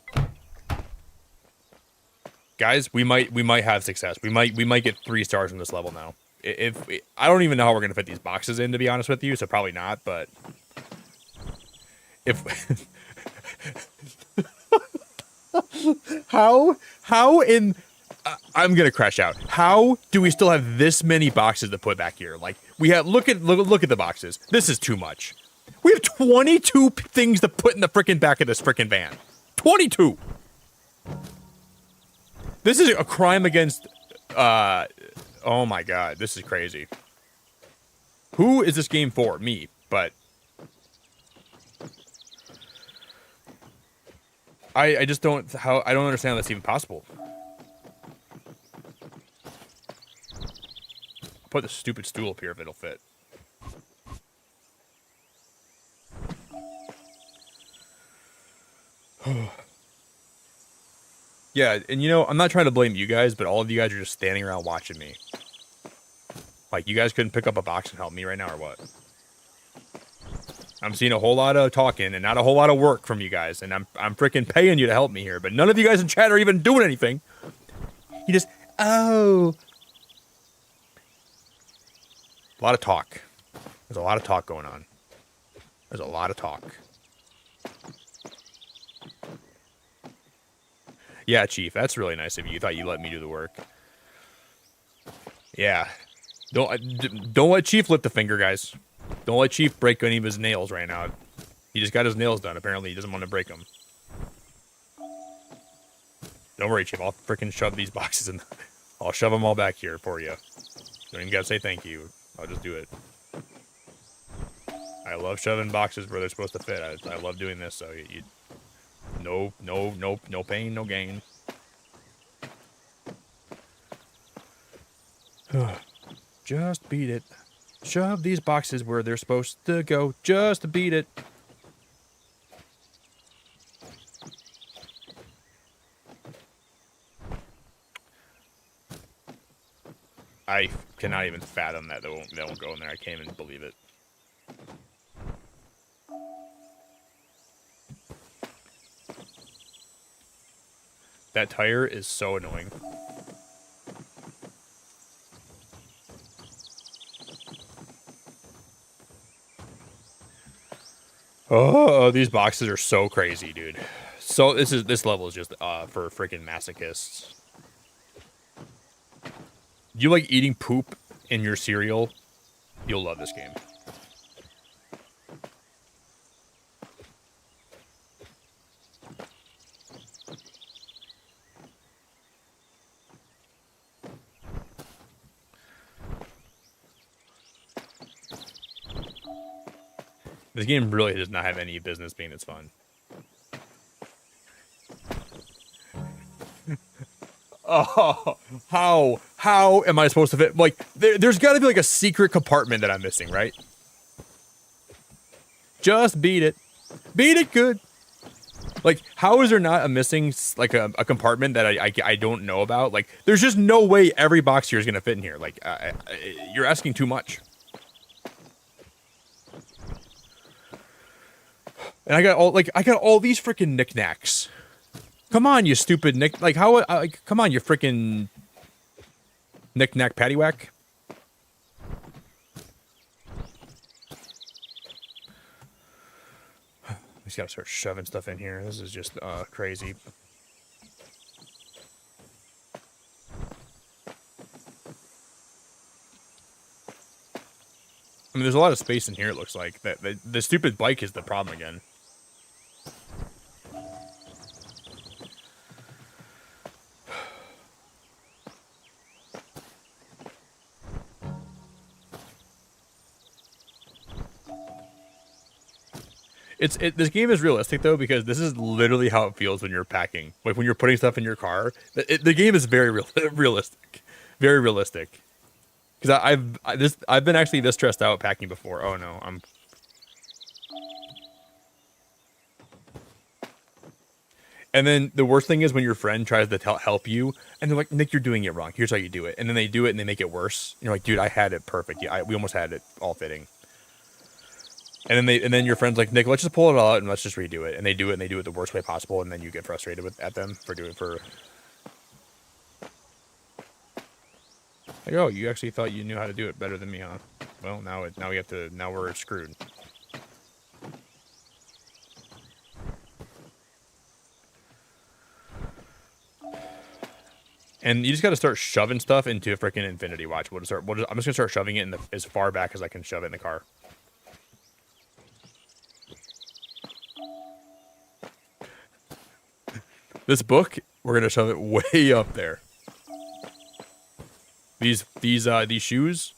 Guys, we might have success. We might get 3 stars from this level now. If I don't even know how we're gonna fit these boxes in, to be honest with you, so probably not. But if how in I'm gonna crash out. How do we still have this many boxes to put back here? Like we have look at the boxes. This is too much. We have 22 things to put in the freaking back of this freaking van. 22. This is a crime against oh my god, this is crazy. Who is this game for? Me, but I just don't I don't understand how that's even possible. I'll put the stupid stool up here if it'll fit. Yeah, and you know, I'm not trying to blame you guys, but all of you guys are just standing around watching me. Like, you guys couldn't pick up a box and help me right now, or what? I'm seeing a whole lot of talking and not a whole lot of work from you guys, and I'm freaking paying you to help me here, but none of you guys in chat are even doing anything. You just, oh. A lot of talk. There's a lot of talk going on. There's a lot of talk. Yeah, Chief, that's really nice of you. You thought you'd let me do the work. Yeah. Don't let Chief lift the finger, guys. Don't let Chief break any of his nails right now. He just got his nails done. Apparently, he doesn't want to break them. Don't worry, Chief. I'll freaking shove these boxes in. I'll shove them all back here for you. Don't even gotta say thank you. I'll just do it. I love shoving boxes where they're supposed to fit. I love doing this, so you no pain, no gain. Just beat it. Shove these boxes where they're supposed to go. Just beat it. I cannot even fathom that they won't go in there. I can't even believe it. That tire is so annoying. Oh, these boxes are so crazy, dude. So this level is just for freaking masochists. You like eating poop in your cereal? You'll love this game. This game really does not have any business being this fun. Oh, how am I supposed to fit? Like, there's got to be like a secret compartment that I'm missing, right? Just beat it. Beat it good. Like, how is there not a missing, like, a compartment that I don't know about? Like, there's just no way every box here is going to fit in here. Like, you're asking too much. And I got all these freaking knickknacks. Come on, you stupid nick. Like how? Come on, you freaking knickknack paddywhack. We just gotta start shoving stuff in here. This is just crazy. I mean, there's a lot of space in here. It looks like that the stupid bike is the problem again. This game is realistic though, because this is literally how it feels when you're packing. Like when you're putting stuff in your car. The game is very realistic, very realistic. Because I've been actually this stressed out packing before. Oh no, I'm. And then the worst thing is when your friend tries to help you, and they're like, "Nick, you're doing it wrong. Here's how you do it." And then they do it, and they make it worse. And you're like, "Dude, I had it perfect. Yeah, we almost had it all fitting." And then your friend's like, "Nick, let's just pull it all out and let's just redo it." And they do it, and they do it the worst way possible, and then you get frustrated at them for doing it for. Like, oh, you actually thought you knew how to do it better than me, huh? Well, now we're screwed. And you just got to start shoving stuff into a freaking infinity. Watch. I'm just gonna start shoving it as far back as I can shove it in the car. This book, we're gonna shove it way up there. These shoes.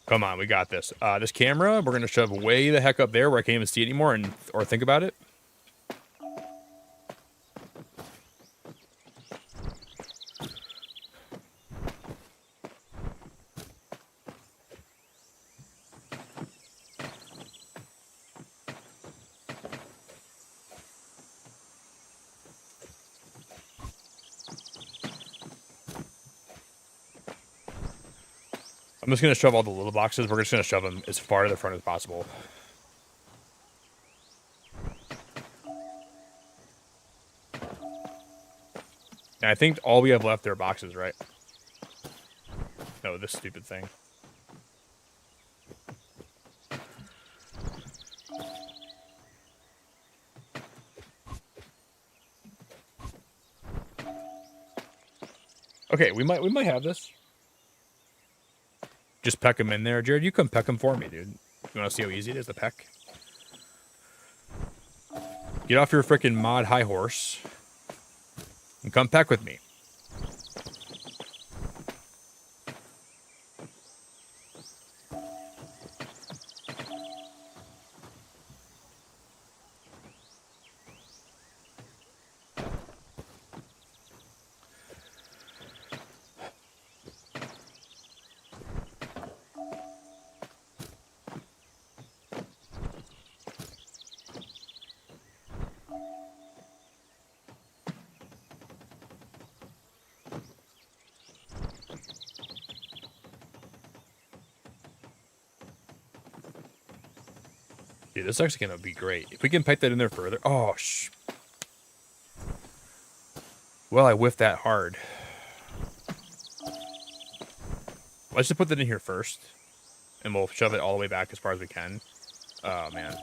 Come on, we got this. This camera, we're gonna shove way the heck up there where I can't even see it anymore or think about it. I'm just going to shove all the little boxes. We're just going to shove them as far to the front as possible. And I think all we have left are boxes, right? No, this stupid thing. Okay, we might have this. Just peck them in there. Jared, you come peck them for me, dude. You want to see how easy it is to peck? Get off your freaking mod high horse and come peck with me. Dude, this is actually going to be great. If we can peck that in there further. Oh, well, I whiffed that hard. Let's just put that in here first. And we'll shove it all the way back as far as we can. Oh, man.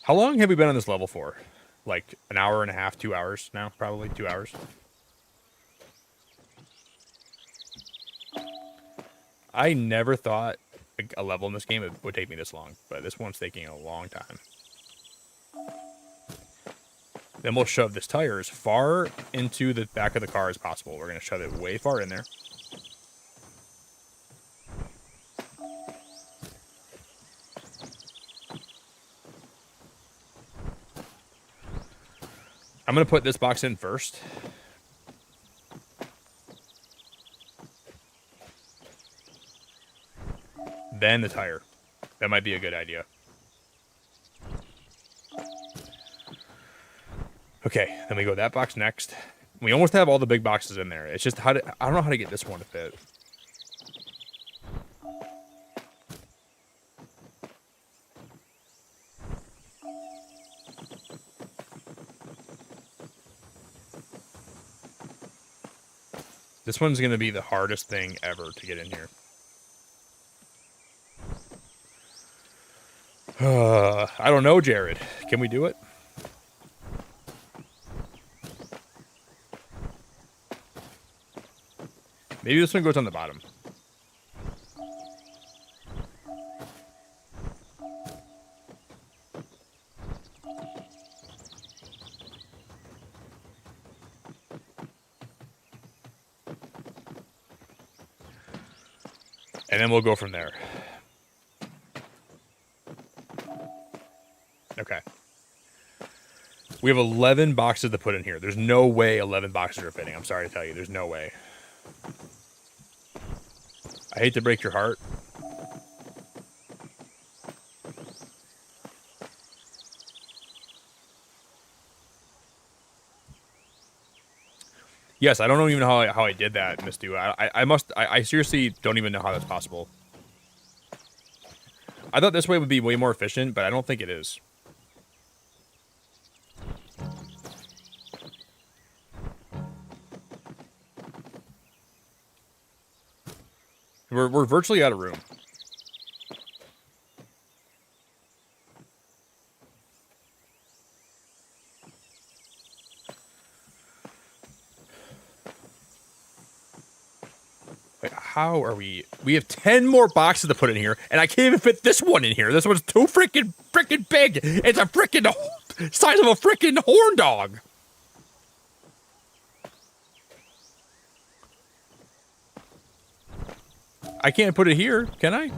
How long have we been on this level for? Like an hour and a half, 2 hours now? Probably 2 hours. I never thought a level in this game would take me this long, but this one's taking a long time. Then we'll shove this tire as far into the back of the car as possible. We're going to shove it way far in there. I'm going to put this box in first. Then the tire. That might be a good idea. Okay, then we go that box next. We almost have all the big boxes in there. It's just I don't know how to get this one to fit. This one's going to be the hardest thing ever to get in here. I don't know, Jared. Can we do it? Maybe this one goes on the bottom. And then we'll go from there. Okay. We have 11 boxes to put in here. There's no way 11 boxes are fitting. I'm sorry to tell you. There's no way. I hate to break your heart. Yes, I don't even know how I did that, Miss Du. I seriously don't even know how that's possible. I thought this way would be way more efficient, but I don't think it is. We're virtually out of room. Wait, how are we? We have 10 more boxes to put in here, and I can't even fit this one in here. This one's too freaking big. It's a freaking size of a freaking horn dog. I can't put it here, can I?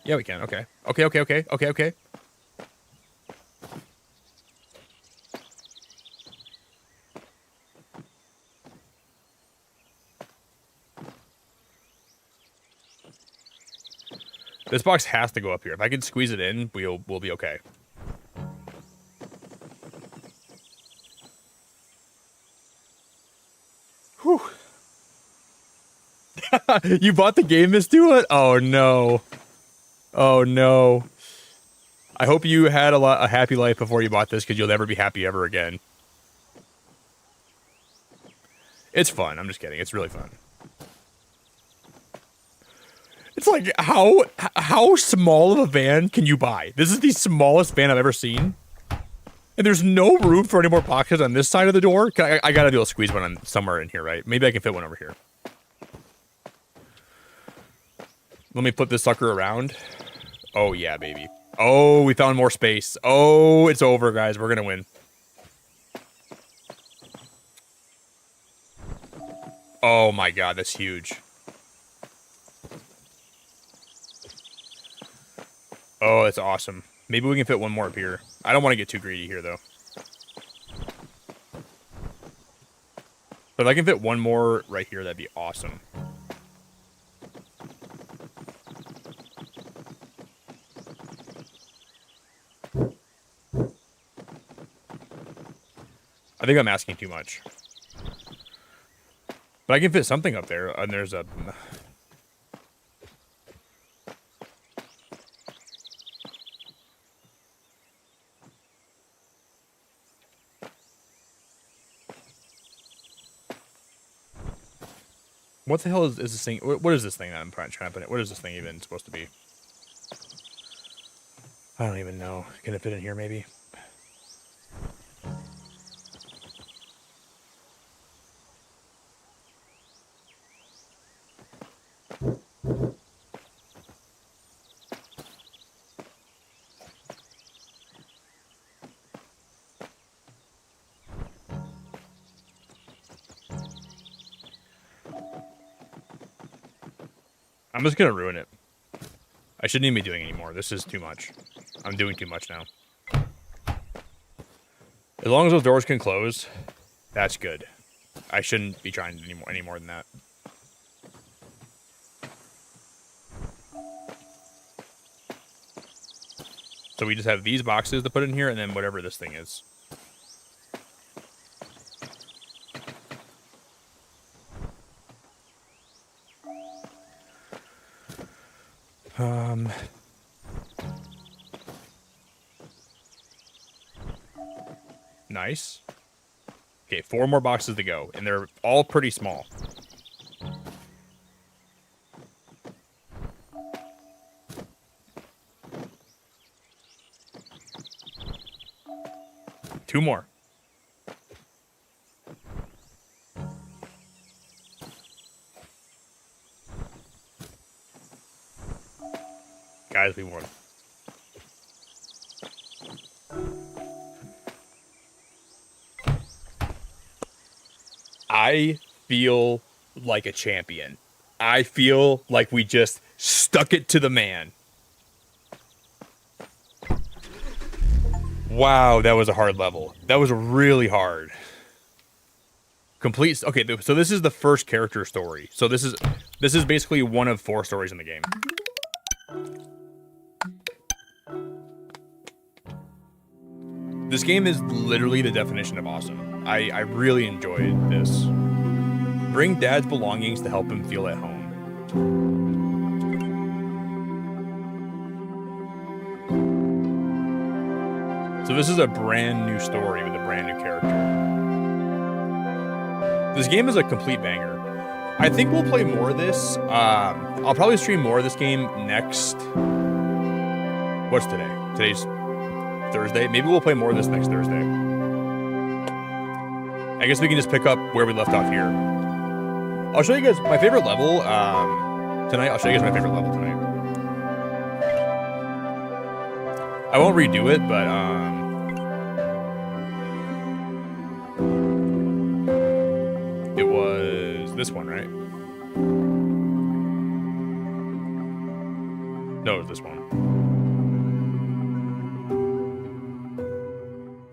Yeah, we can. Okay. Okay. This box has to go up here. If I can squeeze it in, we'll be okay. Whew. You bought the game, Miss Dewett? Oh no. Oh no. I hope you had a happy life before you bought this, because you'll never be happy ever again. It's fun. I'm just kidding. It's really fun. It's like, how small of a van can you buy? This is the smallest van I've ever seen. And there's no room for any more boxes on this side of the door. I gotta be able to squeeze one on somewhere in here, right? Maybe I can fit one over here. Let me flip this sucker around. Oh, yeah, baby. Oh, we found more space. Oh, it's over, guys. We're gonna win. Oh, my God. That's huge. Oh, that's awesome. Maybe we can fit one more up here. I don't want to get too greedy here, though. But if I can fit one more right here, that'd be awesome. I think I'm asking too much. But I can fit something up there, and there's a... What the hell is this thing? What is this thing that I'm trying to put in? What is this thing even supposed to be? I don't even know. Can it fit in here, maybe? I'm just gonna ruin it. I shouldn't even be doing anymore. This is too much. I'm doing too much now. As long as those doors can close, that's good. I shouldn't be trying any more than that. So we just have these boxes to put in here, and then whatever this thing is. Nice. Okay, 4 more boxes to go, and they're all pretty small. Two more. Guys, we won. I feel like a champion. I feel like we just stuck it to the man. Wow, that was a hard level. That was really hard. Complete. Okay, so this is the first character story. So this is basically one of 4 stories in the game. This game is literally the definition of awesome. I really enjoyed this. Bring Dad's belongings to help him feel at home. So this is a brand new story with a brand new character. This game is a complete banger. I think we'll play more of this. I'll probably stream more of this game next. What's today? Today's Thursday. Maybe we'll play more of this next Thursday. I guess we can just pick up where we left off here. I'll show you guys my favorite level tonight. I'll show you guys my favorite level tonight. I won't redo it, but it was this one, right? No, it was this one.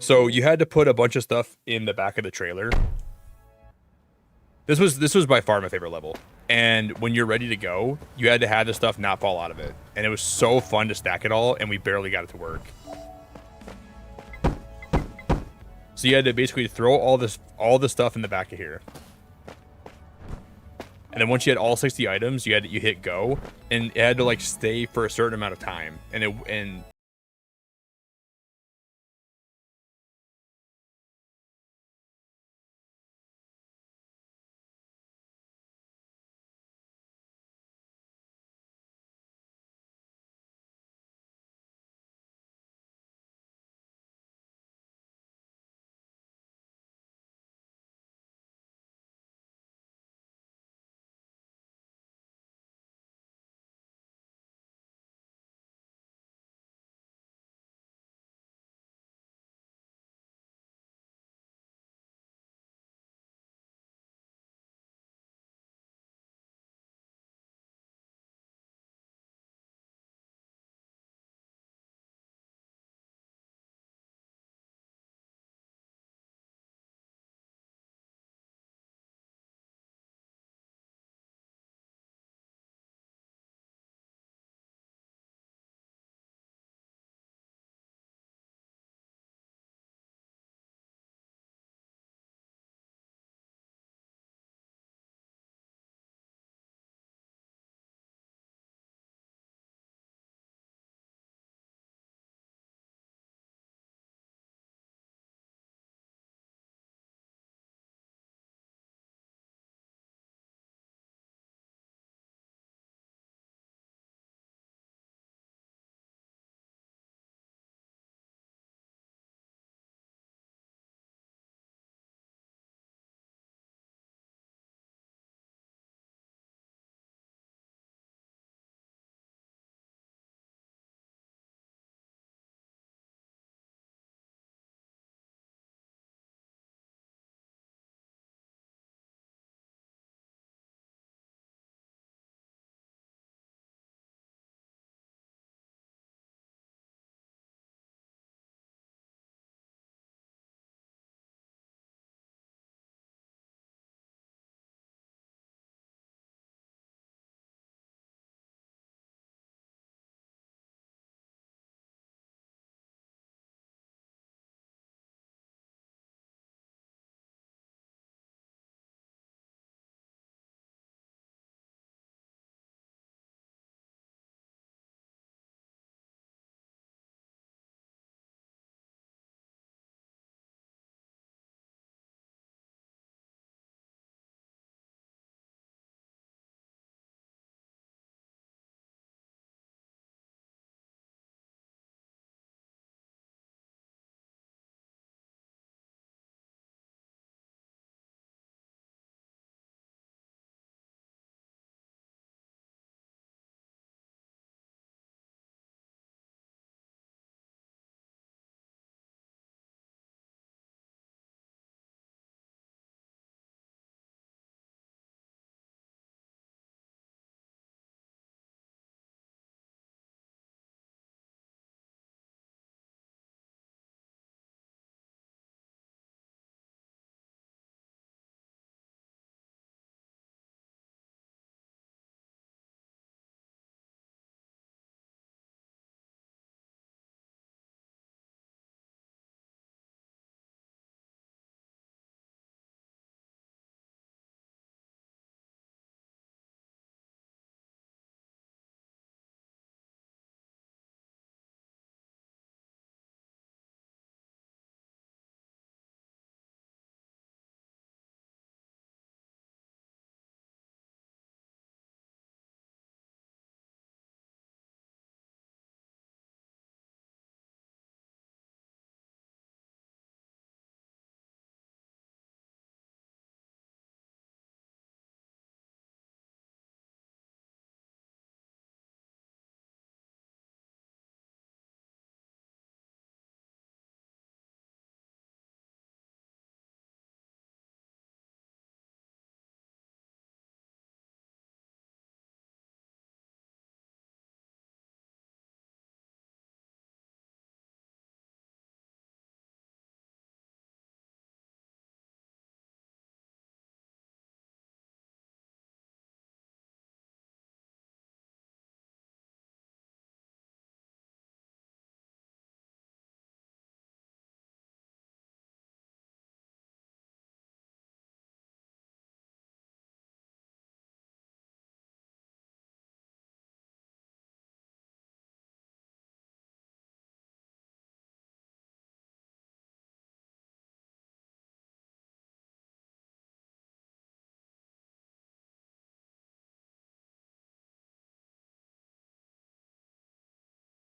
So you had to put a bunch of stuff in the back of the trailer. This was by far my favorite level. And when you're ready to go, you had to have the stuff not fall out of it. And it was so fun to stack it all, and we barely got it to work. So you had to basically throw all the stuff in the back of here. And then once you had all 60 items, you hit go, and it had to like stay for a certain amount of time. And